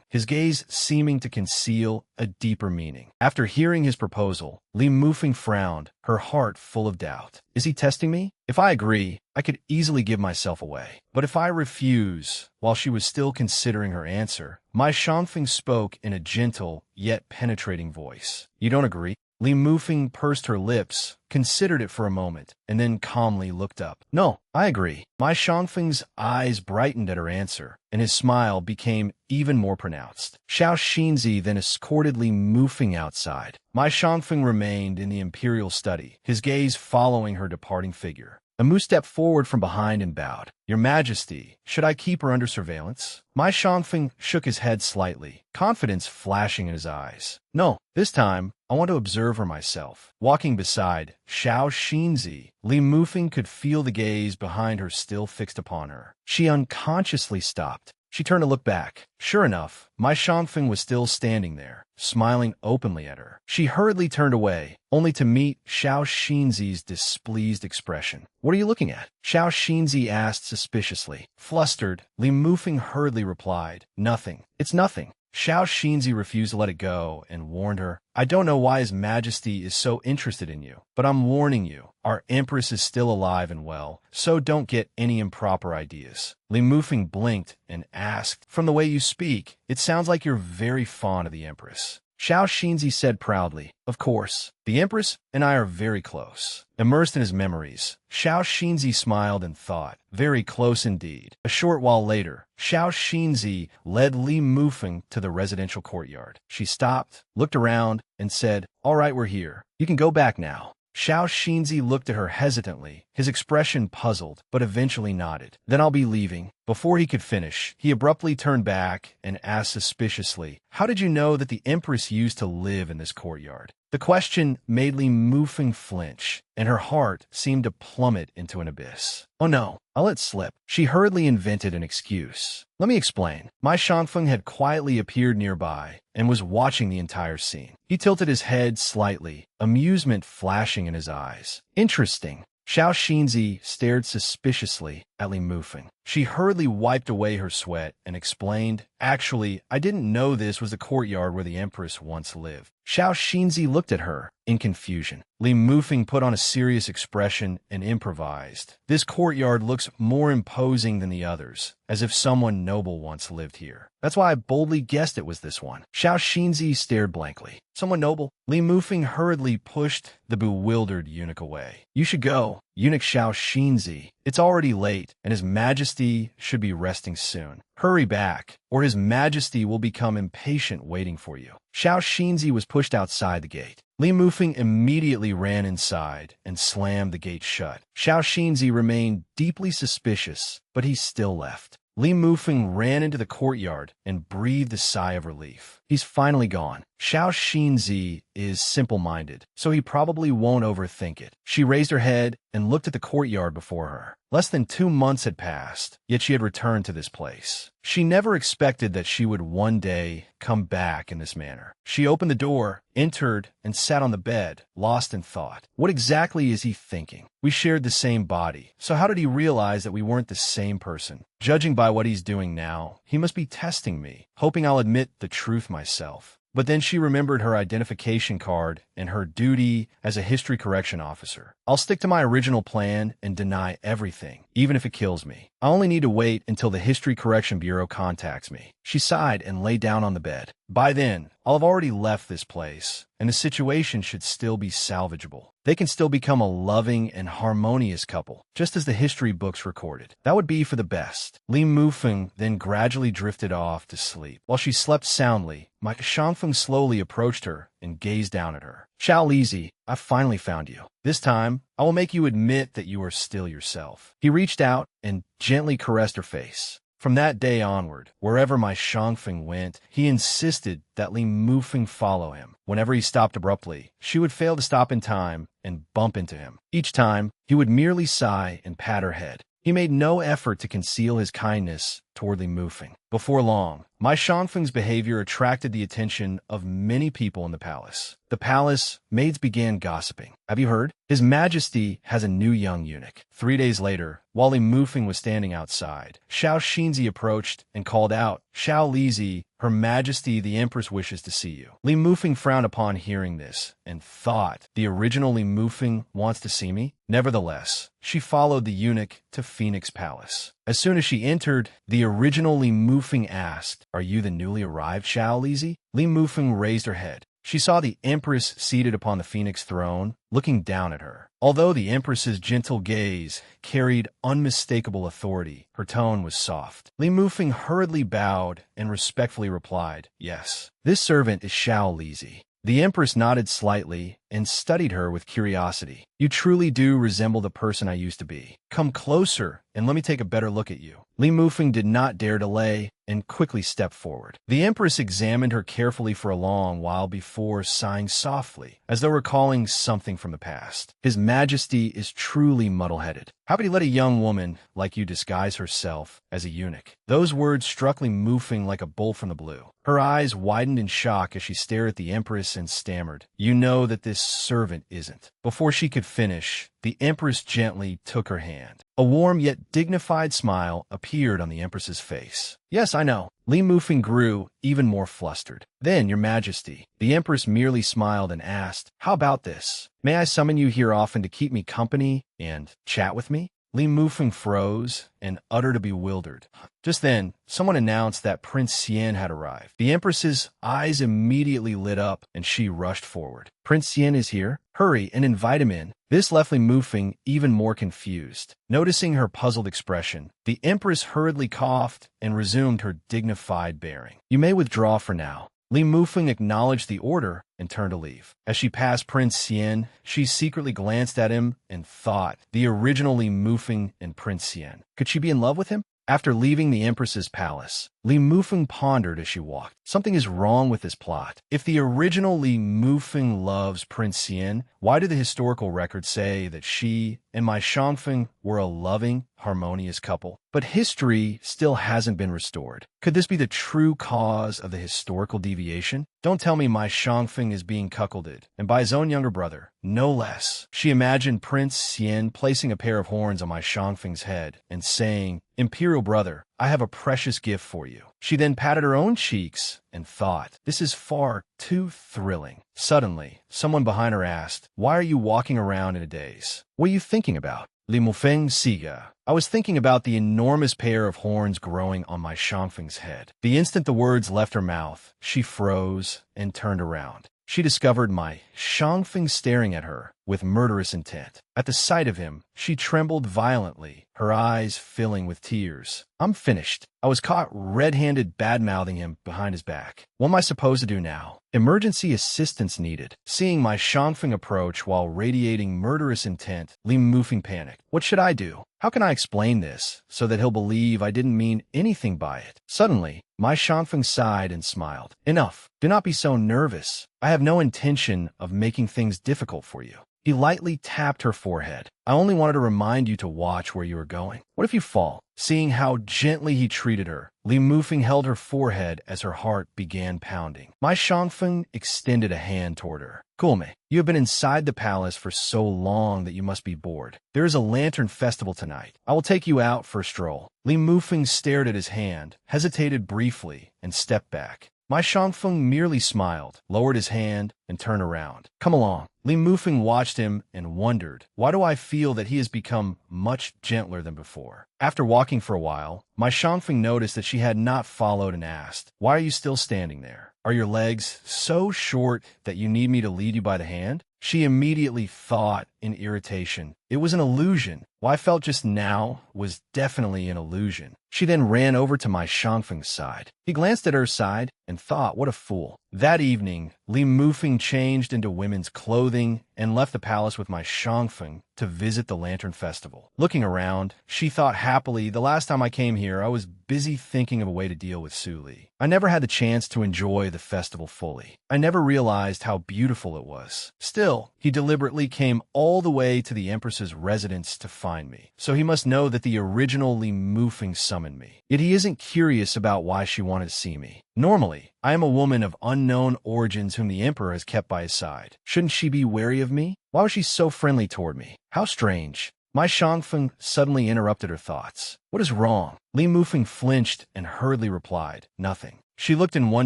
his gaze seeming to conceal a deeper meaning. After hearing his proposal, Li Mufeng frowned, her heart full of doubt. Is he testing me? If I agree, I could easily give myself away. But if I refuse, while she was still considering her answer, Mai Shangfeng spoke in a gentle yet penetrating voice. You don't agree? Li Mufeng pursed her lips, considered it for a moment, and then calmly looked up. No, I agree. Mai Shangfeng's eyes brightened at her answer, and his smile became even more pronounced. Xiao Xinzi then escorted Li Mufeng outside. Mai Shangfeng remained in the imperial study, his gaze following her departing figure. Mu stepped forward from behind and bowed. Your Majesty, should I keep her under surveillance? Mai Shangfeng shook his head slightly, confidence flashing in his eyes. No, this time, I want to observe her myself. Walking beside Xiao Xinzi, Li Mufeng could feel the gaze behind her still fixed upon her. She unconsciously stopped. She turned to look back. Sure enough, Mai Shangfeng was still standing there, smiling openly at her. She hurriedly turned away, only to meet Xiao Xinzi's displeased expression. What are you looking at? Xiao Xinzi asked suspiciously. Flustered, Li Mufeng hurriedly replied, nothing. It's nothing. Xiao Xinzi refused to let it go and warned her, I don't know why His Majesty is so interested in you, but I'm warning you, our Empress is still alive and well, so don't get any improper ideas. Li Mufeng blinked and asked, from the way you speak, it sounds like you're very fond of the Empress. Xiao Xinzi said proudly, of course, the Empress and I are very close. Immersed in his memories, Xiao Xinzi smiled and thought, very close indeed. A short while later, Xiao Xinzi led Li Mufeng to the residential courtyard. She stopped, looked around, and said, all right, we're here. You can go back now. Xiao Xinzi looked at her hesitantly, his expression puzzled, but eventually nodded. Then I'll be leaving. Before he could finish, he abruptly turned back and asked suspiciously, "How did you know that the Empress used to live in this courtyard?" The question made Li Mufeng flinch, and her heart seemed to plummet into an abyss. "Oh no, I'll let slip." She hurriedly invented an excuse. "Let me explain." My Shangfeng had quietly appeared nearby and was watching the entire scene. He tilted his head slightly, amusement flashing in his eyes. "Interesting." Xiao Xinzi stared suspiciously at Li Mufeng. She hurriedly wiped away her sweat and explained, "Actually, I didn't know this was the courtyard where the Empress once lived." Xiao Xinzi looked at her in confusion. Li Mufeng put on a serious expression and improvised. "This courtyard looks more imposing than the others, as if someone noble once lived here. That's why I boldly guessed it was this one." Xiao Xinzi stared blankly. "Someone noble?" Li Mufeng hurriedly pushed the bewildered eunuch away. "You should go." Eunuch Xiao Xinzi, "It's already late, and His Majesty should be resting soon. Hurry back, or His Majesty will become impatient waiting for you." Xiao Xinzi was pushed outside the gate. Li Mufeng immediately ran inside and slammed the gate shut. Xiao Xinzi remained deeply suspicious, but he still left. Li Mufeng ran into the courtyard and breathed a sigh of relief. He's finally gone. Xiao Xinzi is simple-minded, so he probably won't overthink it. She raised her head and looked at the courtyard before her. Less than 2 months had passed, yet she had returned to this place. She never expected that she would one day come back in this manner. She opened the door, entered, and sat on the bed, lost in thought. What exactly is he thinking? We shared the same body, so how did he realize that we weren't the same person? Judging by what he's doing now, he must be testing me, hoping I'll admit the truth myself. But then she remembered her identification card and her duty as a history correction officer. I'll stick to my original plan and deny everything, even if it kills me. I only need to wait until the History Correction Bureau contacts me. She sighed and lay down on the bed. By then, I'll have already left this place, and the situation should still be salvageable. They can still become a loving and harmonious couple, just as the history books recorded. That would be for the best. Li Mufeng then gradually drifted off to sleep. While she slept soundly, my Shangfeng slowly approached her and gazed down at her. "Xiao Lizi, I finally found you. This time, I will make you admit that you are still yourself." He reached out and gently caressed her face. From that day onward, wherever my Shangfeng went, he insisted that Li Mufeng follow him. Whenever he stopped abruptly, she would fail to stop in time and bump into him. Each time, he would merely sigh and pat her head. He made no effort to conceal his kindness toward Li Mufeng. Before long, my Shangfeng's behavior attracted the attention of many people in the palace. The palace maids began gossiping. "Have you heard? His Majesty has a new young eunuch." 3 days later, while Li Mufeng was standing outside, Xiao Xinzi approached and called out, "Xiao Lizi, Her Majesty the Empress wishes to see you." Li Mufeng frowned upon hearing this and thought, "The original Li Mufeng wants to see me?" Nevertheless, she followed the eunuch to Phoenix Palace. As soon as she entered, the original Li Mufeng asked, "Are you the newly arrived Xiao Lizi?" Li Mufeng raised her head. She saw the Empress seated upon the Phoenix throne, looking down at her. Although the Empress's gentle gaze carried unmistakable authority, her tone was soft. Li Mufeng hurriedly bowed and respectfully replied, "Yes. This servant is Xiao Lizi." The Empress nodded slightly and studied her with curiosity. "You truly do resemble the person I used to be. Come closer and let me take a better look at you." Li Mufeng did not dare delay and quickly stepped forward. The Empress examined her carefully for a long while before sighing softly, as though recalling something from the past. "His Majesty is truly muddle-headed. How could he let a young woman like you disguise herself as a eunuch?" Those words struck Li Mufeng like a bolt from the blue. Her eyes widened in shock as she stared at the Empress and stammered, "You know that this servant isn't." Before she could finish, the Empress gently took her hand. A warm yet dignified smile appeared on the Empress's face. "Yes, I know." Li Mufeng grew even more flustered. "Then, Your Majesty," the Empress merely smiled and asked, "How about this? May I summon you here often to keep me company and chat with me?" Li Mufeng froze and uttered a bewildered. Just then, someone announced that Prince Xian had arrived. The Empress's eyes immediately lit up, and she rushed forward. "Prince Xian is here? Hurry and invite him in." This left Li Mufeng even more confused. Noticing her puzzled expression, the Empress hurriedly coughed and resumed her dignified bearing. "You may withdraw for now." Li Mufeng acknowledged the order and turned to leave. As she passed Prince Xian, she secretly glanced at him and thought, the original Li Mufeng and Prince Xian. Could she be in love with him? After leaving the Empress's palace, Li Mufeng pondered as she walked. Something is wrong with this plot. If the original Li Mufeng loves Prince Xian, why do the historical records say that she and my Shangfeng were a loving, harmonious couple? But history still hasn't been restored. Could this be the true cause of the historical deviation? Don't tell me my Shangfeng is being cuckolded, and by his own younger brother, no less. She imagined Prince Xian placing a pair of horns on my Shangfeng's head and saying, "Imperial brother, I have a precious gift for you." She then patted her own cheeks and thought, this is far too thrilling. Suddenly, someone behind her asked, "Why are you walking around in a daze? What are you thinking about?" Li Mufeng Siga. I was thinking about the enormous pair of horns growing on my Shangfeng's head. The instant the words left her mouth, she froze and turned around. She discovered my Shangfeng staring at her with murderous intent. At the sight of him, she trembled violently, her eyes filling with tears. I'm finished. I was caught red-handed bad-mouthing him behind his back. What am I supposed to do now? Emergency assistance needed. Seeing my Shangfeng approach while radiating murderous intent, Li Mufeng panicked. What should I do? How can I explain this so that he'll believe I didn't mean anything by it? Suddenly, my Shangfeng sighed and smiled. Enough. Do not be so nervous. I have no intention of making things difficult for you. He lightly tapped her forehead. I only wanted to remind you to watch where you are going. What if you fall? Seeing how gently he treated her, Li Mufeng held her forehead as her heart began pounding. My Shangfeng extended a hand toward her. Kulme, you have been inside the palace for so long that you must be bored. There is a lantern festival tonight. I will take you out for a stroll. Li Mufeng stared at his hand, hesitated briefly, and stepped back. My Shangfeng merely smiled, lowered his hand, and turned around. Come along. Li Mufeng watched him and wondered, why do I feel that he has become much gentler than before? After walking for a while, my Shangfeng noticed that she had not followed and asked, why are you still standing there? Are your legs so short that you need me to lead you by the hand? She immediately thought in irritation. It was an illusion. What I felt just now was definitely an illusion. She then ran over to my Shangfeng's side. He glanced at her side and thought, what a fool. That evening, Li Mufeng changed into women's clothing and left the palace with my Shangfeng to visit the Lantern Festival. Looking around, she thought happily, the last time I came here, I was busy thinking of a way to deal with Su Li. I never had the chance to enjoy the festival fully. I never realized how beautiful it was. Still, he deliberately came all the way to the Empress's residence to find me. So he must know that the original Li Mufeng summoned me. Yet he isn't curious about why she wanted to see me. Normally, I am a woman of unknown origins whom the Emperor has kept by his side. Shouldn't she be wary of me? Why was she so friendly toward me? How strange. My Shangfeng suddenly interrupted her thoughts. What is wrong? Li Mufeng flinched and hurriedly replied, nothing. She looked in one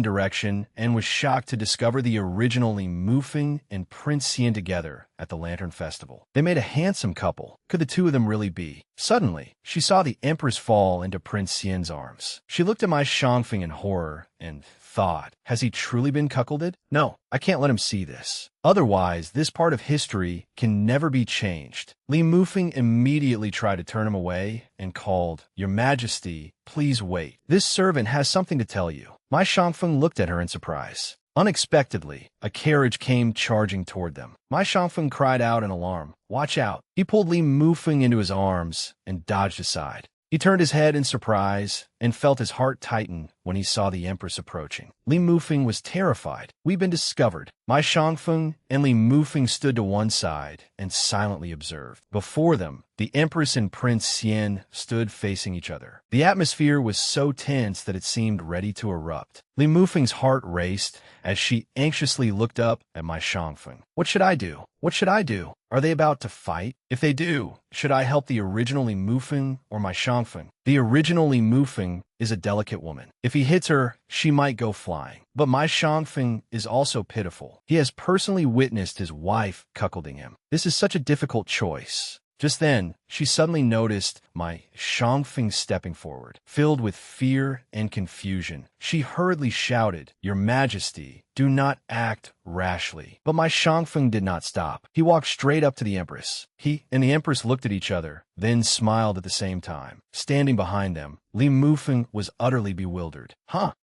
direction and was shocked to discover the original Li Mufeng and Prince Xian together at the Lantern Festival. They made a handsome couple. Could the two of them really be? Suddenly, she saw the Empress fall into Prince Xian's arms. She looked at my Shangfeng in horror and thought, has he truly been cuckolded? No, I can't let him see this. Otherwise, this part of history can never be changed. Li Mufeng immediately tried to turn him away and called, Your Majesty, please wait. This servant has something to tell you. My Shangfeng looked at her in surprise. Unexpectedly, a carriage came charging toward them. My Shangfeng cried out in alarm. Watch out. He pulled Li Mufeng into his arms and dodged aside. He turned his head in surprise and felt his heart tighten when he saw the Empress approaching. Li Mufeng was terrified. We've been discovered. My Shangfeng and Li Mufeng stood to one side and silently observed. Before them, the Empress and Prince Xian stood facing each other. The atmosphere was so tense that it seemed ready to erupt. Li Mufeng's heart raced as she anxiously looked up at my Shangfeng. What should I do? What should I do? Are they about to fight? If they do, should I help the original Li Mufeng or my Shangfeng? The original Li Mufeng is a delicate woman. If he hits her, she might go flying. But my Shangfeng is also pitiful. He has personally witnessed his wife cuckolding him. This is such a difficult choice. Just then, she suddenly noticed my Shangfeng stepping forward. Filled with fear and confusion, she hurriedly shouted, Your Majesty, do not act rashly. But my Shangfeng did not stop. He walked straight up to the Empress. He and the Empress looked at each other, then smiled at the same time. Standing behind them, Li Mufeng was utterly bewildered.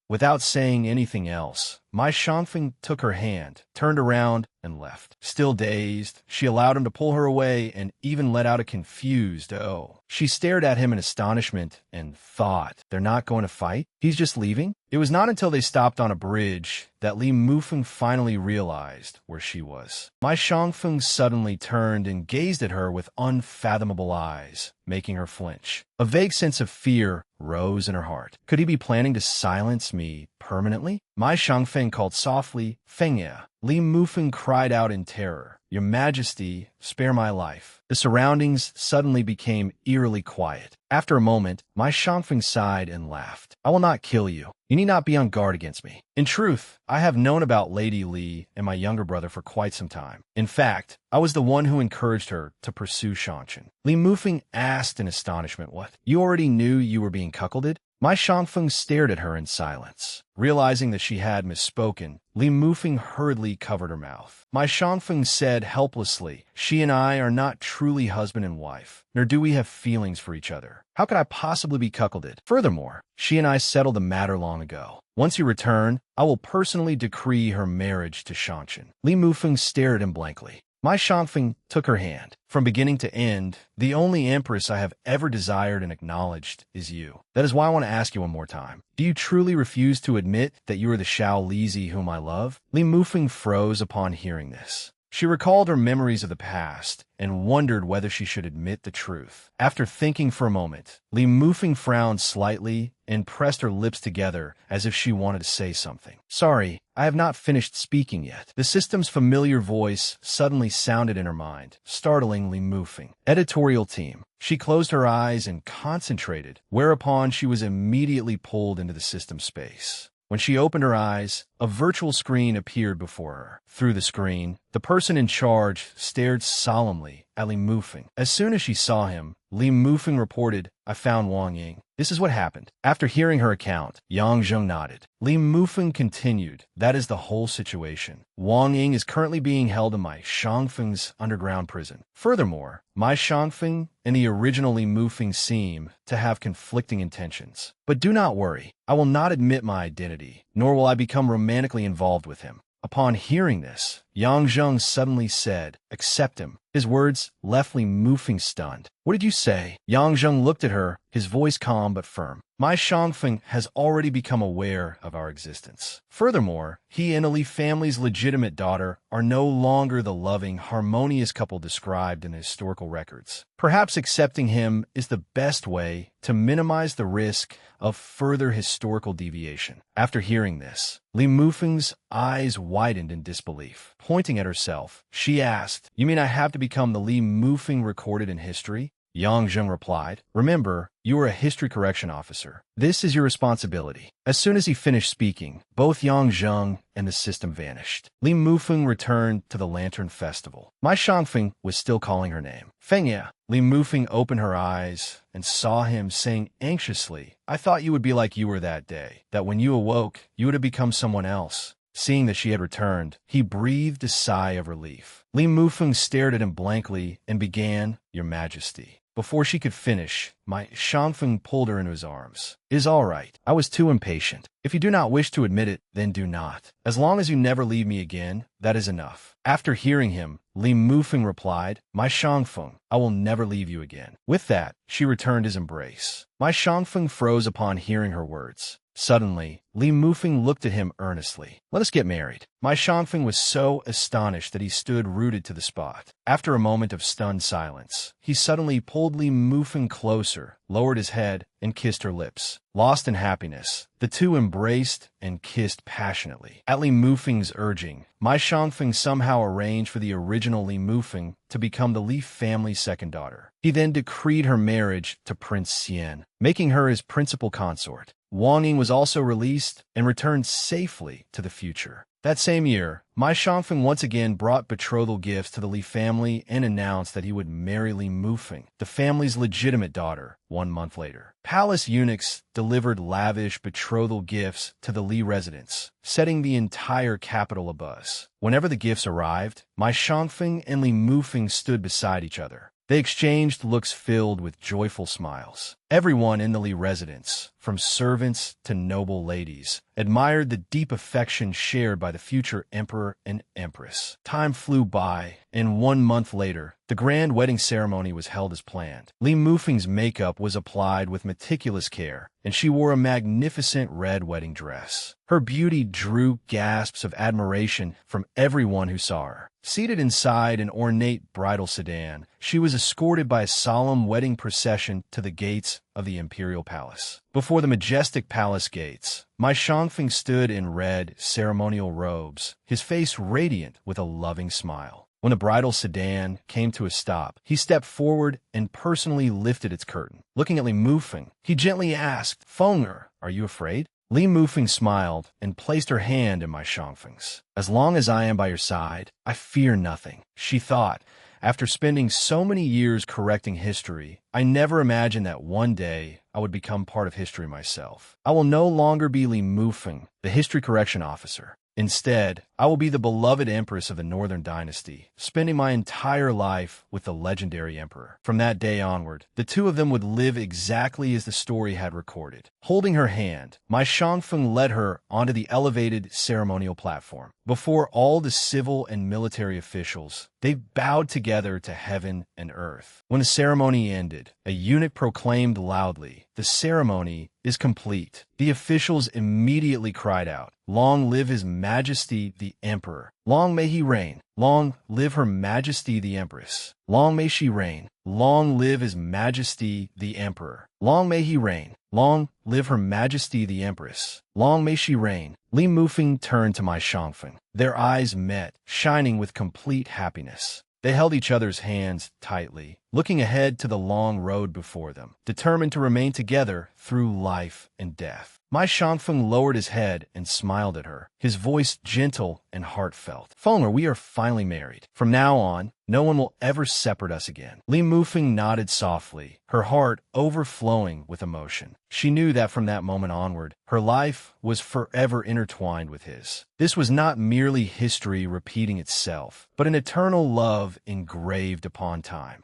Without saying anything else, Mai Shangfeng took her hand, turned around, and left. Still dazed, she allowed him to pull her away and even let out a confused "oh." She stared at him in astonishment and thought, they're not going to fight? He's just leaving? It was not until they stopped on a bridge that Li Mufeng finally realized where she was. Mai Shangfeng suddenly turned and gazed at her with unfathomable eyes, making her flinch. A vague sense of fear rose in her heart. Could he be planning to silence me permanently? Mai Shangfeng called softly, "Fengye." Li Mufeng cried out in terror, "Your Majesty, spare my life." The surroundings suddenly became eerily quiet. After a moment, Mai Shangfeng sighed and laughed. "I will not kill you. You need not be on guard against me. In truth, I have known about Lady Li and my younger brother for quite some time. In fact, I was the one who encouraged her to pursue Shanshan." Li Mufeng asked in astonishment, "What? You already knew you were being cuckolded?" Mai Shangfeng stared at her in silence. Realizing that she had misspoken, Li Mufeng hurriedly covered her mouth. Mai Shangfeng said helplessly, "She and I are not truly husband and wife, nor do we have feelings for each other. How could I possibly be cuckolded? Furthermore, she and I settled the matter long ago. Once you return, I will personally decree her marriage to Shanshan." Li Mufeng stared at him blankly. Mai Shangfeng took her hand. "From beginning to end, the only empress I have ever desired and acknowledged is you. That is why I want to ask you one more time. Do you truly refuse to admit that you are the Xiao Lizi whom I love?" Li Mufeng froze upon hearing this. She recalled her memories of the past and wondered whether she should admit the truth. After thinking for a moment, Li Mufeng frowned slightly and pressed her lips together as if she wanted to say something. "Sorry, I have not finished speaking yet." The system's familiar voice suddenly sounded in her mind, startling Li Mufeng. Editorial team. She closed her eyes and concentrated, whereupon she was immediately pulled into the system space. When she opened her eyes, a virtual screen appeared before her. Through the screen, the person in charge stared solemnly at Li Mufeng. As soon as she saw him, Li Mufeng reported, "I found Wang Ying. This is what happened." After hearing her account, Yang Zheng nodded. Li Mufeng continued, "That is the whole situation. Wang Ying is currently being held in Mai Shangfeng's underground prison. Furthermore, Mai Shangfeng and the original Li Mufeng seem to have conflicting intentions. But do not worry, I will not admit my identity, nor will I become romantically involved with him." Upon hearing this, Yang Zheng suddenly said, "Accept him." His words left Li Mufeng stunned. "What did you say?" Yang Zheng looked at her, his voice calm but firm. "Mai Shangfeng has already become aware of our existence. Furthermore, he and the Li family's legitimate daughter are no longer the loving, harmonious couple described in the historical records. Perhaps accepting him is the best way to minimize the risk of further historical deviation." After hearing this, Li Mufeng's eyes widened in disbelief. Pointing at herself, she asked, "You mean I have to become the Li Mufeng recorded in history?" Yang Zheng replied, "Remember, you are a history correction officer. This is your responsibility." As soon as he finished speaking, both Yang Zheng and the system vanished. Li Mufeng returned to the Lantern Festival. Mai Shangfeng was still calling her name. "Fengye." Li Mufeng opened her eyes and saw him saying anxiously, "I thought you would be like you were that day, that when you awoke, you would have become someone else." Seeing that she had returned, he breathed a sigh of relief. Li Mufeng stared at him blankly and began, "Your Majesty." Before she could finish, Mai Shangfeng pulled her into his arms. "It is all right. I was too impatient. If you do not wish to admit it, then do not. As long as you never leave me again, that is enough." After hearing him, Li Mufeng replied, "Mai Shangfeng, I will never leave you again." With that, she returned his embrace. Mai Shangfeng froze upon hearing her words. Suddenly, Li Mufeng looked at him earnestly. "Let us get married." Mai Shangfeng was so astonished that he stood rooted to the spot. After a moment of stunned silence, he suddenly pulled Li Mufeng closer, lowered his head, and kissed her lips. Lost in happiness, the two embraced and kissed passionately. At Li Mufeng's urging, Mai Shangfeng somehow arranged for the original Li Mufeng to become the Li family's second daughter. He then decreed her marriage to Prince Xian, making her his principal consort. Wang Ying was also released and returned safely to the future. That same year, Mai Shangfeng once again brought betrothal gifts to the Li family and announced that he would marry Li Mufeng, the family's legitimate daughter, 1 month later. Palace eunuchs delivered lavish betrothal gifts to the Li residents, setting the entire capital abuzz. Whenever the gifts arrived, Mai Shangfeng and Li Mufeng stood beside each other, They exchanged looks filled with joyful smiles. Everyone in the Li residence, from servants to noble ladies, admired the deep affection shared by the future emperor and empress. Time flew by, and 1 month later, the grand wedding ceremony was held as planned. Li Mufeng's makeup was applied with meticulous care, and she wore a magnificent red wedding dress. Her beauty drew gasps of admiration from everyone who saw her. Seated inside an ornate bridal sedan, she was escorted by a solemn wedding procession to the gates of the imperial palace. Before the majestic palace gates, my Shangfeng stood in red ceremonial robes, his face radiant with a loving smile. When the bridal sedan came to a stop, he stepped forward and personally lifted its curtain. Looking at Li Mufeng, he gently asked, "Fenger, are you afraid?" Li Mufeng smiled and placed her hand in my Shangfeng's. "As long as I am by your side, I fear nothing," she thought. After spending so many years correcting history, I never imagined that one day I would become part of history myself. I will no longer be Li Mufeng, the history correction officer. Instead, I will be the beloved empress of the Northern Dynasty, spending my entire life with the legendary emperor. From that day onward, the two of them would live exactly as the story had recorded. Holding her hand, my Shangfeng led her onto the elevated ceremonial platform. Before all the civil and military officials, they bowed together to heaven and earth. When the ceremony ended, a eunuch proclaimed loudly, "The ceremony is complete." The officials immediately cried out, "Long live His Majesty the Emperor! Long may he reign! Long live Her Majesty the Empress! Long may she reign! Long live His Majesty the Emperor! Long may he reign! Long live Her Majesty the Empress! Long may she reign!" Li Mufeng turned to my Shangfeng. Their eyes met, shining with complete happiness. They held each other's hands tightly, looking ahead to the long road before them, determined to remain together through life and death. My Shangfeng lowered his head and smiled at her, his voice gentle and heartfelt. "Fenger, we are finally married. From now on, no one will ever separate us again." Li Mufeng nodded softly, her heart overflowing with emotion. She knew that from that moment onward, her life was forever intertwined with his. This was not merely history repeating itself, but an eternal love engraved upon time.